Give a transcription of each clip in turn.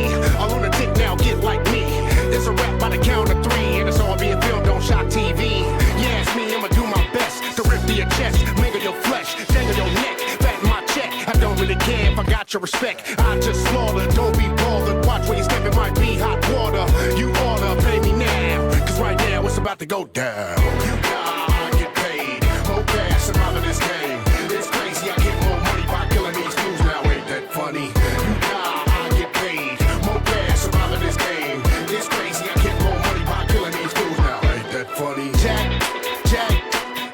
see. A lunatic now get like me. It's a rap by the count of three, and it's all being filmed on Shock TV. Yeah, it's me, I'ma do my best to rip to your chest, mangle your flesh, dangle your neck, fatten my check. I don't really care if I got your respect. I just slaughter, don't be bothered. Watch where you step, it might be hot water. You oughta pay me now, cause right now it's about to go down. You die, get paid, more cash, I'm out of this game. It's crazy, I get more money by killing these fools now, ain't that funny? You die, I get paid, more cash, I'm out of this game. It's crazy, I get more money by killing these fools now, ain't that funny? Jack,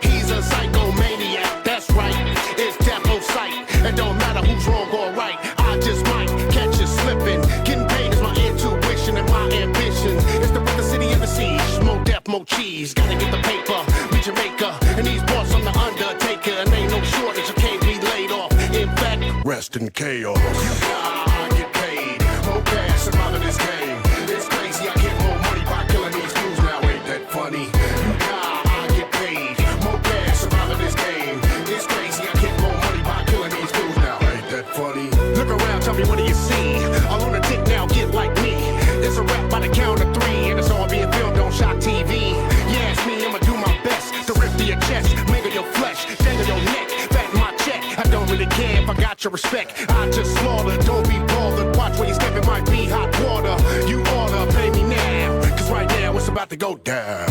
he's a psychomaniac, that's right, it's defo sight. It don't matter who's wrong or right, I just might catch you slipping. Getting paid is my intuition and my ambition. It's the rip the city of the siege, more death, more cheese. Gotta get the paper, reach Jamaica, and these boss I'm the undertaker. And ain't no shortage, I can't be laid off. In fact, rest in chaos. You die, get paid, more cash, I'm out of this game. It's crazy, I get more money by killing these fools now, ain't that funny? You die, get paid, more cash, I'm out of this game. It's crazy, I get more money by killing these fools now, ain't that funny? Look around, tell me what do you see? A lunatic now get like me. It's a rap by the count of three, and it's all being filmed on Shock TV. Yeah, it's me, I'ma do my best to rip to your chest, mangle your flesh, dangle your neck, fatten my check. I don't really care if I got your respect. I just slaughter, don't be bothered. Watch where you step, it might be hot water. You oughta pay me now, cause right now it's about to go down.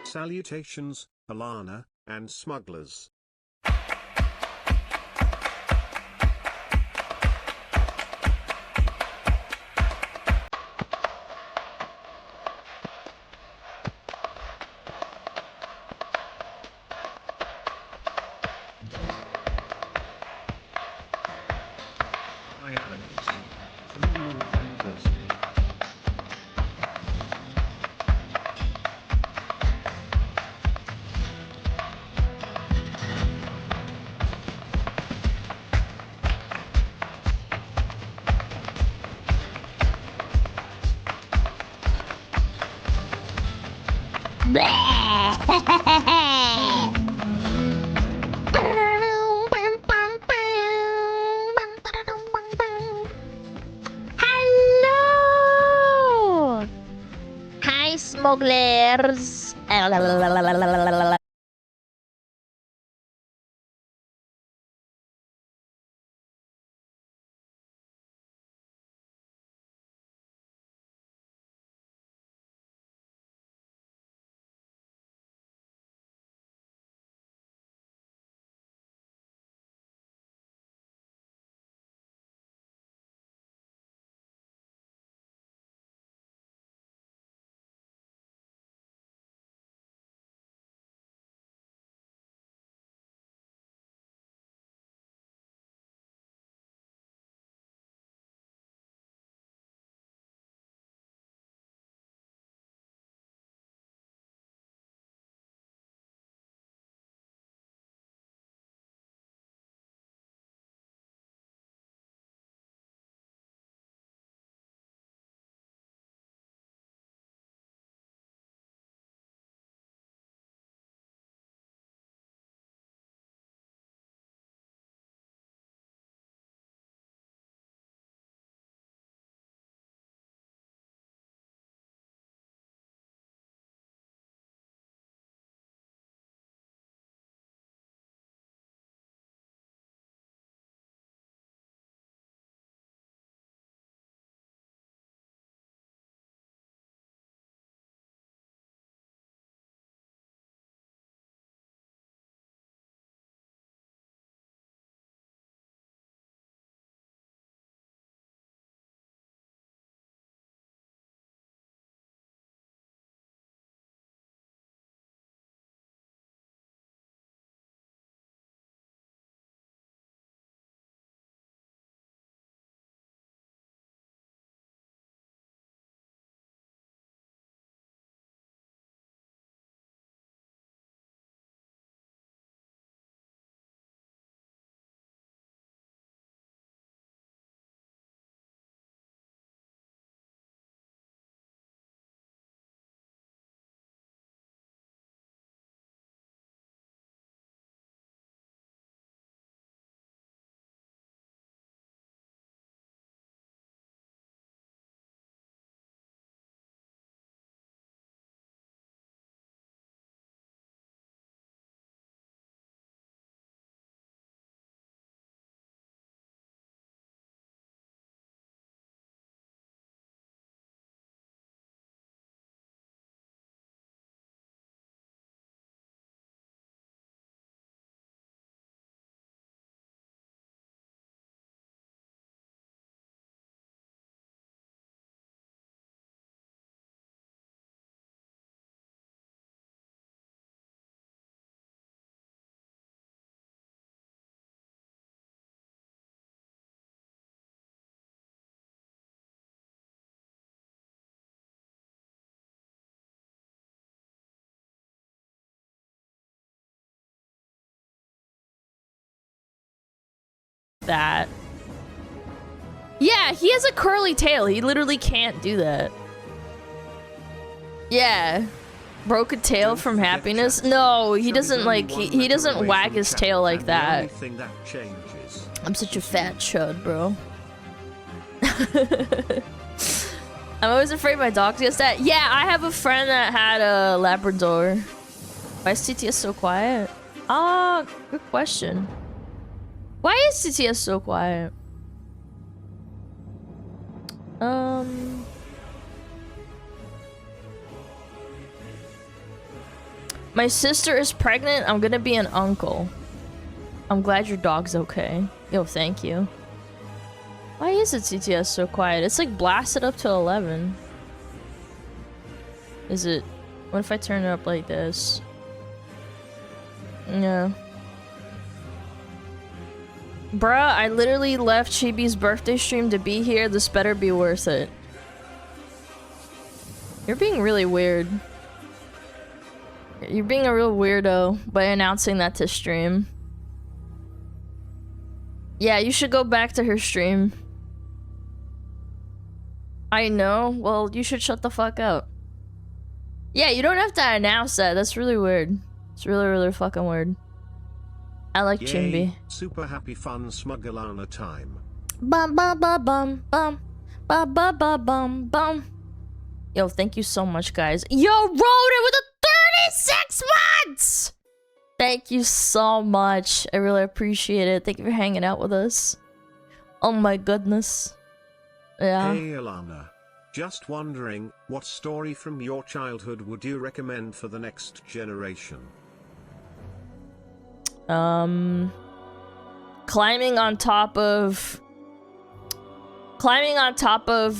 Salutations, Alana, and smugglers. Hello! Hi, smugglers! that. Yeah, he has a curly tail. He literally can't do that. Yeah. Broke a tail from happiness? No, he doesn't like, he doesn't wag his tail like that. I'm such a fat chud, bro. I'm always afraid my dog gets that. Yeah, I have a friend that had a Labrador. Why is TTS so quiet? Ah, good question. Why is TTS so quiet? My sister is pregnant. I'm gonna be an uncle. I'm glad your dog's okay. Yo, thank you. Why is it CTS so quiet? It's like blasted up to 11. Is it? What if I turn it up like this? Yeah. Bruh, I literally left Chibi's birthday stream to be here. This better be worth it. You're being really weird. You're being a real weirdo by announcing that to stream. Yeah, you should go back to her stream. I know. Well, you should shut the fuck up. Yeah, you don't have to announce that. That's really weird. It's really, really fucking weird. I like Chimby. Super happy fun SmugAlana time. Bum bum bum bum bum bum bum bum bum bum. Yo, thank you so much, guys. Yo, rode it with a 36 months! Thank you so much. I really appreciate it. Thank you for hanging out with us. Oh my goodness. Yeah. Hey Alana. Just wondering, what story from your childhood would you recommend for the next generation? Climbing on top of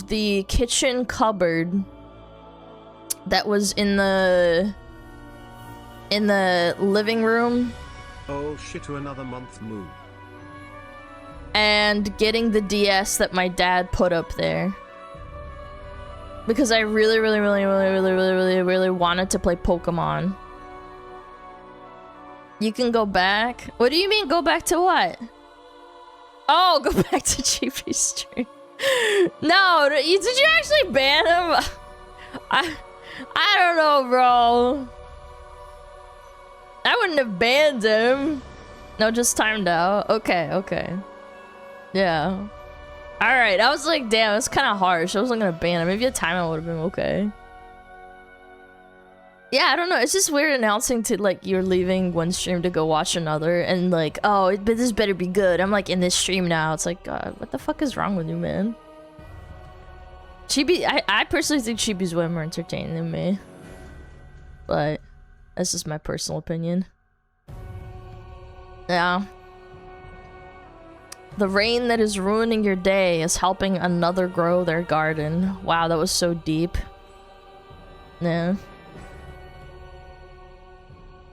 the kitchen cupboard that was in the living room. Oh shit, to another month move. And getting the DS that my dad put up there. Because I really wanted to play Pokemon. You can go back? What do you mean go back to what? Oh, go back to GP stream. No, did you actually ban him? I don't know, bro. I wouldn't have banned him. No, just timed out. Okay. Yeah. Alright, I was like, damn, it's kind of harsh. I wasn't gonna ban him. Maybe a timeout would have been okay. Yeah, I don't know. It's just weird announcing to, like, you're leaving one stream to go watch another. And, like, oh, but this better be good. I'm, like, in this stream now. It's like, God, what the fuck is wrong with you, man? Chibi, I personally think Chibi's way more entertaining than me. But that's just my personal opinion. Yeah. The rain that is ruining your day is helping another grow their garden. Wow, that was so deep. Yeah.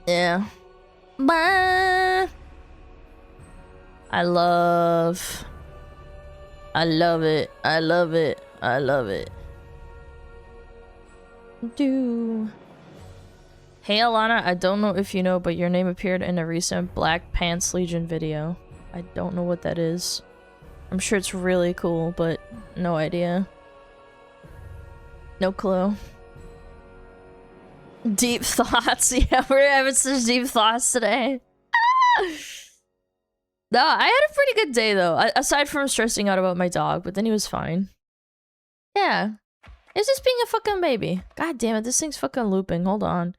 Yeah. Bye. I love it. Hey Alana, I don't know if you know, but your name appeared in a recent Black Pants Legion video. I don't know what that is. I'm sure it's really cool, but no idea. No clue. Deep thoughts. Yeah, we're having such deep thoughts today. No, I had a pretty good day though. Aside from stressing out about my dog, but then he was fine. Yeah. It's just being a fucking baby. God damn it, this thing's fucking looping. Hold on.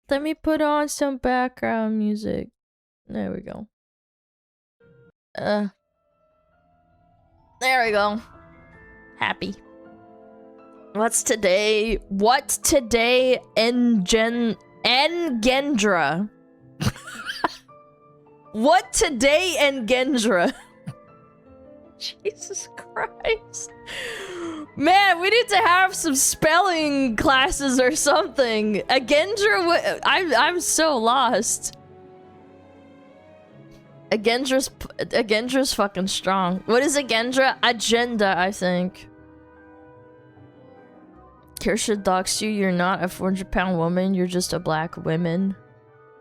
Let me put on some background music. There we go. There we go. Happy. What's today? What today? Engendra. What today? Engendra. Jesus Christ. Man, we need to have some spelling classes or something. Agendra, I'm so lost. Agendra's fucking strong. What is Agendra? Agenda, I think. Kirsha doxed you. You're not a 400-pound woman. You're just a black woman.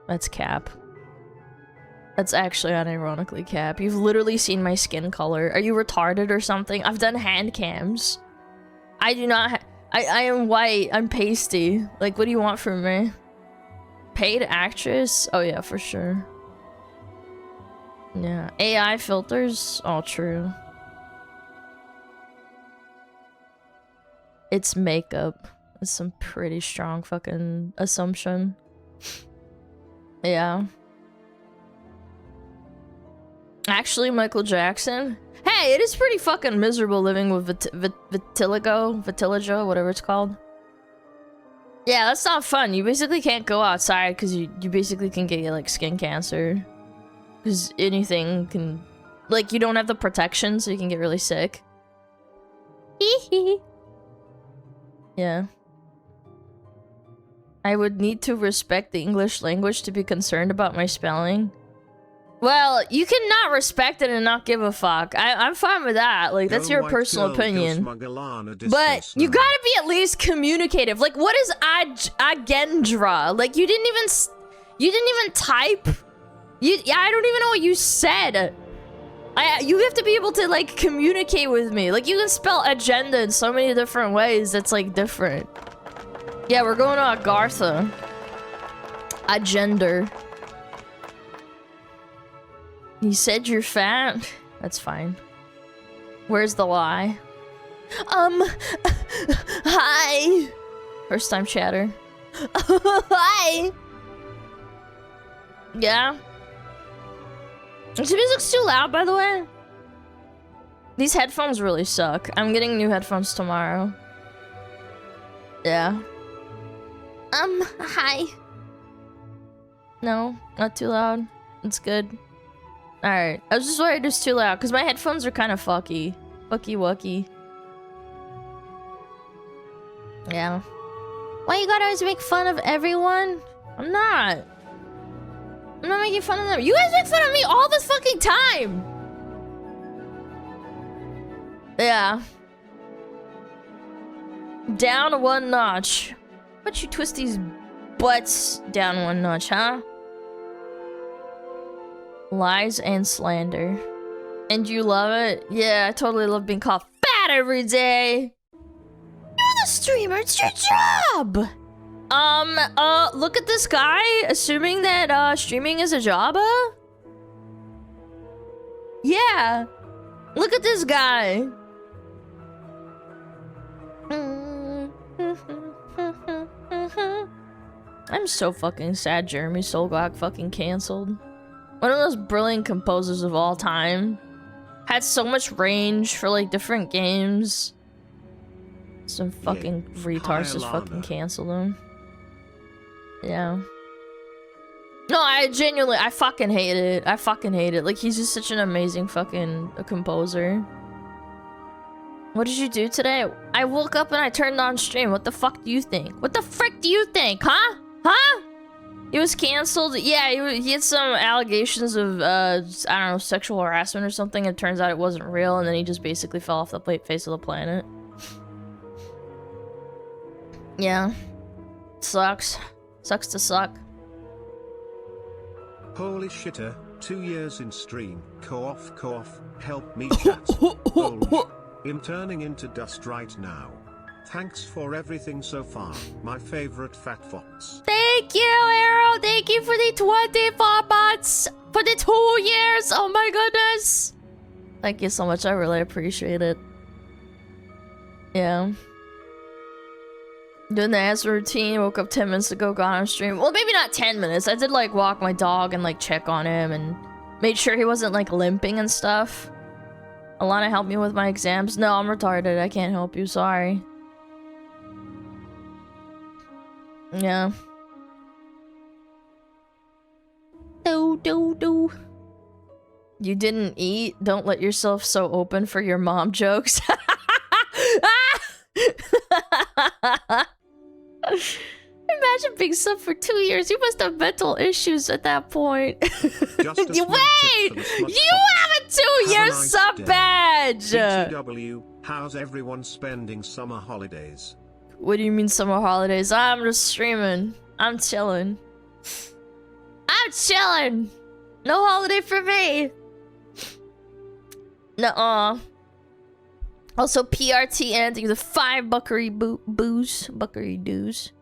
That's cap. That's actually unironically cap. You've literally seen my skin color. Are you retarded or something? I've done hand cams. I do not I am white. I'm pasty. Like, what do you want from me? Paid actress? Oh yeah, for sure. Yeah. AI filters? All true. It's makeup. It's some pretty strong fucking assumption. Yeah. Actually, Michael Jackson? Hey, it is pretty fucking miserable living with vitiligo, whatever it's called. Yeah, that's not fun. You basically can't go outside because you basically can get, like, skin cancer. Because anything can... Like, you don't have the protection, so you can get really sick. Yeah. I would need to respect the English language to be concerned about my spelling. Well, you cannot respect it and not give a fuck. I'm fine with that. Like, that's your personal opinion. But you gotta be at least communicative. Like, what is Agendra? Like, you didn't even type. I don't even know what you said. You have to be able to, like, communicate with me. Like, you can spell agenda in so many different ways that's, like, different. Yeah, we're going to Agartha. Agender. You said you're fat? That's fine. Where's the lie? Hi. First time chatter. Hi. Yeah. This music's too loud, by the way. These headphones really suck. I'm getting new headphones tomorrow. Yeah. Hi. No, not too loud. It's good. Alright, I was just worried it's too loud, because my headphones are kind of fucky. Fucky-wucky. Yeah. Why you gotta always make fun of everyone? I'm not. I'm not making fun of them. You guys make fun of me all the fucking time! Yeah. Down one notch. Why don't you twist these butts down one notch, huh? Lies and slander. And you love it? Yeah, I totally love being called fat every day. You're the streamer, it's your job! Look at this guy, assuming that, streaming is a job, huh? Yeah. Look at this guy. I'm so fucking sad Jeremy Soul got fucking cancelled. One of those brilliant composers of all time. Had so much range for, like, different games. Some fucking retards just fucking canceled him. Yeah. No, I fucking hate it. I fucking hate it. Like, he's just such an amazing fucking composer. What did you do today? I woke up and I turned on stream. What the fuck do you think? What the frick do you think, huh? Huh? He was canceled. Yeah, he had some allegations of, I don't know, sexual harassment or something. It turns out it wasn't real, and then he just basically fell off the face of the planet. Yeah. Sucks. Sucks to suck. Holy shitter, 2 years in stream, co-off, help me chat. I'm turning into dust right now. Thanks for everything so far, my favorite fat fox. Thank you, Arrow! Thank you for the 24 months! For the 2 years! Oh my goodness! Thank you so much, I really appreciate it. Yeah. Doing the ass routine, woke up 10 minutes ago, got on stream. Well, maybe not 10 minutes. I did, like, walk my dog and, like, check on him and made sure he wasn't, like, limping and stuff. Alana helped me with my exams. No, I'm retarded. I can't help you. Sorry. Yeah. Do. You didn't eat? Don't let yourself so open for your mom jokes. Imagine being sub for 2 years. You must have mental issues at that point. Wait! You have a 2-year sub badge! BTW, how's everyone spending summer holidays? What do you mean summer holidays? I'm just streaming. I'm chilling. I'm chilling! No holiday for me. Nuh-uh. Also, PRT ending the 5 buckery buckery dues.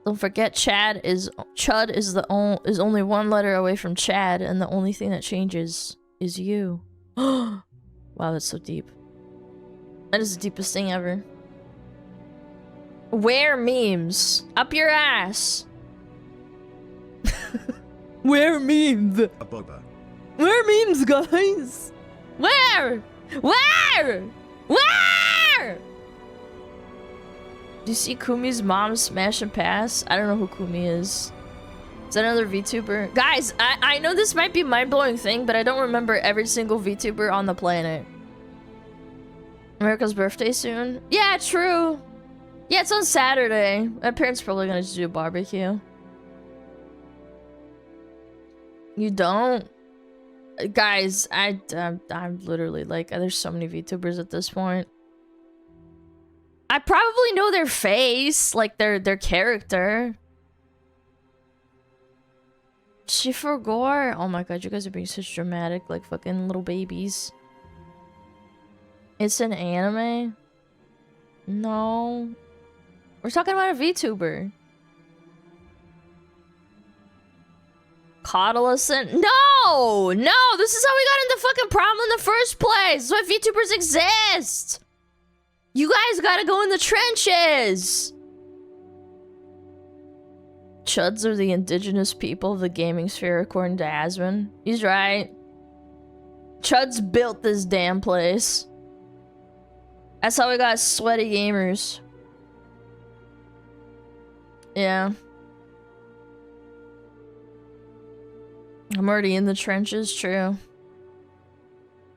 Don't forget, Chud is only 1 letter away from Chad, and the only thing that changes is you. Wow, that's so deep. That is the deepest thing ever. Where memes? Up your ass. Where memes? Where memes, guys? Where? Where? Where? Do you see Kumi's mom smash and pass? I don't know who Kumi is. Is that another VTuber? Guys, I know this might be a mind-blowing thing, but I don't remember every single VTuber on the planet. America's birthday soon? Yeah, true. Yeah, it's on Saturday. My parents probably gonna just do a barbecue. You don't? Guys, I'm literally like, there's so many VTubers at this point. I probably know their face, like their character. Schiffer Gore? Oh my god, you guys are being such dramatic, like fucking little babies. It's an anime? No. We're talking about a VTuber. Coddlescent? No! No! This is how we got into fucking problem in the first place! That's why VTubers exist! You guys gotta go in the trenches! Chuds are the indigenous people of the gaming sphere, according to Asman. He's right. Chuds built this damn place. That's how we got sweaty gamers. Yeah. I'm already in the trenches, true.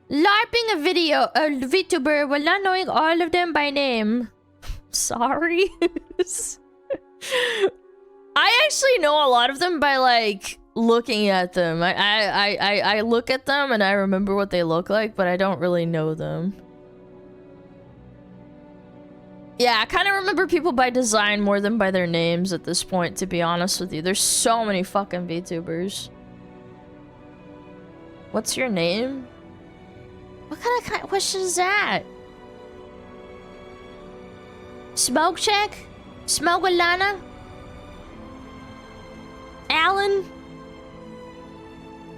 LARPing a VTuber while not knowing all of them by name. Sorry. I actually know a lot of them by, like, looking at them. I look at them and I remember what they look like, but I don't really know them. Yeah, I kind of remember people by design more than by their names at this point, to be honest with you. There's so many fucking VTubers. What's your name? What kind of question is that? Smoke check? SmugAlana? Alan?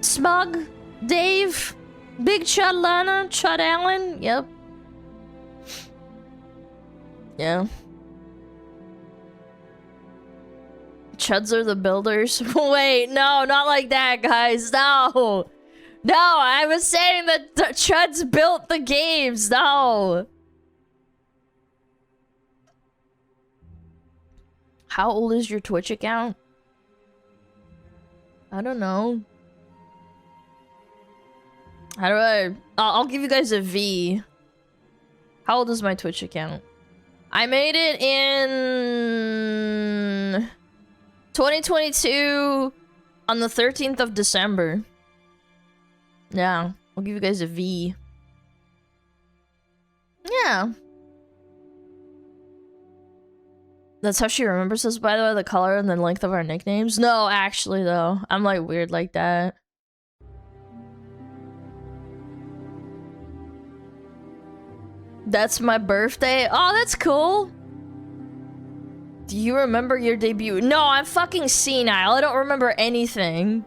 Smug? Dave? Big Chud Lana? Chud Allen? Yep. Yeah. Chuds are the builders? Wait, no, not like that, guys. No. No, I was saying that the Chuds built the games. No. How old is your Twitch account? I don't know. How do I... I'll give you guys a V. How old is my Twitch account? I made it in 2022 on the 13th of December. Yeah, I'll give you guys a V. Yeah. That's how she remembers us, by the way, the color and the length of our nicknames? No, actually, though. I'm, like, weird like that. That's my birthday? Oh, that's cool. Do you remember your debut? No, I'm fucking senile. I don't remember anything.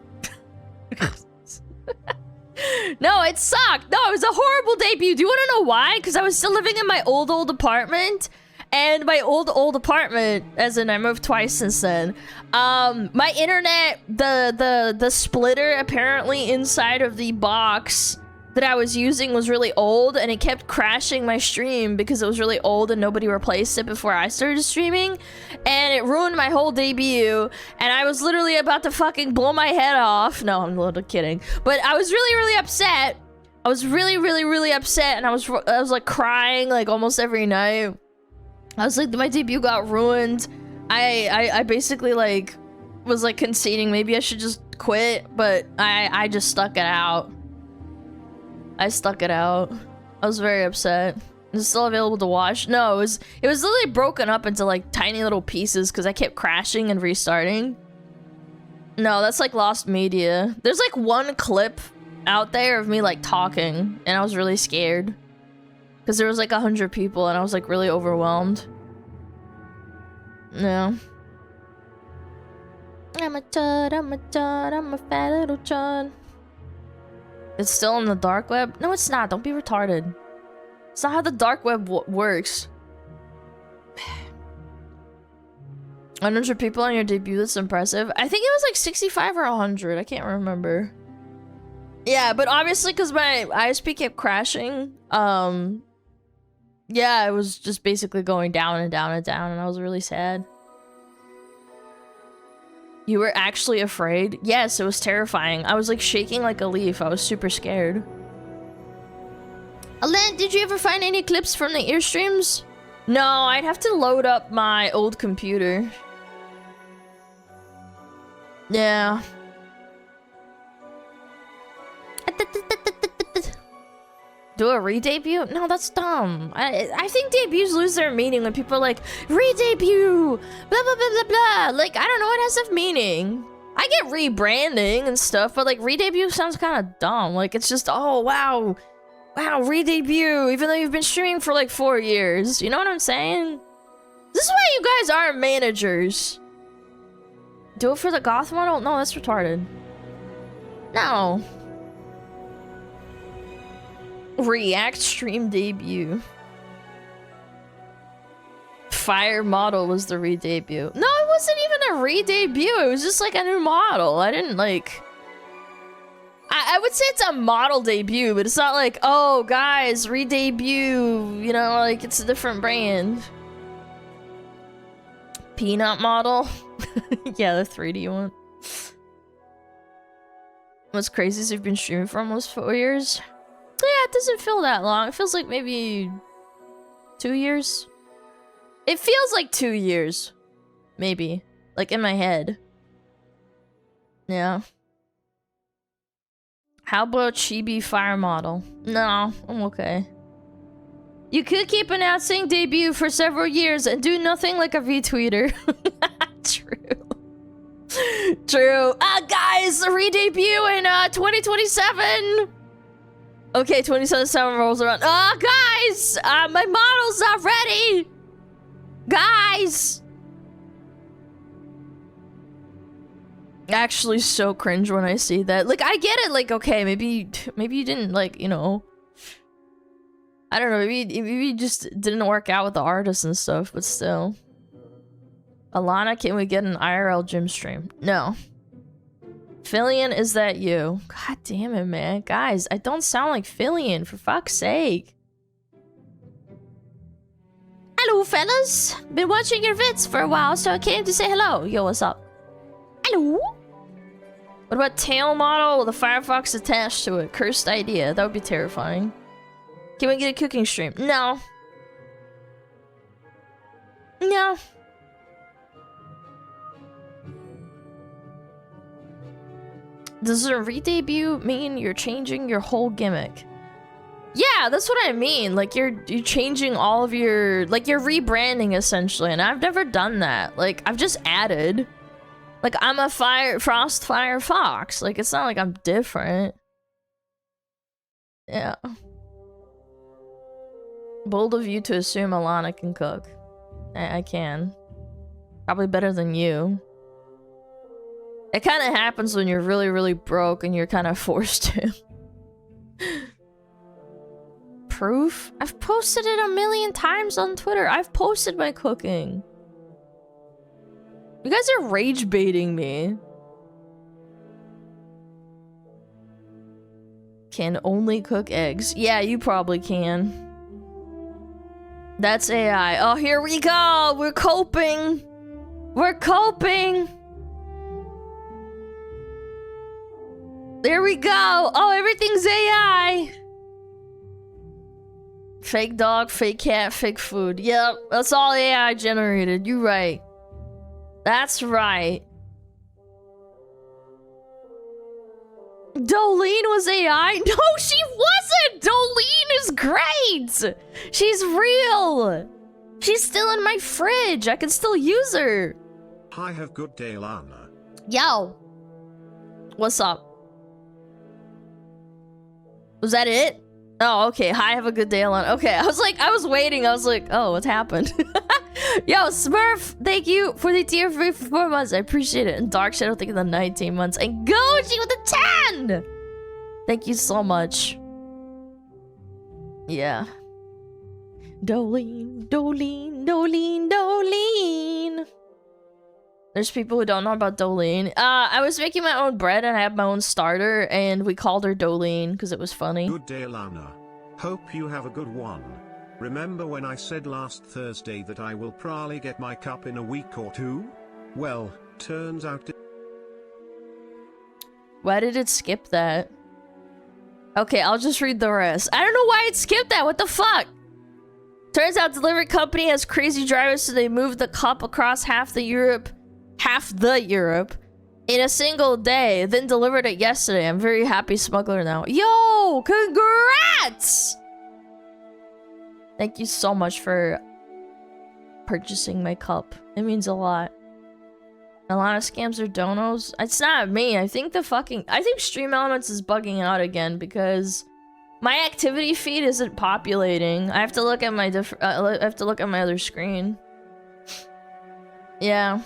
No, it sucked. No, it was a horrible debut. Do you want to know why? Because I was still living in my old apartment. And my old apartment, as in I moved twice since then. My internet, the splitter apparently inside of the box that I was using was really old, and it kept crashing my stream because it was really old and nobody replaced it before I started streaming, and it ruined my whole debut, and I was literally about to fucking blow my head off. No, I'm a little kidding, but I was really upset. I was really upset, and I was like crying like almost every night. I was like, my debut got ruined. I basically like was like conceding maybe I should just quit, but I just stuck it out. I stuck it out. I was very upset. It's still available to watch. No, it was literally broken up into like tiny little pieces because I kept crashing and restarting. No, that's like lost media. There's like one clip out there of me like talking, and I was really scared. Because there was like 100 people, and I was like really overwhelmed. No. I'm a chud, I'm a chud, I'm a fat little chud. It's still on the dark web? No, it's not. Don't be retarded. It's not how the dark web works. 100 people on your debut, that's impressive. I think it was like 65 or 100. I can't remember. Yeah, but obviously because my ISP kept crashing, yeah, it was just basically going down and down and down, and I was really sad. You were actually afraid? Yes, it was terrifying. I was like shaking like a leaf. I was super scared. Alan, did you ever find any clips from the Earstreams? No, I'd have to load up my old computer. Yeah. Do a re-debut? No, that's dumb. I think debuts lose their meaning when people are like, re-debut, blah, blah, blah, blah, blah. Like, I don't know, it has a meaning. I get rebranding and stuff, but like, re-debut sounds kind of dumb. Like, it's just, oh, wow. Wow, re-debut, even though you've been streaming for like 4 years. You know what I'm saying? This is why you guys aren't managers. Do it for the goth model? No, that's retarded. No. React stream debut. Fire model was the re-debut. No, it wasn't even a re-debut. It was just like a new model. I didn't like... I would say it's a model debut, but it's not like, oh, guys, re-debut. You know, like, it's a different brand. Peanut model? Yeah, the 3D one. What's crazy is you've been streaming for almost 4 years. Yeah, it doesn't feel that long. It feels like maybe 2 years. It feels like 2 years. Maybe. Like in my head. Yeah. How about Chibi Fire Model? No, I'm okay. You could keep announcing debut for several years and do nothing like a retweeter. True. True. Guys, re-debut in 2027. Okay, 2077 rolls around. Guys! My model's not ready! Guys! Actually so cringe when I see that. Like, I get it, like, okay, maybe you didn't, like, you know... I don't know, maybe you just didn't work out with the artists and stuff, but still. Alana, can we get an IRL gym stream? No. Fillion, is that you? God damn it, man. Guys, I don't sound like Fillion, for fuck's sake. Hello, fellas. Been watching your vids for a while, so I came to say hello. Yo, what's up? Hello? What about tail model with a Firefox attached to it? Cursed idea. That would be terrifying. Can we get a cooking stream? No. No. Does a re-debut mean you're changing your whole gimmick? Yeah, that's what I mean. Like, you're changing all of your... Like, you're rebranding, essentially. And I've never done that. Like, I've just added... Like, I'm a Frostfire Fox. Like, it's not like I'm different. Yeah. Bold of you to assume Alana can cook. I can. Probably better than you. It kind of happens when you're really, really broke and you're kind of forced to. Proof? I've posted it a million times on Twitter. I've posted my cooking. You guys are rage baiting me. Can only cook eggs. Yeah, you probably can. That's AI. Oh, here we go. We're coping. We're coping. There we go. Oh, everything's AI. Fake dog, fake cat, fake food. Yep, that's all AI generated. You're right. That's right. Dolene was AI? No, she wasn't! Dolene is great! She's real! She's still in my fridge. I can still use her. Hi, have good day, Lana. Yo. What's up? Was that it? Oh, okay. Hi, have a good day, Alana. Okay, I was waiting. I was like, oh, what's happened? Yo, Smurf, thank you for the tier 3 for 4 months. I appreciate it. And Dark Shadow, thank you for the 19 months. And Goji with the 10! Thank you so much. Yeah. Dolene, Dolene, Dolene, Dolene. There's people who don't know about Dolene. I was making my own bread and I had my own starter and we called her Dolene because it was funny. Good day, Alana. Hope you have a good one. Remember when I said last Thursday that I will probably get my cup in a week or two? Well, turns out Why did it skip that? Okay, I'll just read the rest. I don't know why it skipped that. What the fuck? Turns out delivery company has crazy drivers, so they moved the cup across half the Europe in a single day, then delivered it yesterday. I'm very happy smuggler now. Yo, congrats! Thank you so much for purchasing my cup. It means a lot. A lot of scams or donos. It's not me. I think Stream Elements is bugging out again because my activity feed isn't populating. I have to look at my I have to look at my other screen. Yeah.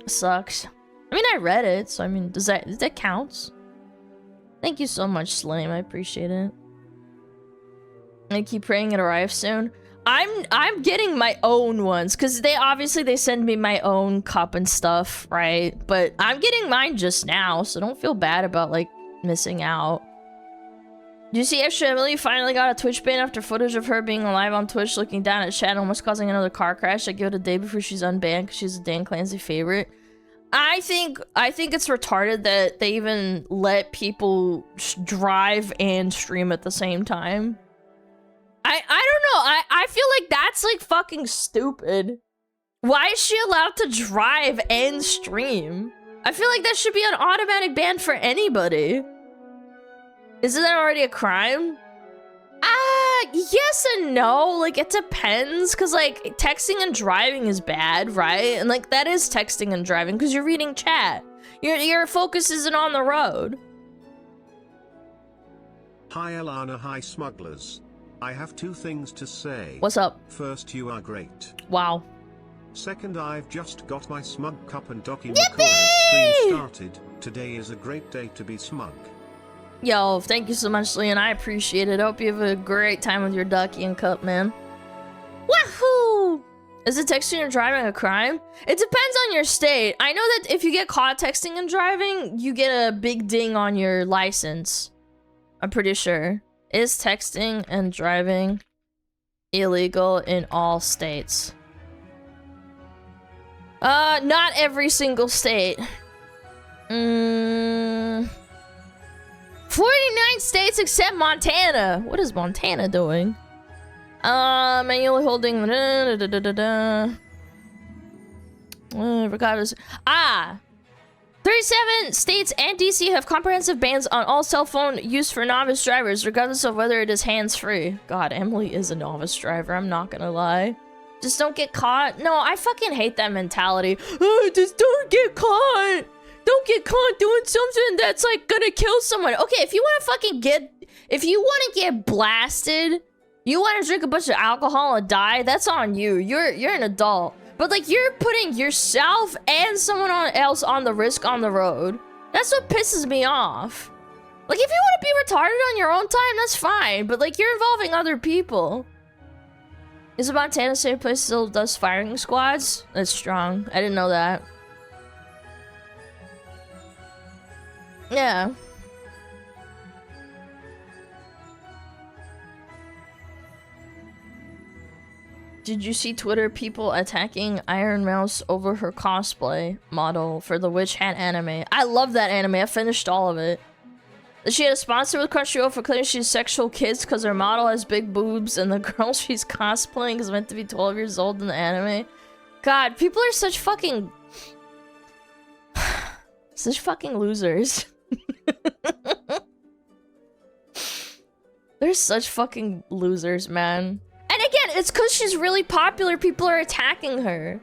Sucks. I mean, I read it, so I mean, does that counts? Thank you so much, Slame. I appreciate it. I keep praying it arrives soon. I'm getting my own ones because they send me my own cup and stuff, right? But I'm getting mine just now, so don't feel bad about like missing out. Do you see Extra Emily finally got a Twitch ban after footage of her being live on Twitch looking down at chat and almost causing another car crash? I give it a day before she's unbanned because she's a Dan Clancy favorite. I think it's retarded that they even let people drive and stream at the same time. I don't know. I feel like that's like fucking stupid. Why is she allowed to drive and stream? I feel like that should be an automatic ban for anybody. Isn't that already a crime? Yes and no. Like, it depends. Because, like, texting and driving is bad, right? And, like, that is texting and driving because you're reading chat. Your focus isn't on the road. Hi, Alana. Hi, smugglers. I have two things to say. What's up? First, you are great. Wow. Second, I've just got my smug cup and Doki McCoy stream started. Today is a great day to be smug. Yo, thank you so much, Leon. I appreciate it. I hope you have a great time with your ducky and cup, man. Wahoo! Is it texting and driving a crime? It depends on your state. I know that if you get caught texting and driving, you get a big ding on your license. I'm pretty sure. Is texting and driving illegal in all states? Not every single state. 49 states except Montana. What is Montana doing? Manually holding. Regardless. 37 states and DC have comprehensive bans on all cell phone use for novice drivers, regardless of whether it is hands-free. God, Emily is a novice driver, I'm not gonna lie. Just don't get caught. No, I fucking hate that mentality. Oh, just don't get caught. Don't get caught doing something that's like gonna kill someone. Okay, if you wanna get blasted, you wanna drink a bunch of alcohol and die, that's on you. You're an adult. But like, you're putting yourself and someone else on the risk on the road. That's what pisses me off. Like, if you want to be retarded on your own time, that's fine. But like, you're involving other people. Is it Montana the same place still does firing squads? That's strong. I didn't know that. Yeah. Did you see Twitter people attacking Iron Mouse over her cosplay model for the Witch Hat anime? I love that anime. I finished all of it. She had a sponsor with Crunchyroll for claiming she's sexual kids because her model has big boobs and the girl she's cosplaying is meant to be 12 years old in the anime. God, people are such fucking... such fucking losers. They're such fucking losers, man. And again, it's because she's really popular, people are attacking her.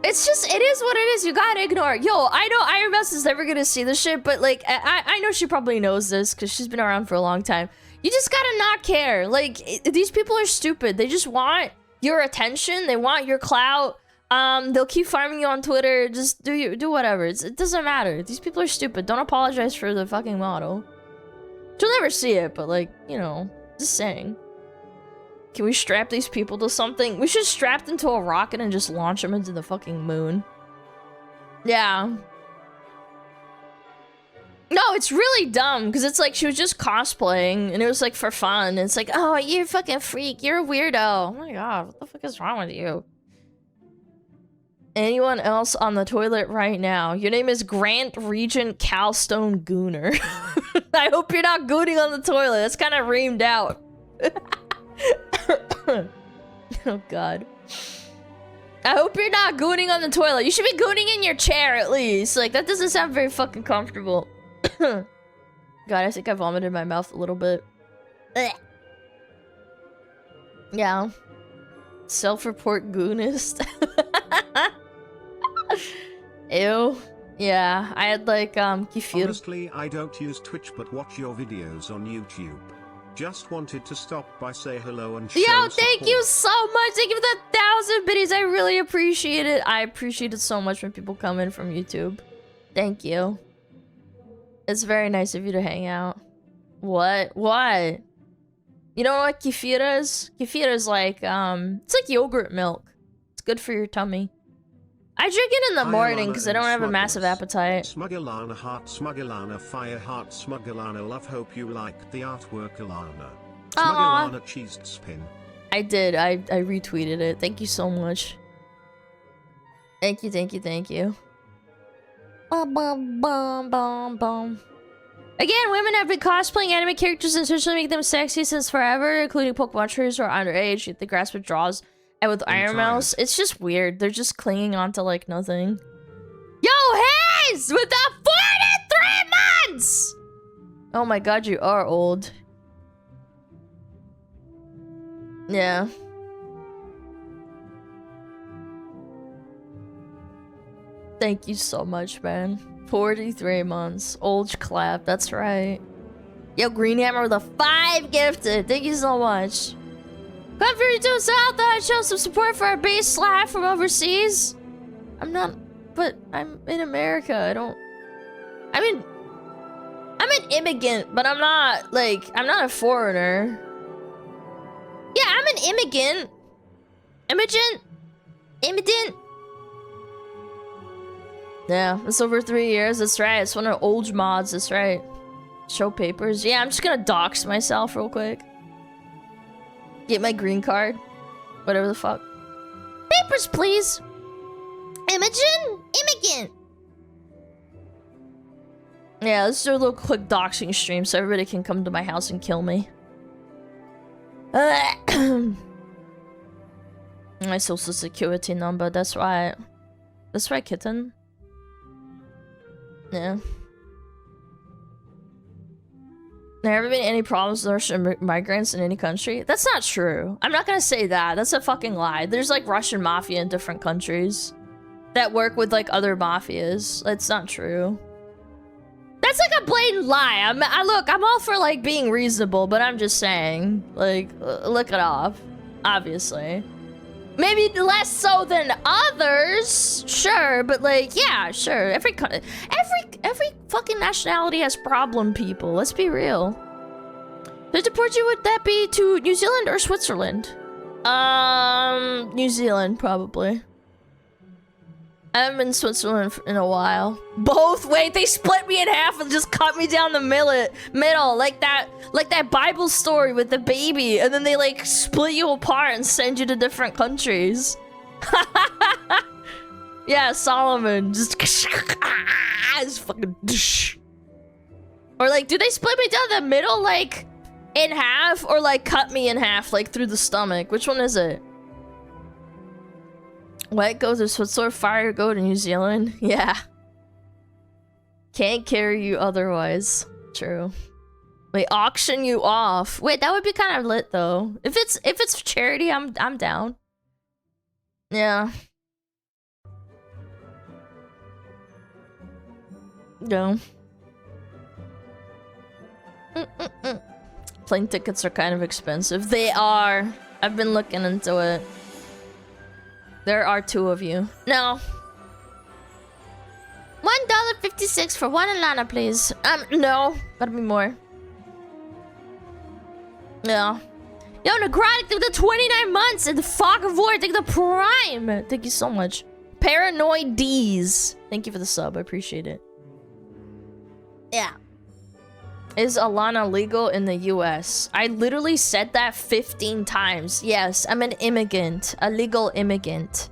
It's just, it is what it is. You gotta ignore it. Yo, I know Iron Mouse is never gonna see this shit, but like, I know she probably knows this because she's been around for a long time. You just gotta not care. Like, these people are stupid. They just want your attention. They want your clout. They'll keep farming you on Twitter. Just do whatever. It doesn't matter. These people are stupid. Don't apologize for the fucking model. She'll never see it, but like, you know, just saying. Can we strap these people to something? We should strap them to a rocket and just launch them into the fucking moon. Yeah. No, it's really dumb, because it's like she was just cosplaying, and it was like for fun. And it's like, oh, you're a fucking freak. You're a weirdo. Oh my god, what the fuck is wrong with you? Anyone else on the toilet right now? Your name is Grant Regent Calstone Gooner. I hope you're not gooning on the toilet. That's kind of reamed out. Oh god. I hope you're not gooning on the toilet. You should be gooning in your chair at least. Like, that doesn't sound very fucking comfortable. God, I think I vomited in my mouth a little bit. Yeah. Self-report goonist. Ew. Yeah, I had like, kefir. Honestly, I don't use Twitch but watch your videos on YouTube. Just wanted to stop by say hello and show Yo, thank support. you so much. Thank you for the 1,000 biddies. I really appreciate it. I appreciate it so much when people come in from YouTube. Thank you. It's very nice of you to hang out. What? What? You know what kefir is? Kefir is like, it's like yogurt milk. It's good for your tummy. I drink it in the morning because I don't have a massive appetite. SmugAlana heart, SmugAlana fire heart, SmugAlana love. Hope you liked the artwork, Alana. SmugAlana cheesed spin. I did. I retweeted it. Thank you so much. Thank you, thank you, thank you. Bum, bum, bum, bum, bum. Again, women have been cosplaying anime characters and essentially make them sexy since forever, including Pokemon trainers who are underage, yet they grasp at draws. And with Iron Mouse, it's just weird. They're just clinging on to like nothing. Yo, Hayes! With the 43 months! Oh my god, you are old. Yeah. Thank you so much, man. 43 months. Old clap, that's right. Yo, Greenhammer with a 5 gifted. Thank you so much. Come for you to South, I show some support for our base live from overseas. I'm not, but I'm in America. I'm an immigrant, but I'm not, like, I'm not a foreigner. Yeah, I'm an immigrant. Immigrant. Yeah, it's over 3 years, that's right. It's one of the old mods, that's right. Show papers. Yeah, I'm just gonna dox myself real quick. Get my green card. Whatever the fuck. Papers, please. Immigrant. Yeah, let's do a little quick doxing stream so everybody can come to my house and kill me. My social security number, that's right. That's right, kitten. Yeah. There ever been any problems with Russian migrants in any country? That's not true. I'm not gonna say that. That's a fucking lie. There's like Russian mafia in different countries that work with like other mafias. That's not true. That's like a blatant lie. Look, I'm all for like being reasonable, but I'm just saying, like, look it up. Obviously. Maybe less so than others, sure, but like, yeah, sure. Every fucking nationality has problem people. Let's be real. To deport you, would that be to New Zealand or Switzerland? New Zealand, probably. I haven't been in Switzerland in a while. Both? Wait, they split me in half and just cut me down the middle, like that Bible story with the baby, and then they like split you apart and send you to different countries. Yeah, Solomon just fucking. Or like, do they split me down the middle, like in half, or like cut me in half, like through the stomach? Which one is it? White go to Switzerland, fire go to New Zealand. Yeah. Can't carry you otherwise. True. They auction you off. Wait, that would be kind of lit though. If it's charity, I'm down. Yeah. No. Plane tickets are kind of expensive. They are. I've been looking into it. There are 2 of you. No. $1.56 for 1 Alana, please. No. Gotta be more. Yeah. Yo, Necrotic, thank the 29 months and the Fog of War, thank the Prime. Thank you so much. Paranoid D's. Thank you for the sub. I appreciate it. Yeah. Is Alana legal in the US? I literally said that 15 times. Yes, I'm an immigrant. A legal immigrant.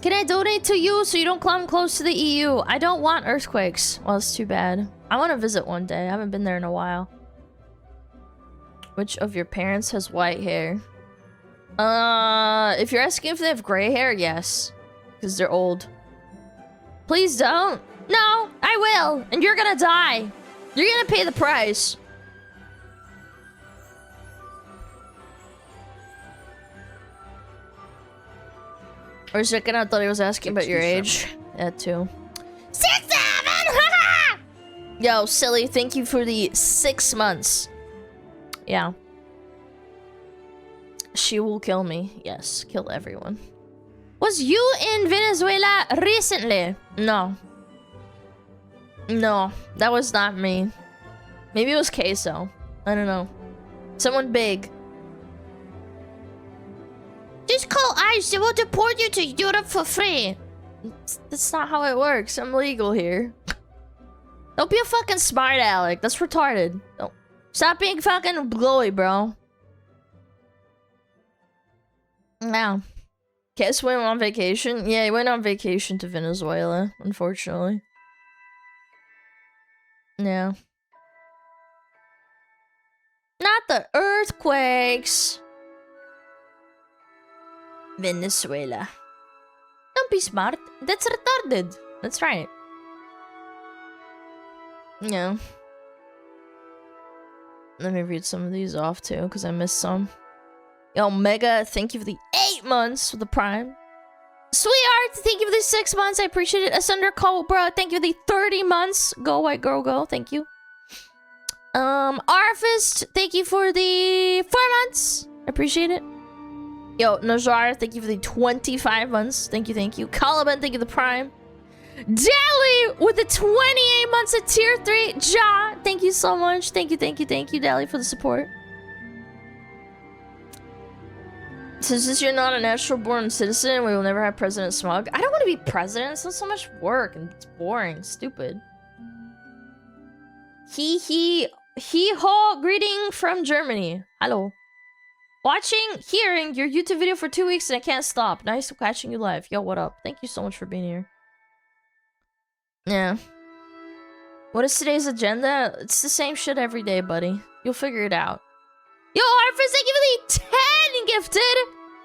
Can I donate to you so you don't come close to the EU? I don't want earthquakes. Well, it's too bad. I want to visit one day. I haven't been there in a while. Which of your parents has white hair? If you're asking if they have gray hair, yes. Because they're old. Please don't. No, I will. And you're gonna die. You're gonna pay the price. For a second, I thought he was asking about your age. Yeah, too. 6, 7! Yo, silly, thank you for the 6 months. Yeah. She will kill me. Yes, kill everyone. Was you in Venezuela recently? No. No, that was not me. Maybe it was Queso. I don't know. Someone big. Just call ICE. They will deport you to Europe for free. That's not how it works. I'm legal here. Don't be a fucking smart aleck. That's retarded. Don't. Stop being fucking glowy, bro. Now. Kes went on vacation? Yeah, he went on vacation to Venezuela, unfortunately. Yeah. Not the earthquakes. Venezuela. Don't be smart. That's retarded. That's right. Yeah. Let me read some of these off too, because I missed some. Yo, Mega, thank you for the 8 months with the Prime. Sweetheart, thank you for the 6 months. I appreciate it. Asunder Cobra, thank you for the 30 months. Go, white girl, go. Thank you. Arfist, thank you for the 4 months. I appreciate it. Yo, Najar, thank you for the 25 months. Thank you, thank you. Caliban, thank you for the Prime. Deli with the 28 months at tier 3. Ja, thank you so much. Thank you, thank you, thank you, Deli, for the support. Since you're not a natural-born citizen, we will never have President Smug. I don't want to be president. It's not so much work, and it's boring, stupid. Hee-ho, greeting from Germany. Hello. Hearing your YouTube video for 2 weeks and I can't stop. Nice catching you live. Yo, what up? Thank you so much for being here. Yeah. What is today's agenda? It's the same shit every day, buddy. You'll figure it out. Yo, Arfus, thank you for the 10 gifted!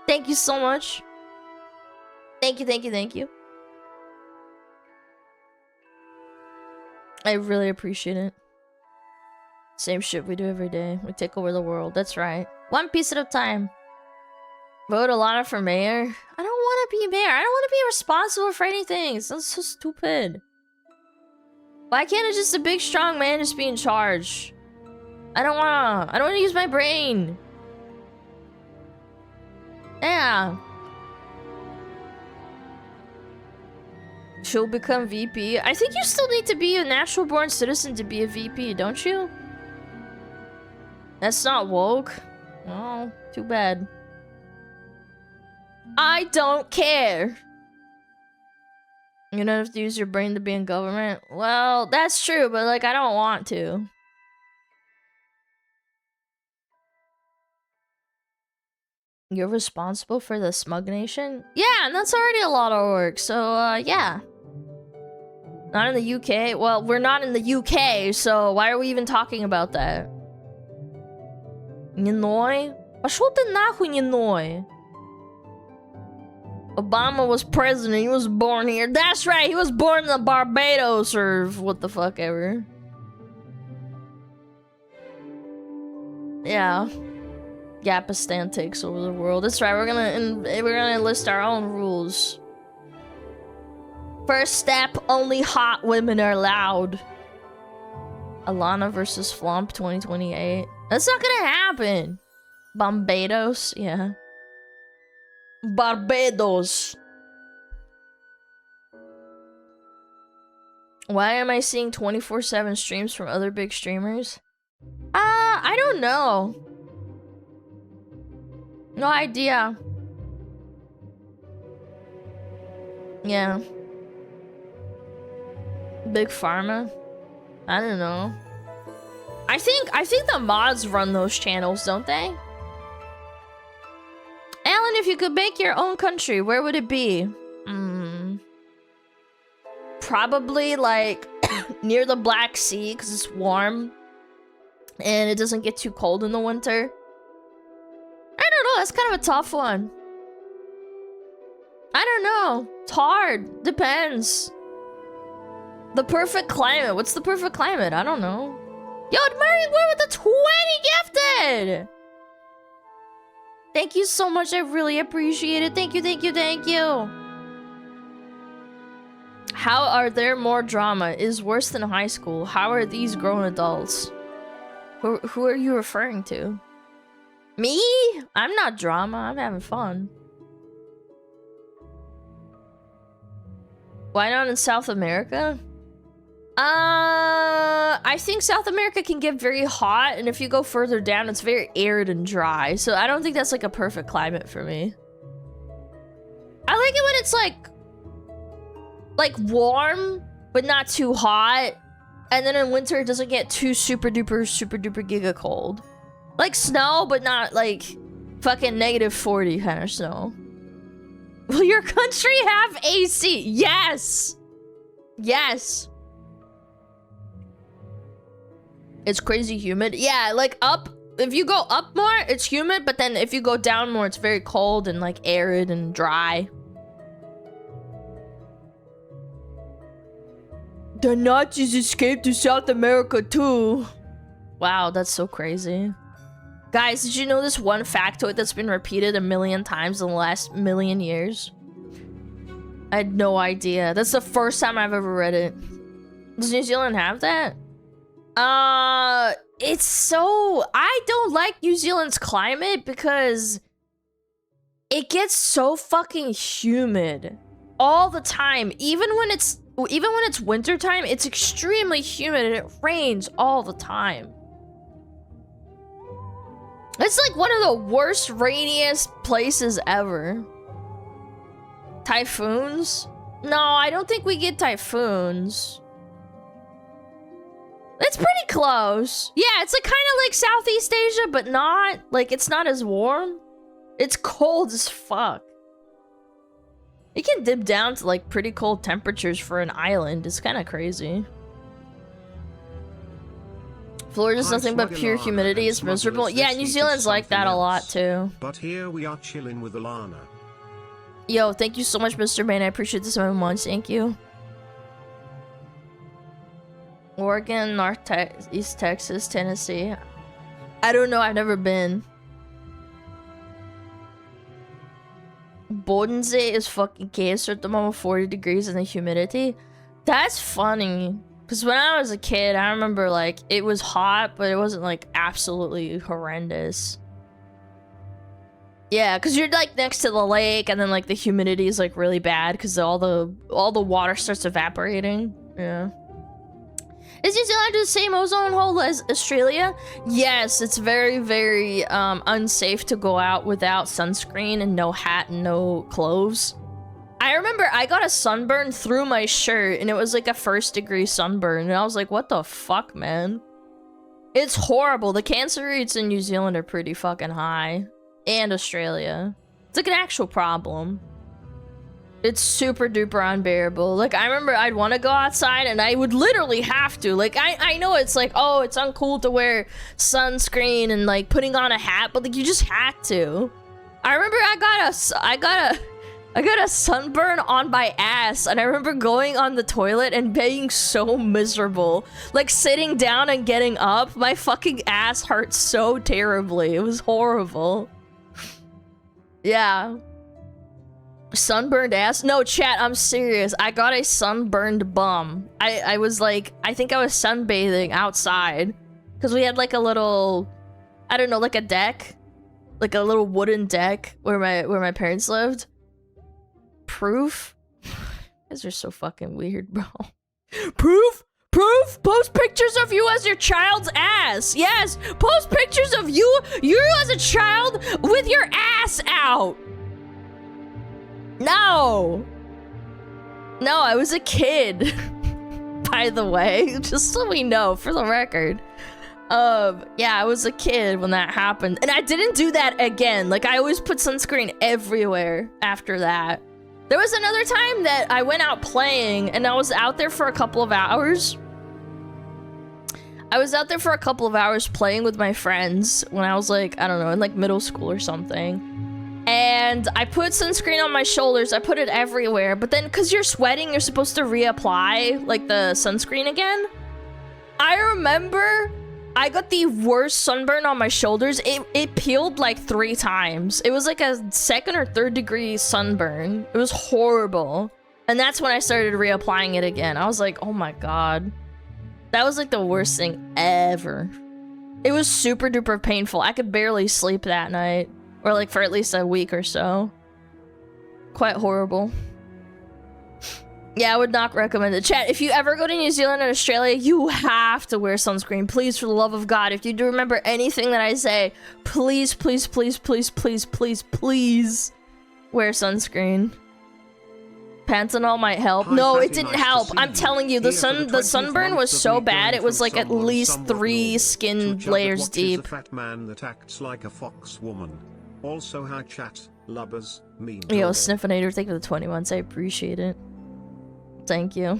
Thank you so much. Thank you, thank you, thank you. I really appreciate it. Same shit we do every day. We take over the world. That's right. One piece at a time. Vote Alana for mayor? I don't want to be mayor. I don't want to be responsible for anything. It sounds so stupid. Why can't just a big strong man just be in charge? I don't wanna use my brain. Yeah. She'll become VP. I think you still need to be a natural born citizen to be a VP, don't you? That's not woke. Oh, too bad. I don't care. You don't have to use your brain to be in government. Well, that's true, but like I don't want to. You're responsible for the Smug Nation? Yeah, and that's already a lot of work, so, yeah. Not in the UK? Well, we're not in the UK, so why are we even talking about that? Illinois? Пошёл ты нахуй, Illinois. Obama was president, he was born here. That's right, he was born in Barbados or what the fuck ever. Yeah. Yapistan takes over the world. That's right. We're gonna enlist our own rules. First step, only hot women are allowed. Alana versus Flump 2028. That's not gonna happen. Barbados, yeah. Barbados. Why am I seeing 24/7 streams from other big streamers? I don't know. No idea. Yeah. Big Pharma? I don't know. I think the mods run those channels, don't they? Alan, if you could make your own country, where would it be? Probably like near the Black Sea because it's warm and it doesn't get too cold in the winter. I don't know, that's kind of a tough one. I don't know. It's hard. Depends. The perfect climate. What's the perfect climate? I don't know. Yo, Murray, what with the 20 gifted? Thank you so much. I really appreciate it. Thank you, thank you, thank you. How are there more drama? Is worse than high school. How are these grown adults? Who are you referring to? Me? I'm not drama. I'm having fun. Why not in South America? I think South America can get very hot, and if you go further down, it's very arid and dry. So I don't think that's like a perfect climate for me. I like it when it's like warm, but not too hot. And then in winter, it doesn't get too super duper giga cold. Like snow, but not like fucking -40 kind of snow. Will your country have AC? Yes! Yes! It's crazy humid. Yeah, like up, if you go up more, it's humid, but then if you go down more, it's very cold and like arid and dry. The Nazis escaped to South America too. Wow, that's so crazy. Guys, did you know this one factoid that's been repeated a million times in the last million years? I had no idea. That's the first time I've ever read it. Does New Zealand have that? It's so... I don't like New Zealand's climate because it gets so fucking humid all the time. Even when it's wintertime, it's extremely humid and it rains all the time. It's like one of the worst, rainiest places ever. Typhoons? No, I don't think we get typhoons. It's pretty close. Yeah, it's like kind of like Southeast Asia, but not. Like, it's not as warm. It's cold as fuck. It can dip down to like pretty cold temperatures for an island. It's kind of crazy. Florida's nothing but pure humidity. It's miserable. Yeah, New Zealand's like that a lot too. But here we are chilling with Alana. Yo, thank you so much, Mr. Main. I appreciate this so much. Thank you. Oregon, East Texas, Tennessee. I don't know. I've never been. Bodensee is fucking cancer at the moment. 40 degrees and the humidity. That's funny. Because when I was a kid, I remember, like, it was hot, but it wasn't, like, absolutely horrendous. Yeah, because you're, like, next to the lake, and then, like, the humidity is, like, really bad, because all the water starts evaporating. Yeah. Is New Zealand the same ozone hole as Australia? Yes, it's very, very, unsafe to go out without sunscreen and no hat and no clothes. I remember I got a sunburn through my shirt, and it was like a 1st-degree sunburn, and I was like, what the fuck, man? It's horrible. The cancer rates in New Zealand are pretty fucking high. And Australia. It's like an actual problem. It's super duper unbearable. Like, I remember I'd want to go outside, and I would literally have to. Like, I know it's like, oh, it's uncool to wear sunscreen and, like, putting on a hat, but, like, you just had to. I remember I got a sunburn on my ass, and I remember going on the toilet and being so miserable. Like, sitting down and getting up, my fucking ass hurt so terribly. It was horrible. Yeah. Sunburned ass? No, chat, I'm serious. I got a sunburned bum. I was like, I think I was sunbathing outside. Because we had like a little, I don't know, like a deck. Like a little wooden deck where my parents lived. Proof? You guys are so fucking weird, bro. Proof? Proof? Post pictures of you as your child's ass. Yes, post pictures of you as a child with your ass out. No. No, I was a kid. By the way, just so we know, for the record. Yeah, I was a kid when that happened. And I didn't do that again. Like, I always put sunscreen everywhere after that. There was another time that I went out playing and I was out there for a couple of hours. I was out there for a couple of hours playing with my friends when I was like, I don't know, in like middle school or something. And I put sunscreen on my shoulders. I put it everywhere. But then, because you're sweating, you're supposed to reapply, like, the sunscreen again. I remember I got the worst sunburn on my shoulders. It peeled, like, 3 times. It was, like, a 2nd or 3rd degree sunburn. It was horrible. And that's when I started reapplying it again. I was like, oh my god. That was, like, the worst thing ever. It was super duper painful. I could barely sleep that night. Or like for at least a week or so. Quite horrible. Yeah, I would not recommend it. Chat, if you ever go to New Zealand and Australia, you have to wear sunscreen. Please, for the love of God. If you do remember anything that I say, please, please, please, please, please, please, please wear sunscreen. Panthenol might help. No, it didn't help. I'm telling you, the sunburn was so bad. It was like at least 3 skin layers deep. A fat man that acts like a fox woman. Also, hi chat, lubbers, mean. Yo, Sniffinator, thank you for the 20 months. I appreciate it. Thank you.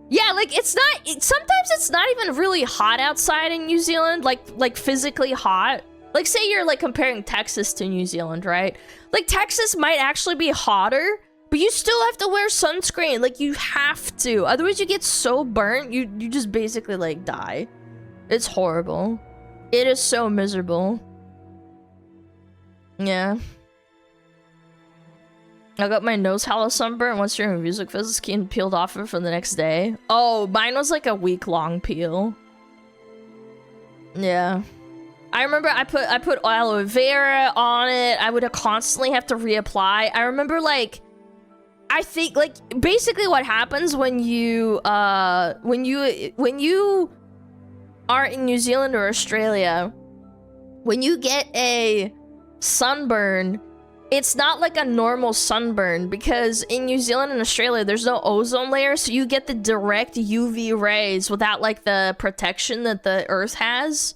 Yeah, like, it's not... sometimes it's not even really hot outside in New Zealand. Like physically hot. Like, say you're, like, comparing Texas to New Zealand, right? Like, Texas might actually be hotter, but you still have to wear sunscreen. Like, you have to. Otherwise, you get so burnt, you just basically, like, die. It's horrible. It is so miserable. Yeah. I got my nose hollow sunburn once during music festival, skin peeled off it for the next day. Oh, mine was like a week-long peel. Yeah. I remember I put aloe vera on it. I would constantly have to reapply. I remember, like, I think, like, basically what happens when you are in New Zealand or Australia, when you get a sunburn, it's not like a normal sunburn, because in New Zealand and Australia there's no ozone layer, so you get the direct UV rays without like the protection that the earth has.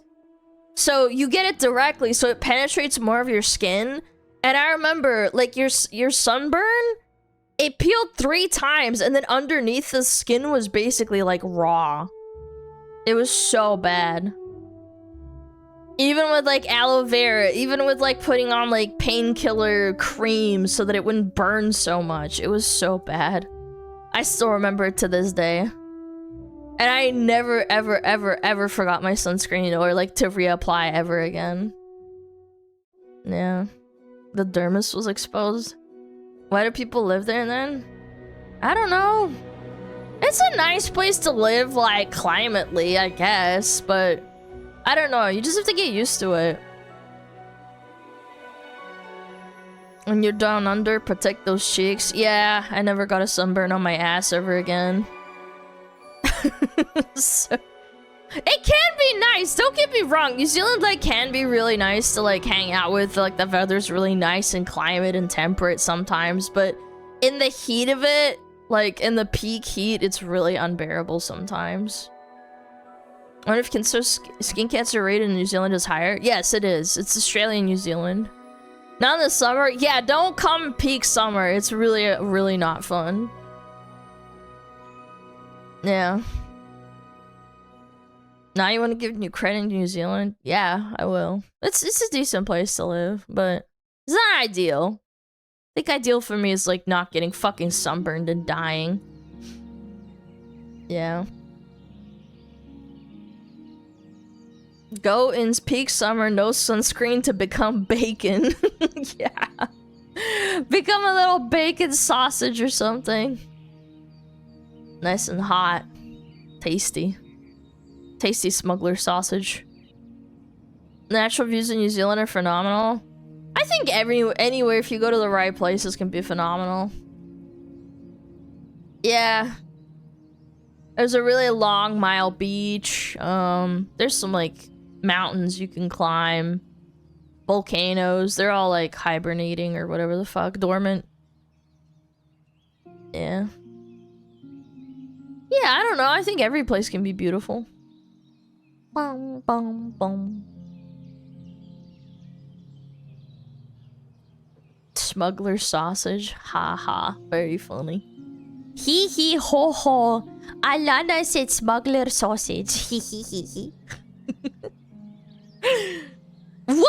So you get it directly, so it penetrates more of your skin. And I remember, like, your sunburn, it peeled 3 times, and then underneath the skin was basically like raw. It was so bad. Even with, like, aloe vera, even with, like, putting on, like, painkiller cream so that it wouldn't burn so much. It was so bad. I still remember it to this day. And I never, ever, ever, ever forgot my sunscreen or, like, to reapply ever again. Yeah. The dermis was exposed. Why do people live there then? I don't know. It's a nice place to live, like, climately, I guess, but... I don't know, you just have to get used to it. When you're down under, protect those cheeks. Yeah, I never got a sunburn on my ass ever again. So, it can be nice, don't get me wrong. New Zealand, like, can be really nice to, like, hang out with. Like, the weather's really nice and climate and temperate sometimes. But in the heat of it, like, in the peak heat, it's really unbearable sometimes. I wonder if skin cancer rate in New Zealand is higher. Yes, it is. It's Australia and New Zealand. Not in the summer. Yeah, don't come peak summer. It's really, really not fun. Yeah. Now you want to give new credit in New Zealand? Yeah, I will. It's a decent place to live, but it's not ideal. I think ideal for me is, like, not getting fucking sunburned and dying. Yeah. Go in peak summer, no sunscreen to become bacon. Yeah. Become a little bacon sausage or something. Nice and hot. Tasty. Tasty smuggler sausage. Natural views in New Zealand are phenomenal. I think anywhere if you go to the right places can be phenomenal. Yeah. There's a really long mile beach. There's some like mountains you can climb. Volcanoes. They're all like hibernating or whatever the fuck. Dormant. Yeah. Yeah, I don't know. I think every place can be beautiful. Bum, bum, bum. Smuggler sausage. Ha ha. Very funny. Hee hee ho ho. Alana said smuggler sausage. Hee hee hee hee. What?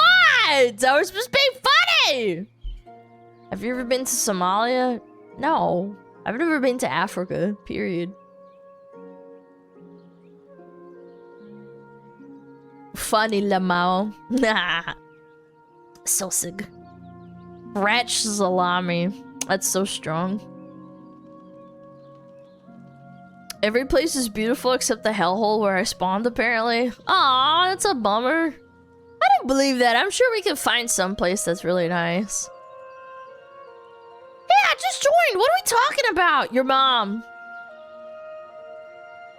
I was just being funny! Have you ever been to Somalia? No. I've never been to Africa. Period. Funny Lamau. Nah. Sosig. Ratch salami. That's so strong. Every place is beautiful except the hellhole where I spawned, apparently. Aw, that's a bummer. I don't believe that. I'm sure we can find some place that's really nice. Yeah, I just joined. What are we talking about? Your mom.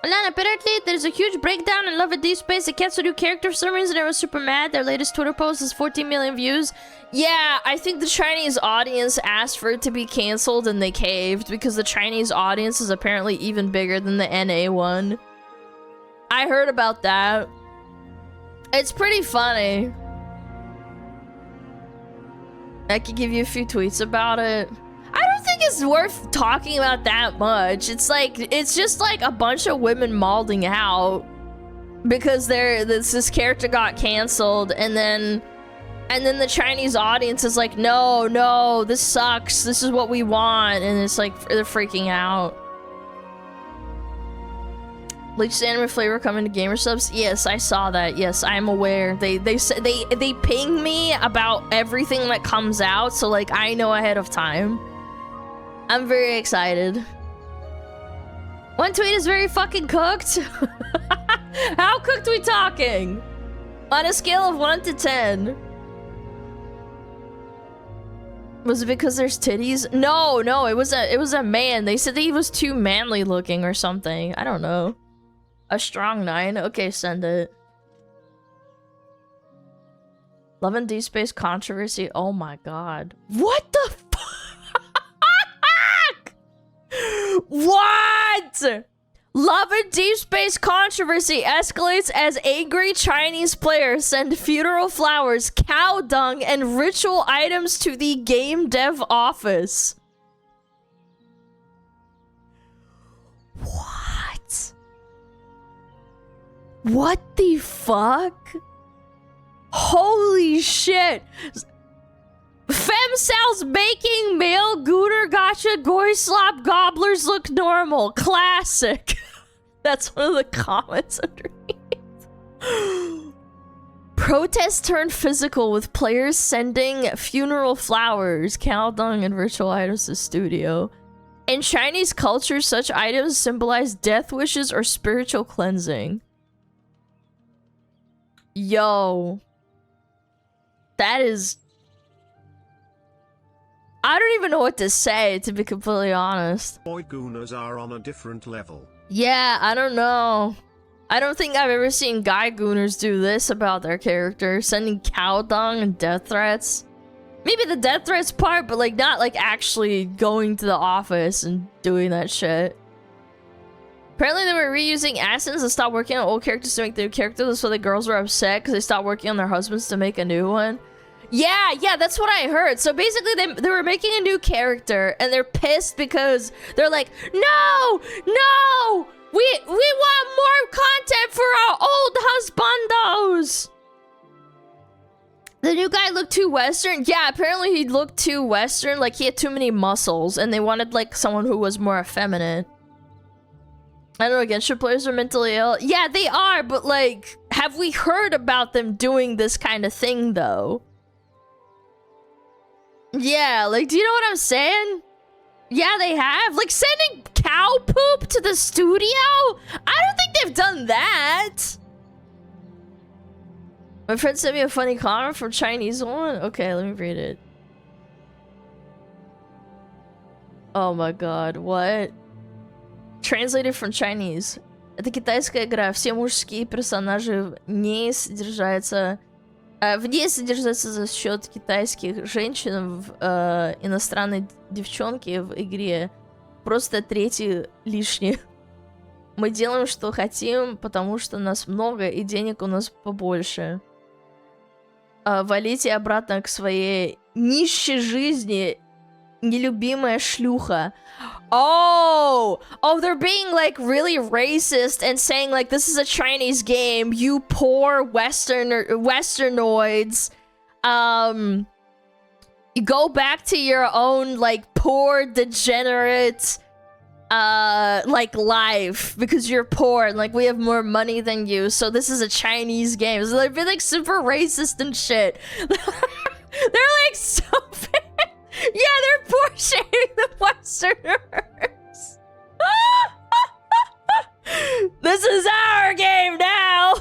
Alana, apparently there's a huge breakdown in Love and Deep Space. They canceled new character for some reason. I was super mad. Their latest Twitter post has 14 million views. Yeah, I think the Chinese audience asked for it to be canceled and they caved because the Chinese audience is apparently even bigger than the NA one. I heard about that. It's pretty funny. I could give you a few tweets about it. I don't think it's worth talking about that much. It's just like a bunch of women malding out because this character got canceled, and then the Chinese audience is like, no, this sucks. This is what we want, and it's like they're freaking out. Bleached anime flavor coming to gamer subs. Yes, I saw that. Yes, I'm aware. They ping me about everything that comes out, so like I know ahead of time. I'm very excited. One tweet is very fucking cooked. How cooked we talking? On a scale of 1 to 10. Was it because there's titties? No, it was a man. They said that he was too manly looking or something. I don't know. A strong 9? Okay, send it. Love and Deep Space controversy. Oh my god. What the fuck? What? Love and Deep Space controversy escalates as angry Chinese players send funeral flowers, cow dung, and ritual items to the game dev office. What? What the fuck? Holy shit! Femcells baking male gooner gotcha goy slop gobblers look normal. Classic. That's one of the comments underneath. Protest turned physical with players sending funeral flowers, cow dung, and ritual items to studio. In Chinese culture, such items symbolize death wishes or spiritual cleansing. Yo. That is... I don't even know what to say, to be completely honest. Boy gooners are on a different level. Yeah, I don't know. I don't think I've ever seen guy gooners do this about their character, sending cow dung and death threats. Maybe the death threats part, but like not like actually going to the office and doing that shit. Apparently they were reusing assets and stopped working on old characters to make new characters, so the girls were upset because they stopped working on their husbands to make a new one. Yeah, that's what I heard. So basically they were making a new character and they're pissed because they're like, no, we want more content for our old husbandos. The new guy looked too Western. Yeah, apparently he looked too Western, like he had too many muscles and they wanted like someone who was more effeminate. I don't know, Genshin players are mentally ill. Yeah, they are, but like, have we heard about them doing this kind of thing though? Yeah, like, do you know what I'm saying? Yeah, they have. Like, sending cow poop to the studio? I don't think they've done that. My friend sent me a funny comment from Chinese one. Okay, let me read it. Oh my god, what? Translated from Chinese. Это китайская игра. Все мужские персонажи в ней содержатся за счет китайских женщин в иностранной девчонки в игре. Просто третий лишний. Мы делаем, что хотим, потому что нас много и денег у нас побольше. Валите обратно к своей нищей жизни, нелюбимая шлюха. Oh, they're being like really racist and saying like this is a Chinese game, you poor Westernoids. You go back to your own like poor degenerate like life because you're poor and like we have more money than you, so this is a Chinese game. So they've been like super racist and shit. They're like so bad. Yeah, they're poor shaming the Westerners. This is our game now.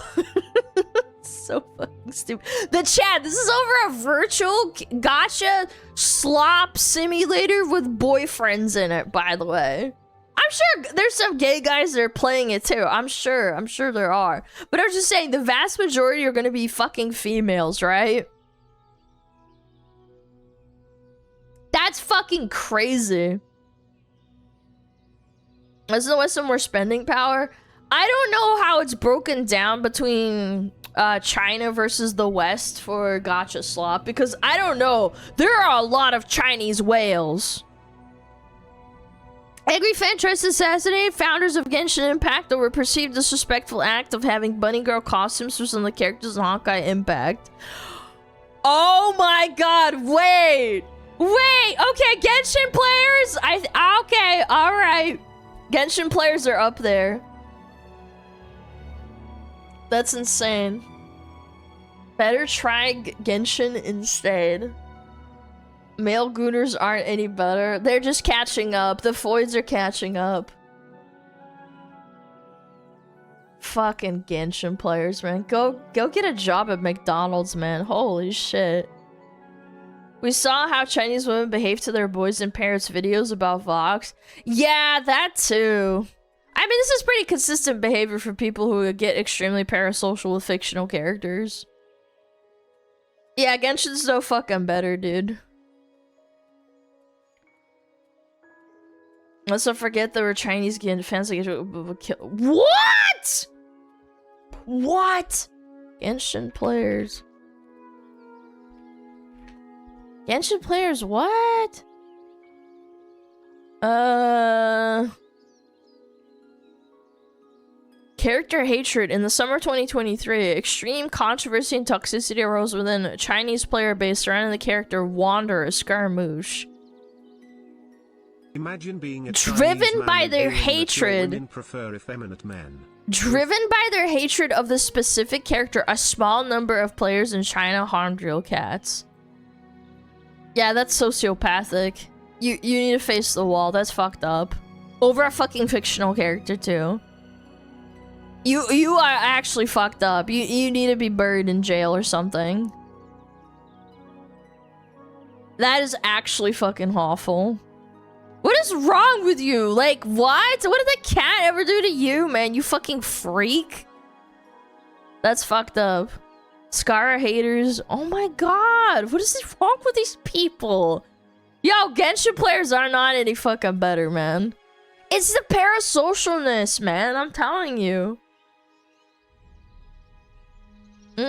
So fucking stupid. The chat, this is over a virtual gacha slop simulator with boyfriends in it, by the way. I'm sure there's some gay guys that are playing it too. I'm sure there are. But I was just saying, the vast majority are gonna be fucking females, right? That's fucking crazy. Isn't the West some more spending power? I don't know how it's broken down between China versus the West for gacha slop, because I don't know. There are a lot of Chinese whales. Angry fan tries to assassinate founders of Genshin Impact over perceived disrespectful act of having bunny girl costumes for some of the characters in Honkai Impact. Oh my god, wait! Okay, Genshin players, okay, alright. Genshin players are up there. That's insane. Better try Genshin instead. Male gooners aren't any better. They're just catching up. The Foids are catching up. Fucking Genshin players, man. Go get a job at McDonald's, man. Holy shit. We saw how Chinese women behave to their boys in parents' videos about Vox. Yeah, that too. I mean, this is pretty consistent behavior for people who get extremely parasocial with fictional characters. Yeah, Genshin's no fucking better, dude. Let's not forget there were Chinese fans that would kill. What? What? Genshin players. Genshin players, what? Character hatred. In the summer 2023, extreme controversy and toxicity arose within a Chinese player base surrounding the character Wander Scaramouche. Imagine being a driven by their hatred. Women prefer effeminate men. Driven by their hatred of the specific character, a small number of players in China harmed real cats. Yeah, that's sociopathic. You need to face the wall. That's fucked up. Over a fucking fictional character too. You are actually fucked up. You need to be buried in jail or something. That is actually fucking awful. What is wrong with you? Like, what? What did the cat ever do to you, man? You fucking freak. That's fucked up. Scara haters. Oh my god. What is wrong with these people? Yo, Genshin players are not any fucking better, man. It's the parasocialness, man. I'm telling you. You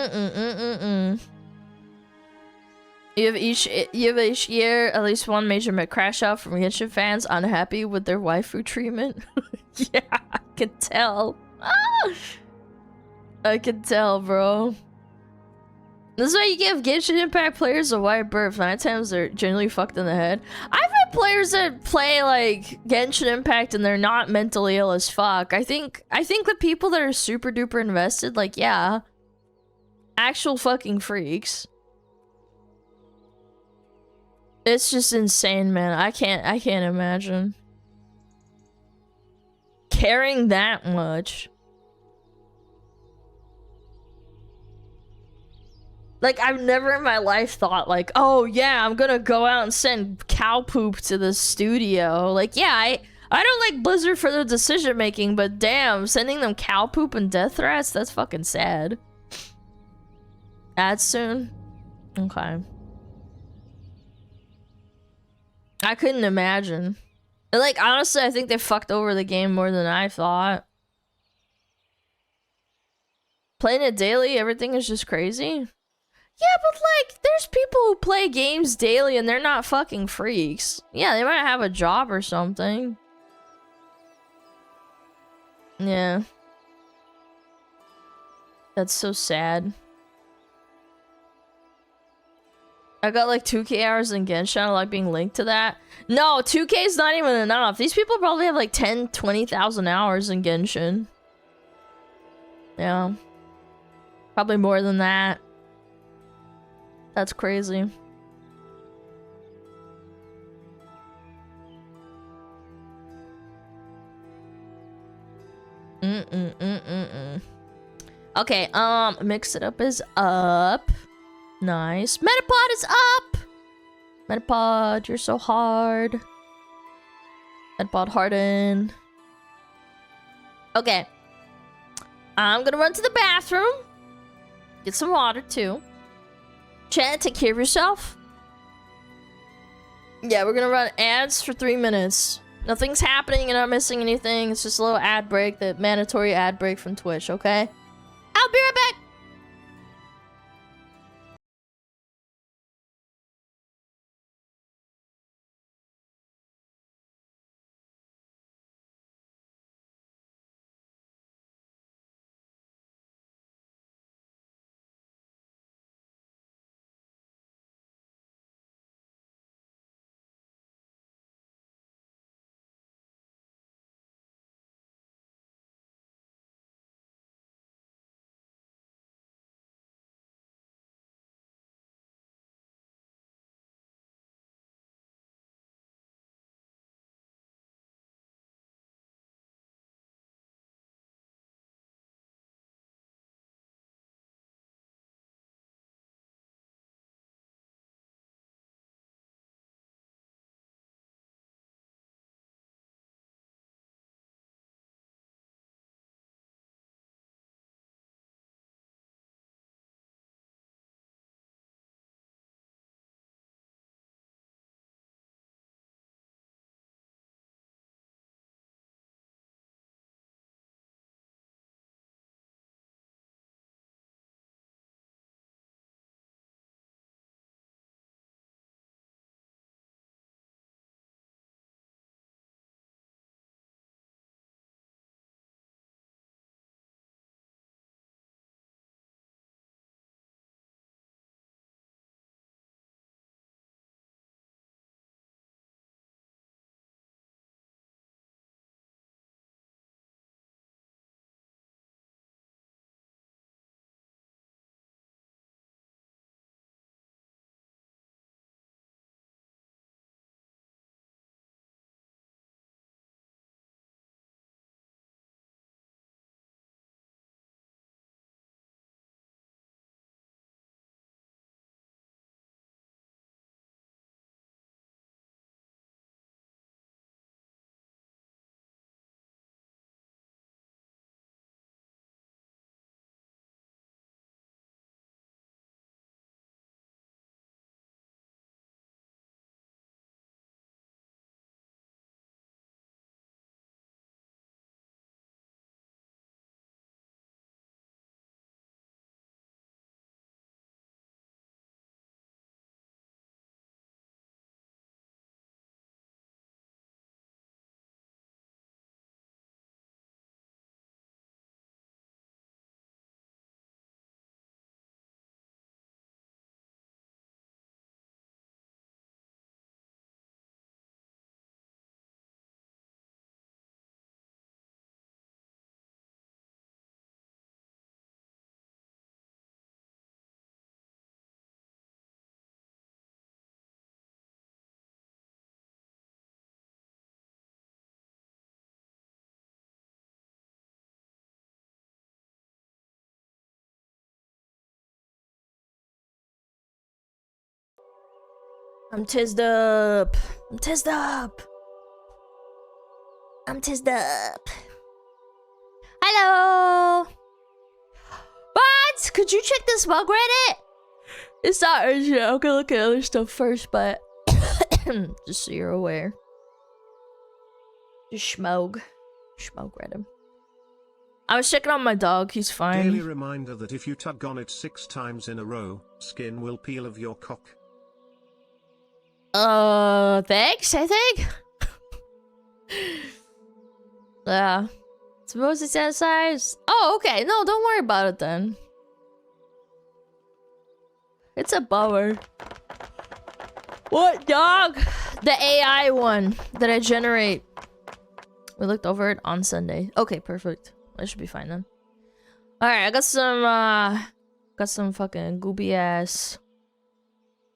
have each year at least one major crash out from Genshin fans unhappy with their waifu treatment. Yeah, I can tell. I can tell, bro. This is why you give Genshin Impact players a wide berth. 9 times they're generally fucked in the head. I've had players that play like Genshin Impact and they're not mentally ill as fuck. I think the people that are super duper invested, like, yeah, actual fucking freaks. It's just insane, man. I can't imagine caring that much. Like, I've never in my life thought, like, oh, yeah, I'm gonna go out and send cow poop to the studio. Like, yeah, I don't like Blizzard for their decision making, but damn, sending them cow poop and death threats, that's fucking sad. Ads soon? Okay. I couldn't imagine. And, like, honestly, I think they fucked over the game more than I thought. Playing it daily, everything is just crazy. Yeah, but like, there's people who play games daily and they're not fucking freaks. Yeah, they might have a job or something. Yeah. That's so sad. I got like 2K hours in Genshin, I like being linked to that. No, 2K is not even enough. These people probably have like 10, 20,000 hours in Genshin. Yeah. Probably more than that. That's crazy. Okay, mix it up is up. Nice. Metapod is up! Metapod, you're so hard. Metapod harden. Okay. I'm gonna run to the bathroom. Get some water, too. Chat, take care of yourself. Yeah, we're gonna run ads for 3 minutes. Nothing's happening, you're not missing anything. It's just a little ad break, the mandatory ad break from Twitch, okay? I'll be right back! I'm tizzed up. I'm tizzed up. I'm tizzed up. Hello. What? Could you check the Smug Reddit? It's not urgent. I'm gonna look at other stuff first, but just so you're aware. Just Smug Reddit. I was checking on my dog. He's fine. Daily reminder that if you tug on it 6 times in a row, skin will peel of your cock. Thanks, I think. Yeah. Suppose it's that size. Oh, okay. No, don't worry about it then. It's a bummer. What dog? The AI one that I generate. We looked over it on Sunday. Okay, perfect. That should be fine then. Alright, I got some fucking goopy ass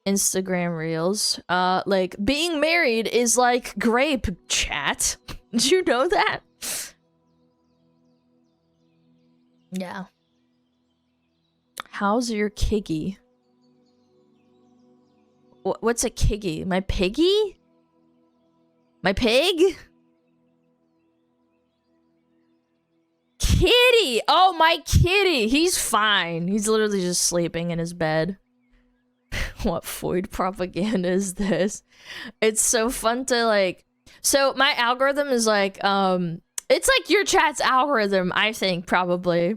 Instagram reels. Like, being married is like grape, chat. Did you know that? Yeah. How's your kiggy? What's a kiggy? My piggy? My pig? Kitty! Oh, my kitty! He's fine. He's literally just sleeping in his bed. What void propaganda is this? It's so fun to like... So, my algorithm is like, it's like your chat's algorithm, I think, probably.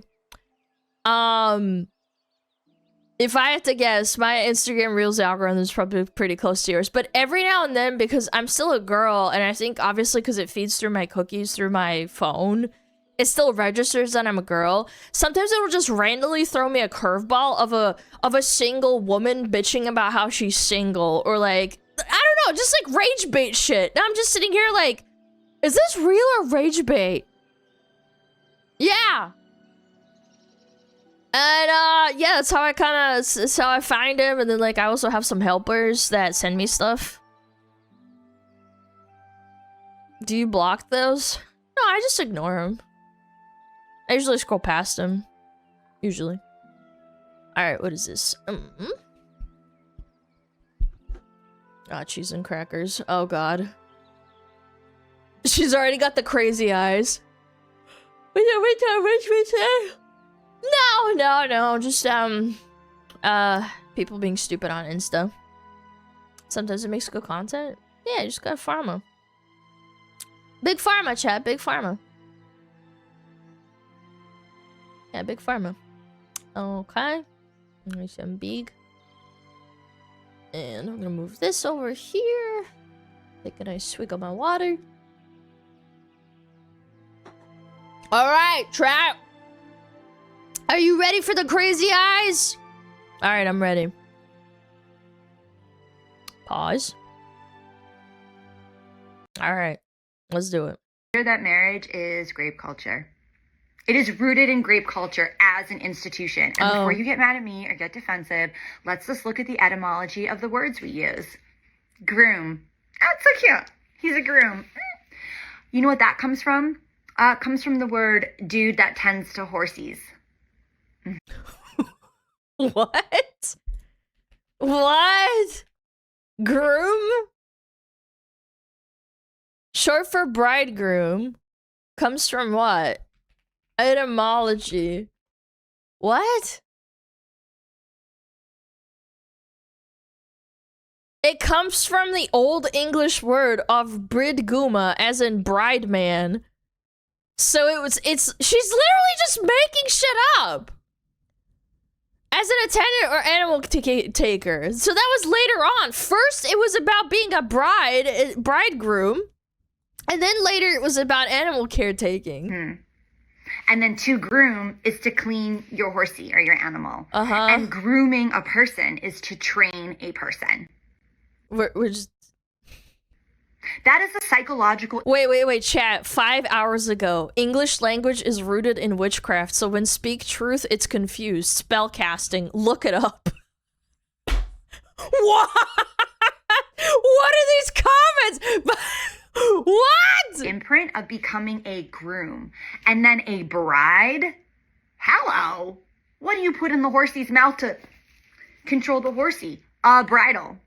If I had to guess, my Instagram Reels algorithm is probably pretty close to yours. But every now and then, because I'm still a girl, and I think obviously because it feeds through my cookies through my phone, it still registers that I'm a girl. Sometimes it'll just randomly throw me a curveball of a single woman bitching about how she's single, or like, I don't know, just like rage bait shit. Now I'm just sitting here like, is this real or rage bait? Yeah. And yeah, that's how that's how I find him. And then like I also have some helpers that send me stuff. Do you block those? No, I just ignore them. I usually scroll past them. Usually. Alright, what is this? Cheese and crackers. Oh god. She's already got the crazy eyes. No, just people being stupid on Insta. Sometimes it makes good content. Yeah, just got pharma. Big pharma, chat, big pharma. Yeah, big pharma. Okay. Nice and big. And I'm gonna move this over here. Take a nice swig of my water. Alright, trap. Are you ready for the crazy eyes? Alright, I'm ready. Pause. Alright, let's do it. That marriage is grape culture. It is rooted in grape culture as an institution. And before you get mad at me or get defensive, let's just look at the etymology of the words we use. Groom. Oh, it's so cute. He's a groom. You know what that comes from? It comes from the word dude that tends to horsies. What? What? Groom? Short for bridegroom. Comes from what? Etymology. What? It comes from the Old English word of bridguma, as in bride man. So she's literally just making shit up. As an attendant or animal taker. So that was later on. First, it was about being a bridegroom. And then later, it was about animal caretaking. And then to groom is to clean your horsey or your animal. And grooming a person is to train a person. We're just... That is a psychological... Wait, chat. 5 hours ago, English language is rooted in witchcraft, so when speak truth, it's confused. Spell casting. Look it up. What? What are these comments? What? Imprint of becoming a groom. And then a bride? Hello. What do you put in the horsey's mouth to control the horsey? A bridle.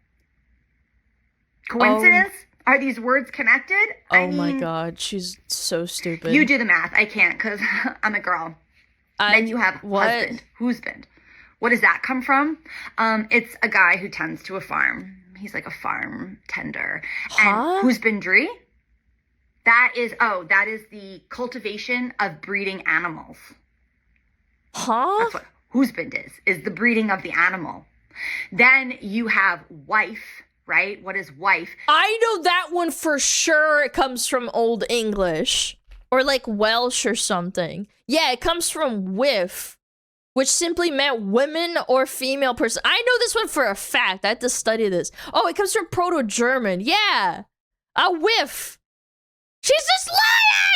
Coincidence? Are these words connected? Oh my god, she's so stupid. You do the math. I can't because I'm a girl. Then you have husband. Husband. What does that come from? It's a guy who tends to a farm. He's like a farm tender. And husbandry? That is the cultivation of breeding animals. That's what husband is the breeding of the animal. Then you have wife, right? What is wife? I know that one for sure. It comes from Old English or like Welsh or something. Yeah, it comes from whiff, which simply meant women or female person. I know this one for a fact. I had to study this. Oh, it comes from Proto-German. Yeah, a whiff. She's just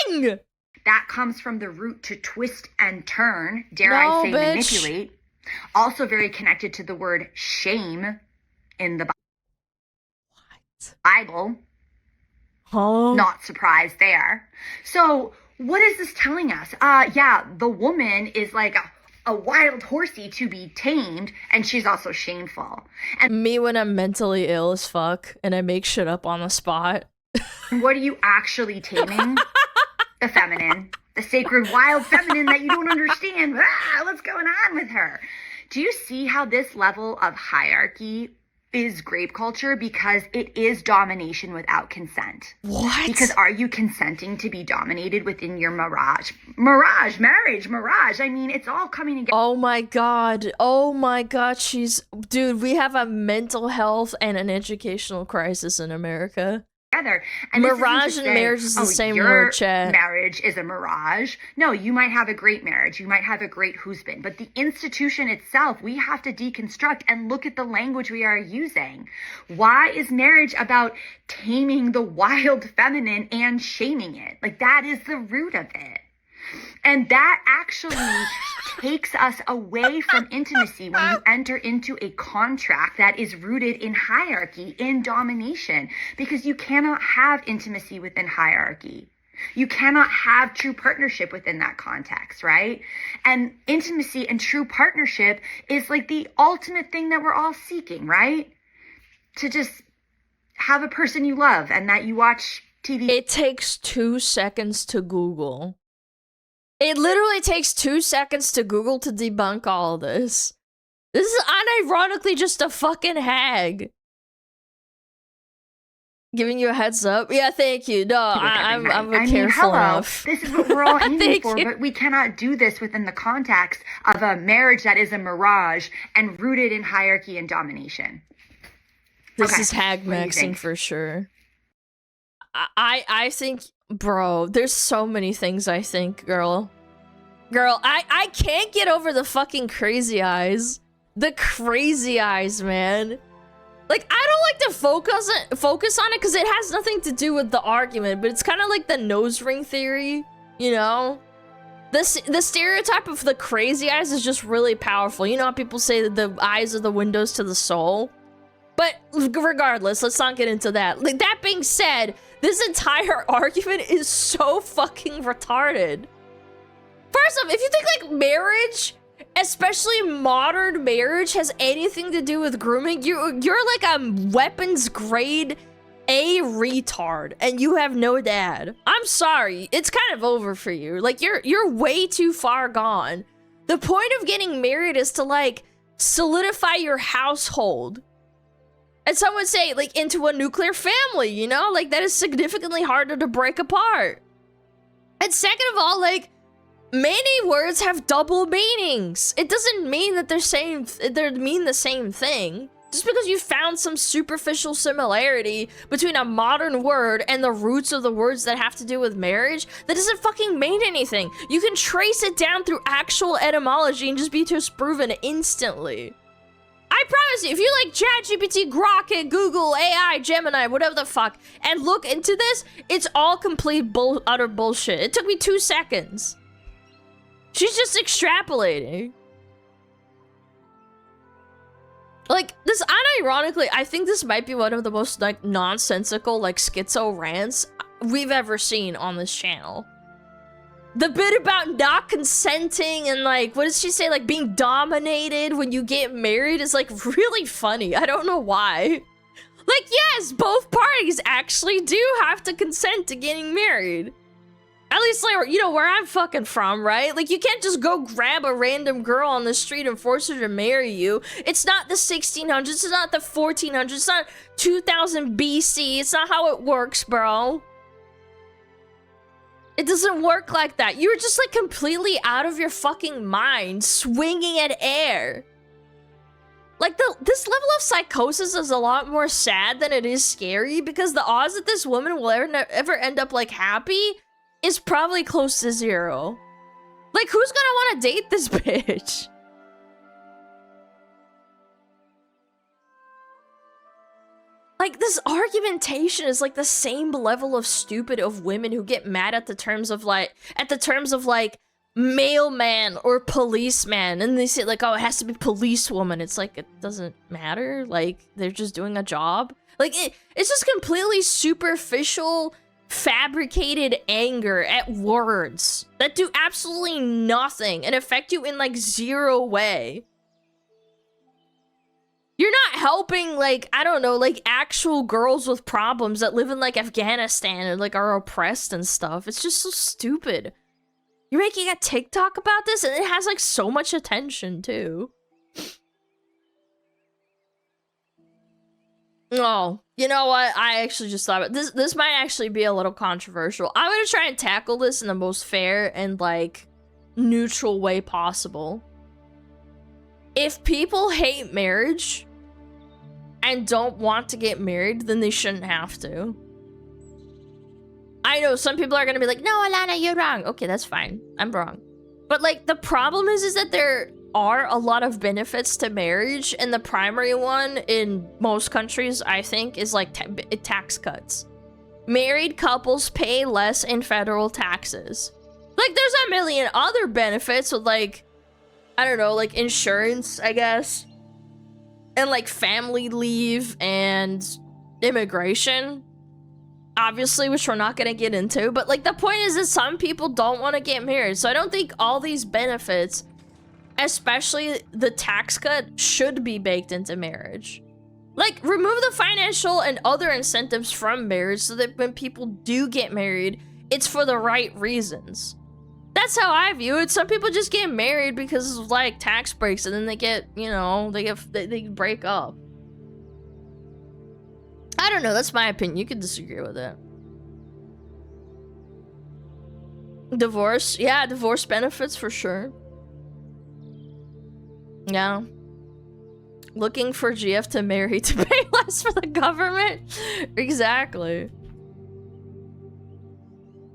lying! That comes from the root to twist and turn, dare I say manipulate. Also very connected to the word shame in the Bible. Not surprised there. So what is this telling us? Yeah, the woman is like a wild horsey to be tamed, and she's also shameful. And me when I'm mentally ill as fuck and I make shit up on the spot. What are you actually taming? The feminine. The sacred wild feminine that you don't understand. What's going on with her? Do you see how this level of hierarchy is grape culture? Because it is domination without consent. What? Because are you consenting to be dominated within your marriage? I mean, it's all coming together. Oh my god. Dude, we have a mental health and an educational crisis in America. And mirage and marriage is the same word, chat. Marriage is a mirage. No, you might have a great marriage. You might have a great husband. But the institution itself, we have to deconstruct and look at the language we are using. Why is marriage about taming the wild feminine and shaming it? Like, that is the root of it. And that actually takes us away from intimacy when you enter into a contract that is rooted in hierarchy, in domination, because you cannot have intimacy within hierarchy. You cannot have true partnership within that context, right? And intimacy and true partnership is like the ultimate thing that we're all seeking, right? To just have a person you love and that you watch TV. It takes 2 seconds to Google. It literally takes 2 seconds to Google to debunk all of this. This is unironically just a fucking hag. Giving you a heads up? Yeah, thank you. No, I'm careful enough. This is what we're all aiming for, but we cannot do this within the context of a marriage that is a mirage and rooted in hierarchy and domination. This is hag maxing for sure. I think, bro, there's so many things I think, girl. I can't get over the fucking crazy eyes. The crazy eyes, man. Like, I don't like to focus on it because it has nothing to do with the argument, but it's kind of like the nose ring theory, you know? The stereotype of the crazy eyes is just really powerful. You know how people say that the eyes are the windows to the soul? But regardless, let's not get into that. Like, that being said, this entire argument is so fucking retarded. First off, if you think like marriage, especially modern marriage, has anything to do with grooming, you're like a weapons grade A retard and you have no dad. I'm sorry, it's kind of over for you. Like, you're way too far gone. The point of getting married is to like solidify your household. And some would say, like, into a nuclear family, you know? Like, that is significantly harder to break apart. And second of all, like, many words have double meanings. It doesn't mean that they mean the same thing. Just because you found some superficial similarity between a modern word and the roots of the words that have to do with marriage, that doesn't fucking mean anything. You can trace it down through actual etymology and just be disproven instantly. I promise you, if you like ChatGPT, Grok, Google, AI, Gemini, whatever the fuck, and look into this, it's all complete utter bullshit. It took me 2 seconds. She's just extrapolating. Like, this, unironically, I think this might be one of the most, like, nonsensical, like, schizo rants we've ever seen on this channel. The bit about not consenting and, like, what does she say? Like, being dominated when you get married is, like, really funny. I don't know why. Like, yes, both parties actually do have to consent to getting married. At least, like, you know, where I'm fucking from, right? Like, you can't just go grab a random girl on the street and force her to marry you. It's not the 1600s, it's not the 1400s, it's not 2000 BC, it's not how it works, bro. It doesn't work like that. You're just, like, completely out of your fucking mind, swinging at air. Like, this level of psychosis is a lot more sad than it is scary, because the odds that this woman will ever end up, like, happy is probably close to 0. Like, who's gonna want to date this bitch? Like, this argumentation is like the same level of stupid of women who get mad at the terms of like mailman or policeman, and they say like, oh, it has to be policewoman. It's like, it doesn't matter. Like, they're just doing a job. Like, it's just completely superficial, fabricated anger at words that do absolutely nothing and affect you in like 0 way. You're not helping, like, I don't know, like actual girls with problems that live in like Afghanistan and like are oppressed and stuff. It's just so stupid. You're making a TikTok about this and it has like so much attention too. Oh, you know what? I actually just thought about this might actually be a little controversial. I'm gonna try and tackle this in the most fair and like neutral way possible. If people hate marriage and don't want to get married, then they shouldn't have to. I know some people are gonna be like, no, Alana, you're wrong. Okay, that's fine. I'm wrong. But like, the problem is that there are a lot of benefits to marriage, and the primary one in most countries, I think, is like tax cuts. Married couples pay less in federal taxes. Like, there's a million other benefits with like, I don't know, like insurance, I guess, and like family leave and immigration, obviously, which we're not gonna get into. But like, the point is that some people don't want to get married, so I don't think all these benefits, especially the tax cut, should be baked into marriage. Like, remove the financial and other incentives from marriage so that when people do get married, it's for the right reasons. That's how I view it. Some people just get married because of like tax breaks, and then they get, you know, they break up. I don't know, that's my opinion. You could disagree with it. Divorce, yeah, divorce benefits for sure. Yeah. Looking for GF to marry to pay less for the government? Exactly.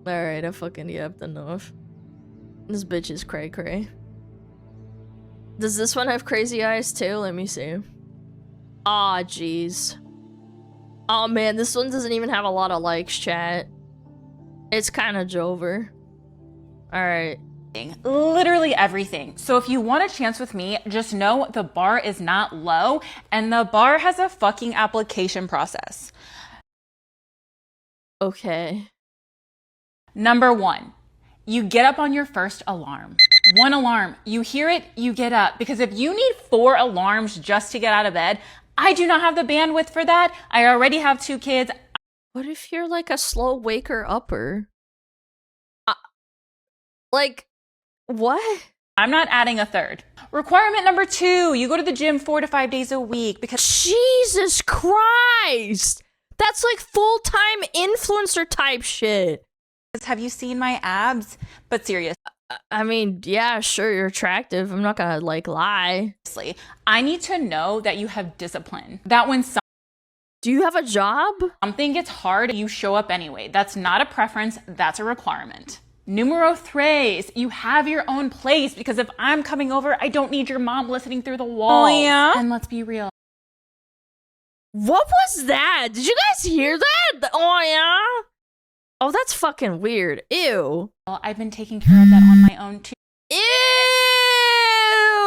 Alright, I fucking yapped enough. This bitch is cray cray. Does this one have crazy eyes too? Let me see. Aw, jeez. Oh man, this one doesn't even have a lot of likes, chat. It's kind of Jover. Alright. Literally everything. So if you want a chance with me, just know the bar is not low, and the bar has a fucking application process. Okay. Number 1, you get up on your first alarm. 1 alarm, you hear it, you get up. Because if you need 4 alarms just to get out of bed, I do not have the bandwidth for that. I already have 2 kids. What if you're like a slow waker upper? Like, what? I'm not adding a 3rd. Requirement number 2, you go to the gym 4 to 5 days a week because— Jesus Christ! That's like full-time influencer type shit. Have you seen my abs? But seriously, I mean, yeah, sure, you're attractive. I'm not gonna like lie. I need to know that you have discipline. That when Do you have a job? something gets hard, you show up anyway. That's not a preference, that's a requirement. Numero 3, you have your own place, because if I'm coming over, I don't need your mom listening through the walls. Oh, yeah? And let's be real. What was that? Did you guys hear that? Oh, yeah? Oh, that's fucking weird. Ew. Well, I've been taking care of that on my own too. Ew!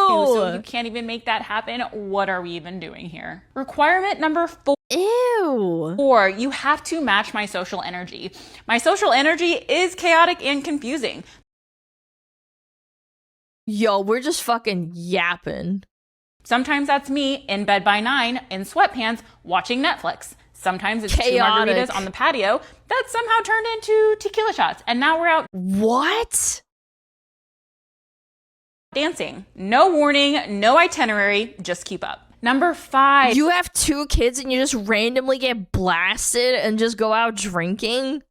So you can't even make that happen. What are we even doing here? Requirement number 4. Ew. 4, you have to match my social energy. My social energy is chaotic and confusing. Yo, we're just fucking yapping. Sometimes that's me in bed by 9 in sweatpants watching Netflix. Sometimes it's Chaotic. 2 margaritas on the patio that somehow turned into tequila shots. And now we're out What? dancing. No warning, no itinerary, just keep up. Number 5. You have 2 kids and you just randomly get blasted and just go out drinking?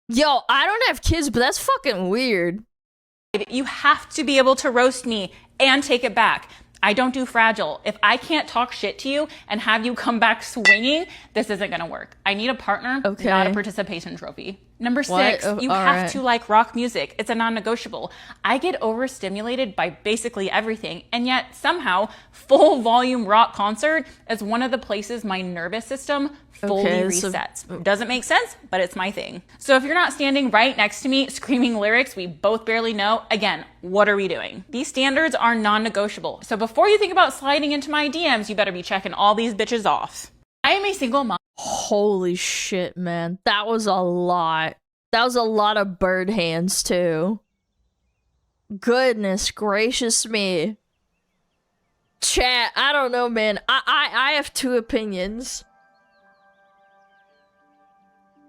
Yo, I don't have kids, but that's fucking weird. You have to be able to roast me and take it back. I don't do fragile. If I can't talk shit to you and have you come back swinging, this isn't gonna work. I need a partner, not a participation trophy. Number 6, you have to like rock music. It's a non-negotiable. I get overstimulated by basically everything, and yet somehow full volume rock concert is one of the places my nervous system fully resets. Doesn't make sense, but it's my thing. So if you're not standing right next to me screaming lyrics we both barely know, again, what are we doing? These standards are non-negotiable. So before you think about sliding into my DMs, you better be checking all these bitches off. I am a single mom. Holy shit, man. That was a lot. That was a lot of bird hands, too. Goodness gracious me. Chat, I don't know, man. I have 2 opinions.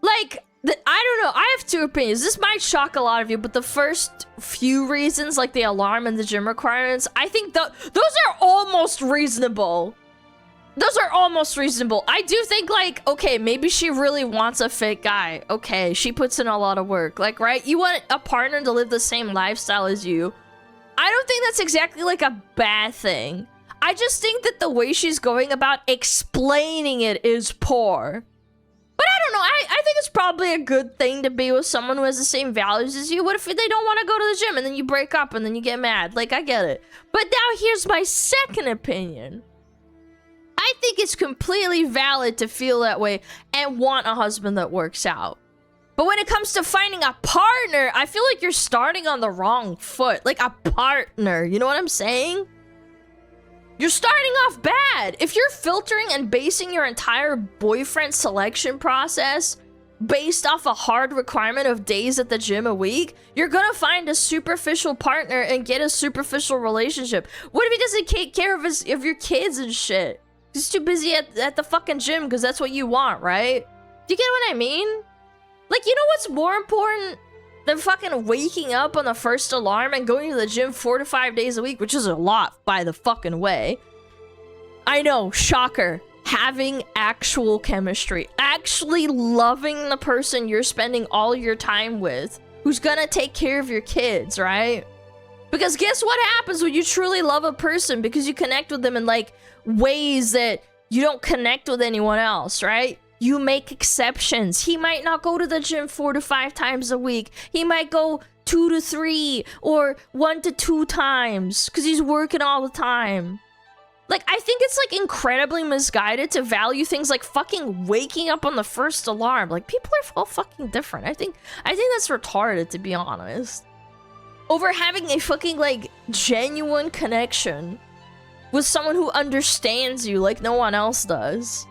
Like, I don't know. I have 2 opinions. This might shock a lot of you, but the first few reasons, like the alarm and the gym requirements, I think those are almost reasonable. Those are almost reasonable. I do think, like, okay, maybe she really wants a fit guy. Okay, she puts in a lot of work. Like, right? You want a partner to live the same lifestyle as you. I don't think that's exactly, like, a bad thing. I just think that the way she's going about explaining it is poor. But I don't know. I think it's probably a good thing to be with someone who has the same values as you. What if they don't want to go to the gym and then you break up and then you get mad? Like, I get it. But now here's my second opinion. I think it's completely valid to feel that way and want a husband that works out. But when it comes to finding a partner, I feel like you're starting on the wrong foot. Like a partner, you know what I'm saying? You're starting off bad. If you're filtering and basing your entire boyfriend selection process based off a hard requirement of days at the gym a week, you're gonna find a superficial partner and get a superficial relationship. What if he doesn't take care of your kids and shit? He's too busy at the fucking gym because that's what you want, right? Do you get what I mean? Like, you know what's more important than fucking waking up on the first alarm and going to the gym 4 to 5 days a week, which is a lot, by the fucking way. I know, shocker. Having actual chemistry. Actually loving the person you're spending all your time with, who's gonna take care of your kids, right? Because guess what happens when you truly love a person? Because you connect with them in, like, ways that you don't connect with anyone else, right? You make exceptions. He might not go to the gym 4 to 5 times a week. He might go 2 to 3 or 1 to 2 times because he's working all the time. Like, I think it's, like, incredibly misguided to value things like fucking waking up on the first alarm. Like, people are all fucking different. I think that's retarded, to be honest. Over having a fucking, like, genuine connection with someone who understands you like no one else does.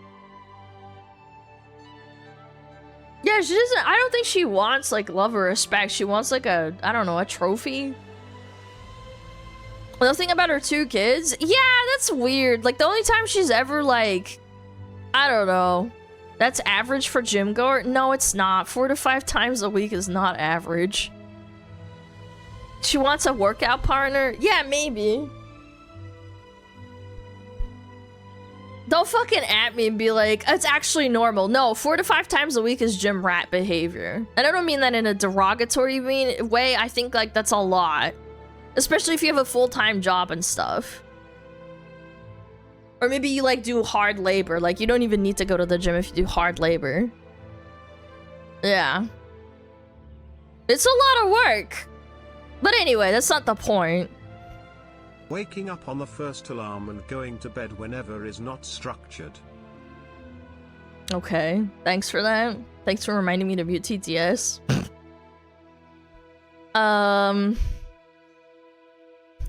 Yeah, she doesn't. I don't think she wants, like, love or respect. She wants, like, I don't know, a trophy. The thing about her 2 kids, yeah, that's weird. Like, the only time she's ever, like, I don't know, that's average for gym goer. No, it's not. 4 to 5 times a week is not average. She wants a workout partner. Yeah, maybe. Don't fucking at me and be like, it's actually normal. No, 4 to 5 times a week is gym rat behavior. And I don't mean that in a derogatory way. I think, like, that's a lot. Especially if you have a full-time job and stuff. Or maybe you, like, do hard labor. Like, you don't even need to go to the gym if you do hard labor. Yeah. It's a lot of work. But anyway, that's not the point. Waking up on the first alarm and going to bed whenever is not structured. Okay, thanks for that. Thanks for reminding me to mute TTS.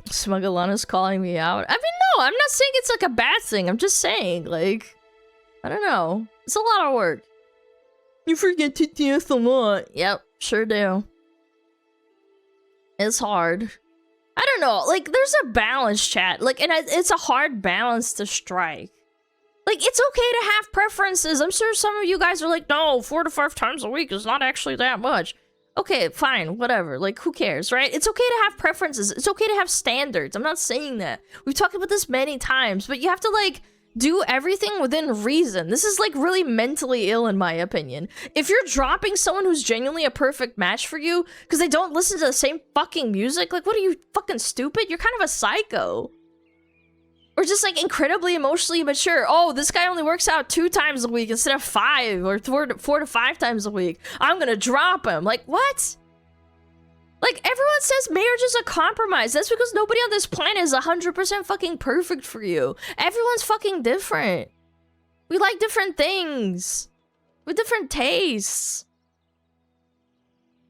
SmugAlana's calling me out. I mean, no, I'm not saying it's like a bad thing. I'm just saying, like, I don't know. It's a lot of work. You forget TTS a lot. Yep, sure do. It's hard. I don't know, like, there's a balance, chat. Like, and it's a hard balance to strike. Like, it's okay to have preferences. I'm sure some of you guys are like, no, 4 to 5 times a week is not actually that much. Okay, fine, whatever. Like, who cares, right? It's okay to have preferences. It's okay to have standards. I'm not saying that. We've talked about this many times, but you have to, like, do everything within reason. This is, like, really mentally ill, in my opinion. If you're dropping someone who's genuinely a perfect match for you because they don't listen to the same fucking music, like, what are you, fucking stupid? You're kind of a psycho. Or just, like, incredibly emotionally immature. Oh, this guy only works out 2 times a week instead of 5 or 4 to 5 times a week. I'm gonna drop him. Like, what? Like, everyone says marriage is a compromise. That's because nobody on this planet is 100% fucking perfect for you. Everyone's fucking different. We like different things. With different tastes.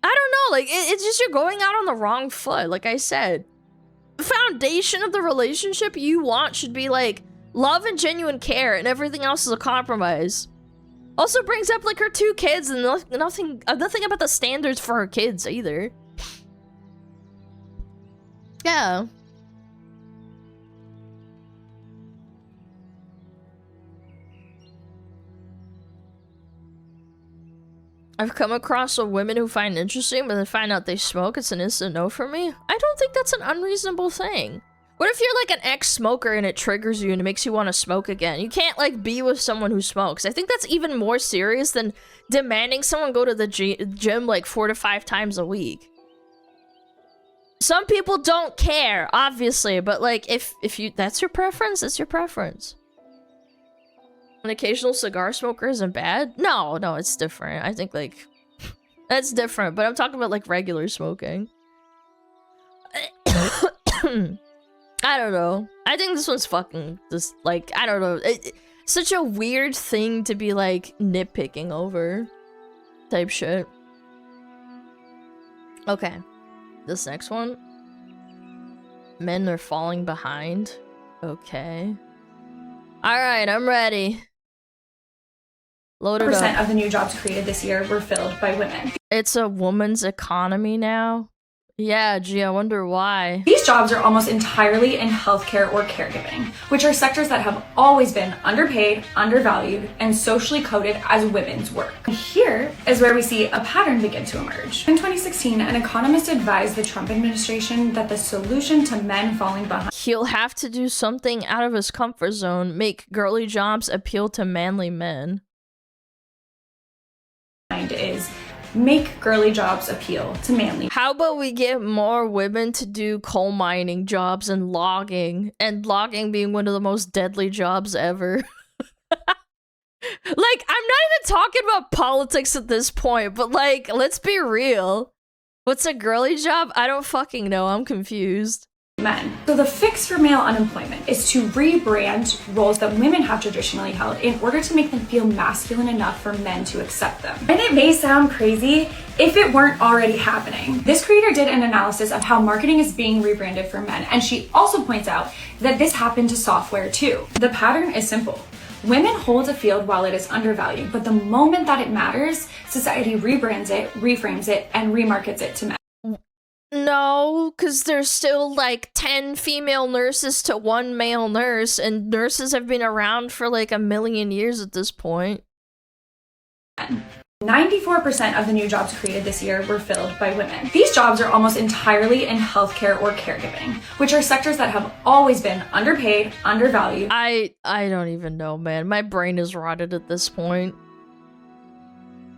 I don't know, like, it's just you're going out on the wrong foot, like I said. The foundation of the relationship you want should be, like, love and genuine care, and everything else is a compromise. Also brings up, like, her 2 kids, and nothing about the standards for her kids, either. Yeah. I've come across some women who find interesting, but then find out they smoke. It's an instant no for me. I don't think that's an unreasonable thing. What if you're like an ex-smoker and it triggers you and it makes you want to smoke again? You can't like be with someone who smokes. I think that's even more serious than demanding someone go to the gym like 4 to 5 times a week. Some people don't care, obviously, but like if you that's your preference, that's your preference. An occasional cigar smoker isn't bad? No, it's different. I think, like, that's different, but I'm talking about, like, regular smoking. I don't know. I think this one's fucking just, like, I don't know. Such a weird thing to be, like, nitpicking over. Type shit. Okay. This next one. Men are falling behind. Okay. Alright, I'm ready. Load it up. Of the new jobs created this year were filled by women. It's a woman's economy now? Yeah, gee, I wonder why. These jobs are almost entirely in healthcare or caregiving, which are sectors that have always been underpaid, undervalued, and socially coded as women's work. Here is where we see a pattern begin to emerge. In 2016, an economist advised the Trump administration that the solution to men falling behind he'll have to do something out of his comfort zone, make girly jobs appeal to manly men. Is make girly jobs appeal to manly. How about we get more women to do coal mining jobs and logging being one of the most deadly jobs ever? Like, I'm not even talking about politics at this point, but like, let's be real. What's a girly job? I don't fucking know. I'm confused. Men. So the fix for male unemployment is to rebrand roles that women have traditionally held in order to make them feel masculine enough for men to accept them. And it may sound crazy if it weren't already happening. This creator did an analysis of how marketing is being rebranded for men, and she also points out that this happened to software too. The pattern is simple. Women hold a field while it is undervalued, but the moment that it matters, society rebrands it, reframes it, and remarkets it to men. No, because there's still like 10 female nurses to 1 male nurse, and nurses have been around for like 1,000,000 years at this point. 94% of the new jobs created this year were filled by women. These jobs are almost entirely in healthcare or caregiving, which are sectors that have always been underpaid, undervalued. I don't even know, man. My brain is rotted at this point.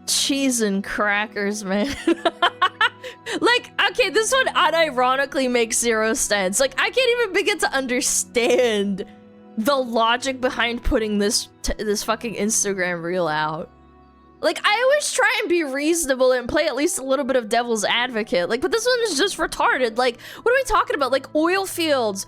Cheese and crackers, man. Like, okay, this one unironically makes 0 sense. Like, I can't even begin to understand the logic behind putting this fucking Instagram reel out. Like, I always try and be reasonable and play at least a little bit of devil's advocate. Like, but this one is just retarded. Like, what are we talking about? Like, oil fields,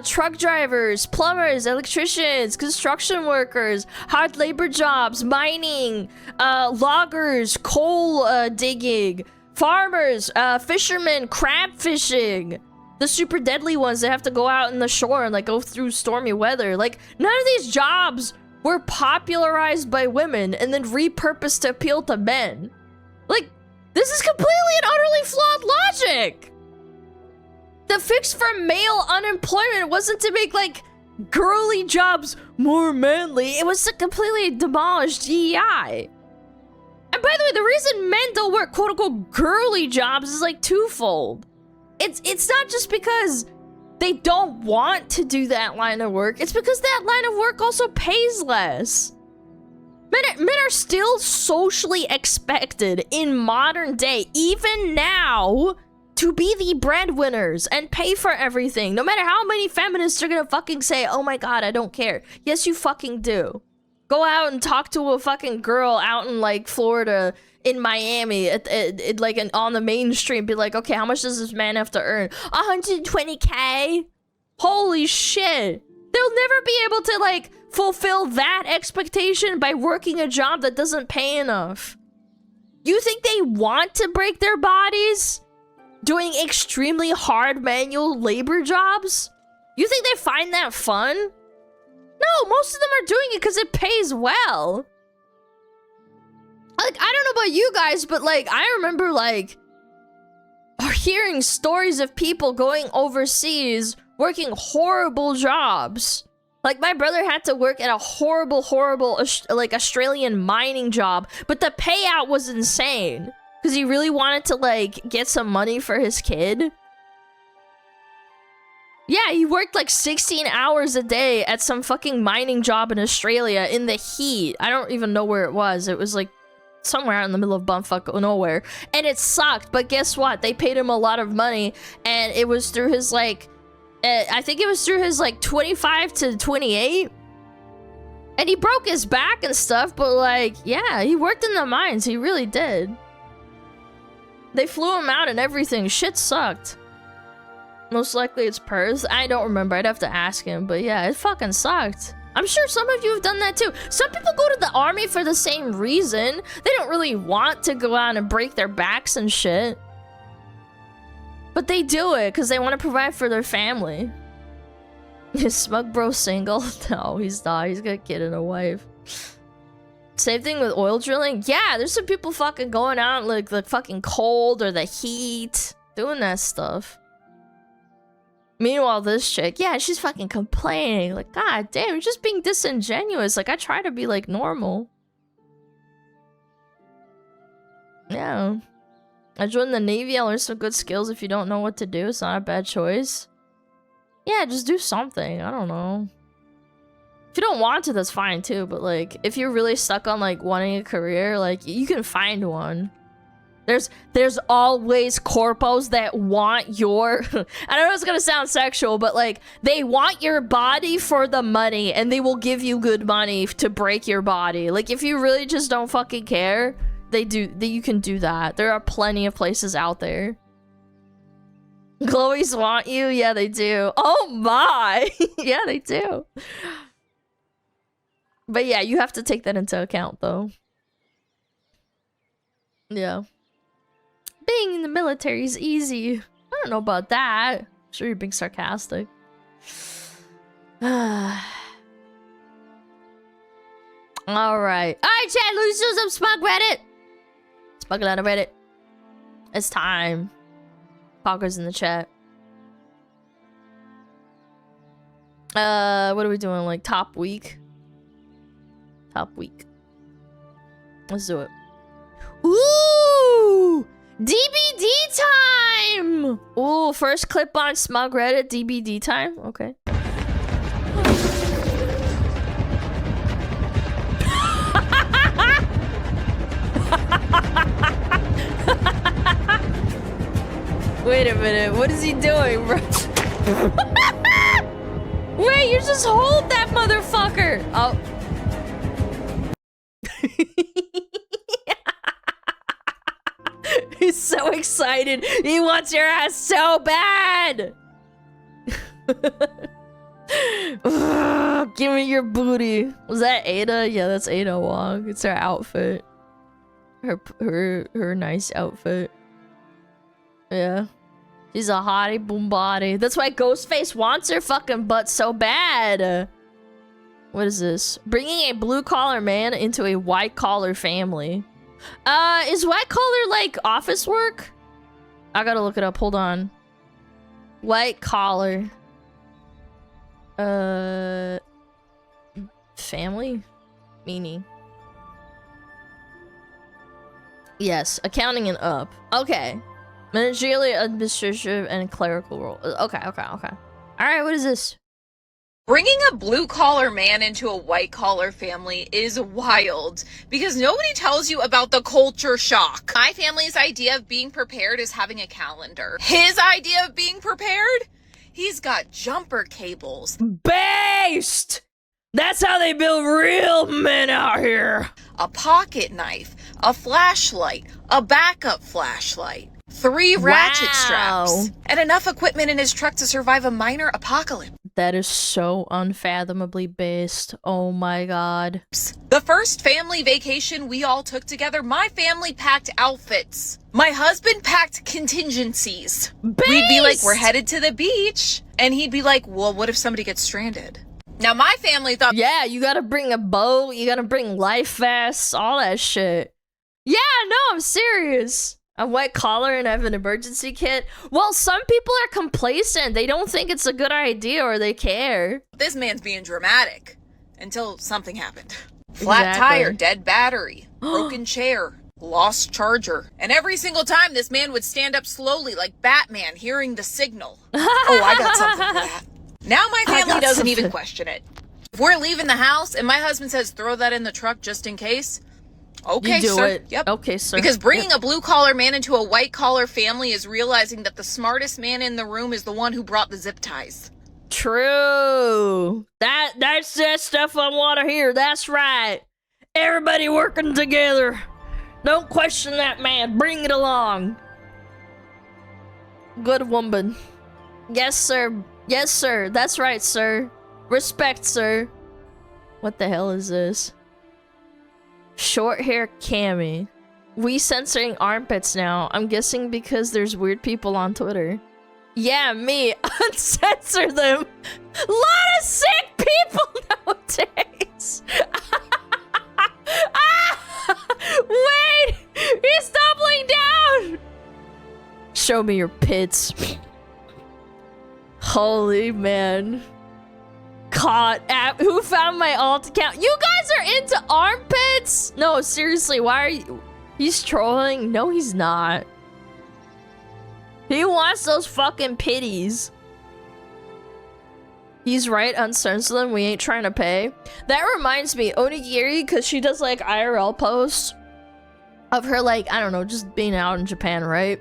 truck drivers, plumbers, electricians, construction workers, hard labor jobs, mining, loggers, coal digging, farmers, fishermen, crab fishing. The super deadly ones that have to go out in the shore and like go through stormy weather. Like, none of these jobs were popularized by women and then repurposed to appeal to men. Like, this is completely and utterly flawed logic. The the fix for male unemployment wasn't to make, like, girly jobs more manly. It was to completely demolish DEI. And by the way, the reason men don't work quote-unquote girly jobs is, like, twofold. It's not just because they don't want to do that line of work. It's because that line of work also pays less. Men are still socially expected in modern day, even now, to be the breadwinners and pay for everything. No matter how many feminists are gonna fucking say, oh my god, I don't care. Yes, you fucking do. Go out and talk to a fucking girl out in, like, Florida, in Miami, on the mainstream, be like, okay, how much does this man have to earn? 120K? Holy shit. They'll never be able to, like, fulfill that expectation by working a job that doesn't pay enough. You think they want to break their bodies doing extremely hard manual labor jobs? You think they find that fun? No, most of them are doing it because it pays well. Like, I don't know about you guys, but, like, I remember, like, hearing stories of people going overseas working horrible jobs. Like, my brother had to work at a horrible, like, Australian mining job, but the payout was insane. Because he really wanted to, like, get some money for his kid. Yeah, he worked, like, 16 hours a day at some fucking mining job in Australia in the heat. I don't even know where it was. It was, like, somewhere out in the middle of bumfuck nowhere. And it sucked, but guess what? They paid him a lot of money, and it was through his, like... I think it was through his, like, 25 to 28. And he broke his back and stuff, but, like, yeah, he worked in the mines. He really did. They flew him out and everything. Shit sucked. Most likely it's Perth. I don't remember. I'd have to ask him. But yeah, it fucking sucked. I'm sure some of you have done that too. Some people go to the army for the same reason. They don't really want to go out and break their backs and shit. But they do it because they want to provide for their family. Is Smug Bro single? No, he's not. He's got a kid and a wife. Same thing with oil drilling. Yeah, there's some people fucking going out in, like, the fucking cold or the heat. Doing that stuff. Meanwhile, this chick, yeah, she's fucking complaining. Like, god damn, you're just being disingenuous. Like, I try to be, like, normal. Yeah. I joined the Navy. I learned some good skills. If you don't know what to do, it's not a bad choice. Yeah, just do something. I don't know. If you don't want to, that's fine too. But, like, if you're really stuck on, like, wanting a career, like, you can find one. There's always corpos that want your... I don't know if it's gonna sound sexual, but, like, they want your body for the money, and they will give you good money to break your body. Like, if you really just don't fucking care... you can do that. There are plenty of places out there. Chloe's want you? Yeah, they do. Oh my! Yeah, they do. But yeah, you have to take that into account, though. Yeah. Being in the military is easy. I don't know about that. I'm sure you're being sarcastic. Alright. Alright, chat, let's do some Smug Reddit. SmugAlana Reddit. It's time. Poggers in the chat. What are we doing? Like, top week? Top week. Let's do it. Ooh! DBD time! Ooh, first clip on Smug Reddit, DBD time? Okay. Wait a minute, what is he doing, bro? Wait, you just hold that motherfucker! Oh. He's so excited. He wants your ass so bad. Give me your booty. Was that Ada? Yeah, that's Ada Wong. It's her outfit. Her nice outfit. Yeah. She's a hottie boom body. That's why Ghostface wants her fucking butt so bad. What is this? Bringing a blue-collar man into a white-collar family. Is white-collar, like, office work? I gotta look it up. Hold on. White collar. Family? Meaning. Yes, accounting and up. Okay. Managerial, administrative, and clerical role. Okay. Alright, what is this? Bringing a blue-collar man into a white-collar family is wild because nobody tells you about the culture shock. My family's idea of being prepared is having a calendar. His idea of being prepared? He's got jumper cables. Based! That's how they build real men out here. A pocket knife, a flashlight, a backup flashlight, 3 ratchet straps, and enough equipment in his truck to survive a minor apocalypse. That is so unfathomably based. Oh my god. The first family vacation we all took together, my family packed outfits. My husband packed contingencies. Based! We'd be like, we're headed to the beach. And he'd be like, well, what if somebody gets stranded? Now, my family thought, yeah, you gotta bring a boat, you gotta bring life vests, all that shit. Yeah, no, I'm serious. A white collar and have an emergency kit. Well, some people are complacent. They don't think it's a good idea or they care. this man's being dramatic. Until something happened. Flat tire, dead battery, broken chair, lost charger. And every single time this man would stand up slowly like Batman hearing the signal. Oh, I got something for that. Now my family doesn't even question it. If we're leaving the house and my husband says throw that in the truck just in case, okay, You do sir. it. Yep. Okay, sir. Because bringing a blue-collar man into a white-collar family is realizing that the smartest man in the room is the one who brought the zip ties. True. That's that stuff I want to hear. That's right. Everybody working together. Don't question that man. Bring it along. Good woman. Yes, sir. Yes, sir. That's right, sir. Respect, sir. What the hell is this? Short hair Cammy. We censoring armpits now. I'm guessing because there's weird people on Twitter. Yeah, me. Uncensor them. A lot of sick people nowadays. Wait! He's doubling down! Show me your pits. Holy man. Caught app. Who found my alt account? You guys are into armpits? No, seriously, why are you... He's trolling? No, he's not. He wants those fucking pitties. He's right, uncensor them. We ain't trying to pay. That reminds me, Onigiri, because she does like IRL posts of her like, I don't know, just being out in Japan, right?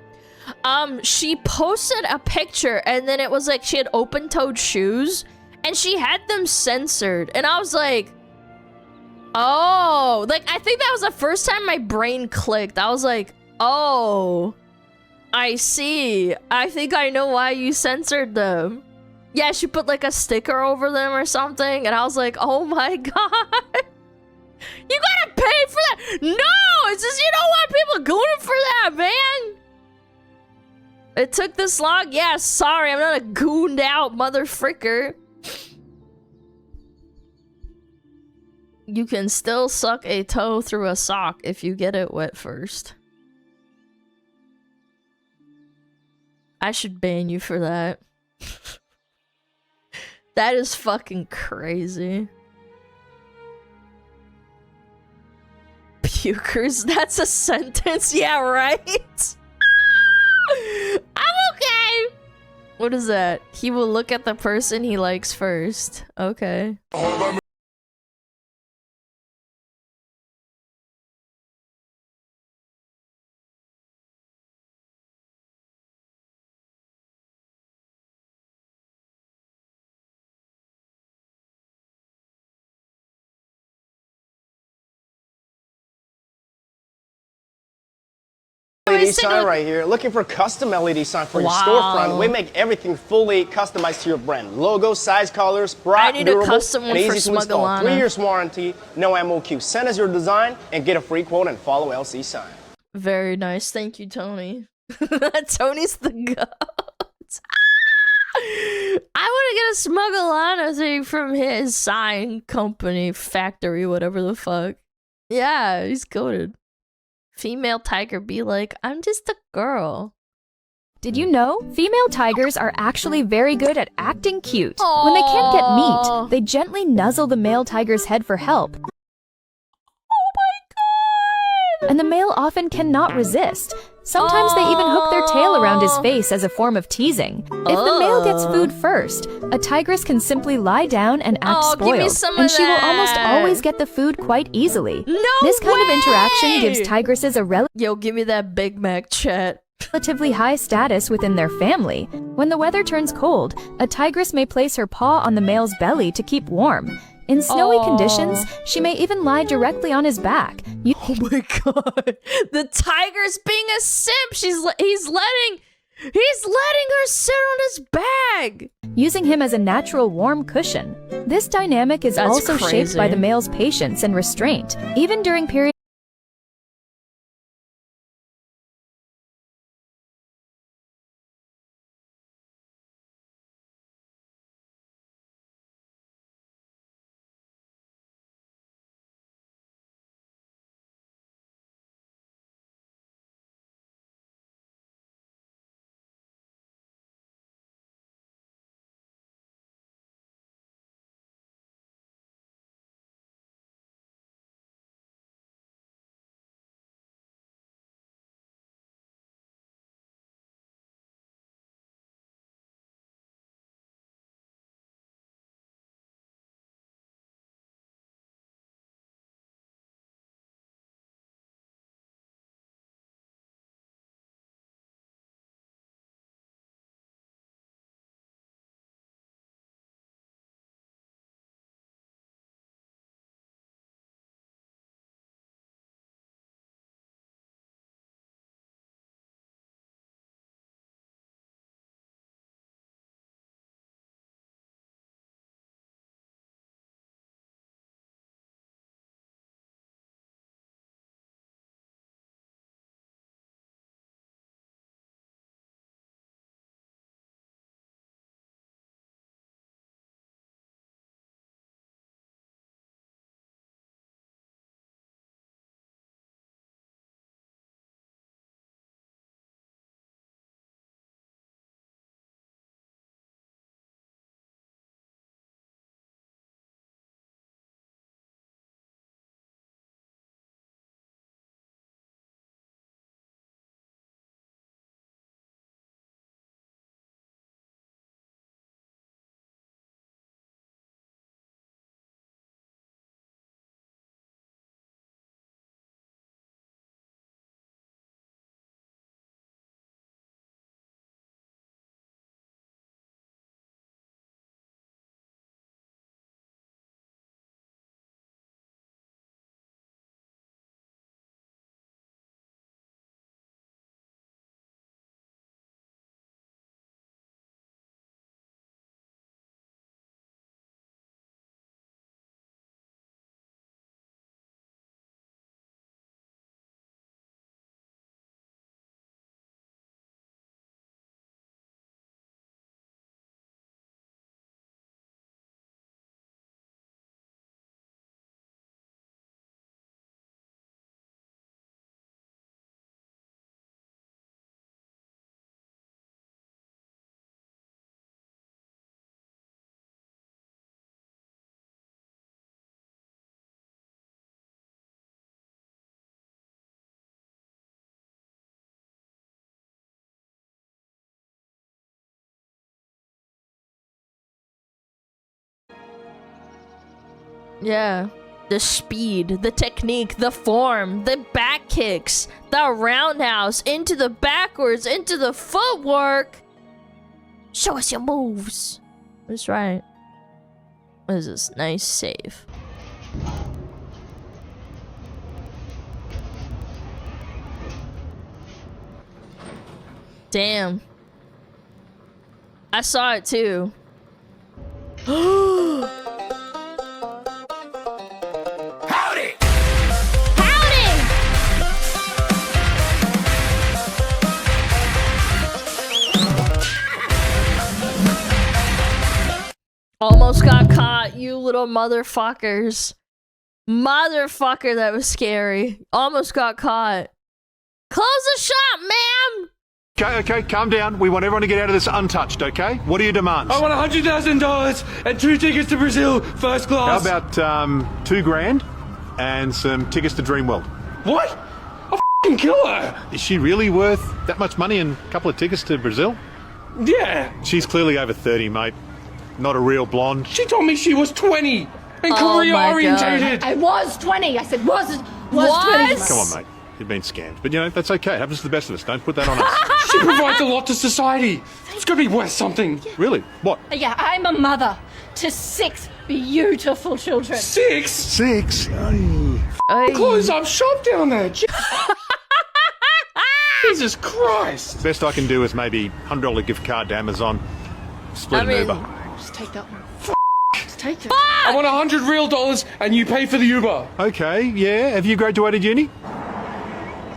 She posted a picture and then it was like she had open-toed shoes and she had them censored. And I was like, oh, like I think that was the first time my brain clicked. I was like, oh, I see. I think I know why you censored them. Yeah, she put like a sticker over them or something, and I was like, oh my god. You gotta pay for that. No, it's just you don't want people going for that, man. It took this long? Yeah, sorry, I'm not a gooned out motherfricker. You can still suck a toe through a sock if you get it wet first. I should ban you for that. That is fucking crazy. Pukers, that's a sentence? Yeah, right? I'm okay! What is that? He will look at the person he likes first. Okay. LED sign right here. Looking for custom LED sign for your storefront. We make everything fully customized to your brand. Logo, size, colors, bright, durable, and easy to install. 3 years warranty, no MOQ. Send us your design and get a free quote and follow LC sign. Very nice. Thank you, Tony. Tony's the goat. I want to get a SmugAlana thing from his sign company, factory, whatever the fuck. Yeah, he's goated. Female tiger be like, I'm just a girl. Did you know female tigers are actually very good at acting cute? When they can't get meat, they gently nuzzle the male tiger's head for help. Oh my god! And the male often cannot resist. Sometimes they even hook their tail around his face as a form of teasing. If the male gets food first, a tigress can simply lie down and act spoiled, and she will almost always get the food quite easily. This kind of interaction gives tigresses a Yo, give me that Big Mac, chat. Relatively high status within their family. When the weather turns cold, a tigress may place her paw on the male's belly to keep warm. In snowy conditions, she may even lie directly on his back. Oh my god. The tiger's being a simp. He's letting her sit on his back, using him as a natural warm cushion. This dynamic is also shaped by the male's patience and restraint, even during periods. Yeah. The speed, the technique, the form, the back kicks, the roundhouse, into the backwards, into the footwork. Show us your moves. That's right. What is this? Nice save. Damn. I saw it too. Almost got caught, you little motherfuckers. Motherfucker, that was scary. Almost got caught. Close the shop, ma'am! Okay, calm down. We want everyone to get out of this untouched, okay? What are your demands? I want $100,000 and 2 tickets to Brazil, first class. How about $2 grand and some tickets to Dreamworld? What? I'll f***ing kill her. Is she really worth that much money and a couple of tickets to Brazil? Yeah. She's clearly over 30, mate. Not a real blonde. She told me she was 20 and career-orientated. I was 20. I said was 20. Come on, mate. You've been scammed. But, you know, that's okay. It happens to the best of us. Don't put that on us. She provides a lot to society. It's got to be worth something. Really? What? Yeah, I'm a mother to 6 beautiful children. 6? 6? Close up shop down there. Jesus Christ. Best I can do is maybe $100 gift card to Amazon. Split an Uber. Just take that one. Just take it. I want $100 real and you pay for the Uber. Okay, yeah. Have you graduated uni?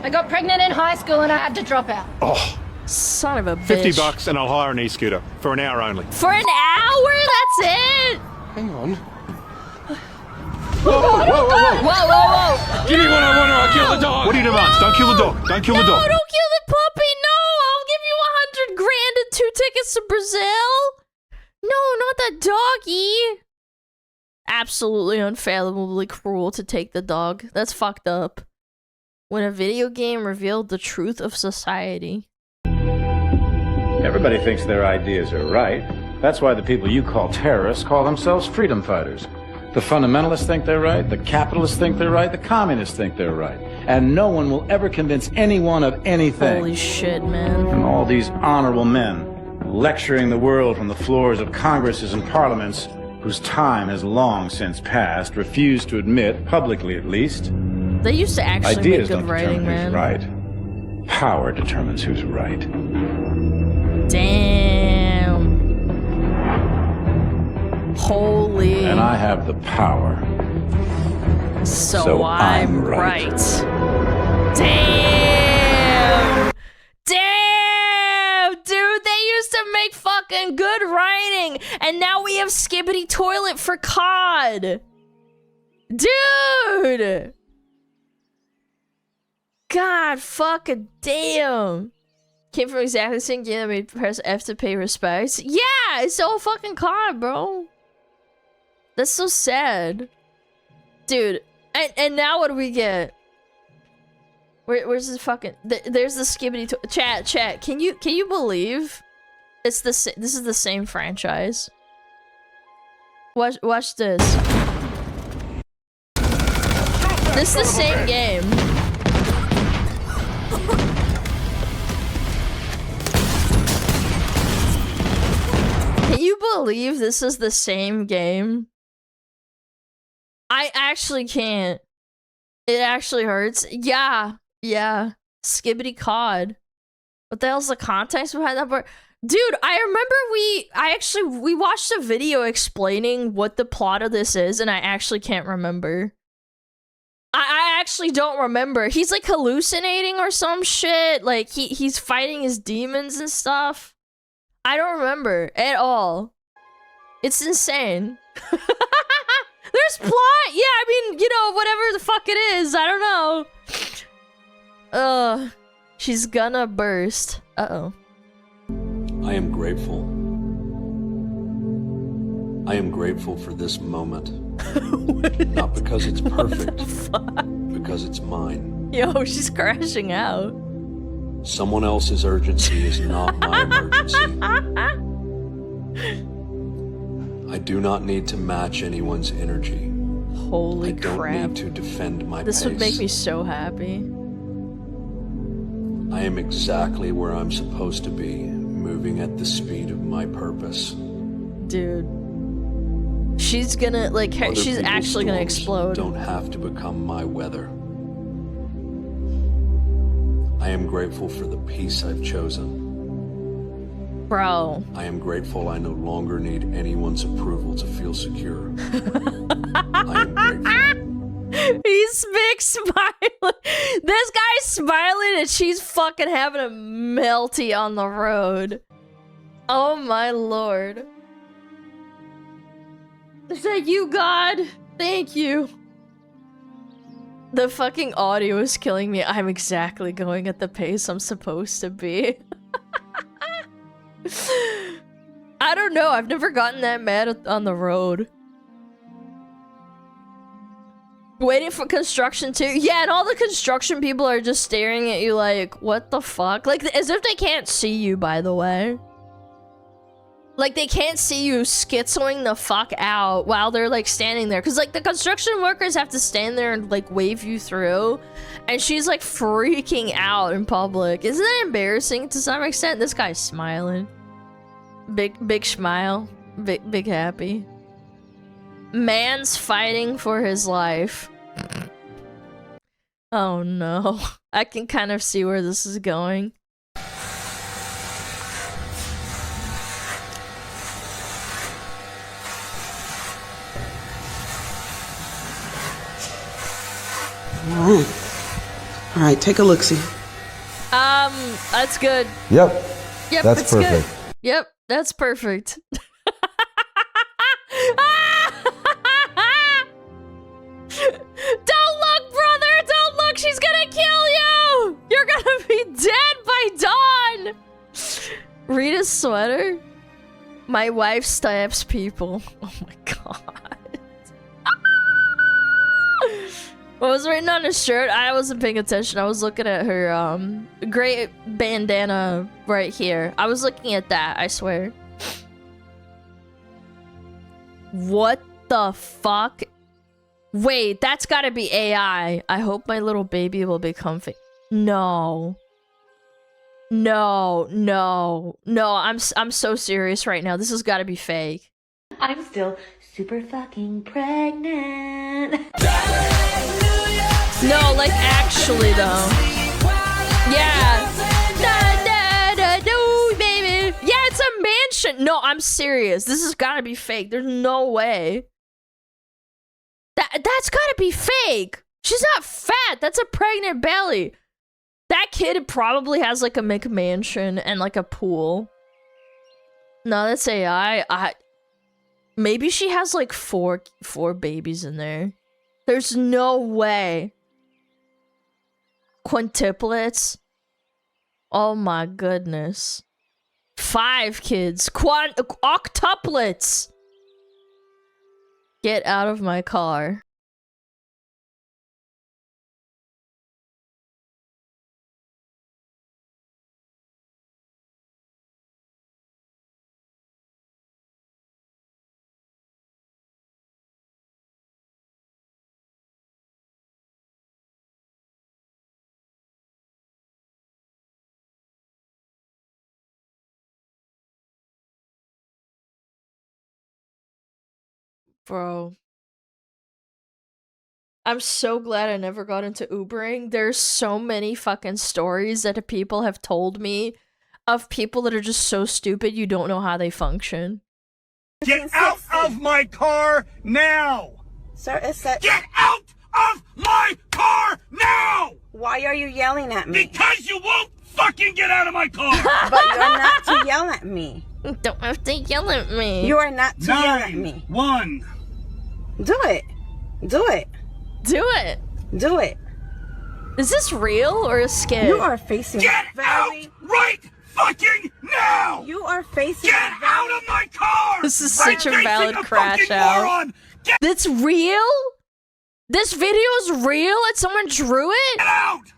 I got pregnant in high school and I had to drop out. Oh. Son of a bitch. $50 and I'll hire an e-scooter for an hour only. For an hour? That's it? Hang on. Whoa. Give me what I want or I'll kill the dog. What are your demands? Don't kill the dog. Don't kill the dog. No, don't kill the puppy. No, I'll give you $100 grand and 2 tickets to Brazil. No, not the doggy. Absolutely unfathomably cruel to take the dog. That's fucked up. When a video game revealed the truth of society. Everybody thinks their ideas are right. That's why the people you call terrorists call themselves freedom fighters. The fundamentalists think they're right, the capitalists think they're right, the communists think they're right. And no one will ever convince anyone of anything. Holy shit, man. And all these honorable men lecturing the world from the floors of congresses and parliaments whose time has long since passed refuse to admit, publicly at least, they used to actually ideas make good writing, man. Right. Power determines who's right. Damn. Holy. And I have the power. So I'm right. Damn. Damn, dude, they used to make fucking good writing, and now we have Skibbity Toilet for COD. Dude. God fucking damn. Came from exactly the same game that made press F to pay respects. Yeah, it's all fucking COD, bro. That's so sad. Dude, and now what do we get? Where's this fucking... There's the Skibbity... Chat, can you believe it's this is the same franchise? Watch this. This is the same game. Can you believe this is the same game? I actually can't. It actually hurts. Yeah. Skibbity COD. What the hell's the context behind that part? Dude, I remember we watched a video explaining what the plot of this is, and I actually can't remember. I actually don't remember. He's like hallucinating or some shit. Like he's fighting his demons and stuff. I don't remember at all. It's insane. There's plot. Yeah, I mean, you know, whatever the fuck it is. I don't know. She's gonna burst. Uh-oh. I am grateful. I am grateful for this moment. Not because it's perfect, because it's mine. Yo, she's crashing out. Someone else's urgency is not my emergency. I do not need to match anyone's energy. Holy crap. I don't need to defend my This pace. would make me so happy. I am exactly where I'm supposed to be, moving at the speed of my purpose. Dude. She's gonna, like, she's actually gonna explode. Don't have to become my weather. I am grateful for the peace I've chosen. Bro. I am grateful I no longer need anyone's approval to feel secure. I am grateful. He's big smiling. This guy's smiling and she's fucking having a melty on the road. Oh my lord. Is that you, God? Thank you. The fucking audio is killing me. I'm exactly going at the pace I'm supposed to be. I don't know. I've never gotten that mad on the road. Waiting for construction too. Yeah, and all the construction people are just staring at you like, what the fuck? Like, as if they can't see you, by the way. Like, they can't see you schizoing the fuck out while they're, like, standing there. Because, like, the construction workers have to stand there and, like, wave you through. And she's, like, freaking out in public. Isn't that embarrassing to some extent? This guy's smiling. Big smile. Big happy. Man's fighting for his life. Oh, no. I can kind of see where this is going. All right, take a look-see. That's good. Yep. Yep, That's it's perfect. good. Yep, that's perfect. Don't look, brother! Don't look! She's gonna kill you! You're gonna be dead by dawn! Rita's sweater? My wife stabs people. Oh my god. What was written on his shirt? I wasn't paying attention. I was looking at her, gray bandana right here. I was looking at that, I swear. What the fuck? Wait, that's gotta be AI. I hope my little baby will be comfy. No. No, no, no, I'm so serious right now. This has gotta be fake. I'm still super fucking pregnant. No, like actually though. Yeah. No, baby. Yeah, it's a mansion. No, I'm serious. This has gotta be fake. There's no way. That's gotta be fake. She's not fat. That's a pregnant belly. That kid probably has like a McMansion and like a pool. No, that's AI. Maybe she has like four babies in there. There's no way. Quintuplets. Oh my goodness. 5 kids. Octuplets. Get out of my car. Bro. I'm so glad I never got into Ubering. There's so many fucking stories that people have told me of people that are just so stupid you don't know how they function. Get out of my car now! Sir, it's a... Get out of my car now! Why are you yelling at me? Because you won't fucking get out of my car! But you're not to yell at me. You don't have to yell at me. You are not to yell at me. 1. Do it. Do it. Do it. Do it. Is this real or a skit? You are facing Get out right fucking now! You are facing Get out of my car! This is such a valid crash out. That's real? This video is real and someone drew it? Get out!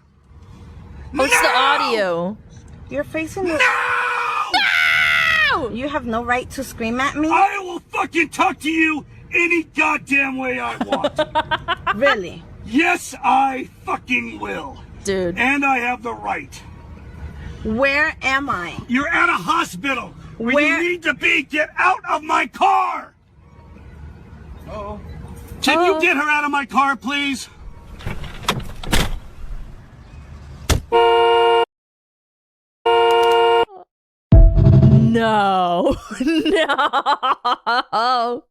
What's the audio? You're facing the... No! You have no right to scream at me. I will fucking talk to you any goddamn way I want. Really? Yes, I fucking will. Dude. And I have the right. Where am I? You're at a hospital where Where? you need to be. Get out of my car. Uh-oh. Can you get her out of my car, please? No. No.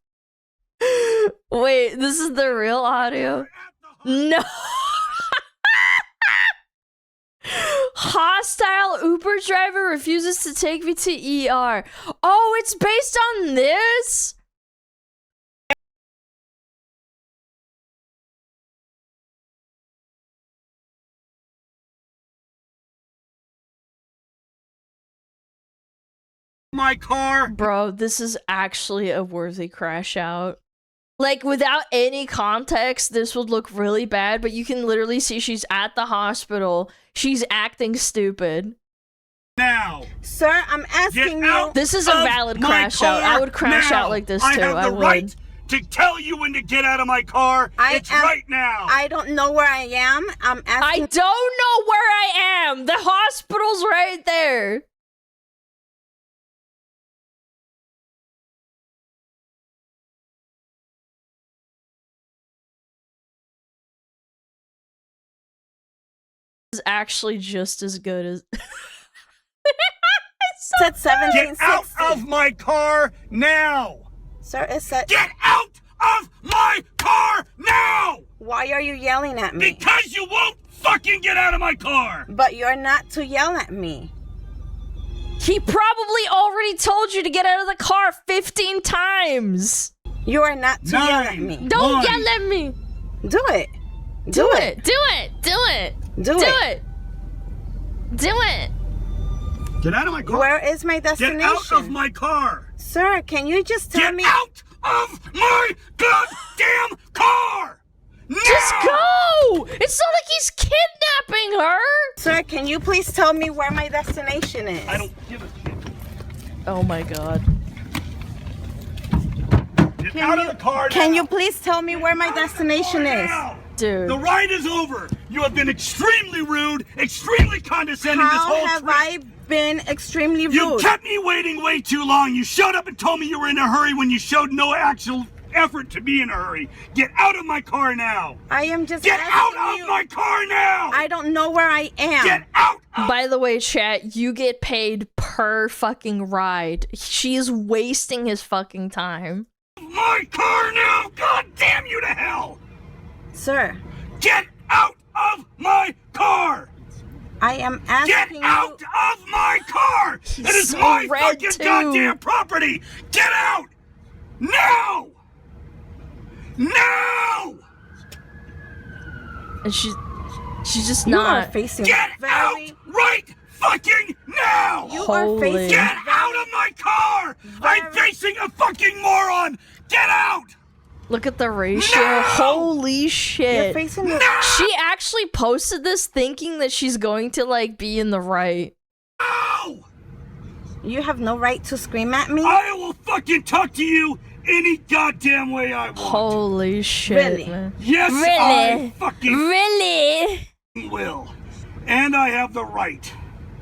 Wait, this is the real audio? No. Hostile Uber driver refuses to take me to ER. Oh, it's based on this? My car. Bro, this is actually a worthy crash out. Like, without any context, this would look really bad, but you can literally see she's at the hospital. She's acting stupid. Now. Sir, I'm asking you. This is a valid crash out. I would crash out like this too. I would. Right to tell you when to get out of my car. It's right now. I don't know where I am. I'm asking. I don't know where I am. The hospital's right there. Is actually just as good as. Said 1760. Get out of my car now! Sir, it said. Get out of my car now! Why are you yelling at me? Because you won't fucking get out of my car! But you're not to yell at me. He probably already told you to get out of the car 15 times. You are not to yell at me. Don't yell at me. Do it. Do it. Do it. Do it. Do it. Do it. Get out of my car. Where is my destination? Get out of my car. Sir, can you just tell me? Get out of my goddamn car! Now! Just go! It's not like he's kidnapping her! Sir, can you please tell me where my destination is? I don't give a shit. Oh my god. Get out of the car now! Can you please tell me where my destination is? Dude. The ride is over! You have been extremely rude, extremely condescending this whole How have I been extremely rude? You kept me waiting way too long. You showed up and told me you were in a hurry when you showed no actual effort to be in a hurry. Get out of my car now. I am just Get out of my car now. I don't know where I am. Get out. By the way, chat, you get paid per fucking ride. She is wasting his fucking time. My car now. God damn you to hell. Sir. Get out of my car. I am asking Get out of my car! It is so my red fucking too. goddamn property! Get out! Now! Now! And she's just You not. are facing Get out right fucking now! You are facing. Get out of my car! I'm facing a fucking moron! Get out! Look at the ratio. No! Holy shit. You're facing the. No! She actually posted this thinking that she's going to like be in the right. No! You have no right to scream at me. I will fucking talk to you any goddamn way I want. Holy shit. Really? Man. Yes, Really? I fucking Really? will. And I have the right.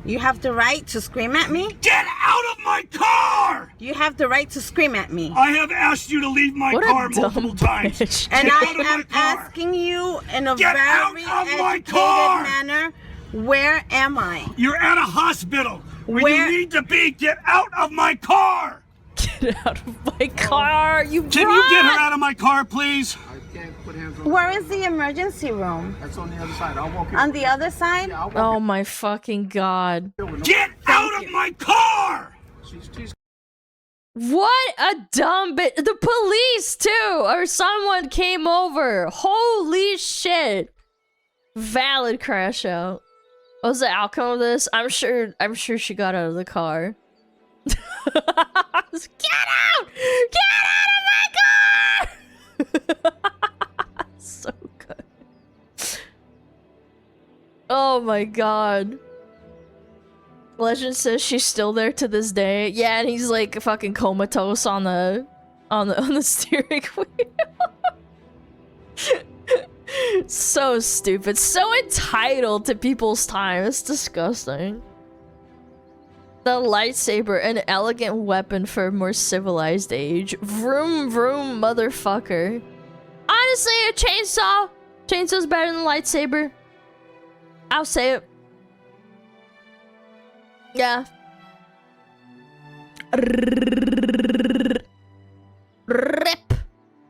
You have the right to scream at me. Get out of my car! You have the right to scream at me. I have asked you to leave my What a car dumb multiple times. bitch. And Get I out of my am car. asking you in a Get out very of my educated car. manner, where am I? You're at a hospital where Where- you need to be. Get out of my car! Get out of my car. You Can you get her out of my car, please? Where is the emergency room? That's on the other side. I'll walk you. On the other side? Oh my fucking god. Get out of my car! What a dumb bit. The police too, or someone came over. Holy shit. Valid crash out. What was the outcome of this? I'm sure she got out of the car. Get out! Get out of my car! So good. Oh my god. Legend says she's still there to this day. Yeah, and he's like fucking comatose on the steering wheel. So stupid. So entitled to people's time. It's disgusting. The lightsaber, an elegant weapon for a more civilized age. Vroom vroom motherfucker. Honestly, a chainsaw. Chainsaw's better than a lightsaber. I'll say it. Yeah. Rip.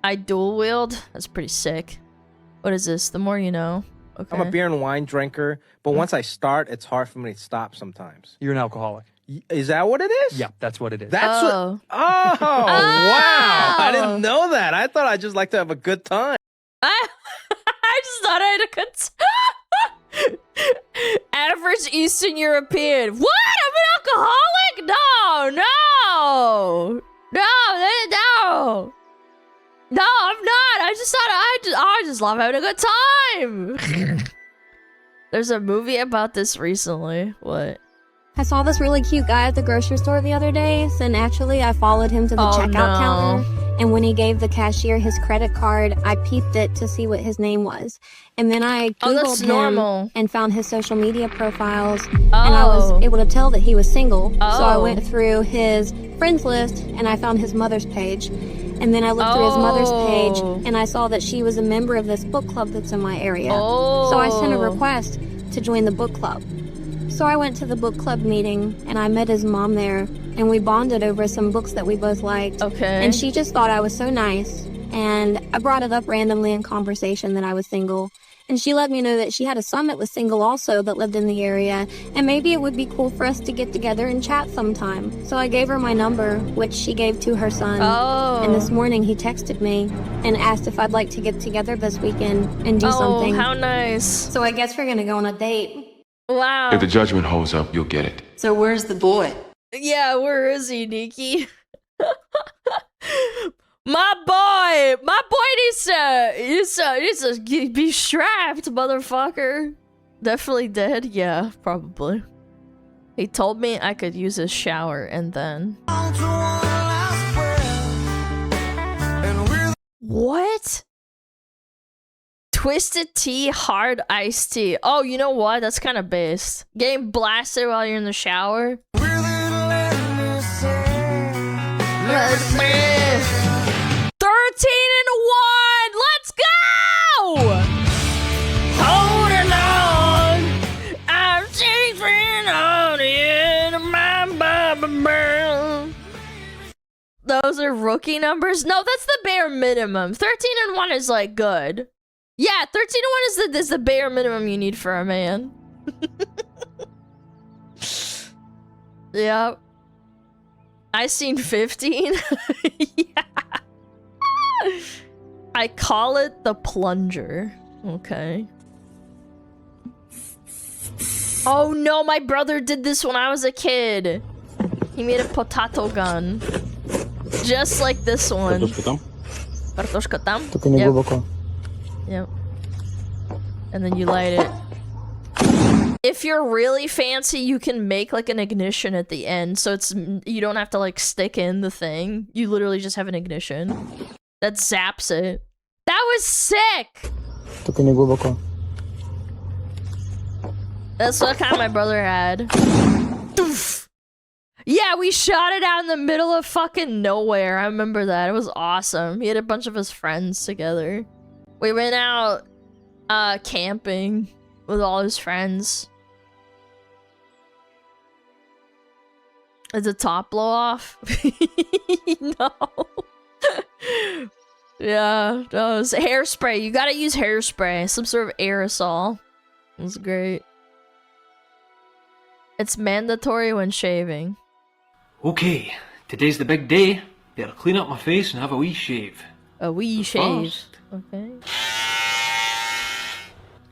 I dual wield. That's pretty sick. What is this? The more you know. Okay. I'm a beer and wine drinker, but once I start, it's hard for me to stop sometimes. You're an alcoholic. Is that what it is? Yeah, that's what it is. That's what. Oh. Oh, wow! I didn't know that. I thought I just like to have a good time. I just thought I had a good time. Average Eastern European. What? I'm an alcoholic? No, no. just thought I just love having a good time. There's a movie about this recently. What? I saw this really cute guy at the grocery store the other day, and actually I followed him to the checkout counter, and when he gave the cashier his credit card, I peeped it to see what his name was. And then I Googled him and found his social media profiles, and I was able to tell that he was single. So I went through his friends list, and I found his mother's page. And then I looked through his mother's page, and I saw that she was a member of this book club that's in my area. So I sent a request to join the book club. So I went to the book club meeting, and I met his mom there, and we bonded over some books that we both liked. And she just thought I was so nice, and I brought it up randomly in conversation that I was single. And she let me know that she had a son that was single also that lived in the area, and maybe it would be cool for us to get together and chat sometime. So I gave her my number, which she gave to her son. And this morning he texted me and asked if I'd like to get together this weekend and do something. How nice. So I guess we're gonna go on a date. Wow. If the judgment holds up, you'll get it. So where's the boy? Yeah, where is he, Nikki? My boy needs to be strapped, motherfucker. Definitely dead. Yeah, probably. He told me I could use his shower and then. What? Twisted tea, hard iced tea. Oh, you know what? That's kind of based. Getting blasted while you're in the shower. 13-1! Let's go! Holding on, I'm chasing on in my. Those are rookie numbers? No, that's the bare minimum. 13-1 is like good. Yeah, 13-1 is the bare minimum you need for a man. Yep. I seen 15. Yeah. I call it the plunger. Okay. Oh no, my brother did this when I was a kid. He made a potato gun. Just like this one. Kartoshka tam? Yep. Yep. And then you light it. If you're really fancy, you can make like an ignition at the end, so it's you don't have to like stick in the thing. You literally just have an ignition that zaps it. That was sick. That's what kind my brother had. Doof. Yeah, we shot it out in the middle of fucking nowhere. I remember that. It was awesome. He had a bunch of his friends together. We went out camping with all his friends. Is the top blow off? No. Yeah, no, it's hairspray. You gotta use hairspray. Some sort of aerosol. It's great. It's mandatory when shaving. Okay, today's the big day. Gotta clean up my face and have a wee shave. A wee shave. Okay.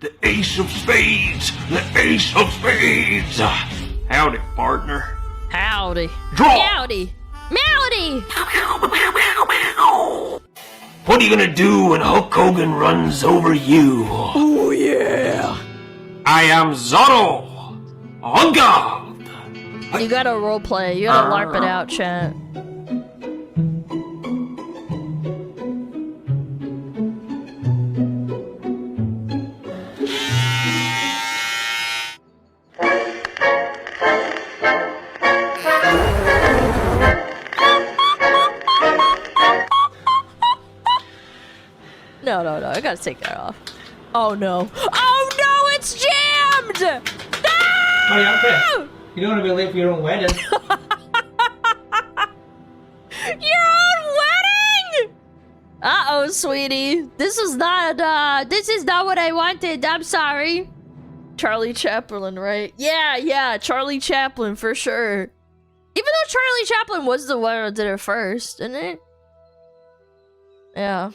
The ace of spades! The ace of spades! Howdy, partner. Howdy. Draw! Howdy. Meowdy! What are you gonna do when Hulk Hogan runs over you? Oh yeah! I am Zorro! On guard! You gotta roleplay. You gotta LARP it out, chat. No, I gotta take that off. Oh no. Oh no, it's jammed! No! Oh yeah, okay. You don't want to be late for your own wedding. Your own wedding? Uh-oh, sweetie. This is not what I wanted. I'm sorry. Charlie Chaplin, right? Yeah, Charlie Chaplin for sure. Even though Charlie Chaplin was the one who did it first, didn't it? Yeah.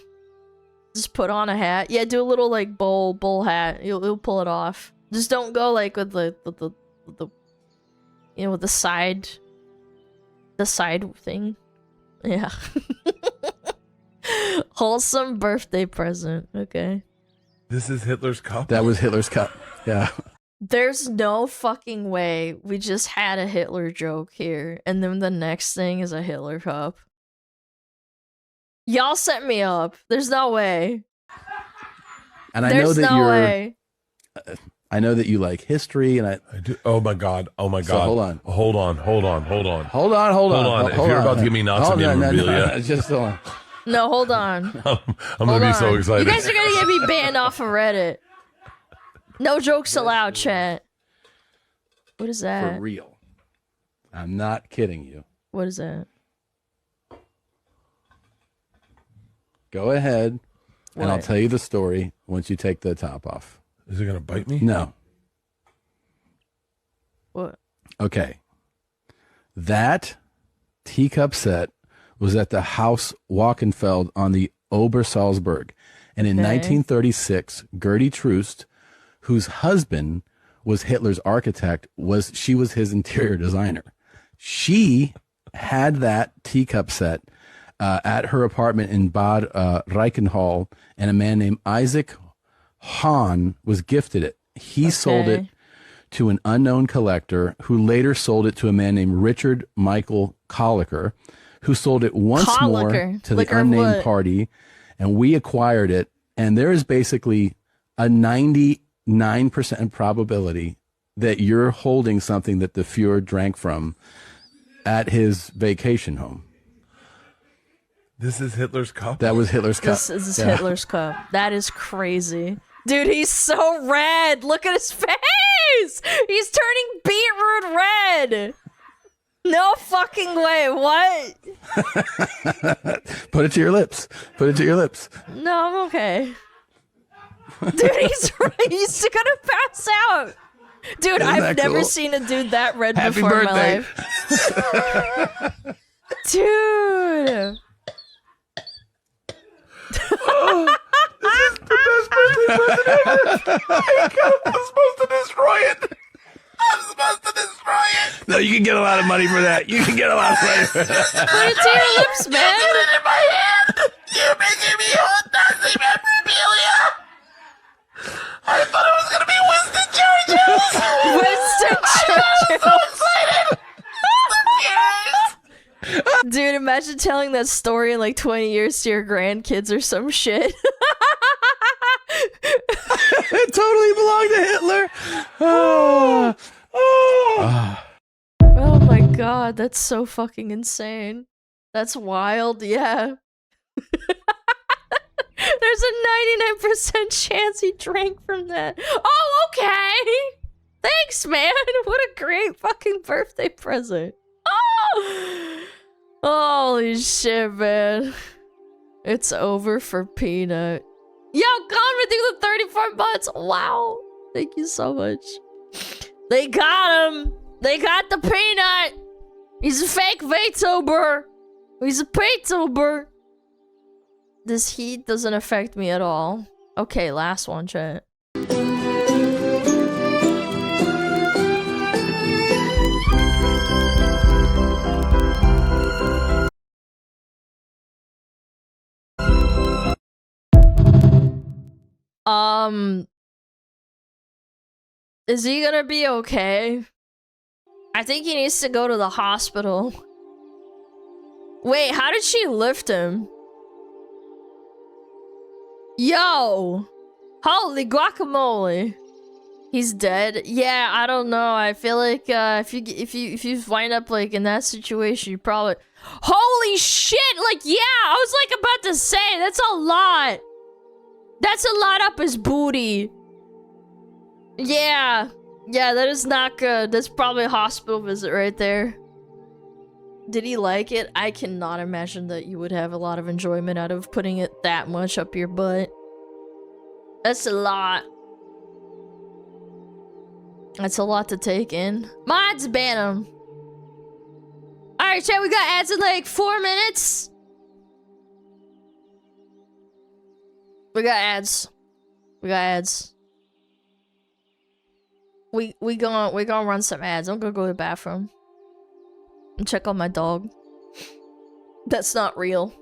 Just put on a hat. Yeah, do a little like bowl hat. You'll pull it off. Just don't go like with the you know, with the side thing. Yeah. Wholesome birthday present. Okay. This is Hitler's cup? That was Hitler's cup. Yeah. There's no fucking way we just had a Hitler joke here, and then the next thing is a Hitler cup. Y'all set me up. There's no way. And I There's know that no you're. way. I know that you like history, and I do. Oh my god! Oh my god! So hold on. Hold on! If you're about to give me Nazi memorabilia, just hold on. No, hold on. I'm gonna be so excited. You guys are gonna get me banned off of Reddit. No jokes allowed, chat. What is that? For real. I'm not kidding you. What is that? Go ahead, and I'll What? tell you the story once you take the top off. Is it gonna bite me? No. What? Okay. That teacup set was at the Haus Wachenfeld on the Obersalzberg. And in Okay. 1936, Gertie Troost, whose husband was Hitler's architect, was his interior designer. She had that teacup set at her apartment in Bad Reichenhall, and a man named Isaac Hahn was gifted it. He sold it to an unknown collector, who later sold it to a man named Richard Michael Colliker, who sold it once more to the unnamed party, and we acquired it. And there is basically a 99% probability that you're holding something that the Fuhrer drank from at his vacation home. This is Hitler's cup? That was Hitler's cup. This is Hitler's cup. That is crazy. Dude, he's so red. Look at his face. He's turning beetroot red. No fucking way. What? Put it to your lips. Put it to your lips. No, I'm okay. Dude, he's gonna pass out. Dude, Isn't I've that never cool? seen a dude that red Happy before in my birthday. life. Dude. This is the best birthday present ever. I'm supposed to destroy it. I'm supposed to destroy it. No, you can get a lot of money for that. You can get a lot of money for that. Put it to your lips, man. Put it in my hand. You're making me hold Nazi memorabilia. I thought it was going to be Winston Churchill. Winston I'm so excited. Dude, imagine telling that story in like 20 years to your grandkids or some shit. It totally belonged to Hitler. Oh. Oh my god, that's so fucking insane. That's wild, yeah. There's a 99% chance he drank from that. Oh, okay. Thanks, man. What a great fucking birthday present. Oh. Holy shit, man. It's over for Peanut. Yo, Conrad, do the 34 months. Wow. Thank you so much. They got him. They got the Peanut. He's a fake VTuber. He's a PayTuber. This heat doesn't affect me at all. Okay, last one, chat. Is he gonna be okay? I think he needs to go to the hospital. Wait, how did she lift him? Yo! Holy guacamole! He's dead? Yeah, I don't know. I feel like if you wind up like in that situation, you probably. Holy shit! Like, yeah, I was like about to say that's a lot. That's a lot up his booty. Yeah, that is not good. That's probably a hospital visit right there. Did he like it? I cannot imagine that you would have a lot of enjoyment out of putting it that much up your butt. That's a lot. That's a lot to take in. Mods, ban him. Alright, chat, we got ads in like 4 minutes. We got ads. We gonna run some ads. I'm gonna go to the bathroom and check on my dog. That's not real.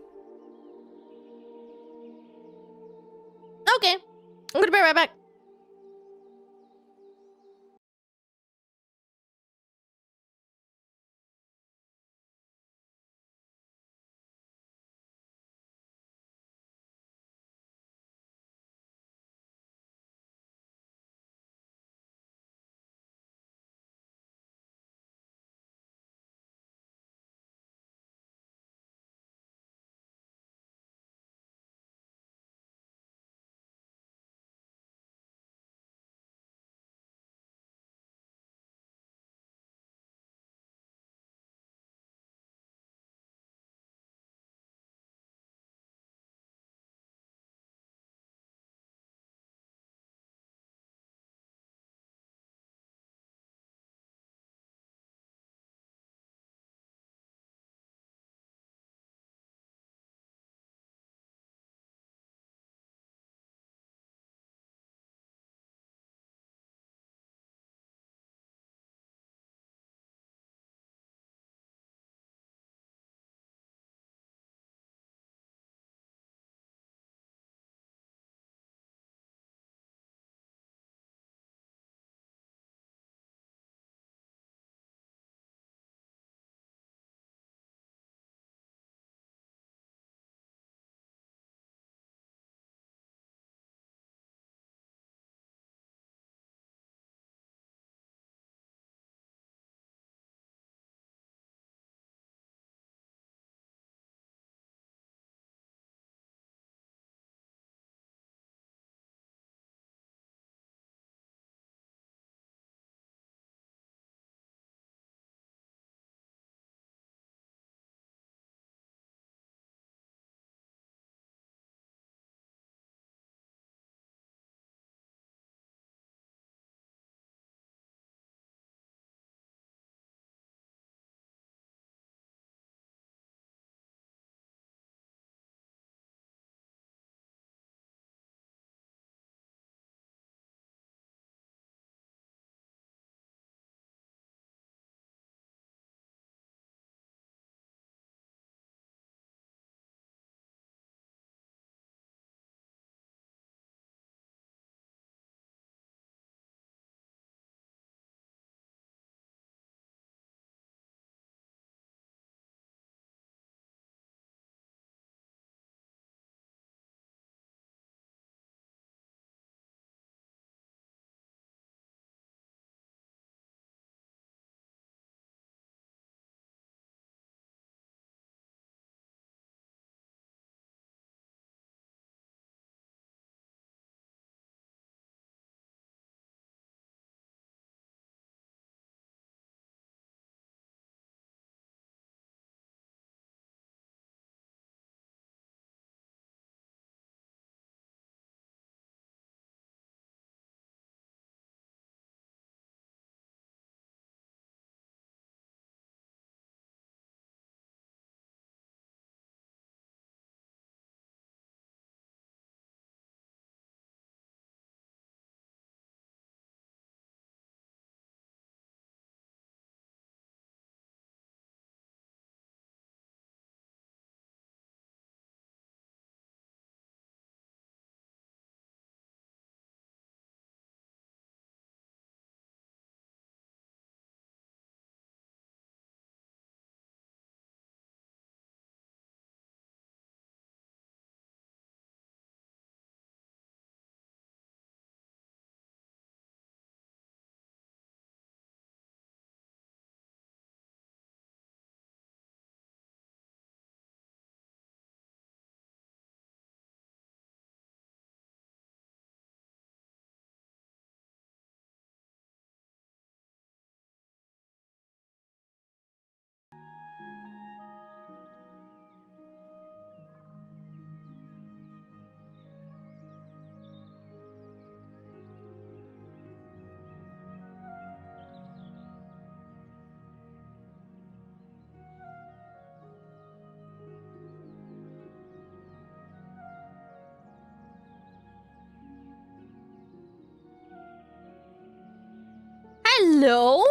Hello?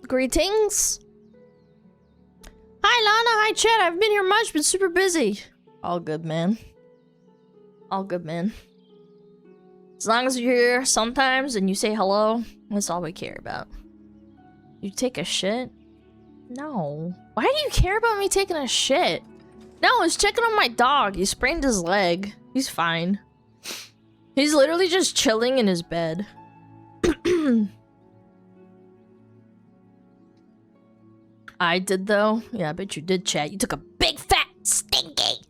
Greetings. Hi, Lana. Hi, Chad. I haven't been here much, been super busy. All good, man. All good, man. As long as you're here sometimes and you say hello, that's all we care about. You take a shit? No. Why do you care about me taking a shit? No, I was checking on my dog. He sprained his leg. He's fine. He's literally just chilling in his bed. I did, though. Yeah, I bet you did, chat. You took a big fat stinky.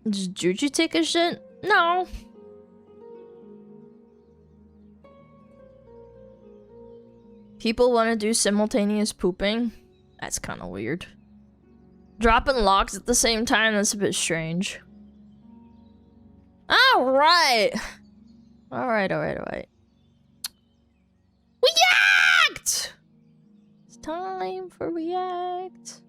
Did you take a shit? No. People want to do simultaneous pooping? That's kind of weird. Dropping logs at the same time? That's a bit strange. Alright! Alright. React! It's time for React.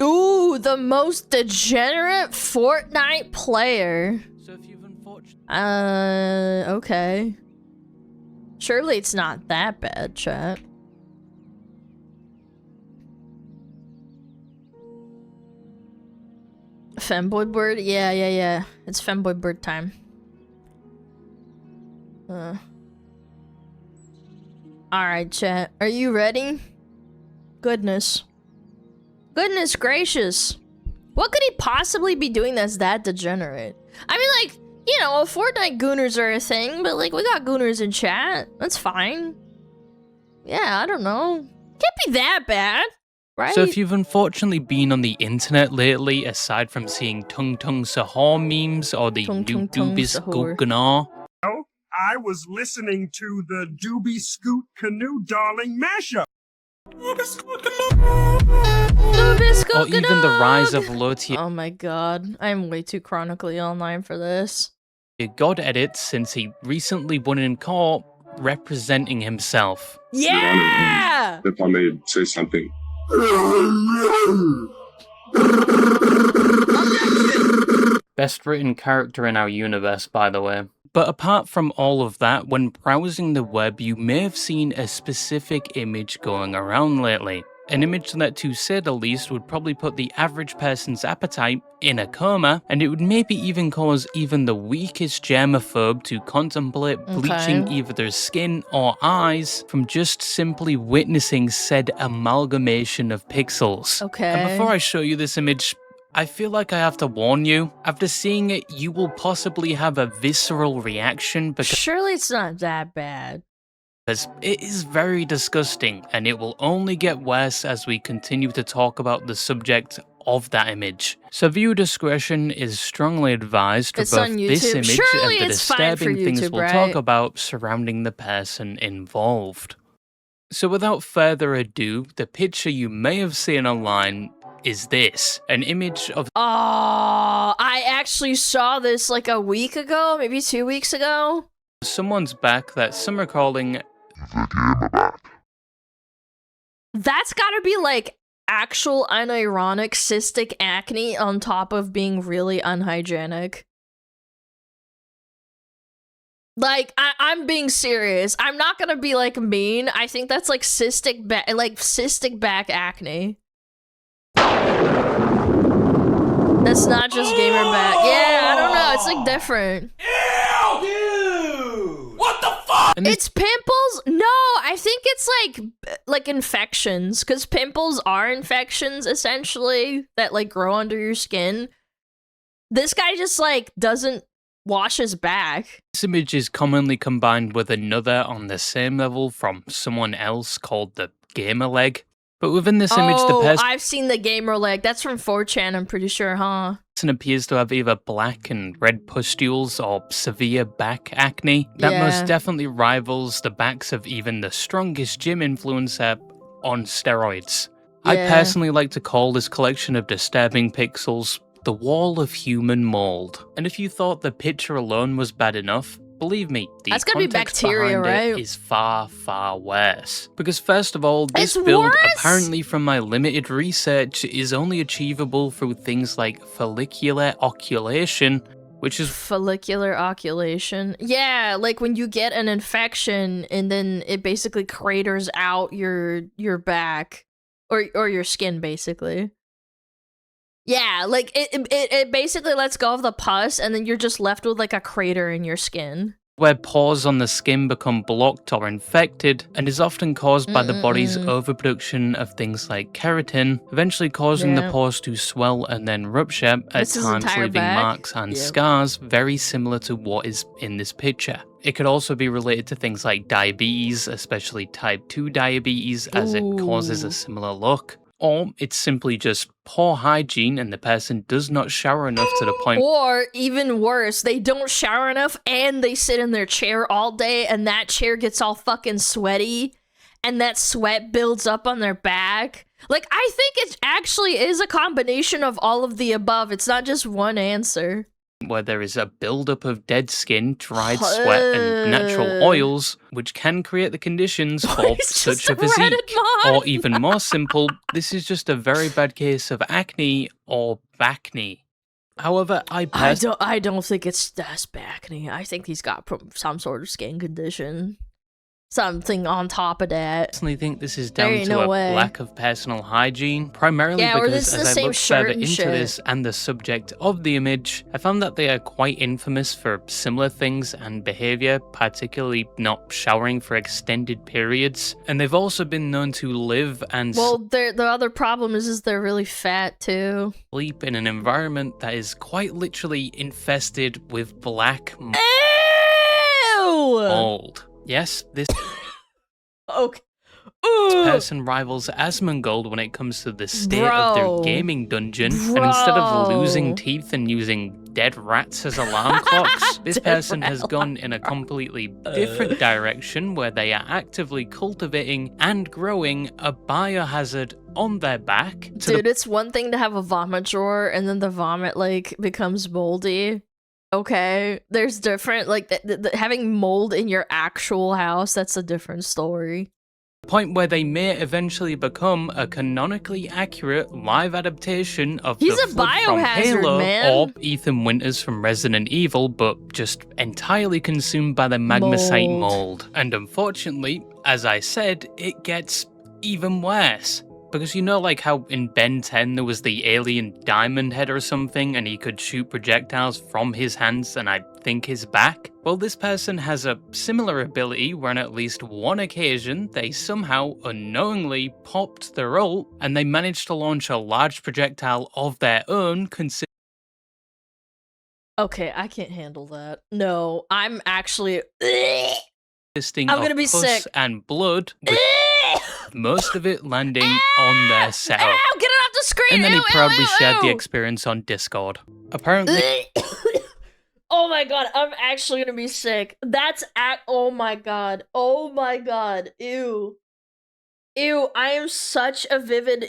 Ooh, the most degenerate Fortnite player. So if you've unfortunately... Okay. Surely it's not that bad, chat. Femboy bird? Yeah. It's femboy bird time. Alright, chat. Are you ready? Goodness gracious. What could he possibly be doing that's that degenerate? I mean, like, you know, Fortnite gooners are a thing, but, like, we got gooners in chat. That's fine. Yeah, I don't know. Can't be that bad, right? So if you've unfortunately been on the internet lately, aside from seeing Tung Tung Sahur memes or the Doobie Scoogana, I was listening to the Doobie Scoot Canoe Darling mashup. or even the rise of low-tier Oh my god, I'm way too chronically online for this. God edits since he recently won in court representing himself. Yeah! If I may say something. Best written character in our universe, by the way. But apart from all of that, when browsing the web, you may have seen a specific image going around lately. An image that, to say the least, would probably put the average person's appetite in a coma, and it would maybe even cause even the weakest germaphobe to contemplate bleaching either their skin or eyes from just simply witnessing said amalgamation of pixels. Okay. And before I show you this image, I feel like I have to warn you. After seeing it, you will possibly have a visceral reaction because surely it's not that bad. It is very disgusting, and it will only get worse as we continue to talk about the subject of that image. So viewer discretion is strongly advised for both this image surely and the it's fine for disturbing things YouTube, we'll right? talk about surrounding the person involved. So without further ado, the picture you may have seen online is this, an image of— Oh, I actually saw this like a week ago, maybe 2 weeks ago. Someone's back that some are calling That's gotta be like actual unironic cystic acne on top of being really unhygienic. Like, I'm being serious. I'm not gonna be like mean. I think that's like cystic back acne. That's not just gamer back. Yeah, I don't know. It's like different. What the fuck? It's pimples? No, I think it's like infections, because pimples are infections essentially that like grow under your skin. This guy just like doesn't wash his back. This image is commonly combined with another on the same level from someone else called the gamer leg. But within this image, the person I've seen the gamer leg. That's from 4chan, I'm pretty sure, huh? appears to have either black and red pustules or severe back acne. That most definitely rivals the backs of even the strongest gym influencer on steroids. I personally like to call this collection of disturbing pixels the wall of human mold. And if you thought the picture alone was bad enough, believe me, the That's gotta be context bacteria, behind it right? is far, far worse. Because first of all, this It's build, worse? apparently from my limited research, is only achievable through things like follicular oculation, which is follicular oculation. Yeah, like when you get an infection and then it basically craters out your back or your skin, basically. Yeah, like it basically lets go of the pus and then you're just left with like a crater in your skin. where pores on the skin become blocked or infected, and is often caused by the body's overproduction of things like keratin, eventually causing the pores to swell and then rupture, at times leaving marks and scars very similar to what is in this picture. It could also be related to things like diabetes, especially type 2 diabetes, as it causes a similar look. Or it's simply just poor hygiene and the person does not shower enough to the point. Or even worse, they don't shower enough and they sit in their chair all day and that chair gets all fucking sweaty and that sweat builds up on their back. Like, I think it actually is a combination of all of the above. It's not just one answer. Where there is a buildup of dead skin, dried sweat, and natural oils, which can create the conditions for such a physique. Or even more simple, this is just a very bad case of acne or bacne. However, I don't think it's just bacne. I think he's got some sort of skin condition. Something on top of that. I personally think this is down to a lack of personal hygiene, primarily because as I looked further into this and the subject of the image, I found that they are quite infamous for similar things and behavior, particularly not showering for extended periods, and they've also been known to live and the other problem is they're really fat too. Sleep in an environment that is quite literally infested with black mold. Yes, this person rivals Asmongold when it comes to the state of their gaming dungeon, and instead of losing teeth and using dead rats as alarm clocks, this person has gone in a completely different direction where they are actively cultivating and growing a biohazard on their back. Dude, it's one thing to have a vomit drawer and then the vomit like becomes moldy. Okay, there's different, like, having mold in your actual house, that's a different story. The point where they may eventually become a canonically accurate live adaptation of the Flood from Halo, or Ethan Winters from Resident Evil, but just entirely consumed by the magmasite mold. And unfortunately, as I said, it gets even worse. Because you know, like how in Ben 10 there was the alien diamond head or something and he could shoot projectiles from his hands and I think his back? Well, this person has a similar ability where on at least one occasion they somehow unknowingly popped their ult and they managed to launch a large projectile of their own Okay, I can't handle that. No, I'm actually... consisting of pus and blood, with most of it landing on their setup. Ow, get it off the screen! And then he proudly shared the experience on Discord. Apparently... Oh my god, I'm actually gonna be sick. Oh my god. Oh my god. Ew. Ew, I am such a vivid,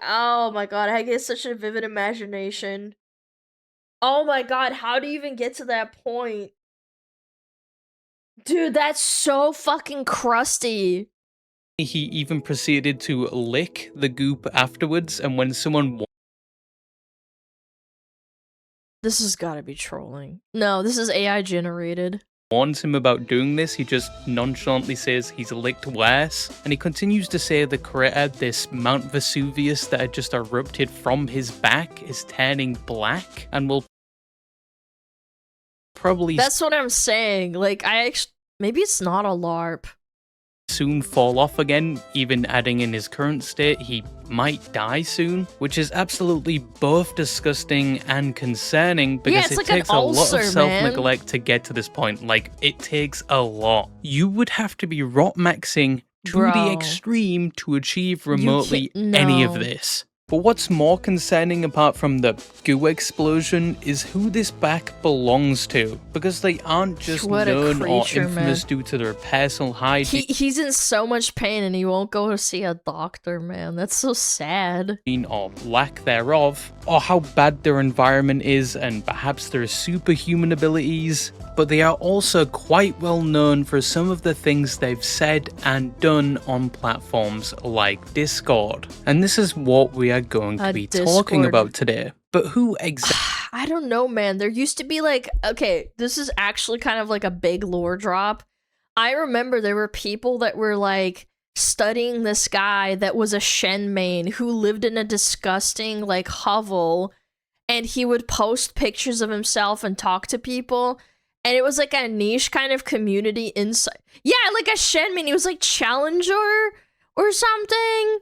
oh my god, I get such a vivid imagination. Oh my god, how do you even get to that point? Dude, that's so fucking crusty. He even proceeded to lick the goop afterwards, and when someone... This has gotta be trolling. No, this is AI generated. Warns him about doing this, he just nonchalantly says he's licked worse, and he continues to say the critter, this Mount Vesuvius that had just erupted from his back, is turning black, and will probably... That's what I'm saying, like, maybe it's not a LARP. Soon fall off again, even adding in his current state he might die soon, which is absolutely both disgusting and concerning because it takes a lot of self-neglect to get to this point. Like, it takes a lot. You would have to be rot maxing to the extreme to achieve remotely any of this. But what's more concerning apart from the goo explosion is who this back belongs to, because they aren't just known or infamous due to their personal hygiene. He's in so much pain and he won't go to see a doctor, man. That's so sad. Or lack thereof, or how bad their environment is and perhaps their superhuman abilities, but they are also quite well known for some of the things they've said and done on platforms like Discord. And this is what we are going to be talking about today. But who exactly? I don't know, man. There used to be like, okay, this is actually kind of like a big lore drop. I remember there were people that were like studying this guy that was a Shen main who lived in a disgusting like hovel, and he would post pictures of himself and talk to people, and it was like a niche kind of community inside. Yeah, like a Shen main. He was like Challenger or something.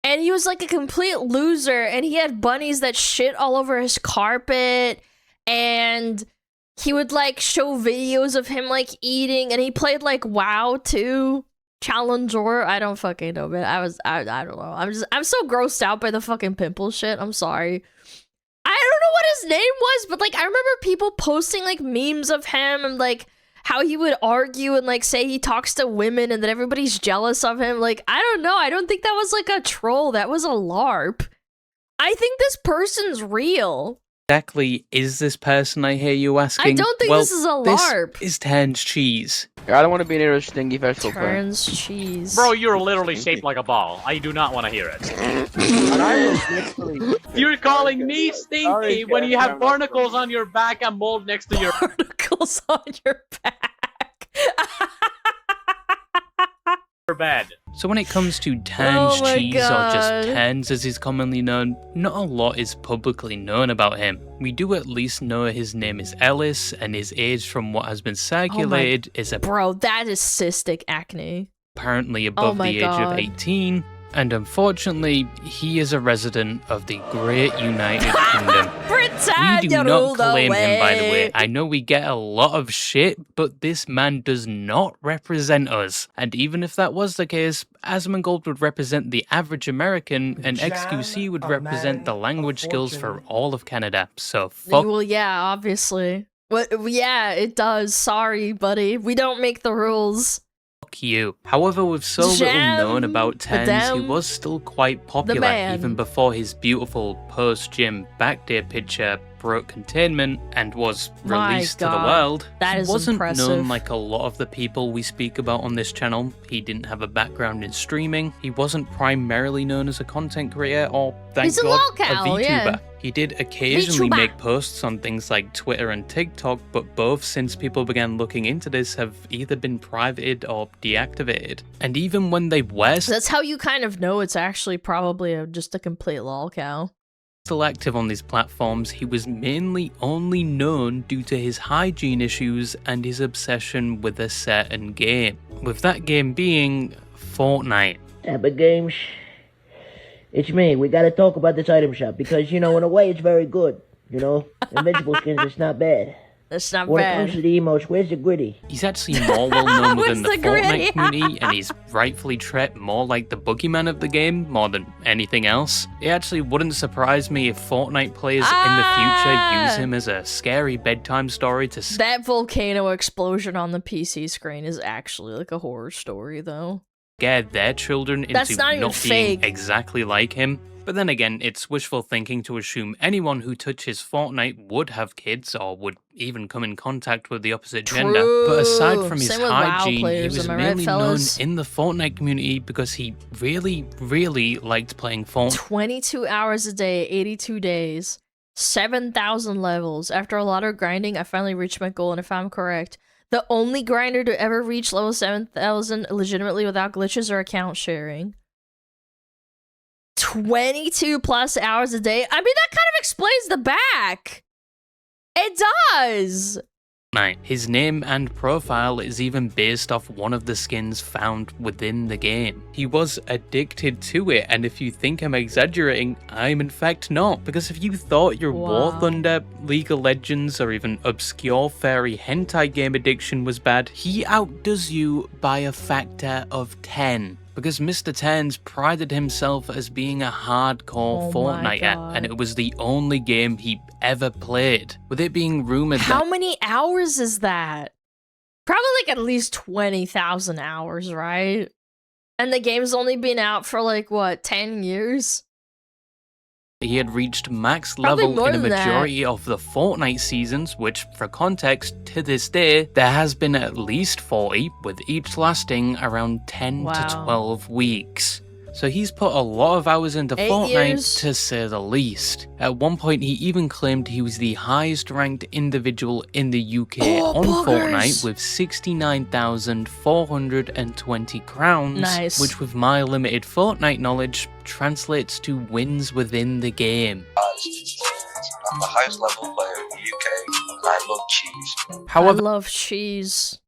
And he was like a complete loser, and he had bunnies that shit all over his carpet, and he would like show videos of him like eating, and he played like WoW too. Challenger, I don't fucking know, man. I don't know. I'm so grossed out by the fucking pimple shit. I'm sorry. I don't know what his name was, but like I remember people posting like memes of him and like how he would argue and like say he talks to women and that everybody's jealous of him. Like, I don't know. I don't think that was like a troll. That was a LARP. I think this person's real. Exactly is this person, I hear you asking? I don't think this is a LARP. This is Turn's Cheese. I don't want to be near a stingy vegetable plant. Turn's Cheese. Bro, you're literally shaped like a ball. I do not want to hear it. You're calling me stinky when you have barnacles on your back and mold next to your... Barnacles on your back. bed. So when it comes to Turn's Cheese, or just Turns as he's commonly known, not a lot is publicly known about him. We do at least know his name is Ellis, and his age from what has been circulated is Bro, that is cystic acne. Apparently above the age of 18. And unfortunately, he is a resident of the Great United Kingdom. We do not claim him, by the way. I know we get a lot of shit, but this man does not represent us. And even if that was the case, Asmongold would represent the average American, and XQC would represent the language skills for all of Canada. So fuck. Well, yeah, obviously. Yeah, it does. Sorry, buddy. We don't make the rules. You. However, with so little known about Turns, he was still quite popular even before his beautiful post-gym backday picture broke containment and was released to the world. That is he wasn't impressive. known like a lot of the people we speak about on this channel. He didn't have a background in streaming. He wasn't primarily known as a content creator or, thank God, a VTuber. Yeah. He did occasionally make posts on things like Twitter and TikTok, but both, since people began looking into this, have either been privated or deactivated. And even when they were that's how you kind of know it's actually probably just a complete lolcow. Still active on these platforms, he was mainly only known due to his hygiene issues and his obsession with a certain game. With that game being Fortnite. Epic Games. It's me. We gotta talk about this item shop because, you know, in a way it's very good. You know, Invincible Skins, it's not bad. It's not when bad. When it comes to the emotes, where's the gritty? He's actually more well known within the Fortnite community, and he's rightfully treated more like the boogeyman of the game more than anything else. It actually wouldn't surprise me if Fortnite players in the future use him as a scary bedtime story to That volcano explosion on the PC screen is actually like a horror story, though. Scare their children into not being exactly like him. But then again, it's wishful thinking to assume anyone who touches Fortnite would have kids or would even come in contact with the opposite gender. But aside from his hygiene, he was mainly known in the Fortnite community because he really, really liked playing Fortnite. 22 hours a day, 82 days, 7,000 levels. After a lot of grinding, I finally reached my goal, and if I'm correct, the only grinder to ever reach level 7,000 legitimately without glitches or account sharing. 22 plus hours a day. I mean, that kind of explains the back. It does. His name and profile is even based off one of the skins found within the game. He was addicted to it, and if you think I'm exaggerating, I'm in fact not. Because if you thought your War Thunder, League of Legends, or even obscure furry hentai game addiction was bad, he outdoes you by a factor of 10. because Mr. Terns prided himself as being a hardcore Fortniter, and it was the only game he ever played, with it being rumored How many hours is that? Probably like at least 20,000 hours, right? And the game's only been out for like, what, 10 years? He had reached max Probably level more in a than that. majority of the Fortnite seasons, which, for context, to this day, there has been at least 40, with each lasting around 10 to 12 weeks. So he's put a lot of hours into 8 Fortnite, years. to say the least. At one point, he even claimed he was the highest ranked individual in the UK on Fortnite, with 69,420 crowns, Nice. which with my limited Fortnite knowledge, translates to wins within the game. I'm the highest level player in the UK, and I love cheese. However, I love cheese.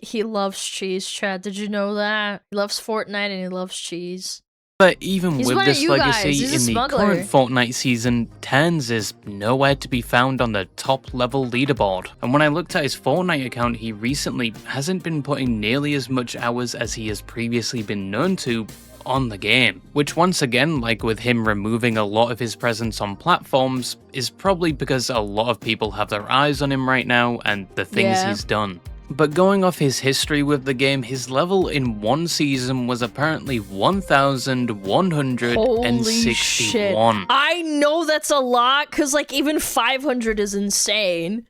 He loves cheese, Chad. Did you know that? He loves Fortnite and he loves cheese. But even He's with one of this you guys. legacy He's a in the smuggler. current Fortnite season, Terns is nowhere to be found on the top level leaderboard. And when I looked at his Fortnite account, he recently hasn't been putting nearly as much hours as he has previously been known to on the game. Which once again, like with him removing a lot of his presence on platforms, is probably because a lot of people have their eyes on him right now and the things he's done. But going off his history with the game, his level in one season was apparently 1,161. Holy shit. I know that's a lot, because like even 500 is insane.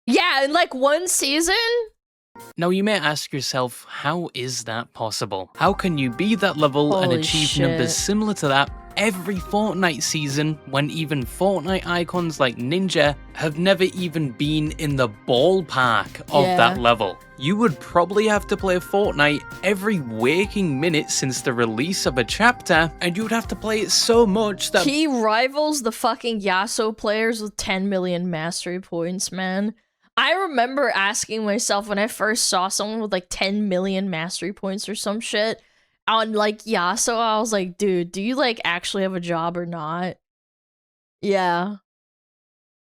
Yeah, in like one season? Now you may ask yourself, how is that possible? How can you be that level and Holy achieve shit. numbers similar to that every Fortnite season when even Fortnite icons like Ninja have never even been in the ballpark of that level? You would probably have to play Fortnite every waking minute since the release of a chapter, and you would have to play it so much that He rivals the fucking Yasuo players with 10 million mastery points, man. I remember asking myself when I first saw someone with like 10 million mastery points or some shit on like Yasuo, I was like, dude, do you like actually have a job or not? Yeah.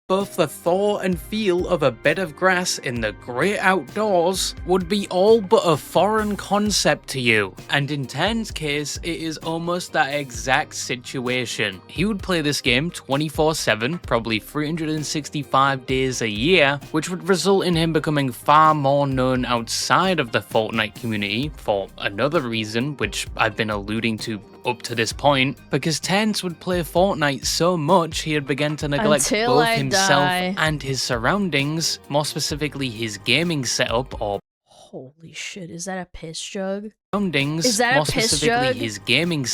both the thought and feel of a bed of grass in the great outdoors would be all but a foreign concept to you. And in Tern's case, it is almost that exact situation. He would play this game 24/7, probably 365 days a year, which would result in him becoming far more known outside of the Fortnite community for another reason, which I've been alluding to up to this point, because Terns would play Fortnite so much he had begun to neglect both himself and his surroundings, more specifically his gaming setup or holy shit, is that a piss jug? surroundings, Is that more a piss specifically jug? his gaming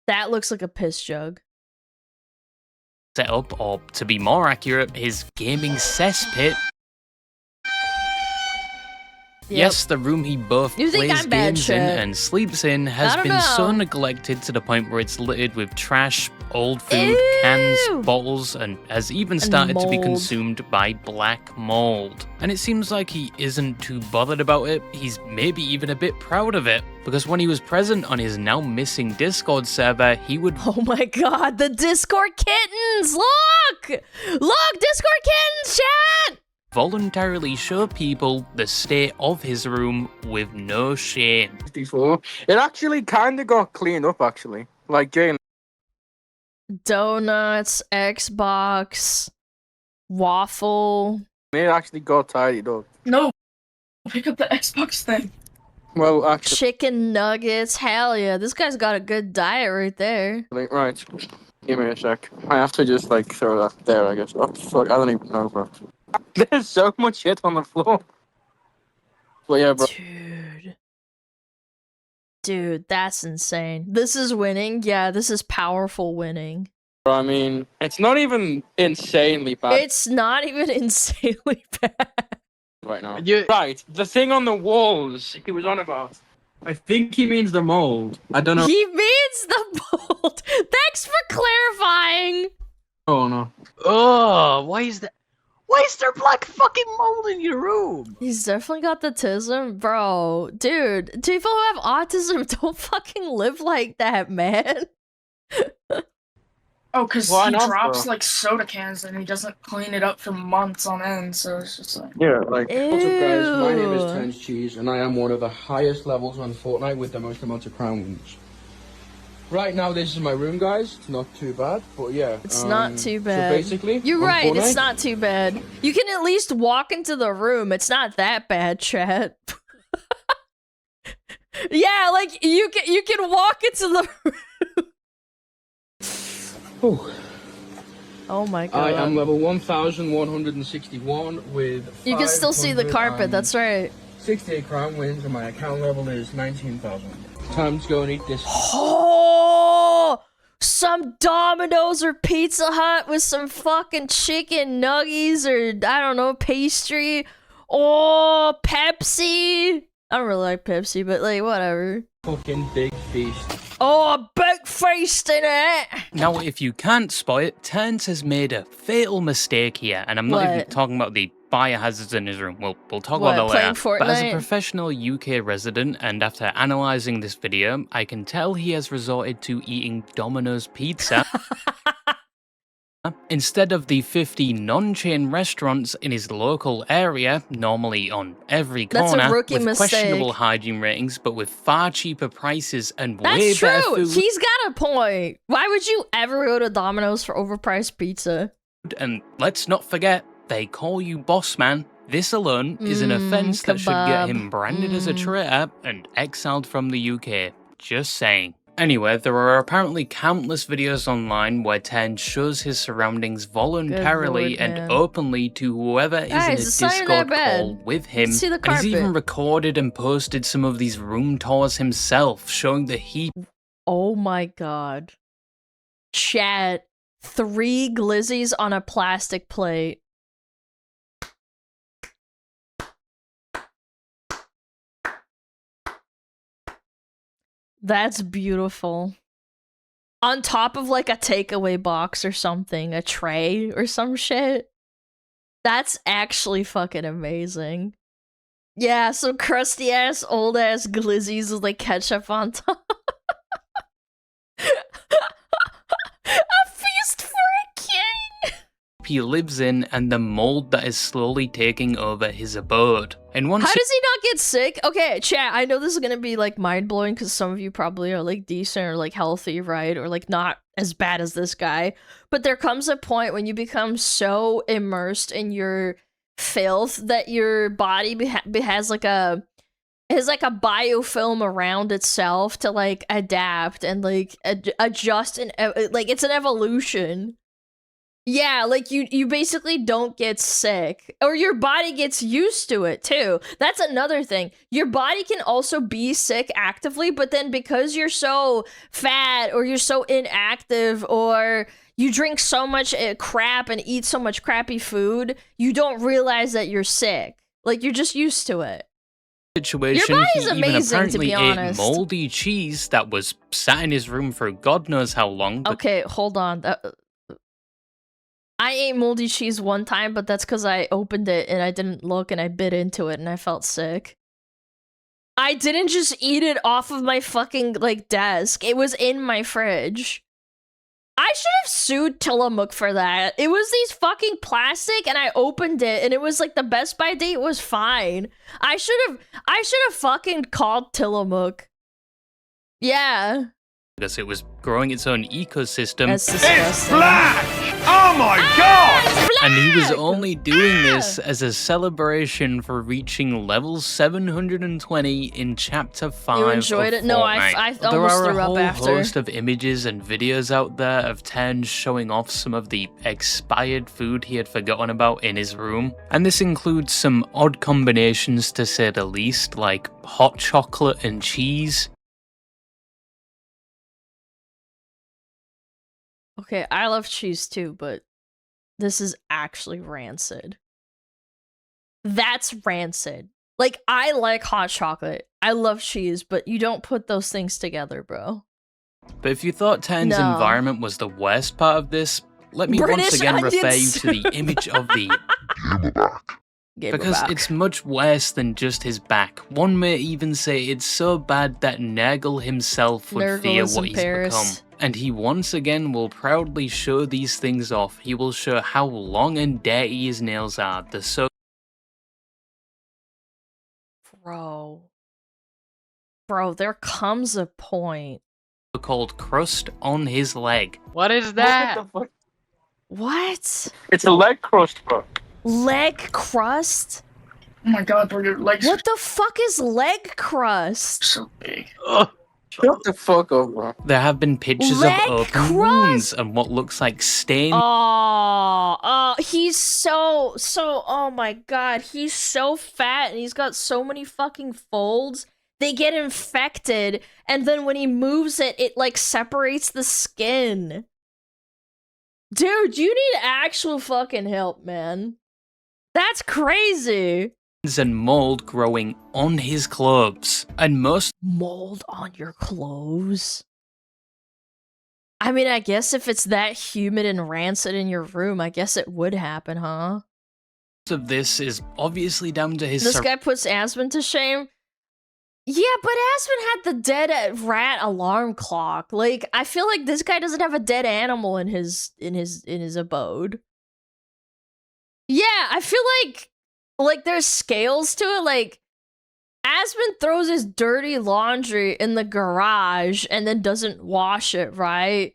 That looks like a piss jug. setup, or to be more accurate, his gaming cesspit. Yes, the room he both You think plays I'm bad games in shit? and sleeps in I has don't been so know. neglected to the point where it's littered with trash, old food, cans, bottles, and has even started to be mold. consumed by black mold. And it seems like he isn't too bothered about it, he's maybe even a bit proud of it, because when he was present on his now missing Discord server, he would— Oh my god, the Discord kittens! Look! Look, Discord kittens, chat! voluntarily show people the state of his room with no shame. 64. It actually kind of got cleaned up, actually. Like, Jane. Donuts, Xbox, waffle. It actually got tidied up. No! Pick up the Xbox thing. Well, actually, Chicken nuggets, hell yeah. This guy's got a good diet right there. right. Give me a sec. I have to just, like, throw that there, I guess. Oh, fuck, I don't even know, bro. There's so much shit on the floor. But yeah, bro. Dude, that's insane. This is winning. Yeah, this is powerful winning. I mean, it's not even insanely bad It's not even insanely bad. right now. Right, the thing on the walls he was on about. I think he means the mold. I don't know. He means the mold. Thanks for clarifying. Oh, no. Oh, why is there black fucking mold in your room? He's definitely got the tism, bro. Dude, people who have autism don't fucking live like that, man. Oh, because Why he not, drops bro? like soda cans and he doesn't clean it up for months on end, so it's just like... Yeah, like... What's up, guys? My name is Ew. Tens Cheese, and I am one of the highest levels on Fortnite with the most amount of crown wins. Right now, this is my room, guys. It's not too bad, but yeah. It's not too bad. So basically, you're on right. It's Fortnite- not too bad. You can at least walk into the room. It's not that bad, chat. Yeah, like you can walk into the room. Oh my god. I am level 1161 with. You can still see the carpet. That's right. 68 crown wins, and my account level is 19,000. Time to go and eat this. Oh, some Domino's or Pizza Hut with some fucking chicken nuggies or I don't know pastry. Oh, Pepsi. I don't really like Pepsi, but like whatever. Fucking big feast. Oh, a big feast in it. Now, if you can't spot it, Terns has made a fatal mistake here, and I'm not even What? talking about the biohazards in his room. We'll talk What, about that playing later. But as a Fortnite? professional UK resident, and after analysing this video, I can tell he has resorted to eating Domino's pizza instead of the 50 non-chain restaurants in his local area, normally on every That's a corner, rookie with mistake. questionable hygiene ratings, but with far cheaper prices and way That's better true. food. He's got a point. Why would you ever go to Domino's for overpriced pizza? And let's not forget, they call you boss man. This alone is an offence that should get him branded as a traitor and exiled from the UK. Just saying. Anyway, there are apparently countless videos online where Ten shows his surroundings voluntarily Lord, and man. openly to whoever Guys, is it's in a not even that Discord call bad. with him. See the And he's even carpet. recorded and posted some of these room tours himself, showing the heat. Oh my god. Chat. 3 glizzies on a plastic plate. That's beautiful. On top of like a takeaway box or something, a tray or some shit. That's actually fucking amazing. Yeah, some crusty ass, old ass glizzies with like ketchup on top. A feast for a king! he lives in and the mold that is slowly taking over his abode. And once How does he not get sick? Okay, chat, I know this is gonna be like mind-blowing because some of you probably are like decent or like healthy, right? Or like not as bad as this guy. But there comes a point when you become so immersed in your filth that your body has like a biofilm around itself to like adapt and like adjust and like it's an evolution. Yeah, like you basically don't get sick or your body gets used to it too. That's another thing. Your body can also be sick actively, but then because you're so fat or you're so inactive or you drink so much crap and eat so much crappy food, you don't realize that you're sick. Like you're just used to it. Situation, Your body's he even amazing, to apparently be ate honest. moldy cheese that was sat in his room for God knows how long. Okay, hold on. I ate moldy cheese one time, but that's because I opened it and I didn't look and I bit into it and I felt sick. I didn't just eat it off of my fucking, like, desk. It was in my fridge. I should have sued Tillamook for that. It was these fucking plastic and I opened it and it was like the Best By date was fine. I should have fucking called Tillamook. Yeah. Because it was growing its own ecosystem. That's disgusting. Oh my god! And he was only doing this as a celebration for reaching level 720 in Chapter 5 You enjoyed of it? No, I Fortnite. almost There are threw a up whole after. host of images and videos out there of Ten showing off some of the expired food he had forgotten about in his room. And this includes some odd combinations to say the least, like hot chocolate and cheese. Okay, I love cheese too, but this is actually rancid. That's rancid. Like, I like hot chocolate. I love cheese, but you don't put those things together, bro. But if you thought Ten's No. environment was the worst part of this, let me British once again refer you onions. to the image of the because Gamerback. it's much worse than just his back. One may even say it's so bad that Nurgle himself would Nurgle fear is what in he's Paris. become. and he once again will proudly show these things off. He will show how long and dirty his nails are, the Bro, there comes a point. so-called crust on his leg. What is that? What? It's a leg crust, bro. Leg crust? Oh my god, bro, your legs What the fuck is leg crust? so big. Shut the fuck up, bro. There have been pictures Leg of open wounds and what looks like stain. Oh, he's so, oh my god, he's so fat and he's got so many fucking folds. They get infected, and then when he moves it, it like separates the skin. Dude, you need actual fucking help, man. That's crazy. And mold growing on his clothes, and most mold on your clothes. I mean, I guess if it's that humid and rancid in your room, I guess it would happen, huh? of this is obviously down to his. This guy puts Aspen to shame. Yeah, but Aspen had the dead rat alarm clock. Like, I feel like this guy doesn't have a dead animal in his abode. Yeah, I feel like there's scales to it. Like, Aspen throws his dirty laundry in the garage and then doesn't wash it, right?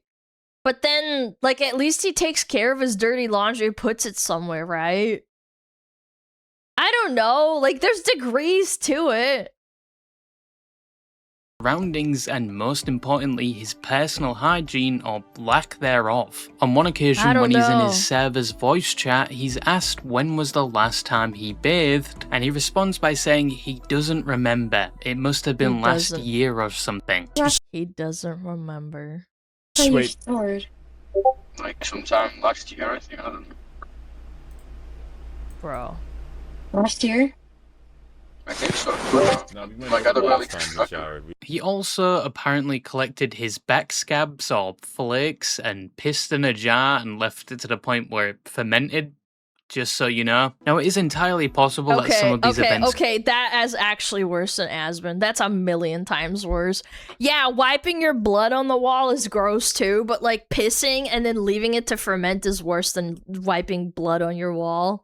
But then, like, at least he takes care of his dirty laundry, puts it somewhere, right? I don't know. Like, there's degrees to it. Surroundings and, most importantly, his personal hygiene or lack thereof. On one occasion when he's in his server's voice chat, he's asked when was the last time he bathed, and he responds by saying he doesn't remember. It must have been last year or something. He doesn't remember. Sweet. Like sometime last year, I think. I don't know. Bro. Last year? I think so. Like, I don't really. He also apparently collected his back scabs or flakes and pissed in a jar and left it to the point where it fermented, just so you know. Now, it is entirely possible that some of these events... Okay, that is actually worse than Aspen. That's a million times worse. Yeah, wiping your blood on the wall is gross too, but like pissing and then leaving it to ferment is worse than wiping blood on your wall.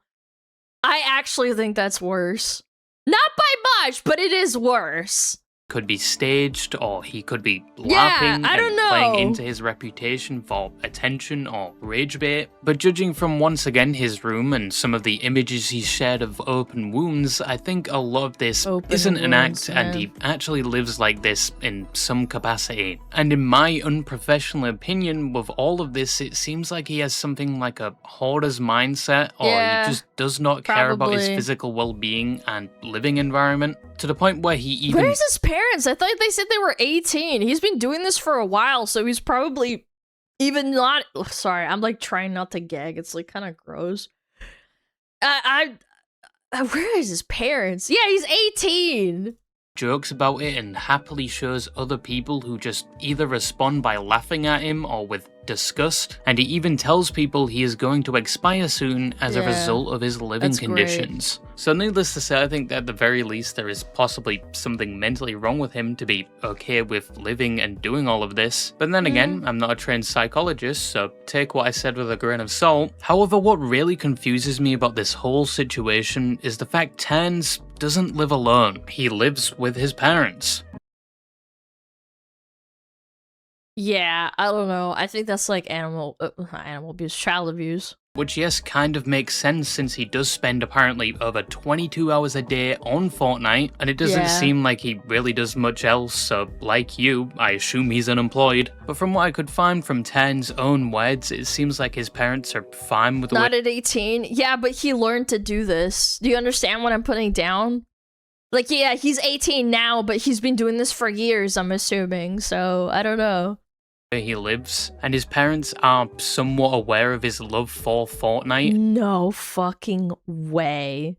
I actually think that's worse. Not by much, but it is worse. Could be staged, or he could be laughing and playing into his reputation for attention or rage bait. But judging from, once again, his room and some of the images he's shared of open wounds, I think a lot of this isn't an act, and he actually lives like this in some capacity. And in my unprofessional opinion, with all of this, it seems like he has something like a hoarder's mindset, or he just does not care about his physical well-being and living environment, to the point where he even... Where's his parents? I thought they said they were 18. He's been doing this for a while, so he's probably even not... Oh, sorry, I'm like trying not to gag. It's like kind of gross. Where is his parents? Yeah, he's 18. Jokes about it and happily shows other people who just either respond by laughing at him or with disgust, and he even tells people he is going to expire soon as a result of his living conditions. So needless to say, I think that at the very least there is possibly something mentally wrong with him to be okay with living and doing all of this. But then again, I'm not a trained psychologist, so take what I said with a grain of salt. However, what really confuses me about this whole situation is the fact Terns doesn't live alone. He lives with his parents. Yeah, I don't know. I think that's like animal abuse, child abuse. Which, yes, kind of makes sense since he does spend apparently over 22 hours a day on Fortnite, and it doesn't seem like he really does much else, so like you, I assume he's unemployed. But from what I could find from Tern's own words, it seems like his parents are fine with the Not at 18. Yeah, but he learned to do this. Do you understand what I'm putting down? Like, yeah, he's 18 now, but he's been doing this for years, I'm assuming, so I don't know. He lives, and his parents are somewhat aware of his love for Fortnite. No fucking way.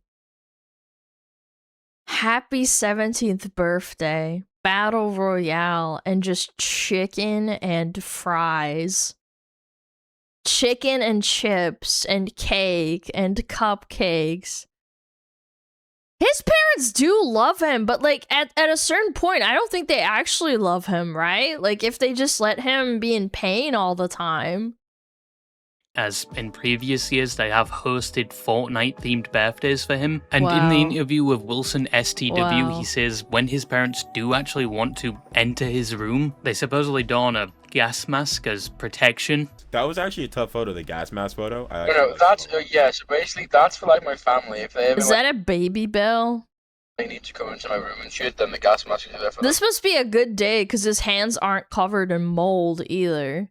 Happy 17th birthday, Battle Royale, and just chicken and fries. Chicken and chips and cake and cupcakes. His parents do love him, but like at a certain point, I don't think they actually love him, right? Like if they just let him be in pain all the time. As in previous years, they have hosted Fortnite-themed birthdays for him. And in the interview with Wilson STW, he says when his parents do actually want to enter his room, they supposedly don a gas mask as protection. That was actually a tough photo, the gas mask photo. No, that's yeah. So basically, that's for like my family. If they ever Is that a baby bell? they need to come into my room and shoot, then the gas mask is there for This must be a good day because his hands aren't covered in mold either.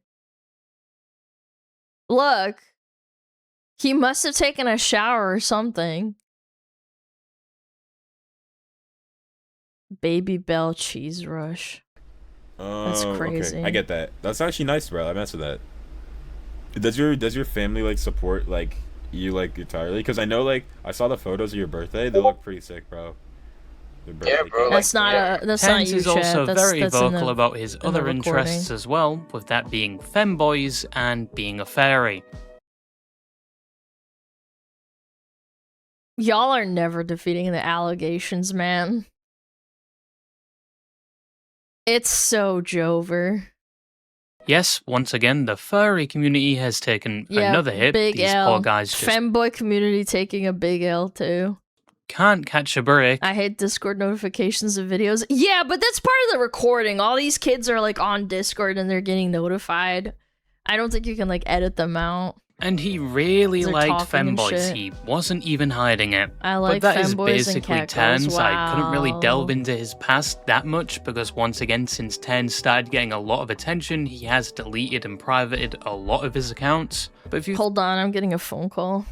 Look, he must have taken a shower or something. Baby Bell Cheese Rush. That's crazy. Okay. I get that. That's actually nice, bro. I mess with that. Does your family like support like you like entirely? Because I know like I saw the photos of your birthday. They look pretty sick, bro. Yeah, bro. That's not you, Tenz is also Chad. very That's vocal about his other interests as well, with that being femboys and being a fairy. Y'all are never defeating the allegations, man. It's so Jover. Yes, once again, the furry community has taken another hit. Big These L. poor guys just Femboy community taking a big L too. can't catch a break. I hate Discord notifications of videos. Yeah, but that's part of the recording. All these kids are like on Discord and they're getting notified. I don't think you can like edit them out. And he really They're liked talking and femboys. shit. He wasn't even hiding it. I like but that is femboys and basically catgirls. Tenz. I couldn't really Wow. delve into his past that much because once again, since Tenz started getting a lot of attention, he has deleted and privated a lot of his accounts. But if you Hold on, I'm getting a phone call.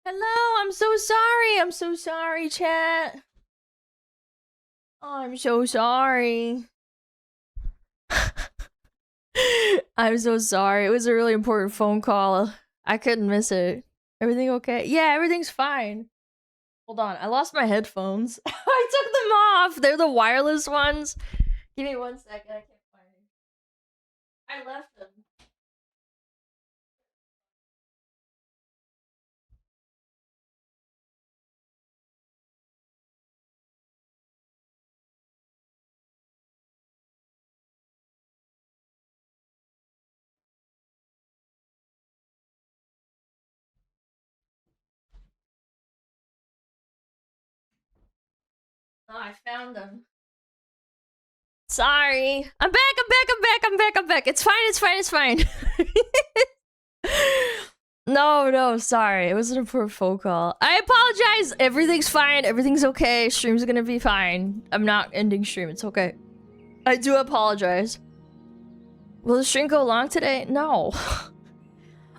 Hello, I'm so sorry. I'm so sorry, chat. I'm so sorry. I'm so sorry. It was a really important phone call. I couldn't miss it. Everything okay? Yeah, everything's fine. Hold on, I lost my headphones. I took them off. They're the wireless ones. Give me 1 second. I can't find them. I left them. Oh, I found them. Sorry. I'm back, I'm back, I'm back, I'm back, I'm back. It's fine, it's fine, it's fine. No, sorry. It was an important phone call. I apologize. Everything's fine. Everything's okay. Stream's gonna be fine. I'm not ending stream. It's okay. I do apologize. Will the stream go long today? No.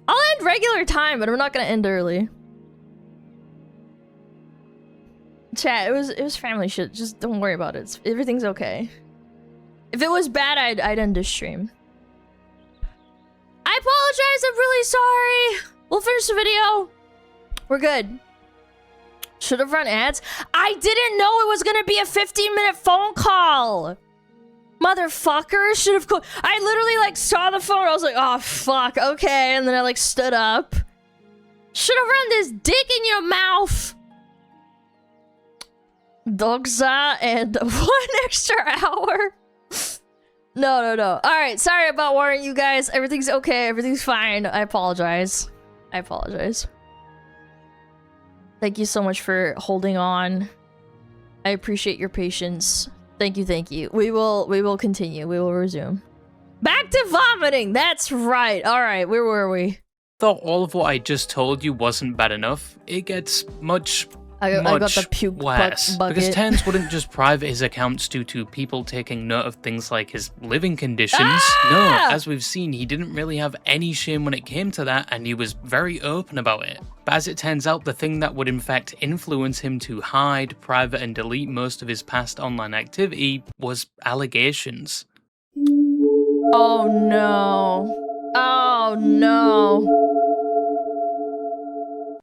I'll end regular time, but I'm not gonna end early. Chat, it was family shit. Just don't worry about it. Everything's okay. If it was bad, I'd end this stream. I apologize. I'm really sorry. We'll finish the video. We're good. Should have run ads. I didn't know it was gonna be a 15-minute phone call. Motherfucker, should have called. I literally like saw the phone. I was like, oh fuck, okay. And then I like stood up. Should have run this dick in your mouth. Dogza and 1 extra hour. No. Alright, sorry about warning you guys. Everything's okay. Everything's fine. I apologize. I apologize. Thank you so much for holding on. I appreciate your patience. Thank you. We will continue. We will resume. Back to vomiting. That's right. Alright, where were we? Thought all of what I just told you wasn't bad enough. It gets much I got the puke worse. bucket. Because Terrence wouldn't just private his accounts due to people taking note of things like his living conditions. No, as we've seen, he didn't really have any shame when it came to that, and he was very open about it. But as it turns out, the thing that would in fact influence him to hide, private, and delete most of his past online activity was allegations. Oh no. Oh no.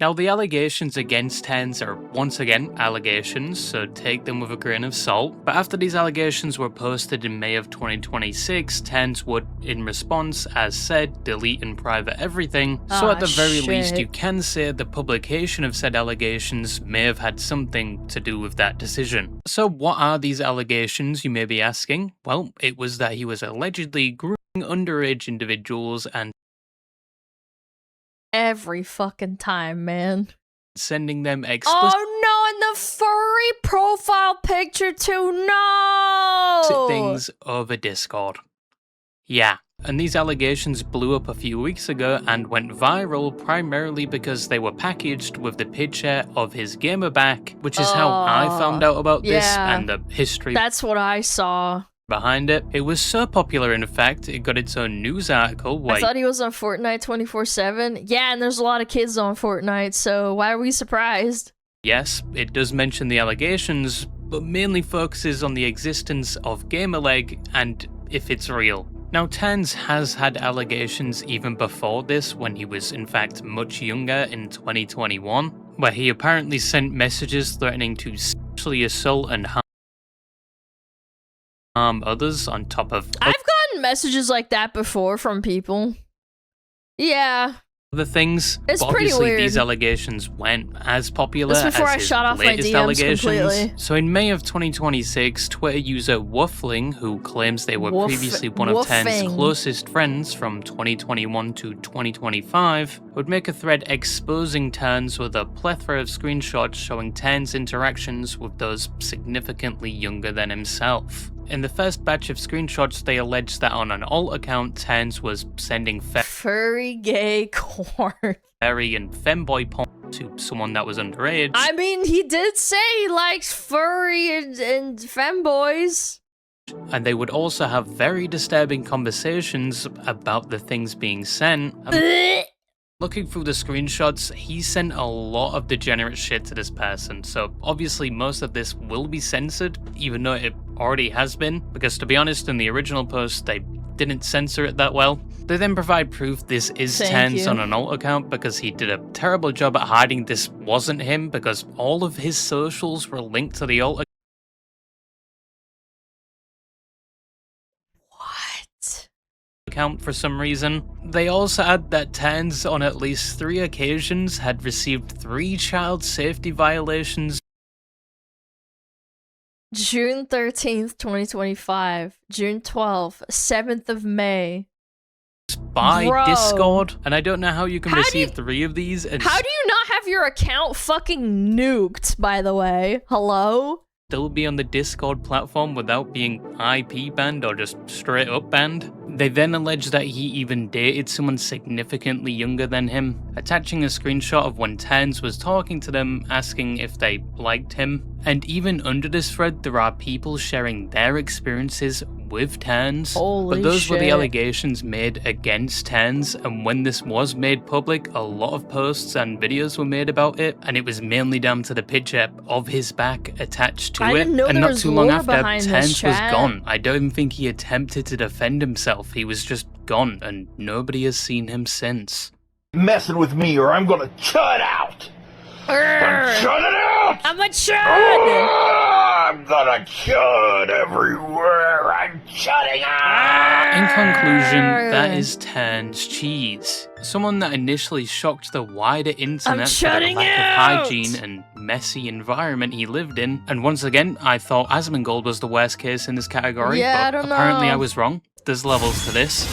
Now, the allegations against Terrence are once again allegations, so take them with a grain of salt. But after these allegations were posted in May of 2026, Terrence would, in response, as said, delete and private everything. So at the very least, you can say the publication of said allegations may have had something to do with that decision. So what are these allegations, you may be asking? Well, it was that he was allegedly grooming underage individuals and every fucking time, man. Sending them explicit oh no, and the furry profile picture too, no! things over Discord. Yeah, and these allegations blew up a few weeks ago and went viral primarily because they were packaged with the picture of his gamer back, which is how I found out about this and the history. That's what I saw. Behind it. It was so popular, in fact, it got its own news article. I thought he was on Fortnite 24/7. Yeah, and there's a lot of kids on Fortnite, so why are we surprised? Yes, it does mention the allegations, but mainly focuses on the existence of Gamerleg and if it's real. Now, Terrence has had allegations even before this, when he was in fact much younger in 2021, where he apparently sent messages threatening to sexually assault and harm others on top of... I've gotten messages like that before from people. Yeah. Other things. It's but pretty obviously weird. These allegations weren't as popular That's before as I his shot off my latest DMs allegations. completely. So in May of 2026, Twitter user Woofling, who claims they were previously one of Terrence's closest friends from 2021 to 2025, would make a thread exposing Terrence with a plethora of screenshots showing Terrence's interactions with those significantly younger than himself. In the first batch of screenshots, they alleged that on an alt account, Terrence was sending furry gay corn, furry and femboy porn to someone that was underage. I mean, he did say he likes furry and femboys. And they would also have very disturbing conversations about the things being sent. Looking through the screenshots, he sent a lot of degenerate shit to this person, so obviously most of this will be censored, even though it already has been, because to be honest, in the original post, they didn't censor it that well. They then provide proof this is Tens on an alt account because he did a terrible job at hiding this wasn't him, because all of his socials were linked to the alt account for some reason. They also add that Tens on at least 3 occasions had received 3 child safety violations. June 13th, 2025. June 12th, 7th of May. By Bro. Discord, and I don't know how you can receive 3 of these. And How do you not have your account fucking nuked, by the way? Hello? still be on the Discord platform without being IP banned or just straight up banned. They then allege that he even dated someone significantly younger than him, attaching a screenshot of when Tens was talking to them, asking if they liked him. And even under this thread, there are people sharing their experiences with Tens. Holy but those were the shit. allegations made against Tens, and when this was made public, a lot of posts and videos were made about it, and it was mainly down to the picture of his back attached to I it. didn't know And there not was too long lore after, behind this, Tens was chat. gone. I don't even think he attempted to defend himself. He was just gone, and nobody has seen him since. Messing with me or I'm gonna chud out! I'm chudding out! I'm a chud! I'm gonna chud everywhere! I'm chudding out! In conclusion, that is Tens cheese. Someone that initially shocked the wider internet for the shutting lack out! of hygiene and messy environment he lived in. And once again, I thought Asmongold was the worst case in this category, Yeah, I but don't apparently know. I was wrong. There's levels to this.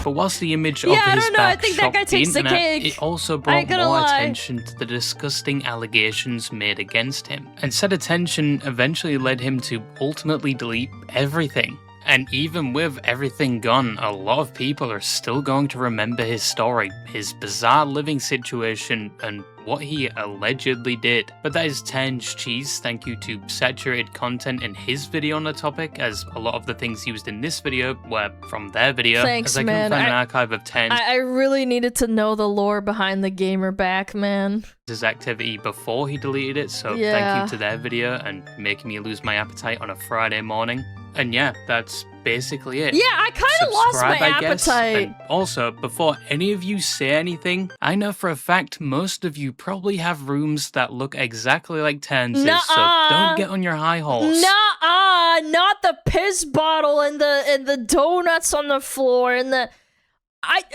But whilst the image of Yeah, I his don't know, I back think that shocked guy the takes the internet, cake. it also I brought ain't gonna more lie. attention to the disgusting allegations made against him. And said attention eventually led him to ultimately delete everything. And even with everything gone, a lot of people are still going to remember his story, his bizarre living situation, and what he allegedly did. But that is Tens cheese. Thank you to Saturated Content in his video on the topic, as a lot of the things used in this video were from their video. Thanks, as I man. couldn't find an archive of Tens' I really needed to know the lore behind the gamer back, man. activity before he deleted it, so Yeah. thank you to their video and making me lose my appetite on a Friday morning. And yeah, that's basically it. Yeah, I kind of lost my Subscribe, I guess. appetite. And also, before any of you say anything, I know for a fact most of you probably have rooms that look exactly like Tens's, so Nuh-uh. don't get on your high horse. Nuh-uh, not the piss bottle and the donuts on the floor and the...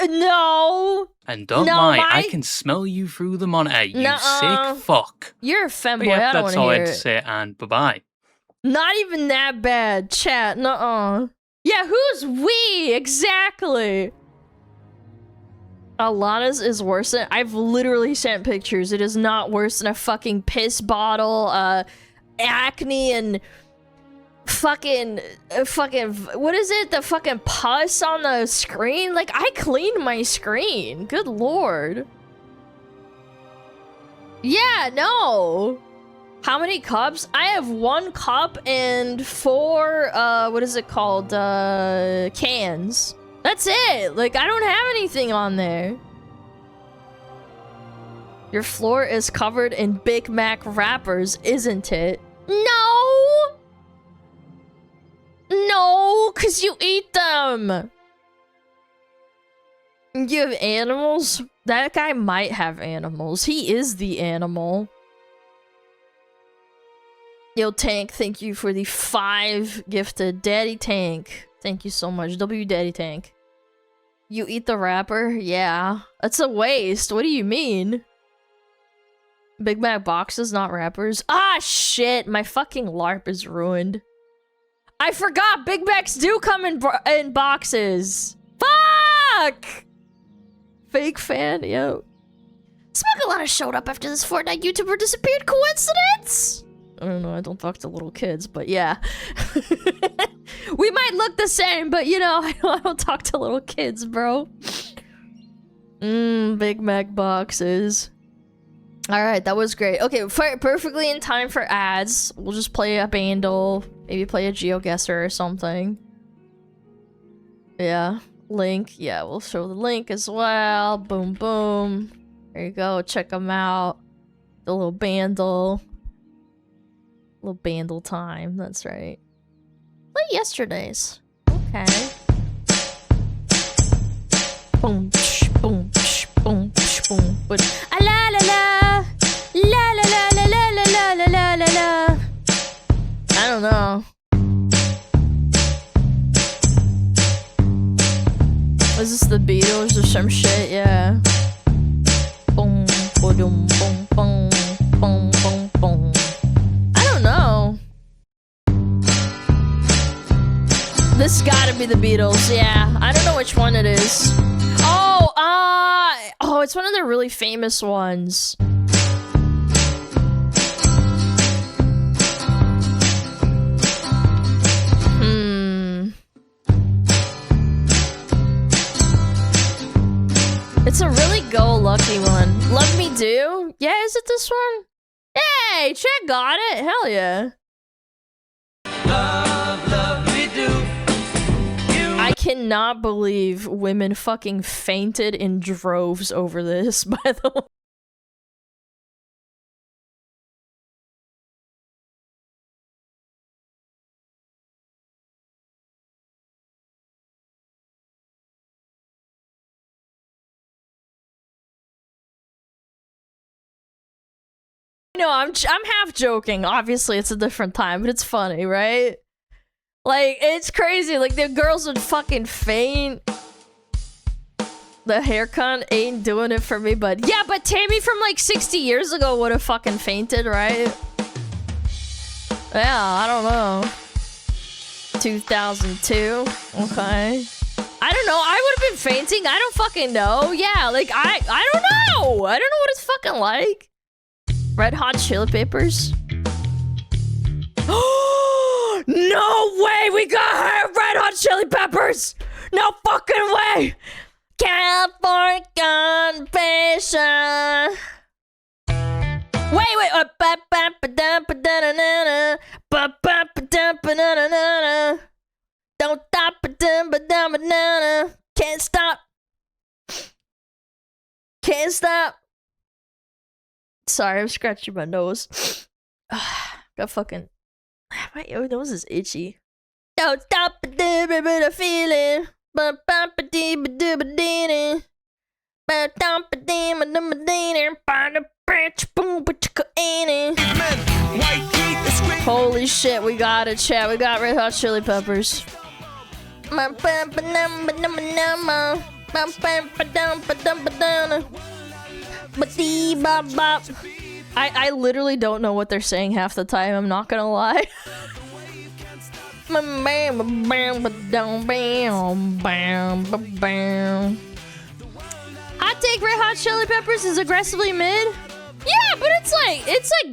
no. And don't No, lie, my- I can smell you through the monitor, you Nuh-uh. sick fuck. You're a But femboy, yeah, I don't that's want all to I hear had to it. say, and bye-bye. Not even that bad, chat, nuh-uh. Yeah, who's we? Exactly. Alana's is worse than... I've literally sent pictures. It is not worse than a fucking piss bottle, acne, and fucking... What is it? The fucking pus on the screen? Like, I cleaned my screen. Good lord. Yeah, no. How many cups? I have 1 cup and 4, what is it called? Cans. That's it. Like, I don't have anything on there. Your floor is covered in Big Mac wrappers, isn't it? No! No, because you eat them. You have animals? That guy might have animals. He is the animal. Yo, Tank, thank you for the 5 gifted. Daddy Tank, thank you so much. W Daddy Tank. You eat the wrapper? Yeah. That's a waste. What do you mean? Big Mac boxes, not wrappers. Ah, shit. My fucking LARP is ruined. I forgot Big Macs do come in boxes. Fuck! Fake fan, yo. SmugAlana showed up after this Fortnite YouTuber disappeared. Coincidence? I don't know, I don't talk to little kids, but yeah. We might look the same, but you know, I don't talk to little kids, bro. Big Mac boxes. Alright, that was great. Okay, perfectly in time for ads. We'll just play a Bandle, maybe play a GeoGuessr or something. Yeah. link. Yeah, we'll show the link as well. Boom, boom. There you go. Check them out. The little Bandle. Little Bandle time. That's right. Like yesterday's. Okay. Boom, psh, boom, psh, boom, psh, boom, boom. Ah, la la la. La la la la la la la la la la. I don't know. Was this the Beatles or some shit? Yeah. Boom, boom, boom, boom, boom, boom, boom. I don't know. This gotta be the Beatles. Yeah, I don't know which one it is. Oh, it's one of the really famous ones. It's a really go-lucky one. Love Me Do? Yeah, is it this one? Hey, Chet got it. Hell yeah. Love me do. I cannot believe women fucking fainted in droves over this, by the way. No, I'm half joking. Obviously, it's a different time, but it's funny, right? Like, it's crazy. Like, the girls would fucking faint. The haircut ain't doing it for me, but... Yeah, but Tammy from, like, 60 years ago would have fucking fainted, right? Yeah, I don't know. 2002. Okay. I don't know. I would have been fainting. I don't fucking know. Yeah, like, I don't know. I don't know what it's fucking like. Red Hot Chili Peppers? No way! We got Red Hot Chili Peppers! No fucking way! California Confession. Wait. Don't stop. Can't stop. Can't stop. Sorry, I'm scratching my nose. Got fucking... My nose is itchy. Don't stop the feeling. Holy shit, we got it, chat. We got Red Hot Chili Peppers. I literally don't know what they're saying half the time, I'm not gonna lie. Hot take, Red Hot Chili Peppers is aggressively mid? Yeah, but it's like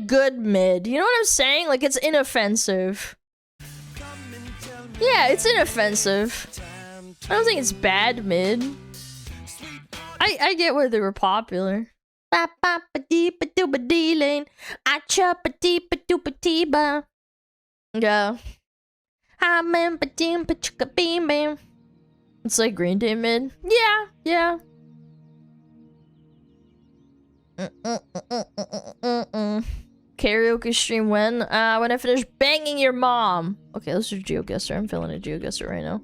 good mid. You know what I'm saying? Like, it's inoffensive. Yeah, it's inoffensive. I don't think it's bad mid. I get where they were popular. I chop a deep a doop a tiba. Yeah. It's like Green Day mid. Yeah. Karaoke stream when? When I finish banging your mom. Okay, let's do GeoGuessr. I'm feeling a GeoGuessr right now.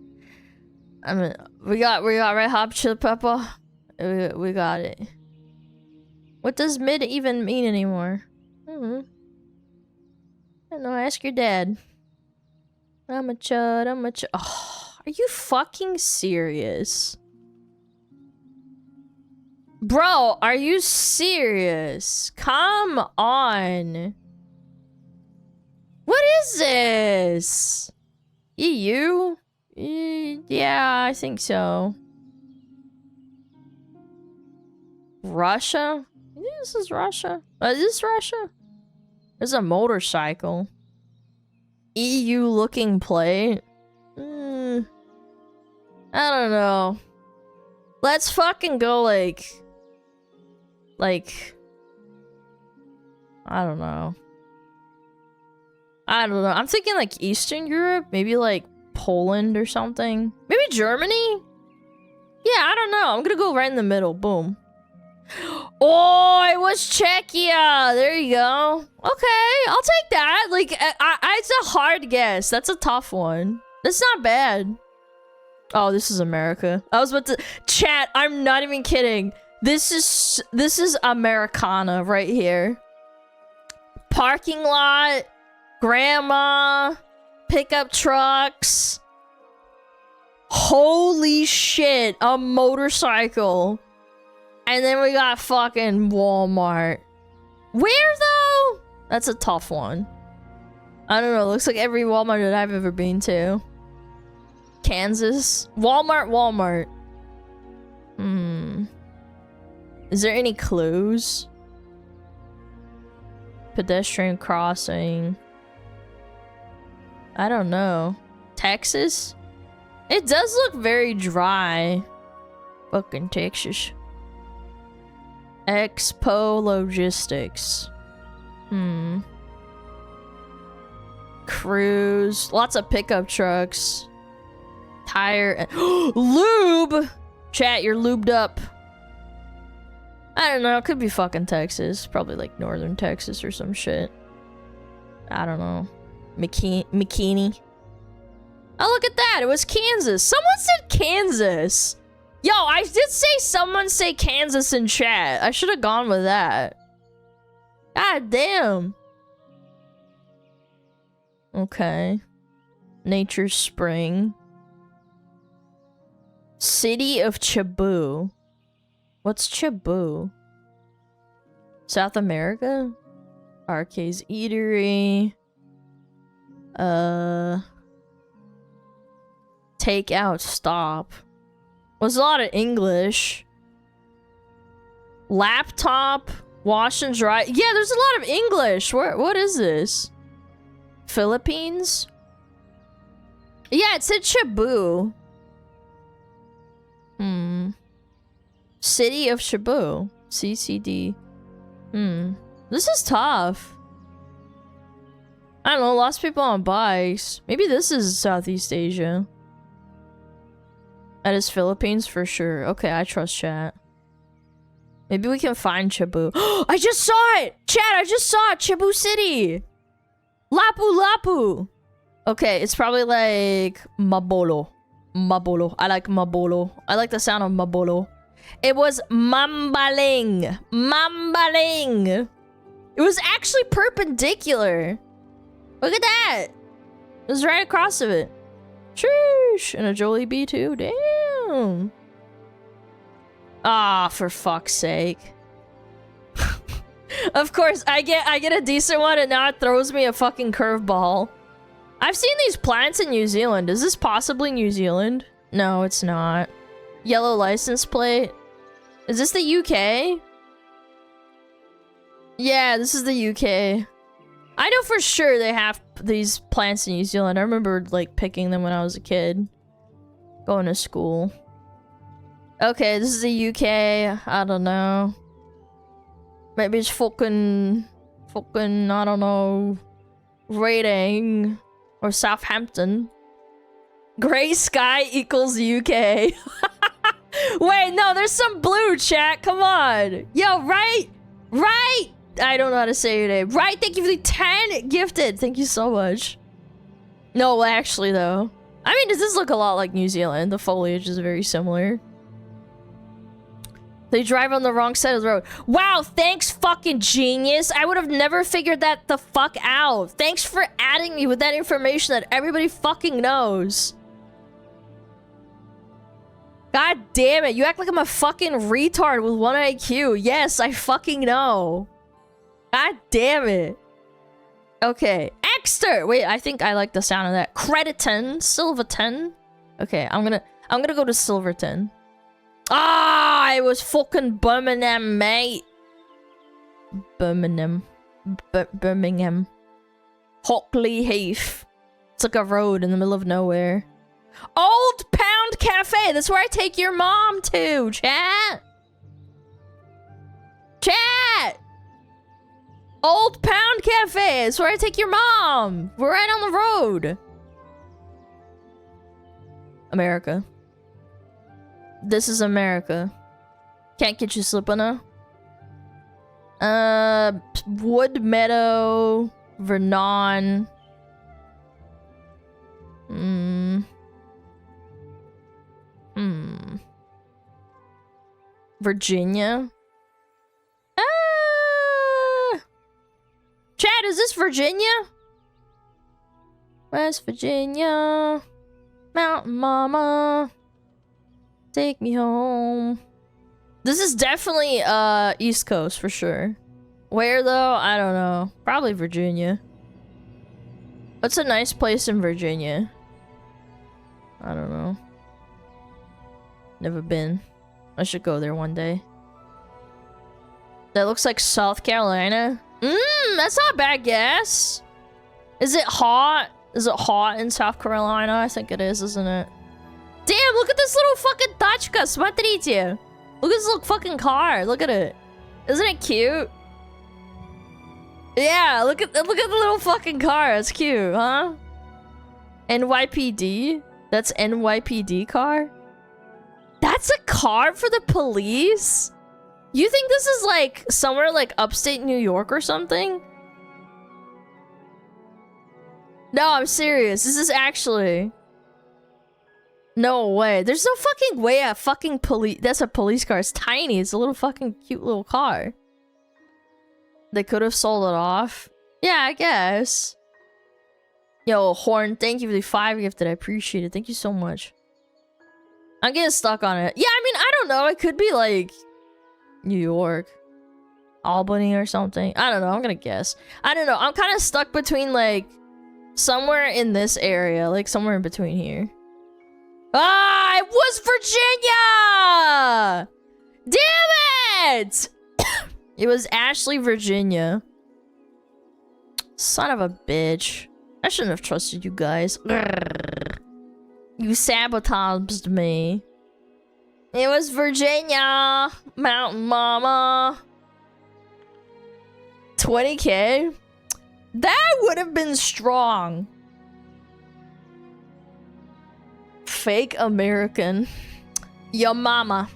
We got Red Hot Chili Pepper. We got it. What does mid even mean anymore? I don't know, ask your dad. I'm a chud. Oh, are you fucking serious? Bro, are you serious? Come on. What is this? EU? Yeah, I think so. Russia? This is Russia. Is this Russia? There's a motorcycle. EU looking plate. I don't know. Let's fucking go like I don't know. I'm thinking like Eastern Europe, maybe like Poland or something. Maybe Germany? Yeah, I don't know. I'm gonna go right in the middle. Boom. Oh, it was Czechia. There you go. Okay, I'll take that. Like, it's a hard guess. That's a tough one. That's not bad. Oh, this is America. I was about to chat. I'm not even kidding. This is Americana right here. Parking lot, grandma, pickup trucks. Holy shit, a motorcycle. And then we got fucking Walmart. Where though? That's a tough one. I don't know, looks like every Walmart that I've ever been to. Kansas. Walmart. Is there any clues? Pedestrian crossing. I don't know. Texas? It does look very dry. Fucking Texas. Expo Logistics. Cruise. Lots of pickup trucks. Tire. Lube! Chat, you're lubed up. I don't know. It could be fucking Texas. Probably like northern Texas or some shit. I don't know. McKinney. Oh, look at that. It was Kansas. Someone said Kansas. Yo, I did say someone say Kansas in chat. I should have gone with that. God damn. Okay. Nature's Spring. City of Cebu. What's Cebu? South America? Arcade's Eatery. Takeout Stop. Was a lot of English. Laptop. Wash and dry. Yeah, there's a lot of English. What is this? Philippines? Yeah, it said Cebu. City of Cebu. CCD. This is tough. I don't know, lost people on bikes. Maybe this is Southeast Asia. That is Philippines for sure. Okay, I trust chat. Maybe we can find Cebu. I just saw it! Chat, I just saw it! Cebu City! Lapu-Lapu! Okay, it's probably like Mabolo. Mabolo. I like Mabolo. I like the sound of Mabolo. It was Mambaling. Mambaling! It was actually perpendicular. Look at that! It was right across of it. Sheesh! And a Jollibee too. Damn! Ah, for fuck's sake. Of course, I get a decent one and now it throws me a fucking curveball. I've seen these plants in New Zealand. Is this possibly New Zealand? No, it's not. Yellow license plate. Is this the UK? Yeah, this is the UK. I know for sure they have these plants in New Zealand. I remember like picking them when I was a kid. Going to school. Okay, this is the UK. I don't know. Maybe it's fucking, I don't know. Reading. Or Southampton. Grey sky equals UK. Wait, no, there's some blue, chat. Come on. Yo, right? I don't know how to say your name. Right, thank you for the 10 gifted. Thank you so much. No, actually, though. I mean, does this look a lot like New Zealand? The foliage is very similar. They drive on the wrong side of the road. Wow, thanks, fucking genius. I would have never figured that the fuck out. Thanks for adding me with that information that everybody fucking knows. God damn it, you act like I'm a fucking retard with 1 IQ. Yes, I fucking know. God damn it. Okay, Exeter. Wait, I think I like the sound of that. Crediton, Silverton. Okay, I'm gonna go to Silverton. Ah, it was fucking Birmingham, mate. Birmingham. Hockley Heath. It's like a road in the middle of nowhere. Old Pound Cafe. That's where I take your mom to, chat. Chat. Old Pound Cafe. That's where I take your mom. We're right on the road. America. This is America. Can't get you slipping now. Wood Meadow, Vernon. Virginia. Chad, is this Virginia? West Virginia. Mountain Mama. Take me home. This is definitely East Coast for sure. Where though? I don't know. Probably Virginia. What's a nice place in Virginia? I don't know. Never been. I should go there one day. That looks like South Carolina. That's not a bad guess. Is it hot? Is it hot in South Carolina? I think it is, isn't it? Damn, look at this little fucking tachka. Смотрите. Look at this little fucking car. Look at it. Isn't it cute? Yeah, look at the little fucking car. It's cute, huh? NYPD? That's NYPD car? That's a car for the police? You think this is like somewhere like upstate New York or something? No, I'm serious. This is actually... No way. There's no fucking way a fucking police... That's a police car. It's tiny. It's a little fucking cute little car. They could have sold it off. Yeah, I guess. Yo, Horn, thank you for the 5 gifted. I appreciate it. Thank you so much. I'm getting stuck on it. Yeah, I mean, I don't know. It could be like... New York. Albany or something. I don't know. I'm gonna guess. I don't know. I'm kind of stuck between like... Somewhere in this area. Like somewhere in between here. Ah! It was Virginia! Damn it! It was Ashley, Virginia. Son of a bitch. I shouldn't have trusted you guys. You sabotaged me. It was Virginia. Mountain Mama. 20K? That would have been strong. Fake American. Your mama.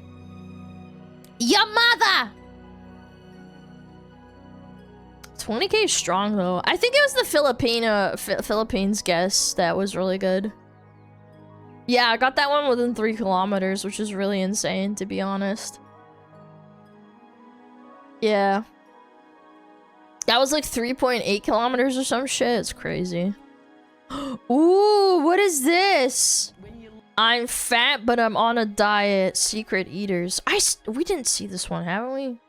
Your mother! 20K is strong though. I think it was the Philippines guess that was really good. Yeah, I got that one within 3 kilometers, which is really insane, to be honest. Yeah. That was like 3.8 kilometers or some shit. It's crazy. Ooh, what is this? I'm fat, but I'm on a diet. Secret eaters. We didn't see this one, haven't we?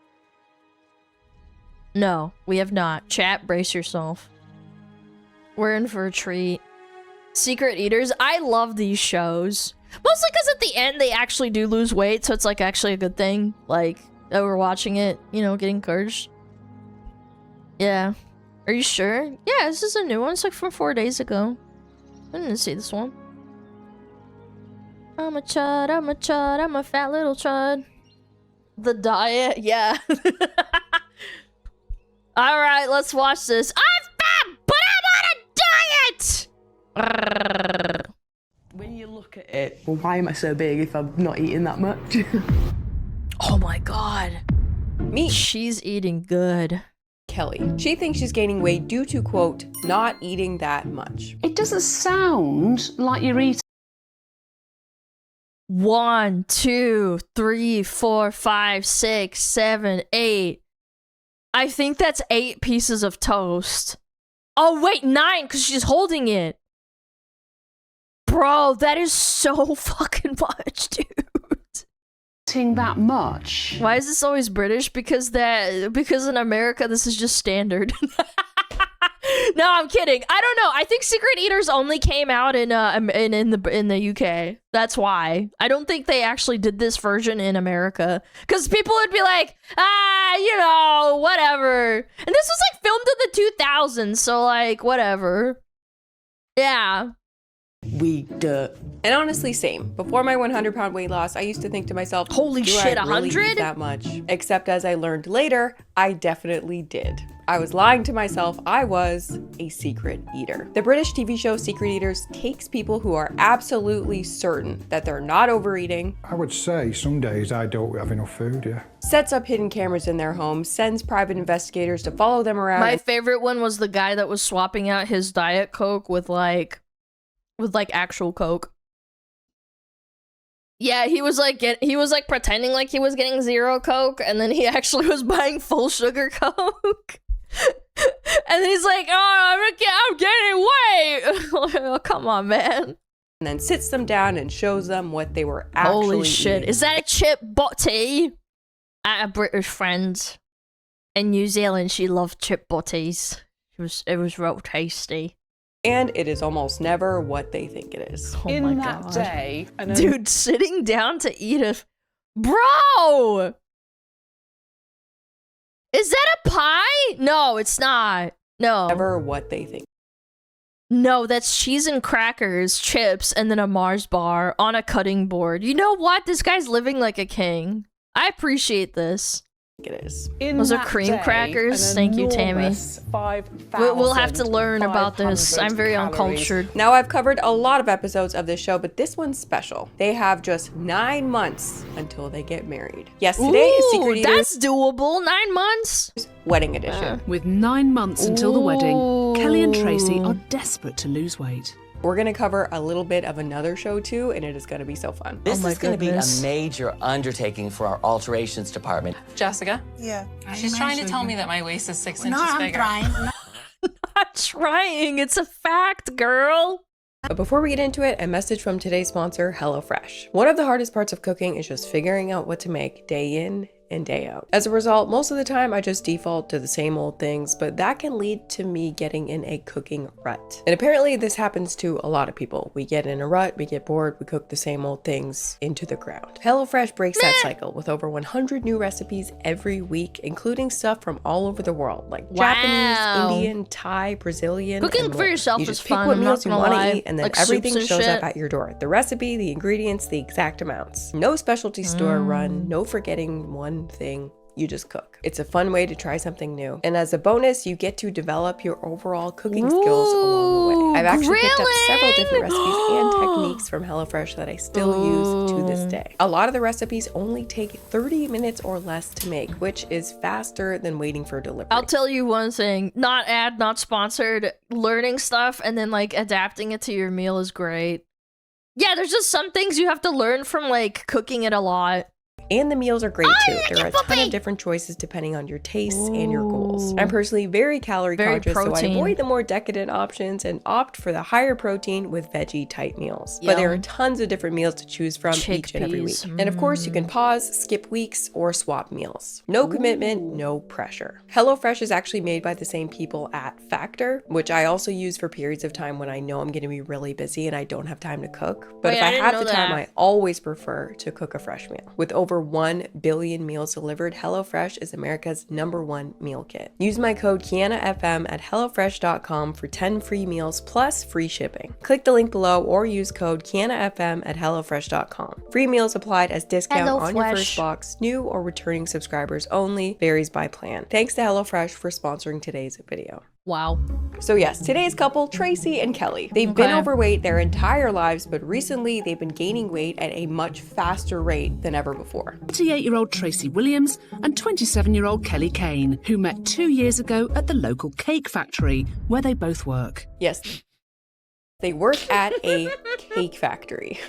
No, we have not. Chat, brace yourself. We're in for a treat. Secret eaters. I love these shows. Mostly because at the end, they actually do lose weight, so it's like actually a good thing. Like, that we're watching it, you know, getting encouraged. Yeah. Are you sure? Yeah, this is a new one. It's like from 4 days ago. I didn't see this one. I'm a chud, I'm a chud, I'm a fat little chud. The diet? Yeah. Alright, let's watch this. I'm fat, but I'm on a diet! When you look at it, well, why am I so big if I'm not eating that much? Oh my god. Me. She's eating good. Kelly. She thinks she's gaining weight due to, quote, not eating that much. It doesn't sound like you're eating. 1, 2, 3, 4, 5, 6, 7, 8. I think that's 8 pieces of toast. Oh, wait, 9, because she's holding it. Bro, that is so fucking much, dude. That much. Why is this always British? Because in America, this is just standard. No, I'm kidding. I don't know. I think Secret Eaters only came out in the UK. That's why. I don't think they actually did this version in America. Because people would be like, you know, whatever. And this was like filmed in the 2000s, so like, whatever. Yeah. And honestly, same. Before my 100-pound weight loss, I used to think to myself, holy shit, 100? Really eat that much? Except as I learned later, I definitely did. I was lying to myself. I was a secret eater. The British TV show Secret Eaters takes people who are absolutely certain that they're not overeating. I would say some days I don't have enough food, yeah. Sets up hidden cameras in their homes, sends private investigators to follow them around. My favorite one was the guy that was swapping out his Diet Coke with actual Coke. Yeah, he was like pretending like he was getting zero Coke, and then he actually was buying full sugar Coke. And then he's like, "Oh, I'm gaining weight." Oh, come on, man. And then sits them down and shows them what they were actually Holy shit! eating. Is that a chip butty? I had a British friend in New Zealand. She loved chip butties. It was real tasty. And it is almost never what they think it is. Oh my god. Dude, sitting down to eat a... Bro! Is that a pie? No, it's not. No. Never what they think. No, that's cheese and crackers, chips, and then a Mars bar on a cutting board. You know what? This guy's living like a king. I appreciate this. It is. Those are cream crackers. Thank you, Tammy. We'll have to learn about this. I'm very uncultured. Now, I've covered a lot of episodes of this show, but this one's special. They have just 9 months until they get married. Yes, today is Secret Eaters. That's doable. 9 months. Wedding edition. With 9 months until the wedding, Kelly and Tracy are desperate to lose weight. We're gonna cover a little bit of another show too, and it is gonna be so fun. This is gonna be a major undertaking for our alterations department. Jessica? Yeah. She's trying to tell me that my waist is 6 inches bigger. I'm not trying. It's a fact, girl. But before we get into it, a message from today's sponsor, HelloFresh. One of the hardest parts of cooking is just figuring out what to make day in and day out. As a result, most of the time I just default to the same old things, but that can lead to me getting in a cooking rut. And apparently this happens to a lot of people. We get in a rut, we get bored, we cook the same old things into the ground. HelloFresh breaks that cycle with over 100 new recipes every week, including stuff from all over the world, like Japanese, Indian, Thai, Brazilian, Cooking and for more. yourself You is just pick fun, what I'm meals not you gonna want lie. to eat, and then Like everything soups and shows up shit. at your door. The recipe, the ingredients, the exact amounts. No specialty store run, no forgetting one thing. You just cook. It's a fun way to try something new. And as a bonus, you get to develop your overall cooking skills along the way. I've actually picked up several different recipes and techniques from HelloFresh that I still use to this day. A lot of the recipes only take 30 minutes or less to make, which is faster than waiting for delivery. I'll tell you one thing. Not ad, not sponsored. Learning stuff and then like adapting it to your meal is great. Yeah, there's just some things you have to learn from like cooking it a lot. And the meals are great too. There are a ton of different choices depending on your tastes and your goals. I'm personally very calorie conscious, so I avoid the more decadent options and opt for the higher protein with veggie type meals. But there are tons of different meals to choose from each and every week. And of course, you can pause, skip weeks, or swap meals. No commitment, no pressure. HelloFresh is actually made by the same people at Factor, which I also use for periods of time when I know I'm gonna be really busy and I don't have time to cook. But Wait, if I didn't have know the time, that. I always prefer to cook a fresh meal. With over 1 billion meals delivered, HelloFresh is America's #1 meal kit. Use my code KianaFM at HelloFresh.com for 10 free meals plus free shipping. Click the link below or use code KianaFM at HelloFresh.com. Free meals applied as discount on your first box. New or returning subscribers only. Varies by plan. Thanks to HelloFresh for sponsoring today's video. Wow. So yes, today's couple, Tracy and Kelly. They've been overweight their entire lives, but recently they've been gaining weight at a much faster rate than ever before. 28-year-old Tracy Williams and 27-year-old Kelly Kane, who met 2 years ago at the local cake factory, where they both work. Yes, they work at a cake factory.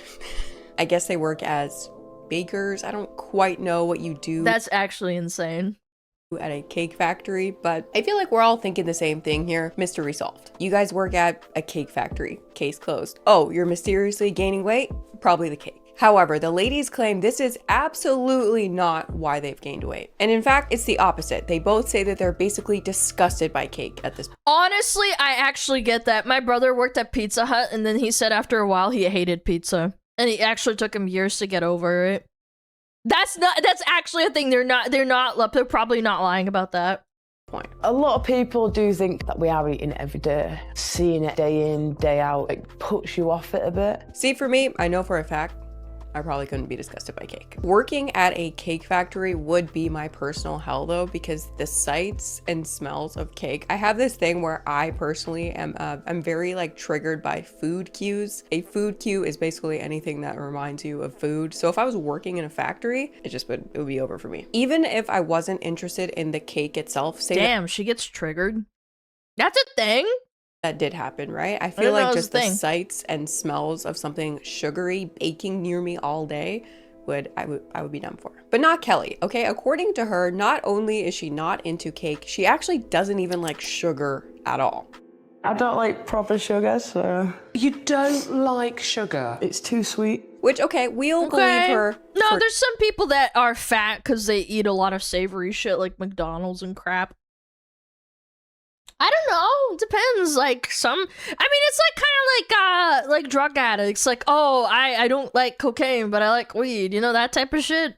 I guess they work as bakers. I don't quite know what you do. That's actually insane. At a cake factory, but I feel like we're all thinking the same thing here. Mystery solved. You guys work at a cake factory. Case closed. Oh, you're mysteriously gaining weight? Probably the cake. However, the ladies claim this is absolutely not why they've gained weight. And in fact, it's the opposite. They both say that they're basically disgusted by cake at this point. Honestly, I actually get that. My brother worked at Pizza Hut and then he said after a while he hated pizza. And it actually took him years to get over it. That's actually a thing. They're probably not lying about that. Point. A lot of people do think that we are eating it every day. Seeing it day in, day out, it puts you off it a bit. See, for me, I know for a fact, I probably couldn't be disgusted by cake. Working at a cake factory would be my personal hell though, because the sights and smells of cake. I have this thing where I personally am I'm very like triggered by food cues. A food cue is basically anything that reminds you of food. So if I was working in a factory, it would be over for me. Even if I wasn't interested in the cake itself, damn, she gets triggered. That's a thing. That did happen, right? I feel like just the sights and smells of something sugary baking near me all day I would be done for. But not Kelly, okay? According to her, not only is she not into cake, she actually doesn't even like sugar at all. I don't like proper sugar, so... You don't like sugar? It's too sweet. Which, okay, we'll believe her. No, there's some people that are fat because they eat a lot of savory shit like McDonald's and crap. I don't know. It depends. Like I mean, it's like kind of like drug addicts. Like, oh, I don't like cocaine, but I like weed. You know, that type of shit.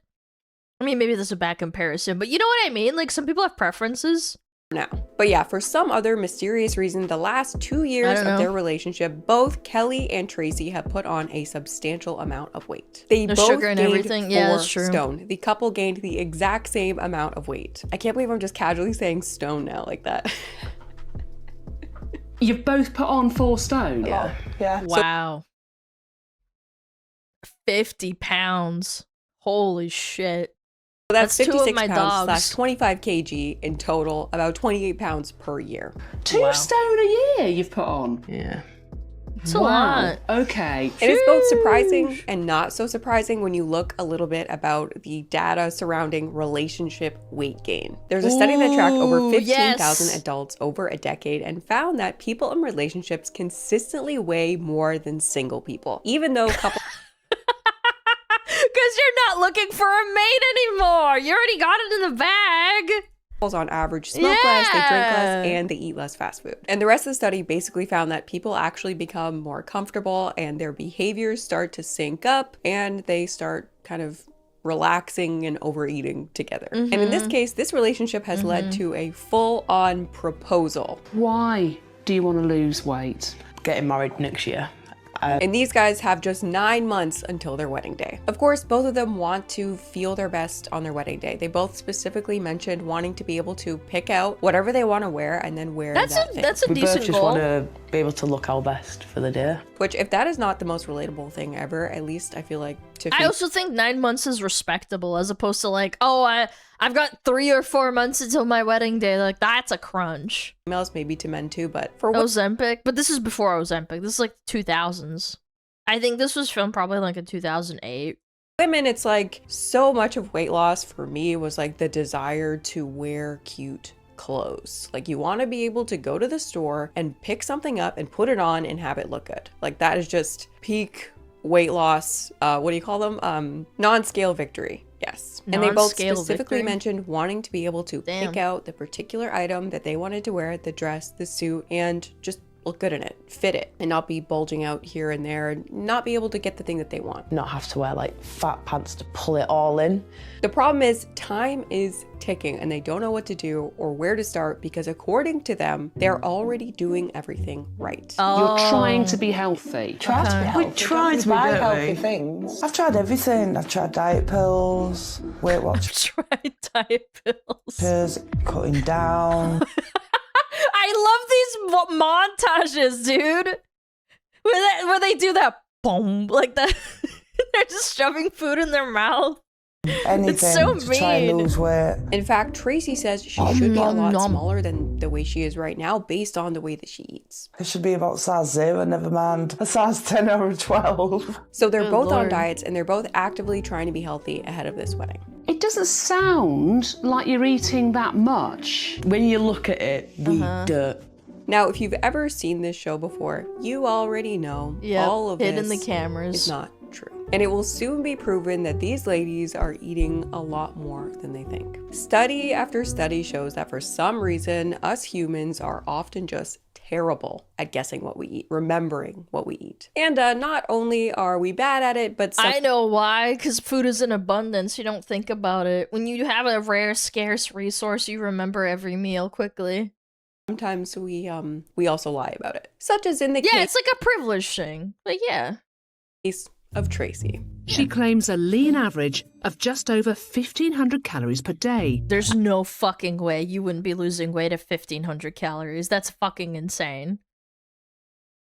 I mean, maybe this is a bad comparison, but you know what I mean? Like, some people have preferences. No. But yeah, for some other mysterious reason, the last 2 years of their relationship, both Kelly and Tracy have put on a substantial amount of weight. They both sugar and gained everything. Yeah, that's 4 true. stone. The couple gained the exact same amount of weight. I can't believe I'm just casually saying stone now like that. You've both put on 4 stone? Yeah. Yeah. Wow. 50 pounds. Holy shit. So that's 56 2 of my pounds dogs. slash 25 kg in total, about 28 pounds per year. 2 stone a year you've put on? Yeah. It's a lot. Okay. It is both surprising and not so surprising when you look a little bit about the data surrounding relationship weight gain. There's a study that tracked over 15,000 adults over a decade and found that people in relationships consistently weigh more than single people, even though couples... Because you're not looking for a mate anymore. You already got it in the bag. On average smoke less, they drink less, and they eat less fast food. And the rest of the study basically found that people actually become more comfortable and their behaviors start to sync up and they start kind of relaxing and overeating together. And in this case, this relationship has led to a full-on proposal. Why do you want to lose weight? Getting married next year. And these guys have just 9 months until their wedding day. Of course, both of them want to feel their best on their wedding day. They both specifically mentioned wanting to be able to pick out whatever they want to wear and then wear that thing. That's a We decent both just goal. want to be able to look our best for the day. Which, if that is not the most relatable thing ever, at least I feel like I also think 9 months is respectable as opposed to like, oh, I've got 3 or 4 months until my wedding day. Like, that's a crunch. Females, maybe to men too, but for Ozempic, but this is before Ozempic. This is like 2000s. I think this was filmed probably like in 2008. Women, it's like so much of weight loss for me was like the desire to wear cute clothes. Like, you want to be able to go to the store and pick something up and put it on and have it look good. Like, that is just peak weight loss. What do you call them? Non-scale victory. Yes. And they both specifically mentioned wanting to be able to pick out the particular item that they wanted to wear, the dress, the suit, and just look good in it, fit it, and not be bulging out here and there, and not be able to get the thing that they want. Not have to wear like fat pants to pull it all in. The problem is time is ticking and they don't know what to do or where to start because according to them, they're already doing everything right. You're trying to be healthy. Try to be healthy. We try to buy healthy things. I've tried everything. I've tried diet pills, Weight Watchers, tried diet pills, cutting down. I love these montages, dude. Where they do that boom like that. They're just shoving food in their mouth. Anything it's so to try and lose weight. In fact, Tracy says she should be a lot smaller than the way she is right now based on the way that she eats. It should be about size 0, never mind a size 10 or a 12. So they're both on diets and they're both actively trying to be healthy ahead of this wedding. It doesn't sound like you're eating that much. When you look at it, we don't. Now, if you've ever seen this show before, you already know all of hidden this the cameras. is not true. And it will soon be proven that these ladies are eating a lot more than they think. Study after study shows that for some reason, us humans are often just terrible at guessing what we eat, remembering what we eat. And not only are we bad at it, but I know why, because food is in abundance. You don't think about it. When you have a rare, scarce resource, you remember every meal quickly. Sometimes we also lie about it. Such as in the case... Yeah, it's like a privilege thing. But yeah. Case of Tracy. She claims a lean average of just over 1,500 calories per day. There's no fucking way you wouldn't be losing weight at 1,500 calories. That's fucking insane.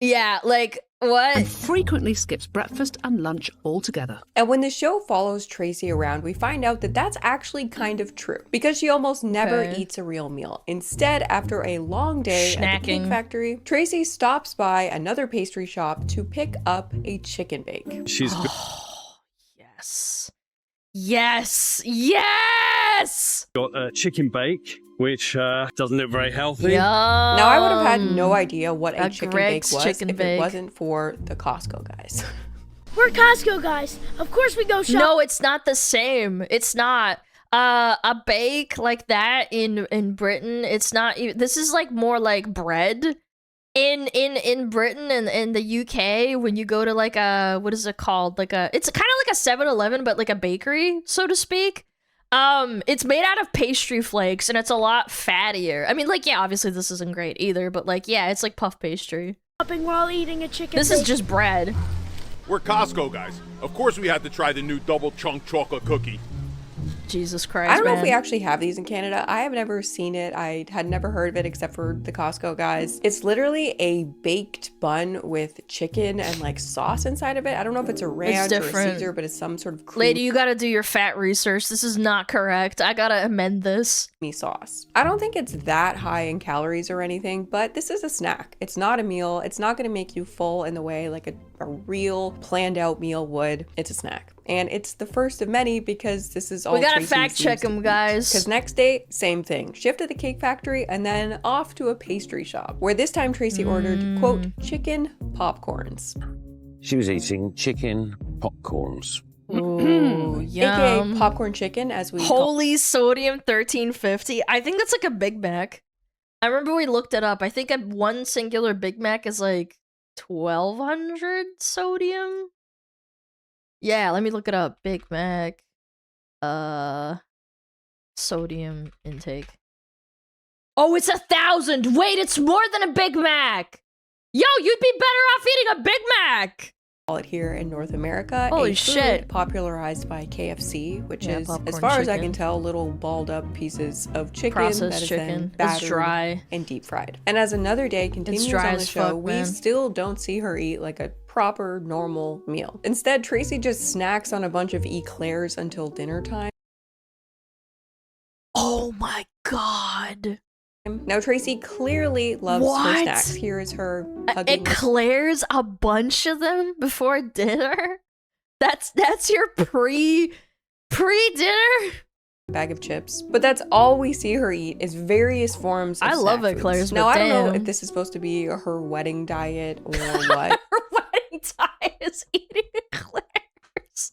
Yeah, like, what? And frequently skips breakfast and lunch altogether. And when the show follows Tracy around, we find out that that's actually kind of true, because she almost never eats a real meal. Instead, after a long day at the cake factory, Tracy stops by another pastry shop to pick up a chicken bake. She's Yes. Yes! Yes! got a chicken bake, which doesn't look very healthy. Now, I would have had no idea what a chicken bake Greg's was chicken if bake. it wasn't for the Costco guys. We're Costco guys. Of course we go shop. No, it's not the same. It's not. A bake like that in Britain, it's not even, this is like more like bread. In Britain and in the UK, when you go to like a, what is it called? Like a, it's kind of like a 7-Eleven, but like a bakery, so to speak. It's made out of pastry flakes and it's a lot fattier. I mean, like, yeah, obviously this isn't great either, but like, yeah, it's like puff pastry. Shopping while eating a chicken This is just bread. We're Costco guys. Of course we had to try the new double chunk chocolate cookie. Jesus Christ, I don't know if man. we actually have these in Canada. I have never seen it. I had never heard of it except for the Costco guys. It's literally a baked bun with chicken and like sauce inside of it. I don't know if it's a ranch or a Caesar, but it's some sort of creamy Lady, you gotta do your fat research. This is not correct. I gotta amend this. sauce. I don't think it's that high in calories or anything, but this is a snack. It's not a meal. It's not gonna make you full in the way like a real planned out meal would. It's a snack. And it's the first of many because this is all We gotta Tracy fact check seems to them, guys. Because next day, same thing. Shift to the cake factory and then off to a pastry shop, where this time Tracy ordered, quote, chicken popcorns. She was eating chicken popcorns. Ooh, yum. AKA popcorn chicken, as we Holy sodium 1350. I think that's like a Big Mac. I remember we looked it up. I think one singular Big Mac is like 1,200 sodium. Yeah, let me look it up. Big Mac. Sodium intake. Oh, it's 1,000! Wait, it's more than a Big Mac! Yo, you'd be better off eating a Big Mac! call it here in North America. Holy a food shit. popularized by KFC, which Yeah, is, popcorn as far as I chicken. can tell, little balled up pieces of chicken Processed that is then chicken. It's battered dry. and deep fried. And as another day continues dry on the as show, fuck, we man. still don't see her eat like a proper normal meal. Instead, Tracy just snacks on a bunch of eclairs until dinner time. Oh my god. Now Tracy clearly loves her snacks. Here is her hugging Eclairs, a bunch of them before dinner? That's your pre-dinner? bag of chips. But that's all we see her eat is various forms of I love snack foods. eclairs, Now but I don't know damn. if this is supposed to be her wedding diet or what. Is eating eclairs.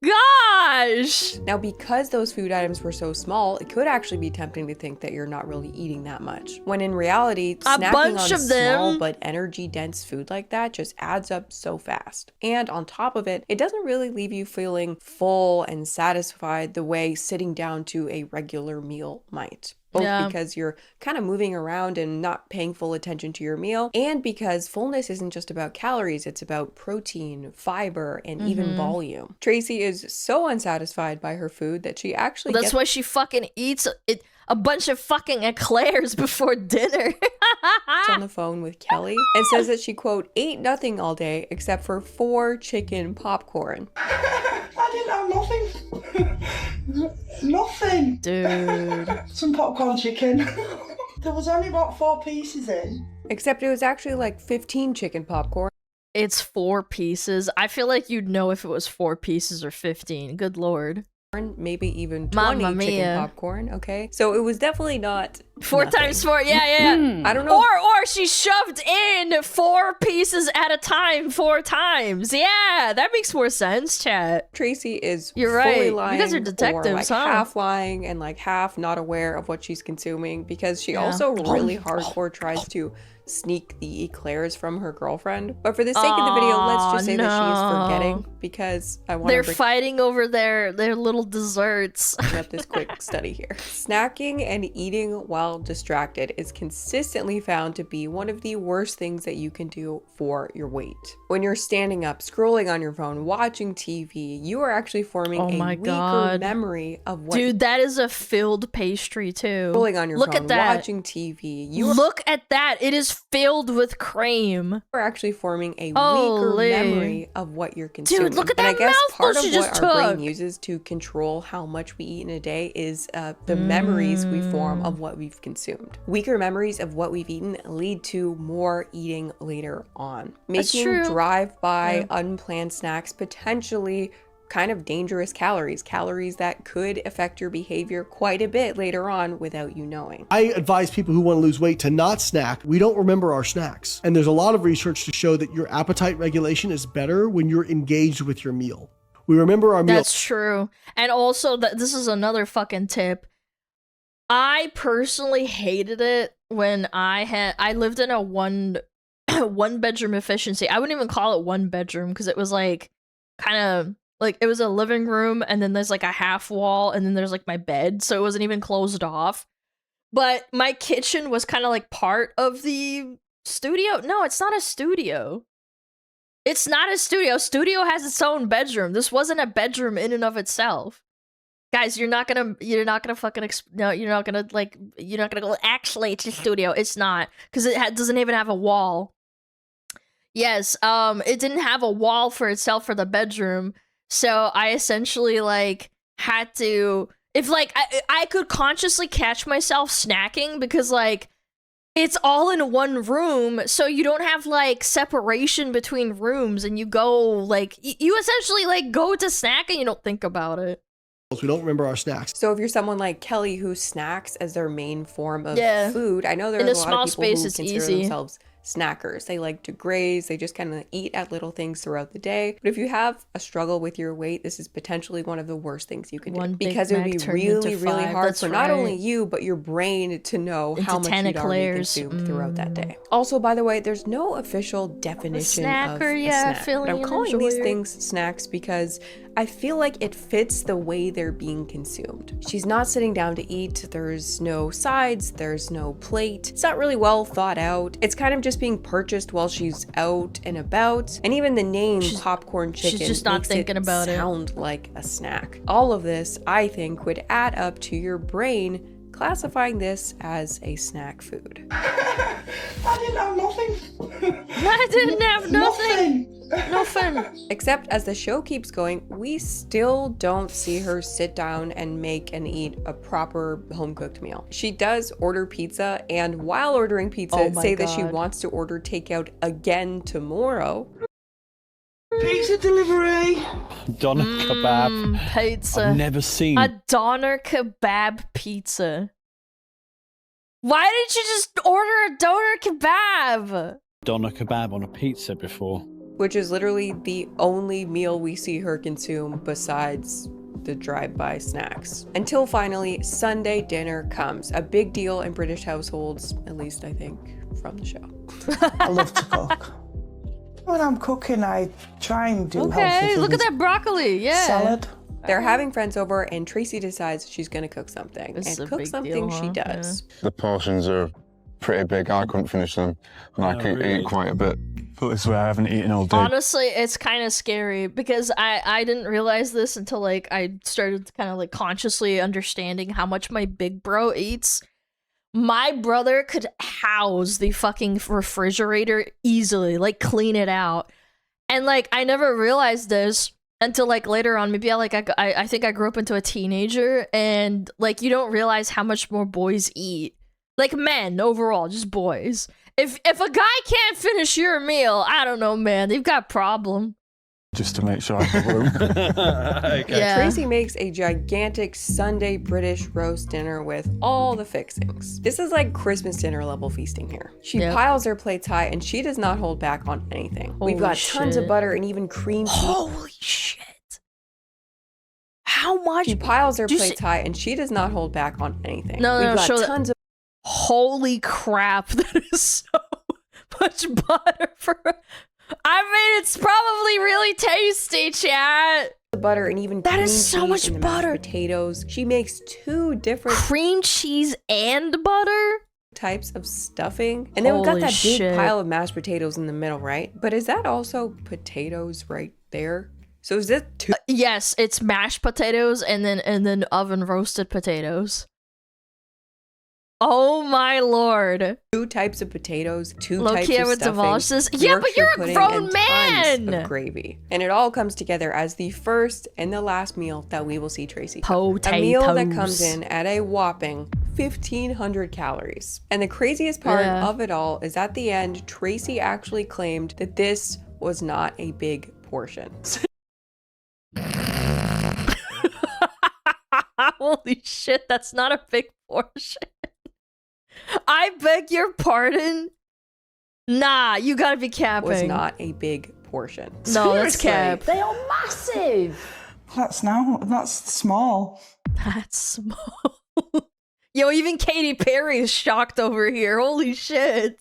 Gosh! Now, because those food items were so small, it could actually be tempting to think that you're not really eating that much. When in reality, snacking bunch on of small them. but energy-dense food like that just adds up so fast. And on top of it, it doesn't really leave you feeling full and satisfied the way sitting down to a regular meal might. Both Yeah. because you're kind of moving around and not paying full attention to your meal, and because fullness isn't just about calories, it's about protein, fiber, and even Mhm. volume. Tracy is so unsatisfied by her food that she actually That's gets why she fucking eats a bunch of fucking eclairs before dinner. on the phone with Kelly and says that she, quote, ate nothing all day except for 4 chicken popcorn. I didn't have nothing. Nothing. Dude. Some popcorn chicken. There was only about 4 pieces in. Except it was actually like 15 chicken popcorn. It's 4 pieces. I feel like you'd know if it was 4 pieces or 15. Good lord. Maybe even 20 Mamma chicken mia. popcorn, okay? So it was definitely not 4 nothing. times 4, yeah. I don't know. Or she shoved in 4 pieces at a time 4 times. Yeah, that makes more sense, chat. Tracy is You're fully right. lying You guys are or detectives, like huh? half lying and like half not aware of what she's consuming because she Yeah. also really hardcore tries to sneak the eclairs from her girlfriend. But for the sake of the video, let's just say that she is forgetting, because I want They're to fighting over their little desserts. up this quick study here. Snacking and eating while distracted is consistently found to be one of the worst things that you can do for your weight. When you're standing up, scrolling on your phone, watching TV, you are actually forming a weaker memory of what— Dude, that is a filled pastry too. Scrolling on your Look phone, at that. watching TV. Look at that. It is filled with cream. We're actually forming a Holy. weaker memory of what you're consuming. Dude, look at and that I guess part mouthful of she what just our took. brain uses to control how much we eat in a day is the memories we form of what we've consumed. Weaker memories of what we've eaten lead to more eating later on, That's making true. drive-by unplanned snacks potentially kind of dangerous calories that could affect your behavior quite a bit later on without you knowing. I advise people who want to lose weight to not snack. We don't remember our snacks. And there's a lot of research to show that your appetite regulation is better when you're engaged with your meal. We remember our meal. That's true. And also, this is another fucking tip. I personally hated it when I lived in a one bedroom efficiency. I wouldn't even call it one bedroom because it was like kind of like it was a living room and then there's like a half wall and then there's like my bed, so it wasn't even closed off. But my kitchen was kind of like part of the studio. No, it's not a studio. It's not a studio. Studio has its own bedroom. This wasn't a bedroom in and of itself. Guys, you're not gonna fucking you're not gonna go, actually it's a studio. It's not, because it doesn't even have a wall. Yes, it didn't have a wall for itself for the bedroom, so I essentially like had to, if like I could consciously catch myself snacking because like it's all in one room, so you don't have like separation between rooms, and you go like you essentially like go to snack and you don't think about it. We don't remember our snacks. So if you're someone like Kelly who snacks as their main form of food, I know In there's a a lot small of people space, who it's consider easy. themselves snackers. They like to graze, they just kind of eat at little things throughout the day. But if you have a struggle with your weight, this is potentially one of the worst things you can do, because it would be really, really hard for not only you, but your brain to know how much you'd already consumed throughout that day. Also, by the way, there's no official definition of a snack. But I'm calling these things snacks because I feel like it fits the way they're being consumed. She's not sitting down to eat, there's no sides, there's no plate. It's not really well thought out. It's kind of just being purchased while she's out and about. And even the name popcorn chicken she's just not makes thinking it about it. sound like a snack. All of this, I think, would add up to your brain classifying this as a snack food. I didn't have nothing. I didn't have nothing. Nothing. Except as the show keeps going, we still don't see her sit down and make and eat a proper home-cooked meal. She does order pizza, and while ordering pizza, say that she wants to order takeout again tomorrow. Pizza delivery. Doner kebab. Pizza. I've never seen a doner kebab pizza. Why didn't you just order a doner kebab? doner kebab on a pizza before. Which is literally the only meal we see her consume besides the drive-by snacks. Until finally, Sunday dinner comes. A big deal in British households, at least I think, from the show. I love to cook. When I'm cooking, I try and do healthy Okay, look at things. that broccoli. Yeah. Salad. They're having friends over, and Tracy decides she's gonna cook something. This is and a cook big something deal, she huh? does. The portions are pretty big. I couldn't finish them, and I could eat quite a bit. Put this way, I haven't eaten all day. Honestly, it's kind of scary because I didn't realize this until like I started kind of like consciously understanding how much my big bro eats. My brother could house the fucking refrigerator easily, like clean it out. And like I never realized this until like later on. Maybe I think I grew up into a teenager, and like you don't realize how much more boys eat. Like men overall, just boys. If a guy can't finish your meal, I don't know, man. They've got a problem. Just to make sure I have room. Yeah. Tracy makes a gigantic Sunday British roast dinner with all the fixings. This is like Christmas dinner level feasting here. She piles her plates high, and she does not hold back on anything. We've got tons of butter and even cream cheese. Holy shit. How much? She piles her plates high, and she does not hold back on anything. No, We've got show tons of Holy crap, that is so much butter for... I mean, it's probably really tasty, chat. The butter and even that cream is so cheese much and the butter. mashed potatoes. She makes 2 different cream cheese and butter types of stuffing. And then we've got Holy that big shit. pile of mashed potatoes in the middle, right? But is that also potatoes right there? So is it 2? Yes, it's mashed potatoes and then oven roasted potatoes. Oh my lord. 2 types of potatoes, 2 Low-key, types I of would stuffing. demolish this. Yeah, but Yorkshire you're a pudding, grown and man! Tons of gravy. And it all comes together as the first and the last meal that we will see Tracy cook. A meal that comes in at a whopping 1,500 calories. And the craziest part of it all is at the end, Tracy actually claimed that this was not a big portion. Holy shit, that's not a big portion. I beg your pardon? Nah, you gotta be capping. Was not a big portion. No, that's cap. They are massive. That's small. That's small. Yo, even Katy Perry is shocked over here. Holy shit.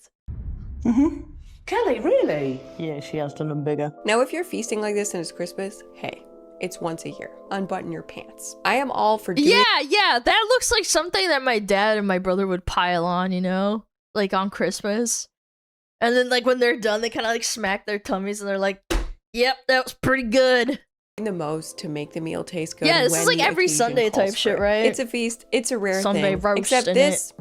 Kelly, really? Yeah, she has done them bigger. Now, if you're feasting like this and it's Christmas, hey, it's once a year. Unbutton your pants. I am all for doing Yeah, that looks like something that my dad and my brother would pile on, you know? Like on Christmas. And then like when they're done, they kind of like smack their tummies and they're like, yep, that was pretty good. The most to make the meal taste good. Yeah, this when is like the every occasion Sunday calls type for shit, it. right? It's a feast. It's a rare Sunday thing. roast Except in this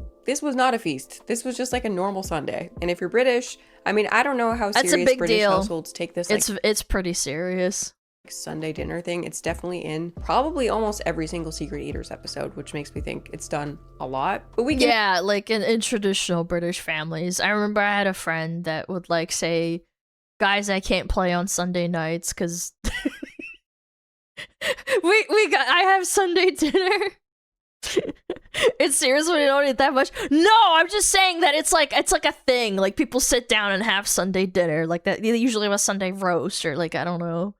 was not a feast. This was just like a normal Sunday. And if you're British, I mean, I don't know how That's serious a big British deal. households take this. Like, It's pretty serious. Sunday dinner thing. It's definitely in probably almost every single Secret Eaters episode, which makes me think it's done a lot. But we can Yeah, like in traditional British families. I remember I had a friend that would like say, guys, I can't play on Sunday nights because I have Sunday dinner. It's serious when you don't eat that much. No, I'm just saying that it's like a thing. Like people sit down and have Sunday dinner. Like that they usually have a Sunday roast or like I don't know.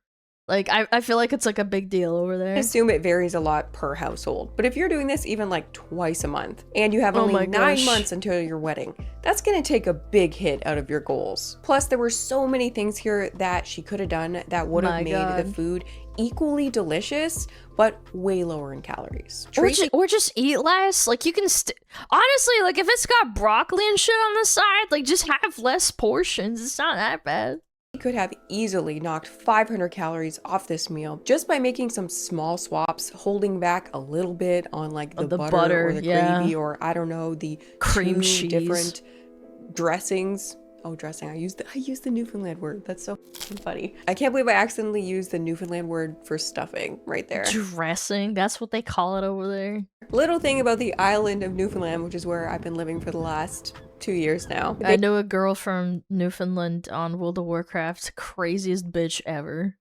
Like I feel like it's like a big deal over there. I assume it varies a lot per household. But if you're doing this even like twice a month and you have Oh only my 9 gosh. months until your wedding, that's gonna take a big hit out of your goals. Plus, there were so many things here that she could have done that would have My made God. the food equally delicious, but way lower in calories. Or just eat less. Like you can honestly, like if it's got broccoli and shit on the side, like just have less portions. It's not that bad. Could have easily knocked 500 calories off this meal just by making some small swaps, holding back a little bit on like the butter or the gravy or I don't know, the Cream 2 cheese. different dressings. Oh, dressing. I used the Newfoundland word. That's so funny. I can't believe I accidentally used the Newfoundland word for stuffing right there. Dressing, that's what they call it over there. Little thing about the island of Newfoundland, which is where I've been living for the last 2 years now. I know a girl from Newfoundland on World of Warcraft, craziest bitch ever.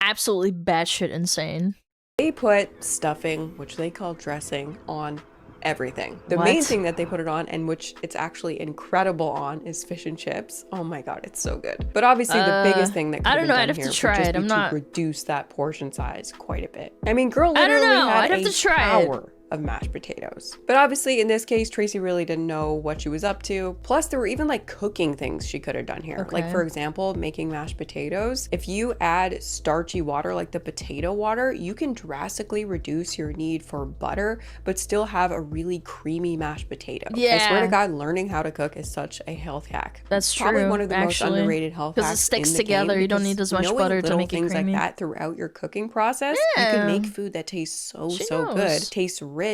Absolutely batshit insane. They put stuffing, which they call dressing, on everything. The What? main thing that they put it on, and which it's actually incredible on, is fish and chips. Oh my god, it's so good. But obviously the biggest thing that could I have don't been know, done I'd have to here try would just it. be I'm to not- reduce that portion size quite a bit. I mean, girl I don't literally know, had I'd have a to try it. tower of mashed potatoes. But obviously in this case, Tracy really didn't know what she was up to. Plus there were even like cooking things she could have done here. Like Okay. for example, making mashed potatoes. If you add starchy water like the potato water, you can drastically reduce your need for butter, but still have a really creamy mashed potato. I swear Yeah. to God, learning how to cook is such a health hack. That's Probably true, one of the actually. most underrated health 'Cause it hacks sticks in the together, game, you don't because need as much knowing butter to little make it things creamy. like that throughout your cooking process, you Yeah. can make food that tastes so knows. good, tastes rich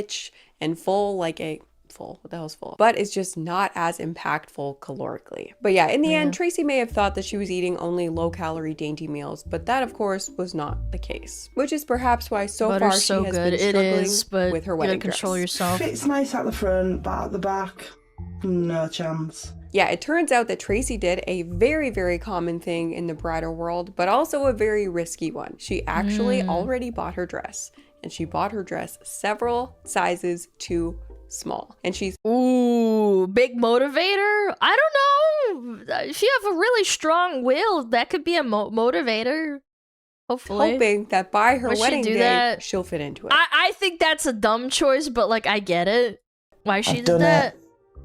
and full, like a full, what the hell's full? But it's just not as impactful calorically. But yeah, in the end, Tracy may have thought that she was eating only low-calorie dainty meals, but that of course was not the case. Which is perhaps why so Butter's far so she has good. been It struggling is, but with her you wedding gotta control dress. yourself. Fits nice at the front, but at the back, no chance. Yeah, it turns out that Tracy did a very, very common thing in the bridal world, but also a very risky one. She actually already bought her dress, and she bought her dress several sizes too small. And she's Ooh, big motivator? I don't know. If you have a really strong will, that could be a motivator. Hopefully. hoping that by her Would she wedding do day, that? she'll fit into it. I think that's a dumb choice, but like I get it. Why she I've did done that?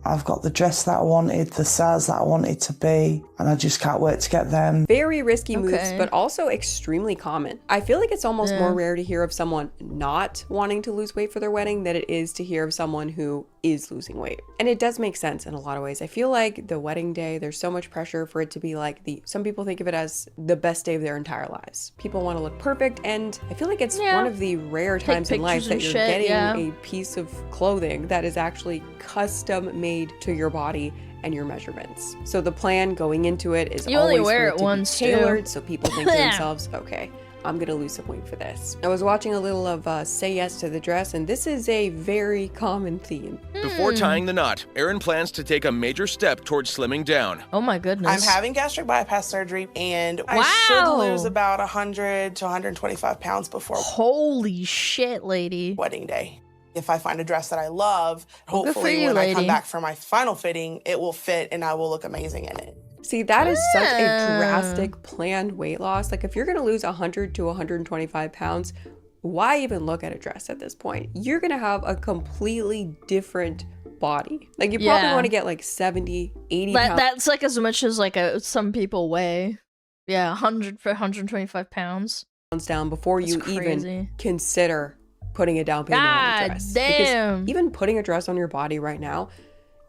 I've got the dress that I wanted, the size that I wanted to be, and I just can't wait to get them. Very risky moves, but also extremely common. I feel like it's almost more rare to hear of someone not wanting to lose weight for their wedding than it is to hear of someone who is losing weight. And it does make sense in a lot of ways. I feel like the wedding day, there's so much pressure for it to be like some people think of it as the best day of their entire lives. People want to look perfect, and I feel like it's one of the rare times in life that you're getting a piece of clothing that is actually custom made to your body and your measurements. So the plan going into it is always for it to be tailored, so people think to themselves, okay, I'm gonna lose some weight for this. I was watching a little of Say Yes to the Dress, and this is a very common theme. Before tying the knot, Erin plans to take a major step towards slimming down. Oh my goodness. I'm having gastric bypass surgery, and I should lose about 100 to 125 pounds before. Holy shit, lady. Wedding day. If I find a dress that I love, hopefully when I come back for my final fitting, it will fit and I will look amazing in it. See, that is such a drastic planned weight loss. Like if you're gonna lose 100 to 125 pounds, why even look at a dress at this point? You're gonna have a completely different body. Like you probably want to get like 70, 80 pounds. That's like as much as like some people weigh. Yeah, 100 for 125 pounds. Down before you even consider putting a down payment on a dress. Because even putting a dress on your body right now,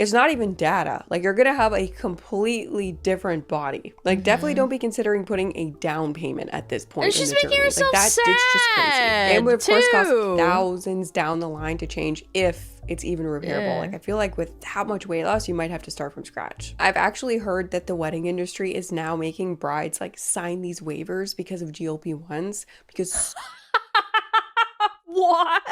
it's not even data. Like you're gonna have a completely different body. Like definitely don't be considering putting a down payment at this point. It's in just the making journey. yourself like sad. It's just crazy. And would of course cost thousands down the line to change if it's even repairable. Like I feel like with that much weight loss, you might have to start from scratch. I've actually heard that the wedding industry is now making brides like sign these waivers because of GLP-1s because what?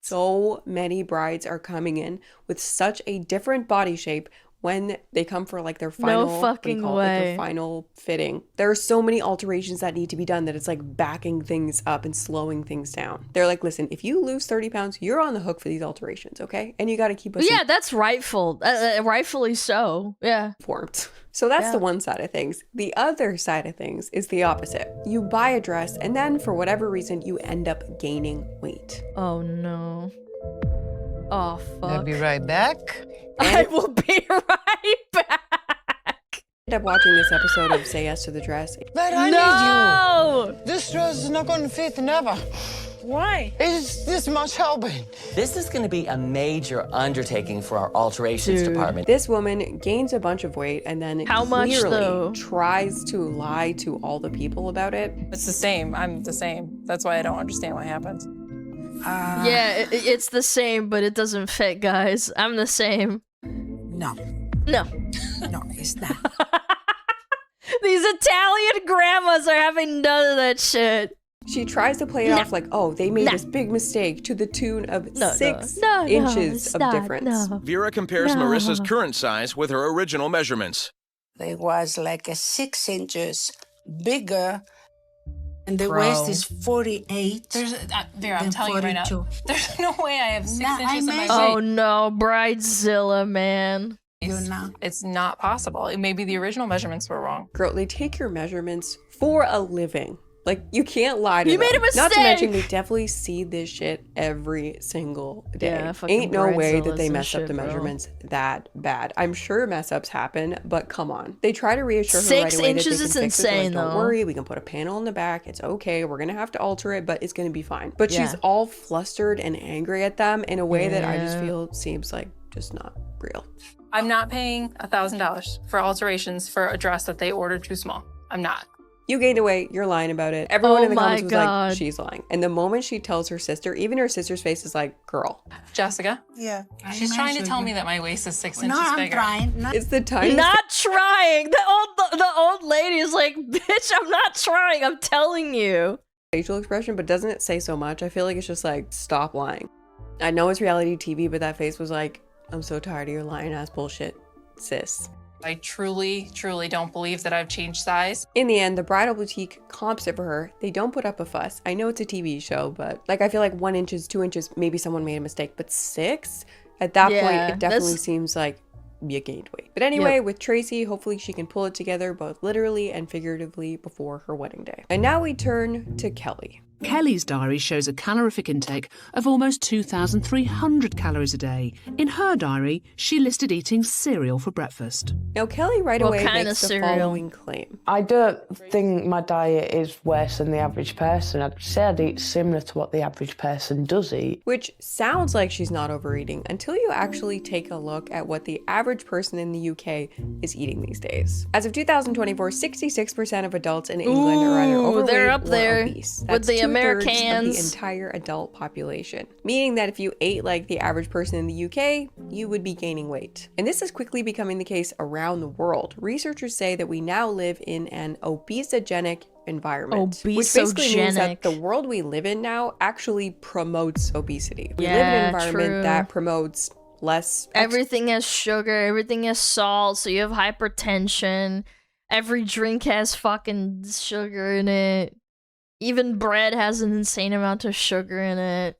So many brides are coming in with such a different body shape when they come for like their final, their final fitting. There are so many alterations that need to be done that it's like backing things up and slowing things down. They're like, listen, if you lose 30 pounds, you're on the hook for these alterations, okay? And you got to keep us that's rightful. Rightfully so. Yeah. Informed. So that's the one side of things. The other side of things is the opposite. You buy a dress and then for whatever reason, you end up gaining weight. Oh no. Oh fuck. I'll be right back. I will be right back. I ended up watching this episode of Say Yes to the Dress. But I need you. This dress is not going to fit never. Why? It's this much helping. This is going to be a major undertaking for our alterations department. This woman gains a bunch of weight and then clearly tries to lie to all the people about it. It's the same. I'm the same. That's why I don't understand what happens. Yeah, it's the same, but it doesn't fit, guys. I'm the same. No. No. No, it's not. These Italian grandmas are having none of that shit. She tries to play it off like, oh, they made this big mistake to the tune of 6 inches of difference. Vera compares Marissa's current size with her original measurements. It was like 6 inches bigger, and the waist is 48. There's Vera, I'm telling you right now. There's no way I have 6 inches in my waist. Oh no, Bridezilla, man. It's not possible. Maybe the original measurements were wrong. Girl, they take your measurements for a living. Like, you can't lie to them. You made a mistake! Not to mention, they definitely see this shit every single day. Yeah, ain't no way that they Bridezillas mess and up the shit, bro. measurements that bad. I'm sure mess ups happen, but come on. They try to reassure her right 6 away inches that they can is fix it. They're insane, like, don't though. worry, we can put a panel in the back. It's okay. We're gonna have to alter it, but it's gonna be fine. But she's all flustered and angry at them in a way that I just feel seems like just not real. I'm not paying $1,000 for alterations for a dress that they ordered too small. I'm not. You gained weight, you're lying about it. Everyone Oh in the comments my was God. like, she's lying. And the moment she tells her sister, even her sister's face is like, girl. Jessica? Yeah. She's trying to tell me that my waist is 6 inches I'm bigger. trying. It's the tiniest. Not trying. The old lady is like, bitch, I'm not trying. I'm telling you. Facial expression, but doesn't it say so much? I feel like it's just like, stop lying. I know it's reality TV, but that face was like, I'm so tired of your lying ass bullshit, sis. I truly, truly don't believe that I've changed size. In the end, the bridal boutique comps it for her. They don't put up a fuss. I know it's a TV show, but like I feel like 1 inch, 2 inches, maybe someone made a mistake, but 6? At that point, it definitely seems like you gained weight. But anyway, with Tracy, hopefully she can pull it together both literally and figuratively before her wedding day. And now we turn to Kelly. Kelly's diary shows a calorific intake of almost 2,300 calories a day. In her diary, she listed eating cereal for breakfast. Now, Kelly right away makes the following claim. I don't think my diet is worse than the average person. I'd say I'd eat similar to what the average person does eat. Which sounds like she's not overeating until you actually take a look at what the average person in the UK is eating these days. As of 2024, 66% of adults in England are either overweight they're up or there obese. with the Of Americans. the entire adult population, meaning that if you ate like the average person in the UK, you would be gaining weight. And this is quickly becoming the case around the world. Researchers say that we now live in an obesogenic environment, which basically means that the world we live in now actually promotes obesity. We live in an environment that promotes less. Everything has sugar, everything has salt, so you have hypertension. Every drink has fucking sugar in it. Even bread has an insane amount of sugar in it.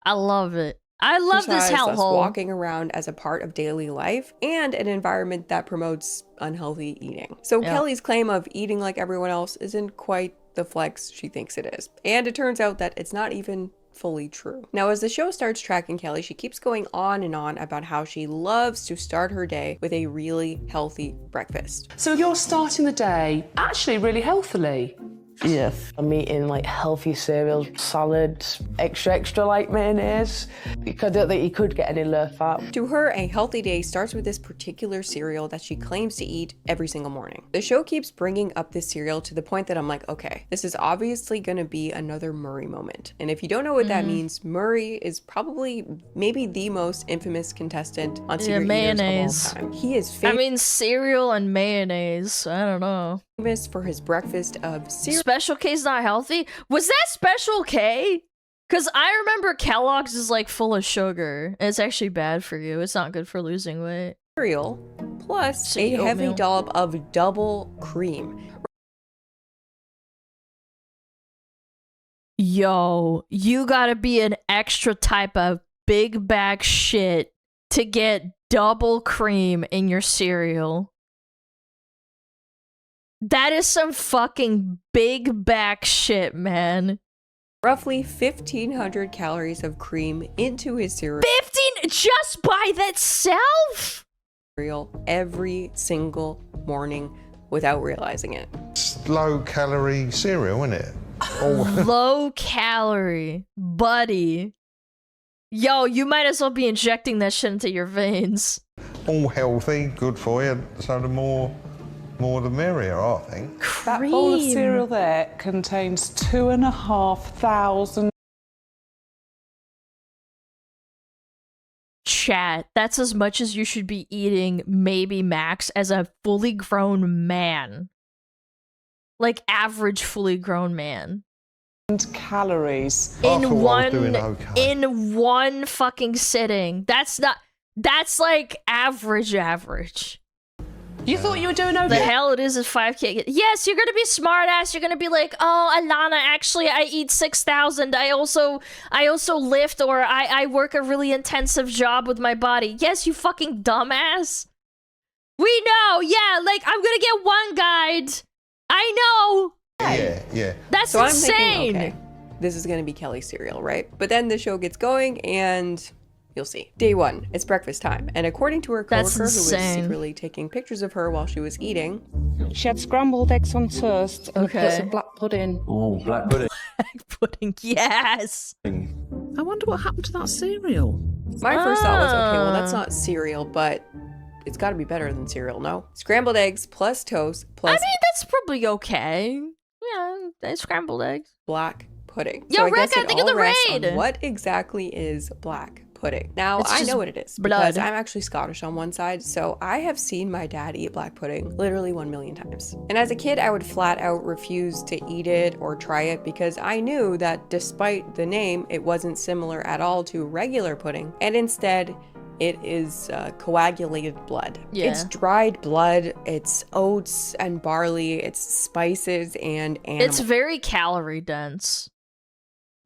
I love it. I love this hellhole. Walking around as a part of daily life and an environment that promotes unhealthy eating. So Kelly's claim of eating like everyone else isn't quite the flex she thinks it is. And it turns out that it's not even fully true. Now, as the show starts tracking Kelly, she keeps going on and on about how she loves to start her day with a really healthy breakfast. So you're starting the day actually really healthily. Yes. I'm eating like healthy cereals, salads, extra like mayonnaise. Because I don't think you could get any low fat. To her, a healthy day starts with this particular cereal that she claims to eat every single morning. The show keeps bringing up this cereal to the point that I'm like, okay, this is obviously gonna be another Murray moment. And if you don't know what that means, Murray is probably maybe the most infamous contestant on Secret Eaters of all time. He is I mean, cereal and mayonnaise. I don't know. Famous for his breakfast of cereal. Special K's not healthy? Was that Special K? Because I remember Kellogg's is like full of sugar. It's actually bad for you. It's not good for losing weight. Cereal plus a heavy dollop of double cream. Yo, you gotta be an extra type of big bag shit to get double cream in your cereal. That is some fucking big back shit, man. Roughly 1,500 calories of cream into his cereal. 15 just by that self? Every single morning without realizing it. It's low calorie cereal, isn't it? Low calorie, buddy. Yo, you might as well be injecting that shit into your veins. All healthy, good for you. So the more the merrier, I think. That bowl of cereal there contains 2,500. Chat, that's as much as you should be eating, maybe max, as a fully grown man. Like average fully grown man. Calories. In one fucking sitting. That's like average. You thought you were doing okay? The hell it is 5K. Yes, you're gonna be smart ass. You're gonna be like, oh, Alana, actually I eat 6,000. I also lift, or I work a really intensive job with my body. Yes, you fucking dumbass. We know, yeah, like I'm gonna get one guide. I know. Yeah. That's so insane. I'm thinking, okay, this is gonna be Kelly's cereal, right? But then the show gets going and you'll see. Day one, it's breakfast time. And according to her coworker, who was secretly taking pictures of her while she was eating, she had scrambled eggs on toast and Okay. black pudding. Oh, black pudding. Black pudding, yes. I wonder what happened to that cereal. my first thought was, okay, well, that's not cereal, but it's got to be better than cereal, no? Scrambled eggs plus toast plus... I mean, that's probably okay. Yeah, they scrambled eggs. Black pudding. Yo, so I Rick, guess I it think of all the rests on raid. what exactly is black pudding? Now, It's I just know what it is blood. because I'm actually Scottish on one side, so I have seen my dad eat black pudding literally 1 million times. And as a kid, I would flat out refuse to eat it or try it because I knew that despite the name, it wasn't similar at all to regular pudding, and instead, it is coagulated blood. Yeah. It's dried blood, it's oats and barley, it's spices and animal. It's very calorie dense.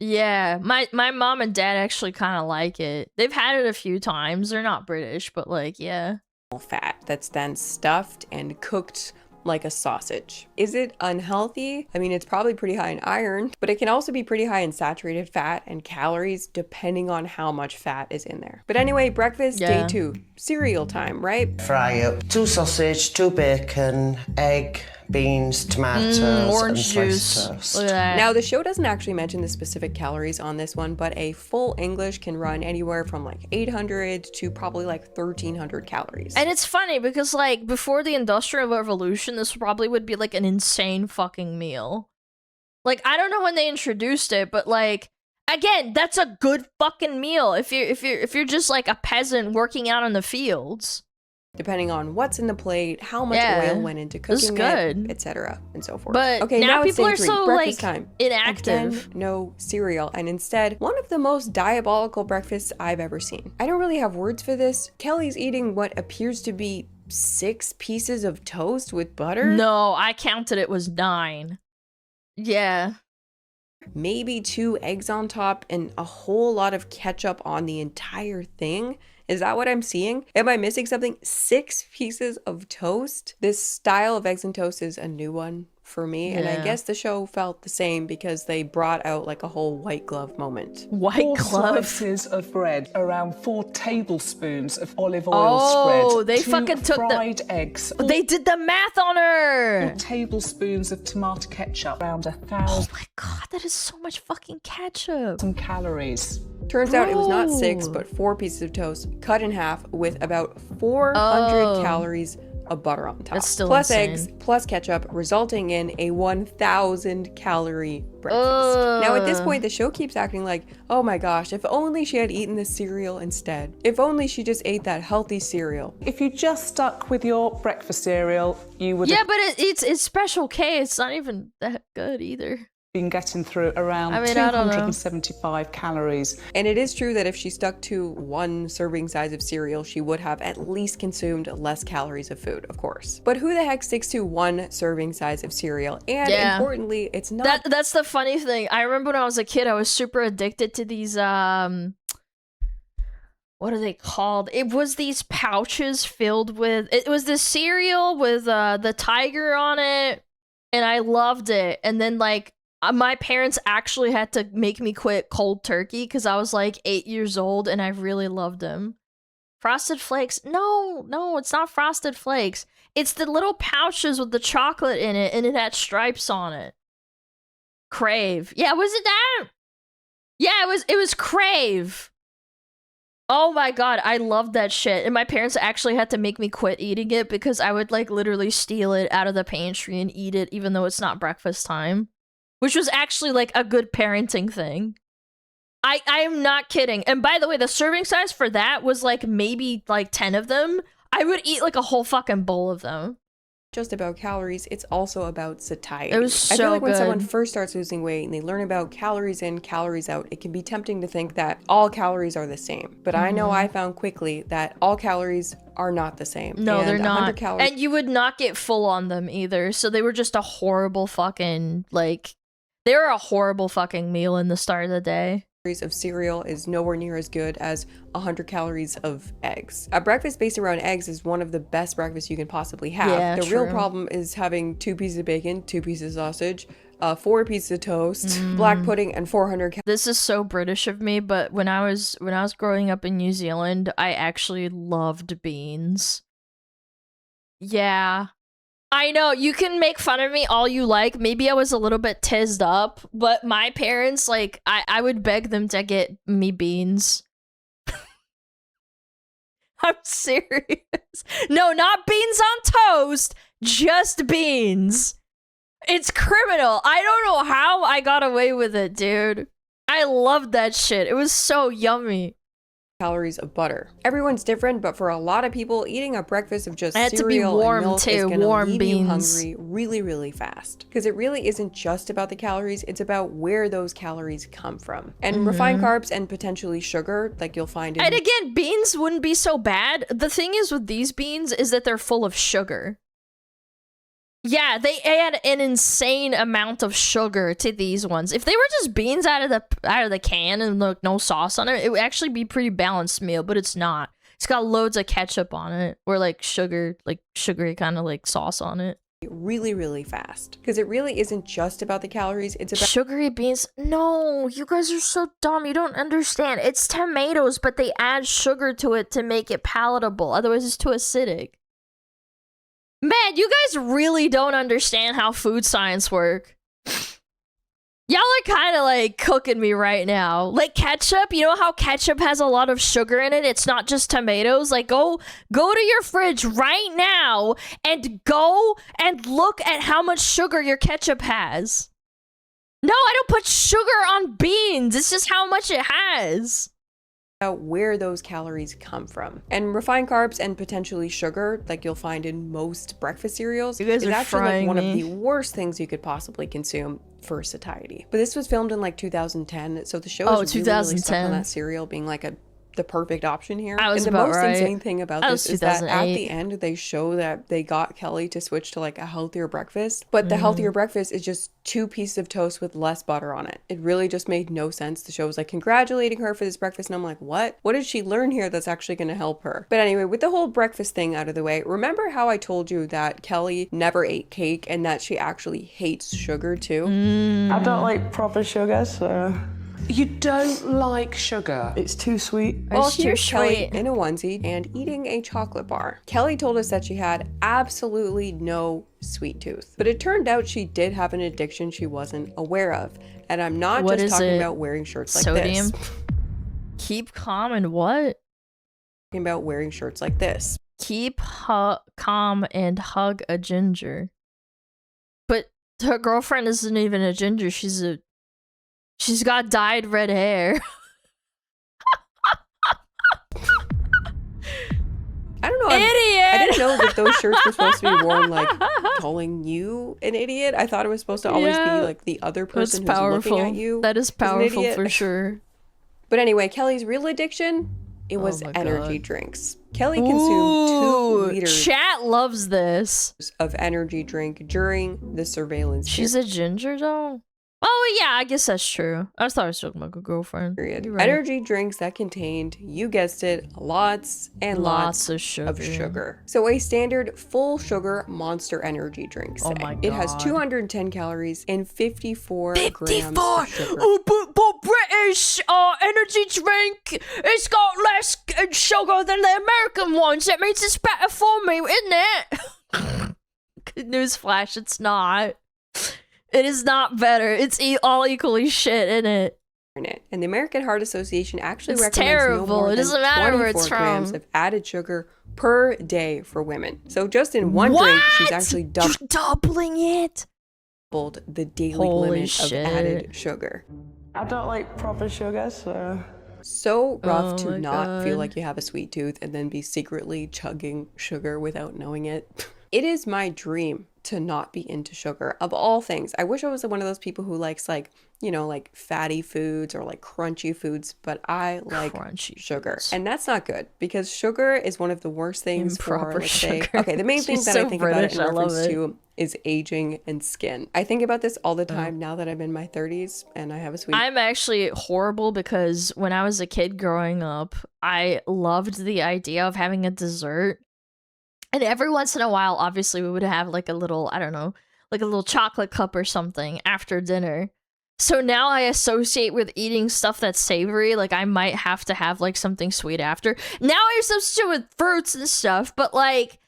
Yeah, my mom and dad actually kind of like it. They've had it a few times. They're not British, but like, yeah. Fat that's then stuffed and cooked like a sausage. Is it unhealthy? I mean, it's probably pretty high in iron, but it can also be pretty high in saturated fat and calories depending on how much fat is in there. But anyway, breakfast, day 2. Cereal time, right? Fry up 2 sausage, 2 bacon, egg, beans, tomatoes, orange and sliced juice. toast. Look at that. Now, the show doesn't actually mention the specific calories on this one, but a full English can run anywhere from like 800 to probably like 1300 calories. And it's funny because, like, before the Industrial Revolution, this probably would be like an insane fucking meal. Like, I don't know when they introduced it, but like, again, that's a good fucking meal if you're just like a peasant working out in the fields. Depending on what's in the plate, how much oil went into This is cooking good. it, etc. and so forth. But okay, now it's people day are 3, so, breakfast like, time. inactive. Again, no cereal, and instead, one of the most diabolical breakfasts I've ever seen. I don't really have words for this. Kelly's eating what appears to be 6 pieces of toast with butter. No, I counted it was 9. Yeah. Maybe 2 eggs on top and a whole lot of ketchup on the entire thing. Is that what I'm seeing? Am I missing something? 6 pieces of toast? This style of eggs and toast is a new one for me, and I Yeah. guess the show felt the same because they brought out like a whole white glove moment. White 4 glove? slices of bread, around 4 tablespoons of olive oil Oh, spread. they 2 fucking took the- fried eggs. They did the math on her! 4 tablespoons of tomato ketchup, around 1,000. Oh my god, that is so much fucking ketchup. Some calories. Turns out it was not 6, Bro. but 4 pieces of toast cut in half with about 400 calories of butter on top. That's still plus insane. eggs, plus ketchup, resulting in a 1,000 calorie breakfast. Now at this point, the show keeps acting like, oh my gosh, if only she had eaten the cereal instead. If only she just ate that healthy cereal. If you just stuck with your breakfast cereal, you would Yeah, have but it's Special K. It's not even that good either. been getting through around I mean, I don't know. 275 calories. And it is true that if she stuck to 1 serving size of cereal, she would have at least consumed less calories of food, of course. But who the heck sticks to 1 serving size of cereal? And importantly, it's not... That's the funny thing. I remember when I was a kid, I was super addicted to these, what are they called? It was these pouches filled with... It was this cereal with the tiger on it, and I loved it. And then, like, my parents actually had to make me quit cold turkey because I was like 8 years old and I really loved them. Frosted Flakes? No, it's not Frosted Flakes. It's the little pouches with the chocolate in it and it had stripes on it. Crave. Yeah, was it that? Yeah, it was Crave. Oh my god, I loved that shit. And my parents actually had to make me quit eating it because I would like literally steal it out of the pantry and eat it even though it's not breakfast time. Which was actually, like, a good parenting thing. I am not kidding. And by the way, the serving size for that was, like, maybe, like, 10 of them. I would eat, like, a whole fucking bowl of them. just about calories, it's also about satiety. It was so I feel like when someone good. first starts losing weight and they learn about calories in, calories out, it can be tempting to think that all calories are the same. But I know I found quickly that all calories are not the same. No, And they're 100 not. calories And you would not get full on them either. So they were just a horrible fucking, like, they were a horrible fucking meal in the start of the day. of cereal is nowhere near as good as 100 calories of eggs. A breakfast based around eggs is one of the best breakfasts you can possibly have. Yeah, the real true. problem is having 2 pieces of bacon, 2 pieces of sausage, 4 pieces of toast, black pudding, and 400 calories. This is so British of me, but when I was growing up in New Zealand, I actually loved beans. Yeah. I know, you can make fun of me all you like. Maybe I was a little bit tizzed up, but my parents, like, I would beg them to get me beans. I'm serious. No, not beans on toast, just beans. It's criminal. I don't know how I got away with it, dude. I loved that shit. It was so yummy. Calories of butter. Everyone's different, but for a lot of people, eating a breakfast of just It had to be cereal warm, and milk too, is gonna warm leave you beans. hungry really, really fast. Because it really isn't just about the calories, it's about where those calories come from. And refined carbs and potentially sugar, like you'll find in And again, beans wouldn't be so bad. The thing is with these beans is that they're full of sugar. Yeah, they add an insane amount of sugar to these ones. If they were just beans out of the can and like no sauce on it, it would actually be a pretty balanced meal, but it's not. It's got loads of ketchup on it or like sugar, like sugary kind of like sauce on it. really, really fast. Because it really isn't just about the calories, it's about sugary beans. No, you guys are so dumb. You don't understand. It's tomatoes, but they add sugar to it to make it palatable. Otherwise, it's too acidic. Man, you guys really don't understand how food science work. Y'all are kind of like cooking me right now. Like ketchup, you know how ketchup has a lot of sugar in it? It's not just tomatoes. Like go to your fridge right now and go and look at how much sugar your ketchup has. No, I don't put sugar on beans. It's just how much it has. About where those calories come from. And refined carbs and potentially sugar, like you'll find in most breakfast cereals, is actually like one of the worst things you could possibly consume for satiety. But this was filmed in like 2010, so the show is really stuck on that cereal being like the perfect option here. I was and the about most right. insane thing about this is that at 2008. the end they show that they got Kelly to switch to like a healthier breakfast, but the healthier breakfast is just 2 pieces of toast with less butter on it. It really just made no sense. The show was like congratulating her for this breakfast and I'm like, what did she learn here that's actually going to help her? But anyway, with the whole breakfast thing out of the way, remember how I told you that Kelly never ate cake and that she actually hates sugar too? I don't like proper sugar, so... You don't like sugar? It's too sweet. Well, here's Kelly in a onesie and eating a chocolate bar. Kelly told us that she had absolutely no sweet tooth, but it turned out she did have an addiction she wasn't aware of. And I'm not just talking about wearing shirts like Sodium? this. Keep calm and what? Talking about wearing shirts like this. Keep calm and hug a ginger. But her girlfriend isn't even a ginger. She's got dyed red hair. I don't know. Idiot! I didn't know that those shirts were supposed to be worn like calling you an idiot. I thought it was supposed to always be like the other person who's looking at you. That is powerful for sure. But anyway, Kelly's real addiction, it was energy drinks. Kelly consumed 2 liters. Chat loves this. Of energy drink during the surveillance. She's a ginger though? Oh, yeah, I guess that's true. I thought I was talking about a girlfriend. Period. You're right. Energy drinks that contained, you guessed it, lots and lots of sugar. So a standard full sugar Monster energy drink, say. Oh my It has God. 210 calories and 54 grams 54! of sugar. Oh, but British energy drink, it's got less sugar than the American ones. That means it's better for me, isn't it? Newsflash, it's not. It is not better. It's all equally shit, isn't it? And the American Heart Association actually It's recommends terrible. no more It than doesn't matter where 24 it's grams from. of added sugar per day for women. So just in one drink, she's actually doubling it. Doubled the daily Holy limit shit. of added sugar. I don't like proper sugar, so... So rough Oh to my not feel God. like you have a sweet tooth and then be secretly chugging sugar without knowing it. It is my dream to not be into sugar of all things. I wish I was one of those people who likes like, you know, like fatty foods or like crunchy foods, but I like sugar. And that's not good because sugar is one of the worst things Improper for, let's say, sugar. okay, the main thing She's that so I think about it British, in I love reference it. to is aging and skin. I think about this all the time now that I'm in my 30s and I have a sweet I'm actually horrible because when I was a kid growing up, I loved the idea of having a dessert. And every once in a while, obviously, we would have like a little, I don't know, like a little chocolate cup or something after dinner. So now I associate with eating stuff that's savory. Like I might have to have like something sweet after. Now I substitute with fruits and stuff. But like,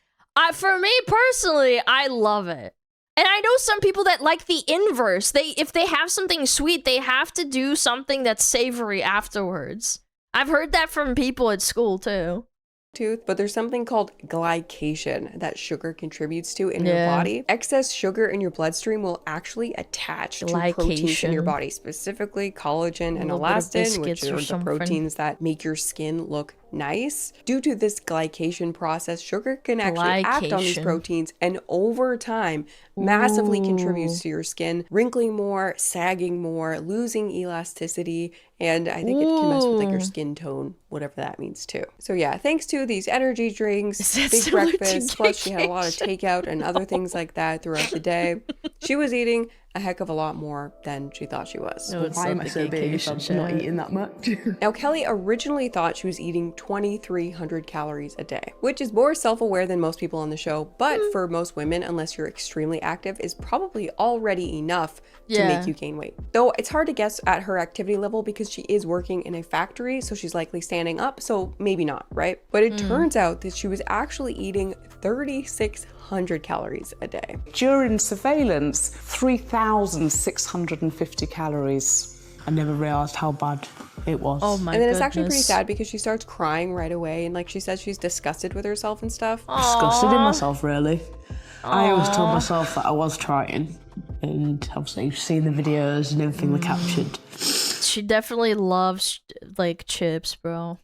for me personally, I love it. And I know some people that like the inverse. If they have something sweet, they have to do something that's savory afterwards. I've heard that from people at school too. Tooth, but there's something called glycation that sugar contributes to in your Yeah. body. Excess sugar in your bloodstream will actually attach to proteins in your Glycation. body, specifically collagen and little bit of elastin, which biscuits or are the something. proteins that make your skin look nice. Due to this glycation process, sugar can actually act on these Glycation. proteins and over time massively contributes to your skin wrinkling more, sagging more, losing elasticity, and I think it can mess with like your Ooh. skin tone, whatever that means too. So yeah, thanks to these energy drinks, Is that big similar to breakfast, plus she had a lot of takeout and other things like that throughout the day. She was eating a heck of a lot more than she thought she was. No, it's Why am I so big if I'm not eating that much? Now, Kelly originally thought she was eating 2,300 calories a day, which is more self-aware than most people on the show, but for most women, unless you're extremely active, is probably already enough to make you gain weight. Though it's hard to guess at her activity level because she is working in a factory, so she's likely standing up, so maybe not, right? But it turns out that she was actually eating 3,600 calories a day. During surveillance, 3,650 calories. I never realised how bad it was. Oh my And then goodness. it's actually pretty sad because she starts crying right away, and like she says she's disgusted with herself and stuff. Disgusted in myself, really. I always told myself that I was trying, and obviously you've seen the videos and everything they captured. She definitely loves like chips, bro.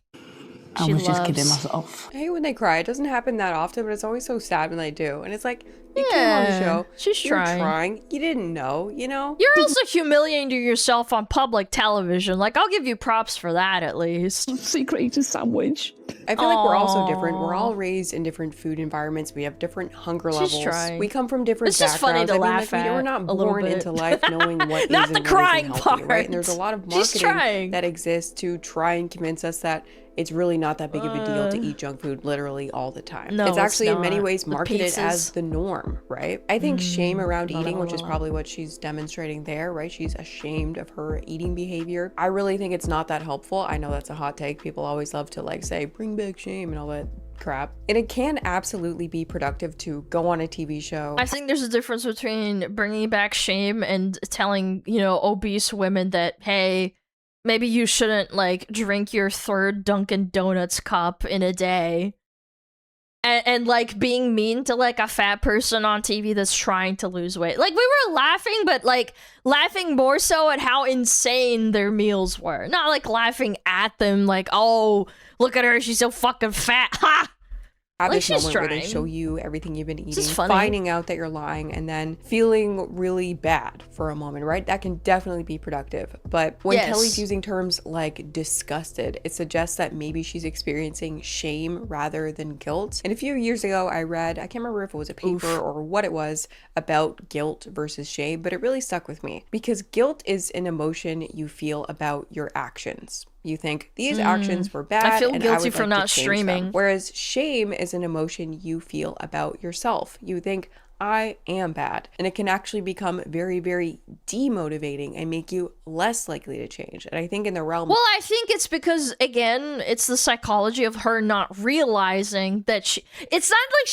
I was just kidding myself. I hate when they cry. It doesn't happen that often, but it's always so sad when they do. And it's like, you came on the show. She's You're trying. trying. You didn't know, you know? You're also humiliating yourself on public television. Like, I'll give you props for that at least. Secret eater sandwich. I feel like we're all so different. We're all raised in different food environments. We have different hunger levels. Trying. We come from different It's just funny backgrounds. to laugh we're at not a little born bit. into life knowing what Not is the and what crying isn't healthy, right? part. And there's a lot of She's trying. marketing that exists to try and convince us that it's really not that big of a deal to eat junk food literally all the time. No, it's actually in many not. ways With marketed pizzas. as the norm, right? I think shame around eating, which is probably what she's demonstrating there, right? She's ashamed of her eating behavior. I really think it's not that helpful. I know that's a hot take. People always love to like say, bring back shame and all that crap. And it can absolutely be productive to go on a TV show. I think there's a difference between bringing back shame and telling, you know, obese women that, hey, maybe you shouldn't, like, drink your third Dunkin' Donuts cup in a day. And like, being mean to, like, a fat person on TV that's trying to lose weight. Like, we were laughing, but, like, laughing more so at how insane their meals were. Not, like, laughing at them, like, oh, look at her, she's so fucking fat. Ha! Have Like, this she's moment where they trying. show you everything you've been eating, is funny. finding out that you're lying, and then feeling really bad for a moment, right? That can definitely be productive. But when Yes. Kelly's using terms like disgusted, it suggests that maybe she's experiencing shame rather than guilt. And a few years ago, I read, I can't remember if it was a paper or what it was, about guilt versus shame, but it really stuck with me because guilt is an emotion you feel about your actions. You think these actions were bad. I feel and guilty would for like not to change streaming. them. Whereas shame is an emotion you feel about yourself. You think, I am bad. And it can actually become very, very demotivating and make you less likely to change. And I think in the realm Well, I think it's because, again, it's the psychology of her not realizing that it's not like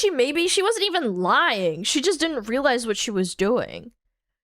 she wasn't even lying. She just didn't realize what she was doing.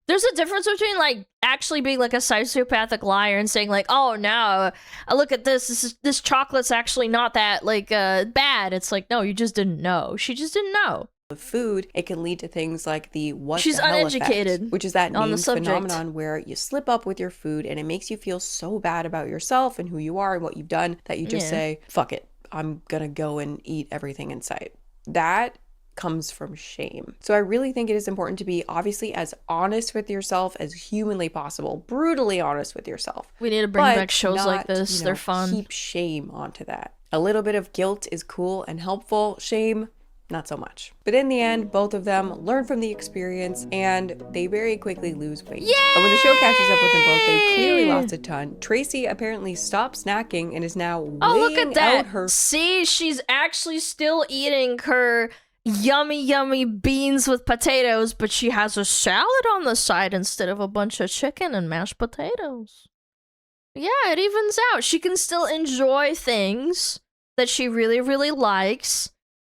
There's a difference between, like, actually being, like, a sociopathic liar and saying, like, oh, no, look at this chocolate's actually not that, like, bad. It's like, no, you just didn't know. She just didn't know. of food, it can lead to things like the what She's the hell uneducated effect, which is that on the named subject. phenomenon where you slip up with your food and it makes you feel so bad about yourself and who you are and what you've done that you just Yeah. say, fuck it, I'm gonna go and eat everything in sight. That comes from shame. So I really think it is important to be obviously as honest with yourself as humanly possible, brutally honest with yourself. We need to bring but back shows like not, this. you know, They're fun. Keep shame onto that. A little bit of guilt is cool and helpful. Shame, not so much. But in the end, both of them learn from the experience and they very quickly lose weight. Yay! And when the show catches up with them both, they clearly lost a ton. Tracy apparently stopped snacking and is now Oh, look weighing at that. out her See, she's actually still eating her yummy beans with potatoes, but she has a salad on the side instead of a bunch of chicken and mashed potatoes. Yeah, it evens out. She can still enjoy things that she really likes,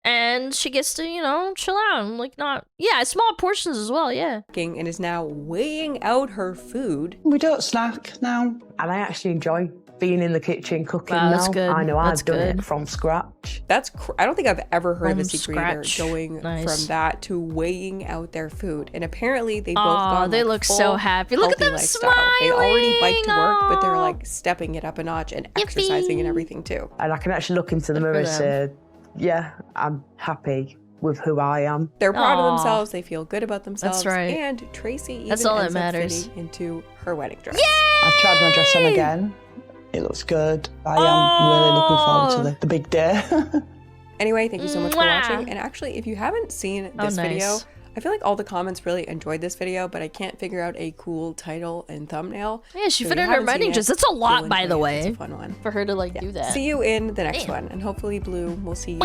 and she gets to, you know, chill out and, like, not... Yeah, small portions as well, yeah. and is now weighing out her food. We don't snack now. And I actually enjoy being in the kitchen cooking Wow, now. that's good. I know That's I've done good. it from scratch. I don't think I've ever heard of a From secret eater scratch. going Nice. from that to weighing out their food. And apparently they both Aw, gone they like, look so full happy. Look at healthy them lifestyle. They already bike to work, but they're Aw. like stepping it up a notch and exercising and everything too. And I can actually look into the Good for mirror and them. say, yeah, I'm happy with who I am. They're proud Aw. of themselves. They feel good about themselves. right. And Tracy even That's all that ends up matters. fitting into her wedding dress. I've tried my dress on again. It looks good. I am really looking forward to the big day. Anyway, thank you so much for Mwah. watching. And actually, if you haven't seen Oh, this video, nice. I feel like all the comments really enjoyed this video, but I can't figure out a cool title and thumbnail. Yeah, she So fit if in you her haven't wedding seen dress. it, That's a lot, go by the enjoy it. way. It's a fun one. For her to like do that. See you in the next Damn. one, and hopefully Blue will see you too.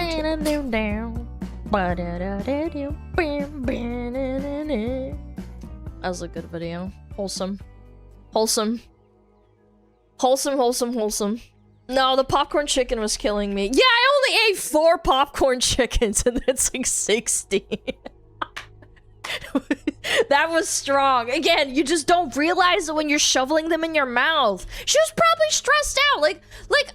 That was a good video. Wholesome. Wholesome. Wholesome, wholesome, wholesome. No, the popcorn chicken was killing me. Yeah, I only ate 4 popcorn chickens and it's like 60. That was strong. Again, you just don't realize it when you're shoveling them in your mouth. She was probably stressed out. Like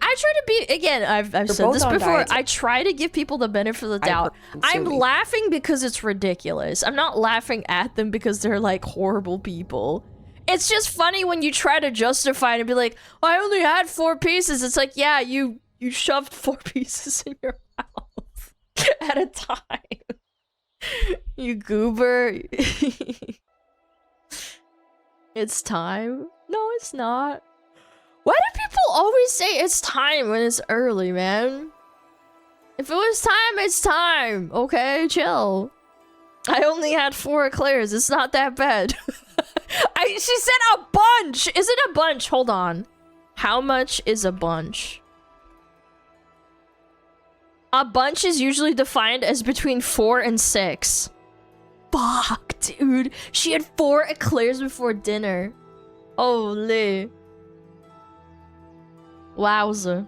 I try to be, again, I've said this before. I try to give people the benefit of the doubt. I'm laughing because it's ridiculous. I'm not laughing at them because they're like horrible people. It's just funny when you try to justify it and be like, oh, I only had 4 pieces. It's like, yeah, you shoved 4 pieces in your mouth at a time. You goober. It's time. No, it's not. Why do people always say it's time when it's early, man? If it was time, it's time. Okay, chill. I only had 4 eclairs. It's not that bad. She said a bunch. Is it a bunch? Hold on. How much is a bunch? A bunch is usually defined as between 4 and 6. Fuck, dude. She had 4 eclairs before dinner. Holy. Wowza.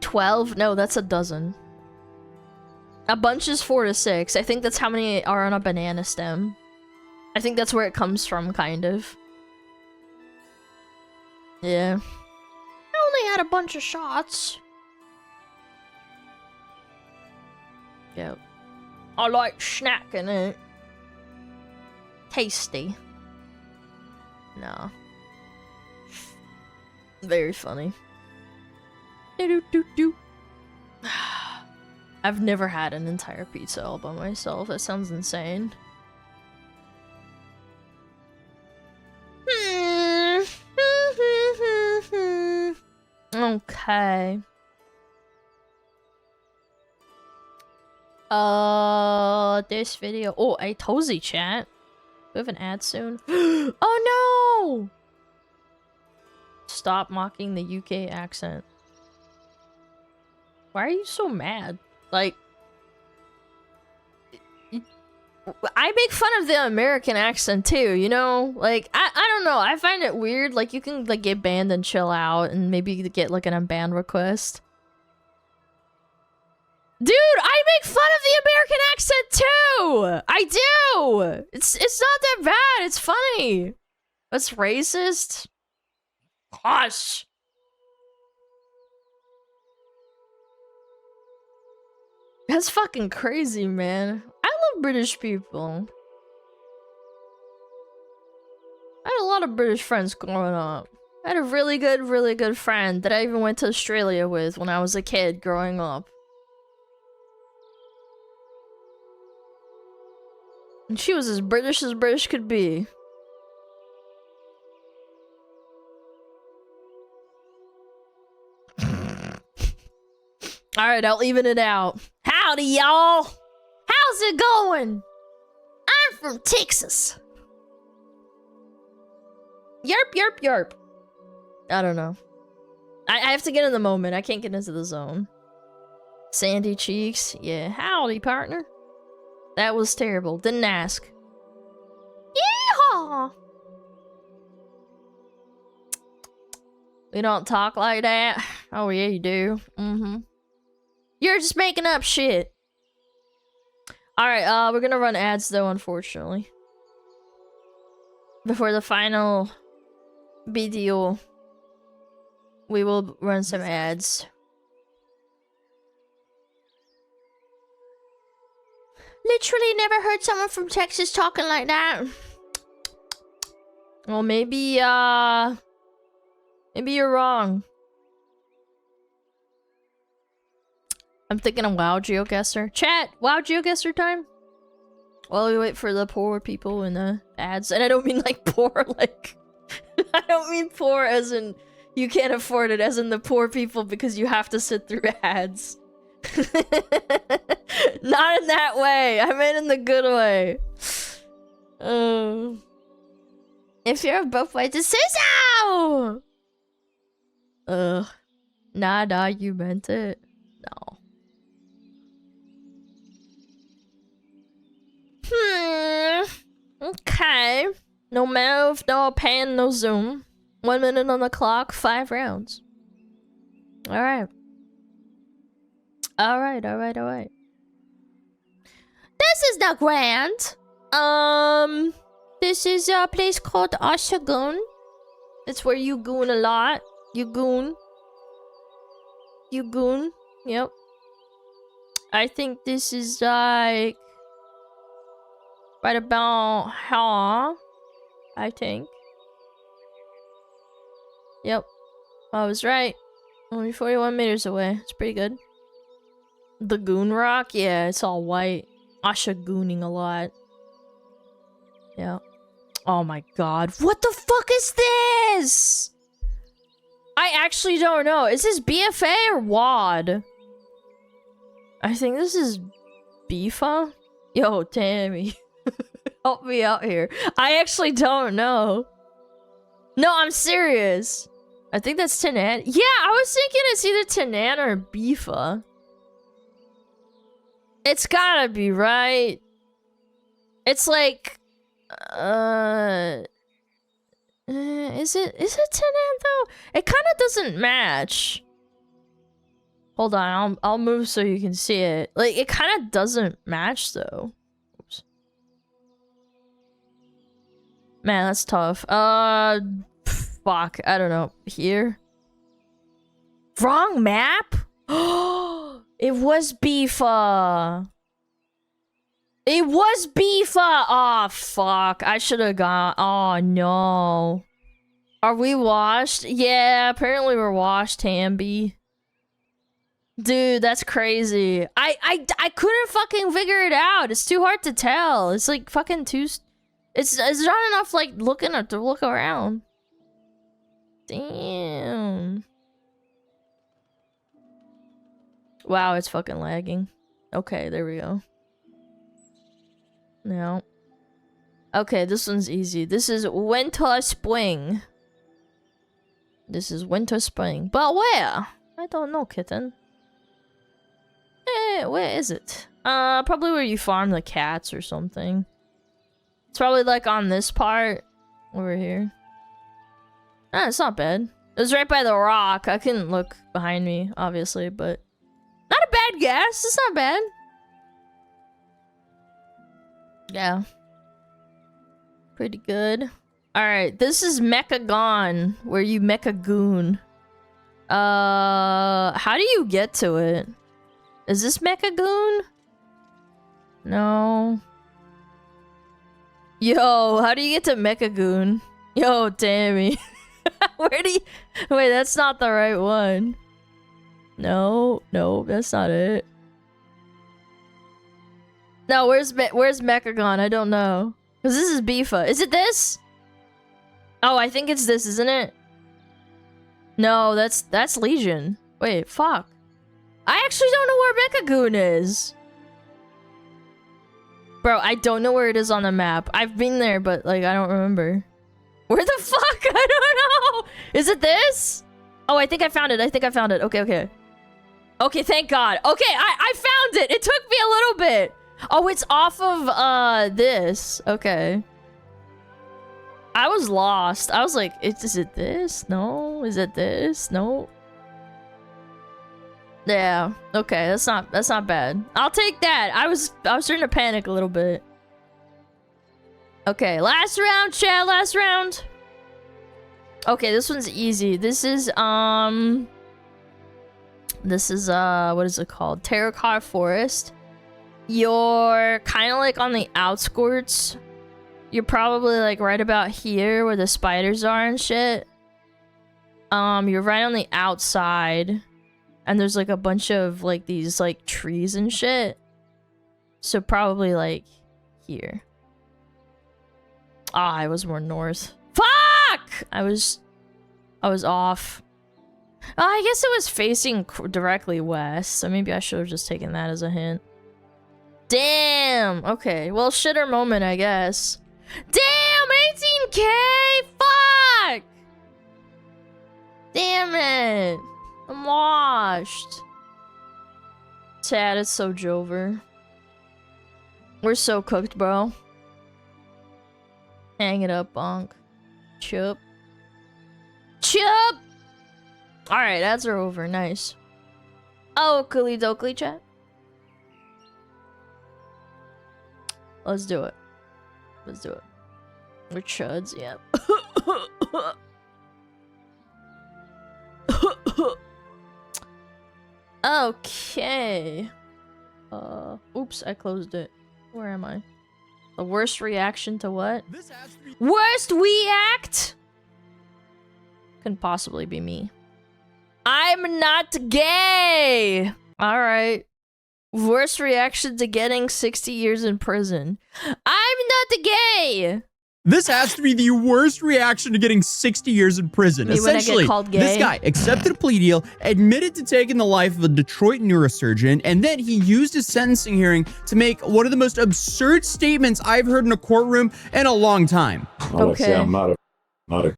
12? No, that's a dozen. A bunch is 4 to 6. I think that's how many are on a banana stem. I think that's where it comes from, kind of. Yeah. I only had a bunch of shots. Yep. I like snacking it. Tasty. No. Very funny. Do-do-do-do. I've never had an entire pizza all by myself. That sounds insane. Okay. This video. Oh, a Tozy chat. We have an ad soon. Oh no! Stop mocking the UK accent. Why are you so mad? Like, I make fun of the American accent too, you know? Like, I don't know. I find it weird. Like, you can like get banned and chill out and maybe get like an unbanned request. Dude, I make fun of the American accent too! I do! It's not that bad. It's funny. That's racist. Gosh. That's fucking crazy, man. I love British people. I had a lot of British friends growing up. I had a really good friend that I even went to Australia with when I was a kid growing up. And she was as British could be. Alright, I'll even it out. Howdy, y'all! How's it going? I'm from Texas. Yerp, yerp, yerp. I don't know. I have to get in the moment. I can't get into the zone. Sandy cheeks. Yeah, howdy, partner. That was terrible. Didn't ask. Yeehaw! We don't talk like that. Oh, yeah, you do. Mm-hmm. You're just making up shit. Alright, we're gonna run ads though, unfortunately. Before the final video, we will run some ads. Literally never heard someone from Texas talking like that. Well, maybe you're wrong. I'm thinking of WoW GeoGuessr. Chat, WoW GeoGuessr time? While we wait for the poor people in the ads. And I don't mean like poor, like... I don't mean poor as in you can't afford it, as in the poor people because you have to sit through ads. Not in that way. I meant in the good way. If you're both ways to say so. Nah, you meant it. No. Okay. No move, no pan, no zoom. 1 minute on the clock, 5 rounds. Alright. Alright. This is the Grand. This is a place called Ashagoon. It's where you goon a lot. You goon. Yep. I think this is like right about here. I think. Yep. I was right. Only 41 meters away. It's pretty good. The Goon Rock? Yeah, it's all white. Asha gooning a lot. Yeah. Oh my god. What the fuck is this? I actually don't know. Is this BFA or WAD? I think this is BIFA? Yo, Tammy. Help me out here. I actually don't know. No, I'm serious. I think that's Tanan. Yeah, I was thinking it's either Tanan or BIFA. It's gotta be, right? It's like... Is it Tanan though? It kind of doesn't match. Hold on, I'll move so you can see it. Like, it kind of doesn't match though. Oops. Man, that's tough. Fuck, I don't know. Here? Wrong map? It was BIFA. It was BIFA! Oh, fuck. I should have gone. Oh, no. Are we washed? Yeah, apparently we're washed, Tamby. Dude, that's crazy. I couldn't fucking figure it out. It's too hard to tell. It's like fucking too... It's not enough, like, to look around. Damn. Wow, it's fucking lagging. Okay, there we go. No. Okay, this one's easy. This is winter spring. This is winter spring. But where? I don't know, kitten. Where is it? Probably where you farm the cats or something. It's probably like on this part. Over here. Ah, it's not bad. It was right by the rock. I couldn't look behind me, obviously, but... Not a bad guess. It's not bad. Yeah. Pretty good. Alright, this is Mechagon, where you mecha goon. How do you get to it? Is this Mechagoon? No. Yo, how do you get to Mechagoon? Yo, Tammy. Where do you... Wait, that's not the right one. No, that's not it. No, where's Mechagon? I don't know. Because this is BIFA. Is it this? Oh, I think it's this, isn't it? No, that's Legion. Wait, fuck. I actually don't know where Mechagoon is. Bro, I don't know where it is on the map. I've been there, but, like, I don't remember. Where the fuck? I don't know! Is it this? Oh, I think I found it. Okay. Okay, thank God. Okay, I found it! It took me a little bit! Oh, it's off of, this. Okay. I was lost. I was like, is it this? No. Is it this? No. Yeah. Okay, that's not bad. I'll take that. I was starting to panic a little bit. Okay, last round, chat. Last round. Okay, this one's easy. This is what is it called? Terracotta Forest. You're kind of like on the outskirts. You're probably like right about here where the spiders are and shit. You're right on the outside. And there's like a bunch of like these like trees and shit. So probably like here. Ah, I was more north. Fuck! I was off. I guess it was facing directly west, so maybe I should have just taken that as a hint. Damn! Okay, well, shitter moment, I guess. Damn! 18K! Fuck! Damn it! I'm washed. Sad, it's so Jover. We're so cooked, bro. Hang it up, bonk. Chup. Chup! Alright, ads are over. Nice. Oakley dokley, chat. Let's do it. Let's do it. We're chuds, yep. Okay. Oops, I closed it. Where am I? The worst reaction to what? Worst react? Couldn't possibly be me. I'm not gay! Alright. Worst reaction to getting 60 years in prison. I'm not gay! This has to be the worst reaction to getting 60 years in prison. Me when I get Essentially, called gay? this guy accepted a plea deal, admitted to taking the life of a Detroit neurosurgeon, and then he used his sentencing hearing to make one of the most absurd statements I've heard in a courtroom in a long time. I would say I'm not a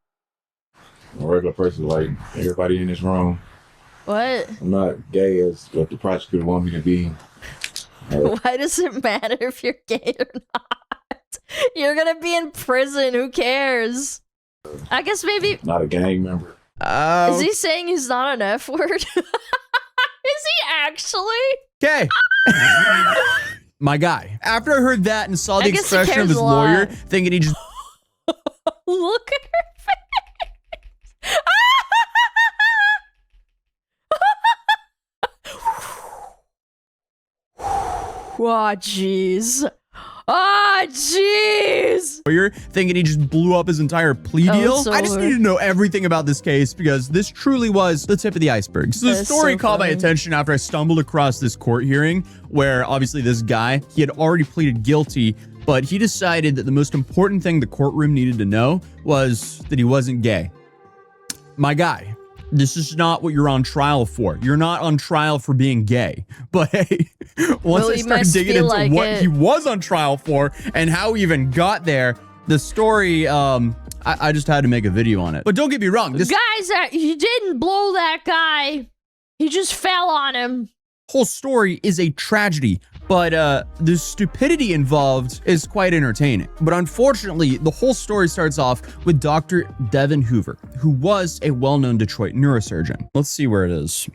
regular person like everybody in this room. What? I'm not gay as what the prosecutor want me to be. Why does it matter if you're gay or not? You're gonna be in prison, who cares? I guess maybe... Not a gang member. Is he saying he's not an F word? Is he actually? Okay. My guy. After I heard that and saw the I guess he expression of cares his a lot. lawyer, thinking he just... Look at her face! Oh, jeez. Oh, jeez! Lawyer, thinking he just blew up his entire plea Oh, deal. it's I just over. need to know everything about this case because this truly was the tip of the iceberg. So the That is story so caught my funny. attention after I stumbled across this court hearing where obviously this guy, he had already pleaded guilty, but he decided that the most important thing the courtroom needed to know was that he wasn't gay. My guy, this is not what you're on trial for. You're not on trial for being gay. But hey, once Well, I he started must digging feel into like what it. he was on trial for and how he even got there, the story, I just had to make a video on it. But don't get me wrong, this Guys, he didn't blow that guy. He just fell on him. whole story is a tragedy, but the stupidity involved is quite entertaining. But unfortunately, the whole story starts off with Dr. Devin Hoover, who was a well-known Detroit neurosurgeon. Let's see where it is.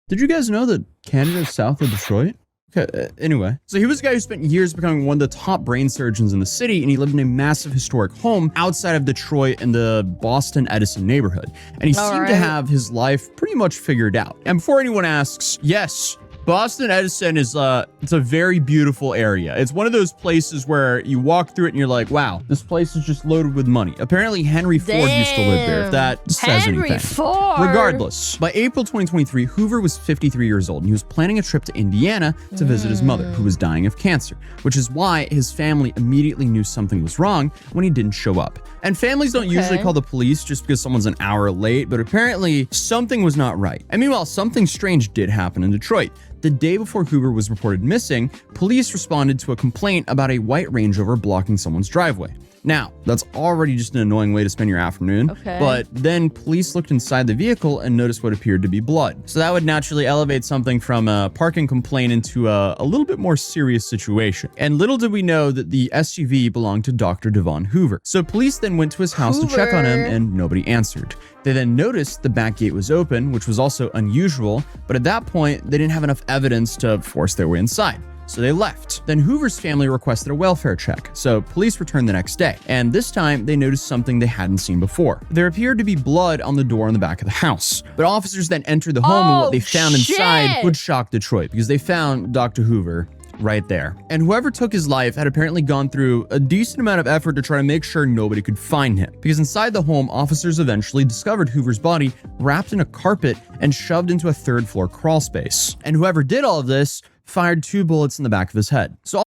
Did you guys know that Canada is south of Detroit? Okay, anyway, so he was a guy who spent years becoming one of the top brain surgeons in the city, and he lived in a massive historic home outside of Detroit in the Boston Edison neighborhood. And he seemed to have his life pretty much figured out. And before anyone asks, yes, Boston Edison is it's a very beautiful area. It's one of those places where you walk through it and you're like, wow, this place is just loaded with money. Apparently Henry Ford used to live there, if that says Henry anything. Ford. Regardless, by April 2023, Hoover was 53 years old and he was planning a trip to Indiana to visit his mother, who was dying of cancer, which is why his family immediately knew something was wrong when he didn't show up. And families don't usually call the police just because someone's an hour late, but apparently something was not right. And meanwhile, something strange did happen in Detroit. The day before Hoover was reported missing, police responded to a complaint about a white Range Rover blocking someone's driveway. Now, that's already just an annoying way to spend your afternoon, but then police looked inside the vehicle and noticed what appeared to be blood. So that would naturally elevate something from a parking complaint into a little bit more serious situation. And little did we know that the SUV belonged to Dr. Devon Hoover. So police then went to his house to check on him and nobody answered. They then noticed the back gate was open, which was also unusual, but at that point, they didn't have enough evidence to force their way inside. So they left. Then Hoover's family requested a welfare check, so police returned the next day. And this time, they noticed something they hadn't seen before. There appeared to be blood on the door in the back of the house. But officers then entered the home and what they found inside would shock Detroit because they found Dr. Hoover right there. And whoever took his life had apparently gone through a decent amount of effort to try to make sure nobody could find him. Because inside the home, officers eventually discovered Hoover's body wrapped in a carpet and shoved into a third-floor crawl space. And whoever did all of this fired 2 bullets in the back of his head. So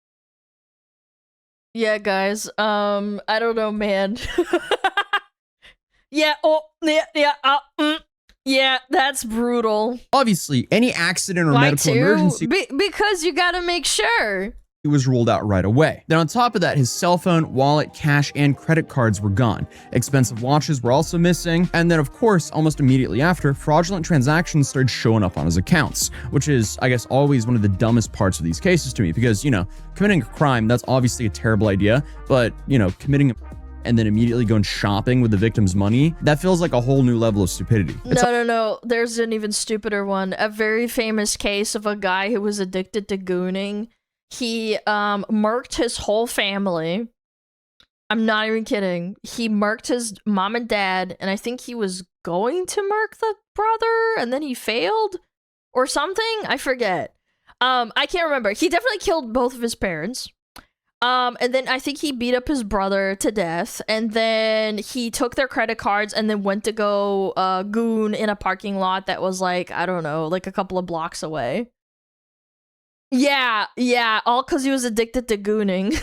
Yeah, guys, I don't know, man. Yeah, yeah, that's brutal. Obviously, any accident or Why medical too? emergency Because you gotta make sure. It was ruled out right away. Then on top of that, his cell phone, wallet, cash, and credit cards were gone. Expensive watches were also missing. And then of course, almost immediately after, fraudulent transactions started showing up on his accounts, which is, I guess, always one of the dumbest parts of these cases to me because, you know, committing a crime, that's obviously a terrible idea, but, you know, committing and then immediately going shopping with the victim's money, that feels like a whole new level of stupidity. No. There's an even stupider one. A very famous case of a guy who was addicted to gooning. He murked his whole family. I'm not even kidding. He murked his mom and dad, and I think he was going to murk the brother, and then he failed or something. I forget. I can't remember. He definitely killed both of his parents. And then I think he beat up his brother to death, and then he took their credit cards and then went to go goon in a parking lot that was like, I don't know, like a couple of blocks away. Yeah, all because he was addicted to gooning.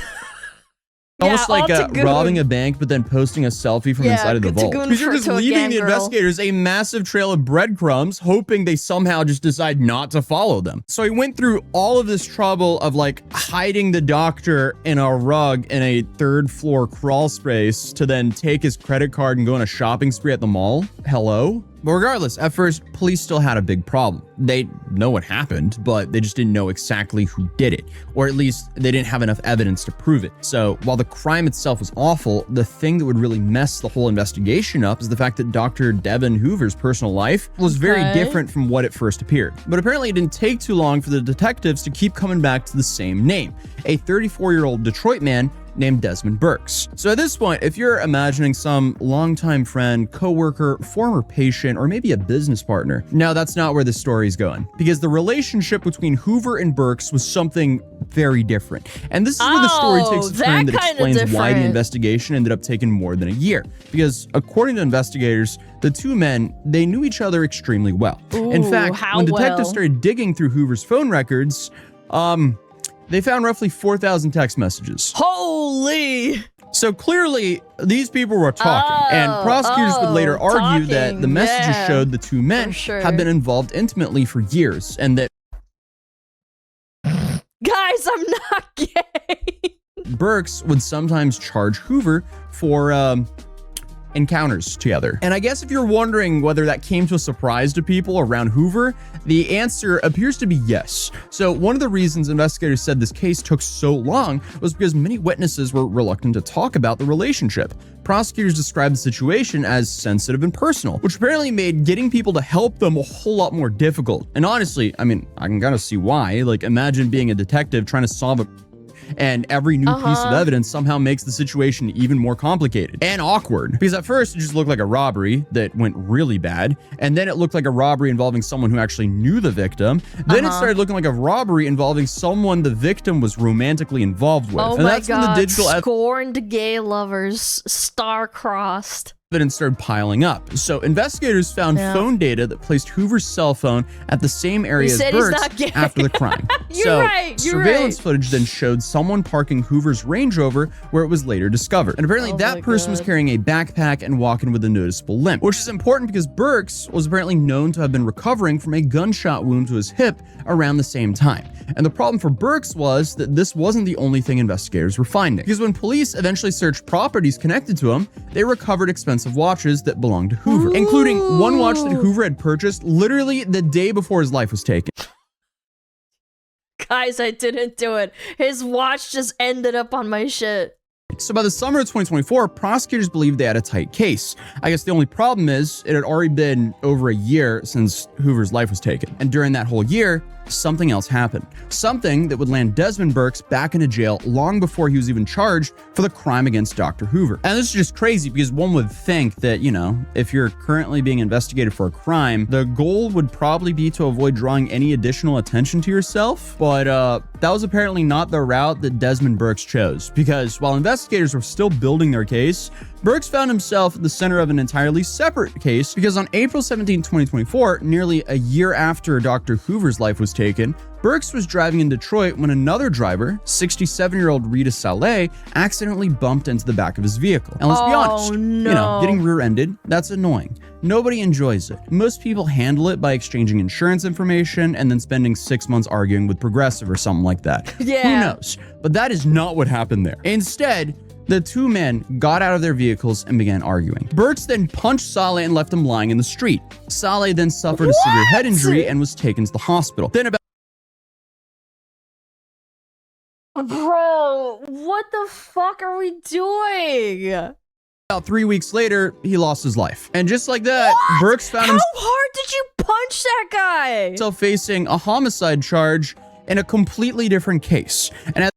Almost like robbing a bank, but then posting a selfie from inside of the vault. Because you're just leaving the investigators a massive trail of breadcrumbs, hoping they somehow just decide not to follow them. So he went through all of this trouble of like hiding the doctor in a rug in a 3rd floor crawl space to then take his credit card and go on a shopping spree at the mall. Hello? But regardless, at first, police still had a big problem. They know what happened, but they just didn't know exactly who did it, or at least they didn't have enough evidence to prove it. So while the crime itself was awful, the thing that would really mess the whole investigation up is the fact that Dr. Devin Hoover's personal life was very different from what it first appeared. But apparently it didn't take too long for the detectives to keep coming back to the same name, a 34-year-old Detroit man named Desmond Burks. So at this point, if you're imagining some longtime friend, coworker, former patient, or maybe a business partner, no, that's not where the story is going. Because the relationship between Hoover and Burks was something very different. And this is where the story takes a turn that explains why the investigation ended up taking more than a year. Because according to investigators, the two men, they knew each other extremely well. In fact, when detectives started digging through Hoover's phone records, they found roughly 4,000 text messages. Holy! So clearly, these people were talking, and prosecutors would later argue that the messages showed the two men had been involved intimately for years, and that guys, I'm not gay. Burks would sometimes charge Hoover for encounters together. And I guess if you're wondering whether that came to a surprise to people around Hoover, the answer appears to be yes. So one of the reasons investigators said this case took so long was because many witnesses were reluctant to talk about the relationship. Prosecutors described the situation as sensitive and personal, which apparently made getting people to help them a whole lot more difficult. And honestly, I mean, I can kind of see why. Like, imagine being a detective trying to solve a and every new piece of evidence somehow makes the situation even more complicated and awkward. Because at first it just looked like a robbery that went really bad, and then it looked like a robbery involving someone who actually knew the victim. Then it started looking like a robbery involving someone the victim was romantically involved with. Oh and my that's God, when the digital scorned gay lovers, star-crossed. Evidence started piling up. So investigators found phone data that placed Hoover's cell phone at the same area as Burks after the crime. Surveillance footage then showed someone parking Hoover's Range Rover where it was later discovered. And apparently that person was carrying a backpack and walking with a noticeable limp, which is important because Burks was apparently known to have been recovering from a gunshot wound to his hip around the same time. And the problem for Burks was that this wasn't the only thing investigators were finding. Because when police eventually searched properties connected to him, they recovered expensive watches that belonged to Hoover, including one watch that Hoover had purchased literally the day before his life was taken. Guys, I didn't do it. His watch just ended up on my shit. So by the summer of 2024, prosecutors believed they had a tight case. I guess the only problem is it had already been over a year since Hoover's life was taken. And during that whole year, something else happened. Something that would land Desmond Burks back into jail long before he was even charged for the crime against Dr. Hoover. And this is just crazy because one would think that, you know, if you're currently being investigated for a crime, the goal would probably be to avoid drawing any additional attention to yourself. But that was apparently not the route that Desmond Burks chose, because while investigators were still building their case, Burks found himself at the center of an entirely separate case, because on April 17, 2024, nearly a year after Dr. Hoover's life was taken, Burks was driving in Detroit when another driver, 67-year-old Rita Saleh, accidentally bumped into the back of his vehicle. And let's be honest, getting rear-ended, that's annoying. Nobody enjoys it. Most people handle it by exchanging insurance information and then spending 6 months arguing with Progressive or something like that. Yeah. Who knows? But that is not what happened there. Instead, the two men got out of their vehicles and began arguing. Burks then punched Saleh and left him lying in the street. Saleh then suffered a severe head injury and was taken to the hospital. Then Bro, what the fuck are we doing? about 3 weeks later, he lost his life. And just like that, Burks found How hard did you punch that guy? himself facing a homicide charge in a completely different case. And at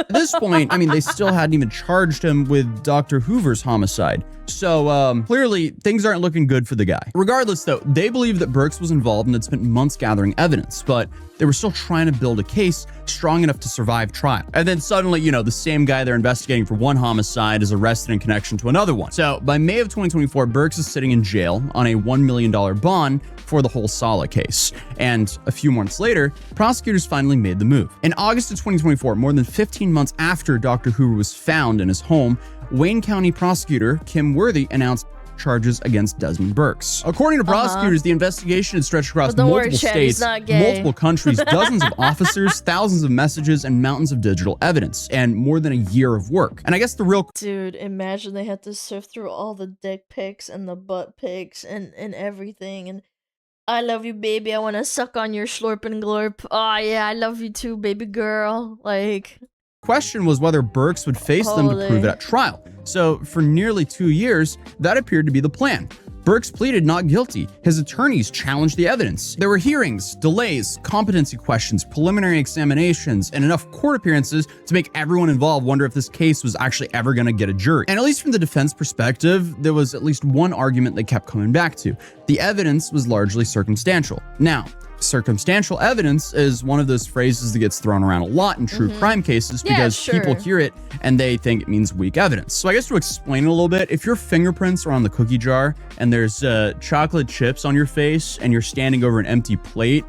this point, I mean, they still hadn't even charged him with Dr. Hoover's homicide. So clearly, things aren't looking good for the guy. Regardless, though, they believe that Burks was involved and had spent months gathering evidence, but they were still trying to build a case strong enough to survive trial. And then suddenly, the same guy they're investigating for one homicide is arrested in connection to another one. So by May of 2024, Burks is sitting in jail on a $1 million bond for the whole Saleh case. And a few months later, prosecutors finally made the move. In August of 2024, more than 15 months after Dr. Hoover was found in his home, Wayne County prosecutor Kim Worthy announced charges against Desmond Burks. According to prosecutors, the investigation had stretched across multiple states, multiple countries, dozens of officers, thousands of messages, and mountains of digital evidence, and more than a year of work. And I guess the real— Dude, imagine they had to sift through all the dick pics and the butt pics and everything, and I love you, baby, I want to suck on your slurp and glurp. Oh yeah, I love you too, baby girl. Like— question was whether Burks would face them to prove it at trial. So for nearly 2 years, that appeared to be the plan. Burks pleaded not guilty. His attorneys challenged the evidence. There were hearings, delays, competency questions, preliminary examinations, and enough court appearances to make everyone involved wonder if this case was actually ever going to get a jury. And at least from the defense perspective, there was at least one argument they kept coming back to. The evidence was largely circumstantial. Now, circumstantial evidence is one of those phrases that gets thrown around a lot in true crime cases because people hear it and they think it means weak evidence. So I guess to explain it a little bit, if your fingerprints are on the cookie jar and there's chocolate chips on your face and you're standing over an empty plate,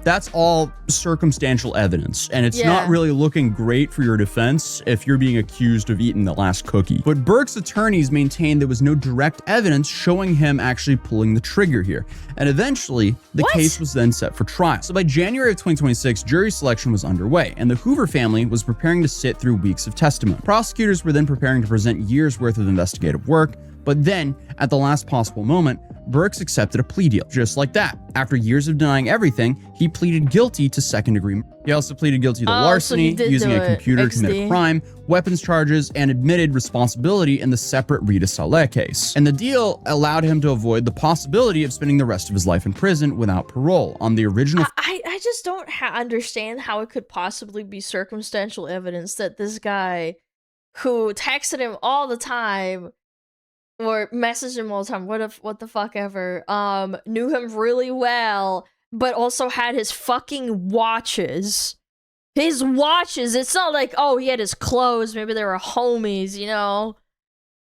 that's all circumstantial evidence. And it's not really looking great for your defense if you're being accused of eating the last cookie. But Burks' attorneys maintained there was no direct evidence showing him actually pulling the trigger here. And eventually, the case was then set for trial. So by January of 2026, jury selection was underway, and the Hoover family was preparing to sit through weeks of testimony. Prosecutors were then preparing to present years' worth of investigative work, but then, at the last possible moment, Burks accepted a plea deal. Just like that. After years of denying everything, he pleaded guilty to second-degree murder. He also pleaded guilty to larceny, using a computer to commit a crime, weapons charges, and admitted responsibility in the separate Rita Saleh case. And the deal allowed him to avoid the possibility of spending the rest of his life in prison without parole. On the original— I just don't understand how it could possibly be circumstantial evidence that this guy who texted him all the time or messaged him all the time, what the fuck ever, knew him really well, but also had his fucking watches. His watches, it's not like, oh, he had his clothes, maybe they were homies,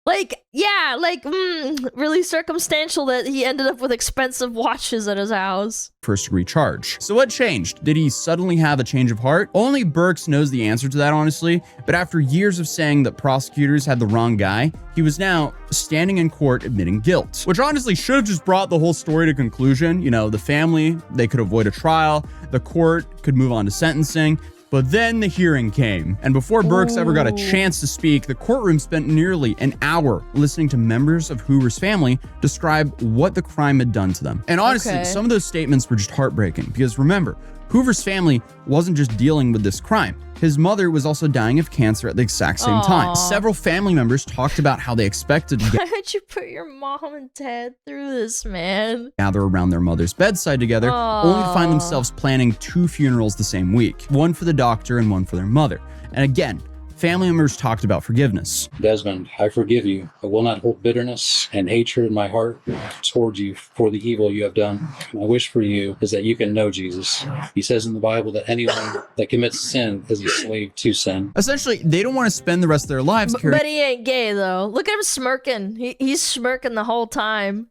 Like, yeah, like, really circumstantial that he ended up with expensive watches at his house. First-degree charge. So what changed? Did he suddenly have a change of heart? Only Burks knows the answer to that, honestly. But after years of saying that prosecutors had the wrong guy, he was now standing in court admitting guilt. Which honestly should have just brought the whole story to conclusion. The family, they could avoid a trial. The court could move on to sentencing. But then the hearing came, and before Burks ever got a chance to speak, the courtroom spent nearly an hour listening to members of Hoover's family describe what the crime had done to them. And honestly, some of those statements were just heartbreaking, because remember, Hoover's family wasn't just dealing with this crime. His mother was also dying of cancer at the exact same time. Several family members talked about how they expected to Why would you put your mom and dad through this, man? gather around their mother's bedside together, only to find themselves planning 2 funerals the same week, one for the doctor and one for their mother. And again, family members talked about forgiveness. Desmond, I forgive you. I will not hold bitterness and hatred in my heart towards you for the evil you have done. My wish for you is that you can know Jesus. He says in the Bible that anyone that commits sin is a slave to sin. Essentially, they don't want to spend the rest of their lives carrying— But he ain't gay, though. Look at him smirking. He's smirking the whole time.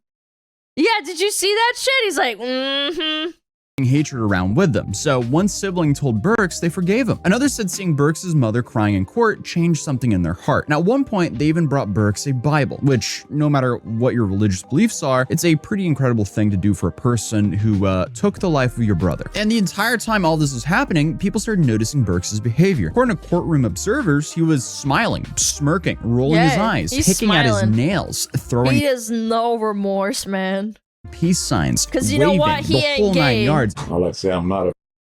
Yeah, did you see that shit? He's like, mm-hmm. Hatred around with them. So one sibling told Burks they forgave him. Another said seeing Burks' mother crying in court changed something in their heart. Now, at one point, they even brought Burks a Bible, which, no matter what your religious beliefs are, it's a pretty incredible thing to do for a person who took the life of your brother. And the entire time all this was happening, people started noticing Burks' behavior. According to courtroom observers, he was smiling, smirking, rolling his eyes, picking at his nails, throwing... He has no remorse, man. Peace signs, because you know what, he ain't whole gay. 9 yards. I like to say I'm not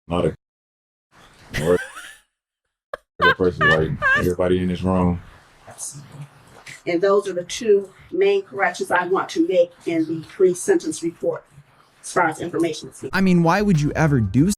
a person like everybody in this room. And those are the two main corrections I want to make in the pre-sentence report as far as information is. I mean, why would you ever do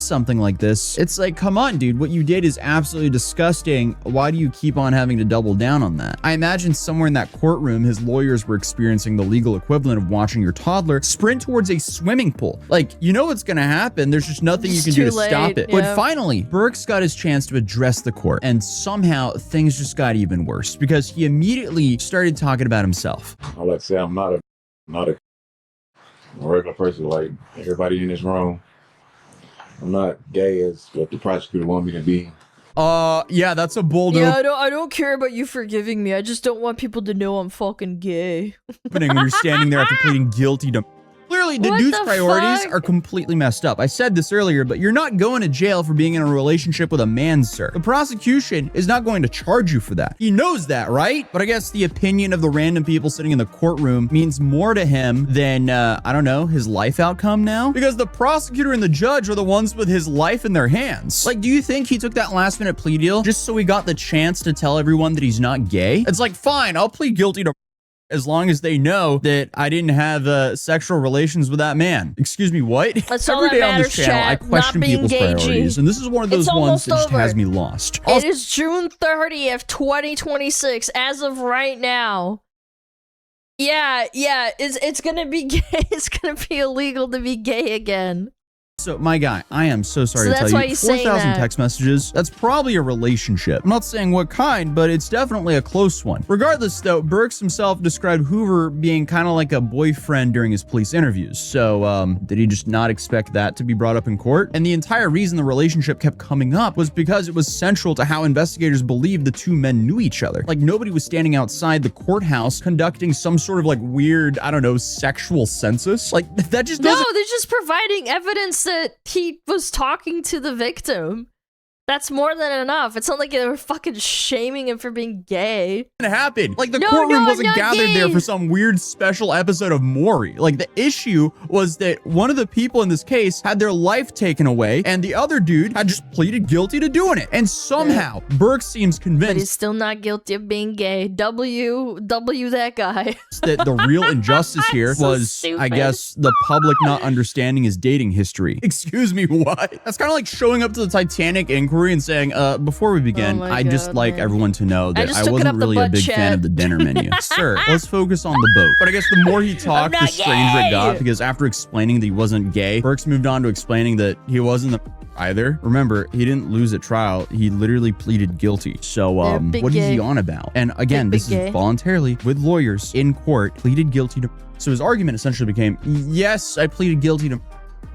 something like this? It's like, come on, dude, what you did is absolutely disgusting. Why do you keep on having to double down on that? I imagine somewhere in that courtroom, his lawyers were experiencing the legal equivalent of watching your toddler sprint towards a swimming pool. Like, you know what's gonna happen. There's just nothing you can do to stop it. But finally, Burks got his chance to address the court, and somehow things just got even worse because he immediately started talking about himself. I like to say I'm not a regular person like everybody in this room. I'm not gay as what the prosecutor want me to be. Yeah, that's a bold Yeah, I don't care about you forgiving me. I just don't want people to know I'm fucking gay. Opening when you're standing there after pleading guilty to... Clearly, the dude's priorities are completely messed up. I said this earlier, but you're not going to jail for being in a relationship with a man, sir. The prosecution is not going to charge you for that. He knows that, right? But I guess the opinion of the random people sitting in the courtroom means more to him than, I don't know, his life outcome now? Because the prosecutor and the judge are the ones with his life in their hands. Like, do you think he took that last-minute plea deal just so he got the chance to tell everyone that he's not gay? It's like, fine, I'll plead guilty to as long as they know that I didn't have sexual relations with that man. Excuse me, what? That's all that matters, chat. I question people's priorities, and this is one of those ones that just has me lost. It is June 30th, 2026, as of right now. Yeah, it's gonna be gay. It's gonna be illegal to be gay again. So, my guy, I am so sorry to that's tell why you, he's saying 4,000 that. text messages, that's probably a relationship. I'm not saying what kind, but it's definitely a close one. Regardless, though, Burks himself described Hoover being kind of like a boyfriend during his police interviews. So, did he just not expect that to be brought up in court? And the entire reason the relationship kept coming up was because it was central to how investigators believed the two men knew each other. Like, nobody was standing outside the courthouse conducting some sort of, like, weird, I don't know, sexual census. Like, that just doesn't... No, they're just providing evidence that he was talking to the victim. That's more than enough. It's not like they were fucking shaming him for being gay. It happened. Like, the courtroom wasn't gathered there for some weird special episode of Maury. Like, the issue was that one of the people in this case had their life taken away, and the other dude had just pleaded guilty to doing it. And somehow, Burke seems convinced... But he's still not guilty of being gay. W that guy. that the real injustice here was, stupid. I guess, the public not understanding his dating history. Excuse me, what? That's kind of like showing up to the Titanic inquiry and saying, before we begin, I'd just like everyone to know that I wasn't really a big fan of the dinner menu. Sir, let's focus on the boat. But I guess the more he talked, the stranger it got, because after explaining that he wasn't gay, Burks moved on to explaining that he wasn't either. Remember, he didn't lose at trial. He literally pleaded guilty. So, what is he on about? And again, this is voluntarily, with lawyers, in court, pleaded guilty to... So his argument essentially became, yes, I pleaded guilty to...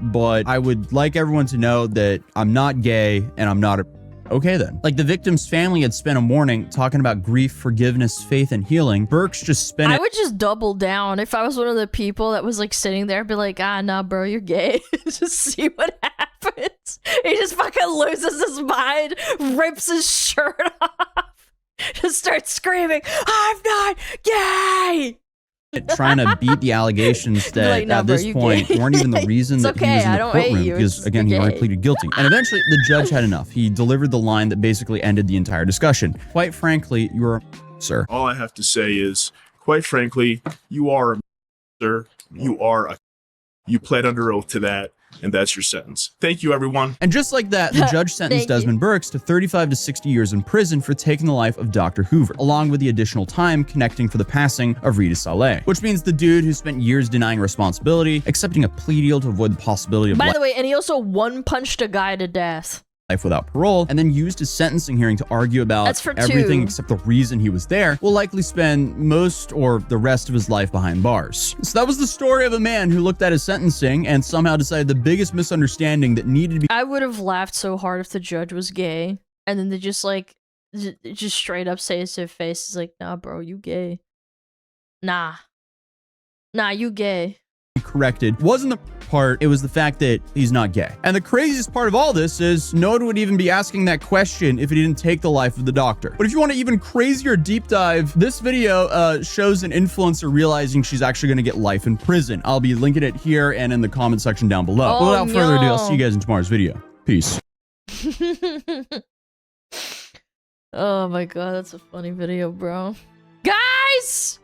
but I would like everyone to know that I'm not gay and I'm not a... Okay then. Like, the victim's family had spent a morning talking about grief, forgiveness, faith, and healing. Burks just spent I would just double down if I was one of the people that was like sitting there, be like, nah, bro, you're gay. Just see what happens. He just fucking loses his mind, rips his shirt off, just starts screaming, I'm not gay! trying to beat the allegations that like, no, at this point weren't even the reason that he was in the courtroom, because again, he already pleaded guilty. And eventually the judge had enough. He delivered the line that basically ended the entire discussion. Quite frankly, you're a sir. All I have to say is, quite frankly, you are a sir. You pled under oath to that, and that's your sentence. Thank you, everyone. And just like that, the judge sentenced Desmond Burks to 35 to 60 years in prison for taking the life of Dr. Hoover, along with the additional time connecting for the passing of Rita Saleh, which means the dude who spent years denying responsibility, accepting a plea deal to avoid the possibility of By the way, and he also one-punched a guy to death. life without parole, and then used his sentencing hearing to argue about That's for everything 2. except the reason he was there, will likely spend most or the rest of his life behind bars. So that was the story of a man who looked at his sentencing and somehow decided the biggest misunderstanding that needed to be— I would have laughed so hard if the judge was gay, and then they just like, just straight up say it to his face. He's like, nah, bro, you gay. Nah, you gay. corrected wasn't the part, it was the fact that he's not gay. And the craziest part of all this is no one would even be asking that question if he didn't take the life of the doctor. But if you want an even crazier deep dive, this video shows an influencer realizing she's actually going to get life in prison. I'll be linking it here and in the comment section down below. Oh, but without further ado, I'll no. see you guys in tomorrow's video. Peace. Oh my god, that's a funny video, bro. Guys!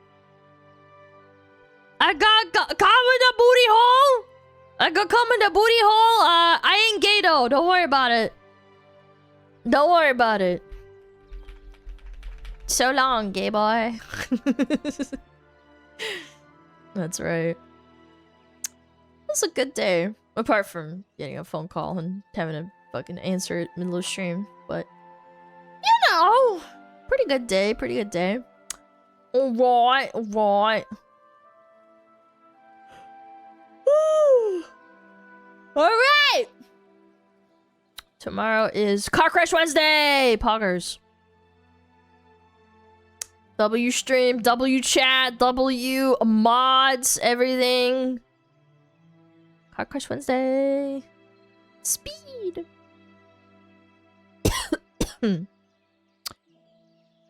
I got come in the booty hole! I got come in the booty hole. I ain't gay though. Don't worry about it. Don't worry about it. So long, gay boy. That's right. It was a good day. Apart from getting a phone call and having to fucking answer it middle of stream. But, you know, pretty good day. Pretty good day. Alright, alright. Alright! Tomorrow is Car Crash Wednesday! Poggers. W stream, W chat, W mods, everything. Car Crash Wednesday. Speed.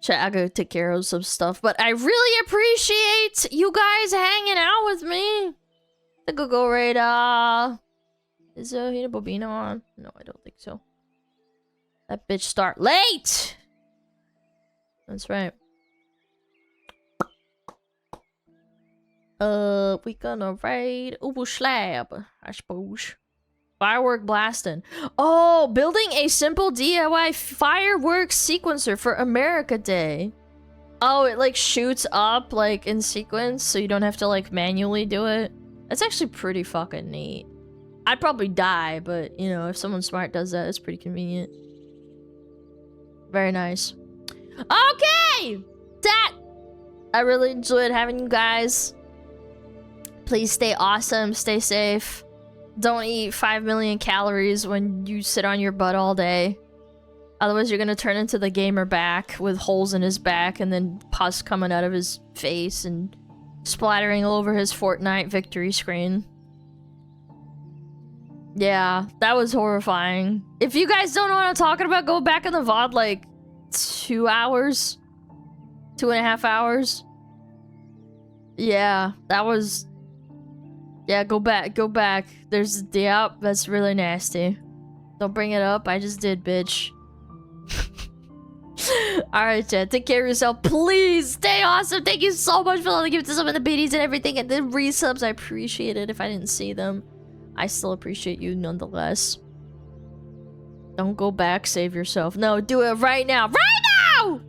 Chat, I gotta take care of some stuff, but I really appreciate you guys hanging out with me. The Google radar. Is Hina Bobina on? No, I don't think so. That bitch start late! That's right. We gonna raid Ubu Slab, I suppose. Firework blasting. Oh, building a simple DIY fireworks sequencer for America Day. Oh, it like shoots up like in sequence, so you don't have to like manually do it. That's actually pretty fucking neat. I'd probably die, but you know, if someone smart does that, it's pretty convenient. Very nice. Okay! That! I really enjoyed having you guys. Please stay awesome, stay safe. Don't eat 5 million calories when you sit on your butt all day. Otherwise, you're gonna turn into the gamer back with holes in his back and then pus coming out of his face and splattering all over his Fortnite victory screen. Yeah, that was horrifying. If you guys don't know what I'm talking about, go back in the VOD like 2 hours. 2.5 hours. Yeah, that was... Yeah, go back. There's... Yep, that's really nasty. Don't bring it up, I just did, bitch. Alright, chat, take care of yourself. Please stay awesome. Thank you so much for letting me give to some of the biddies and everything. And the resubs, I appreciate it. If I didn't see them, I still appreciate you nonetheless. Don't go back, save yourself. No, do it right now. Right now!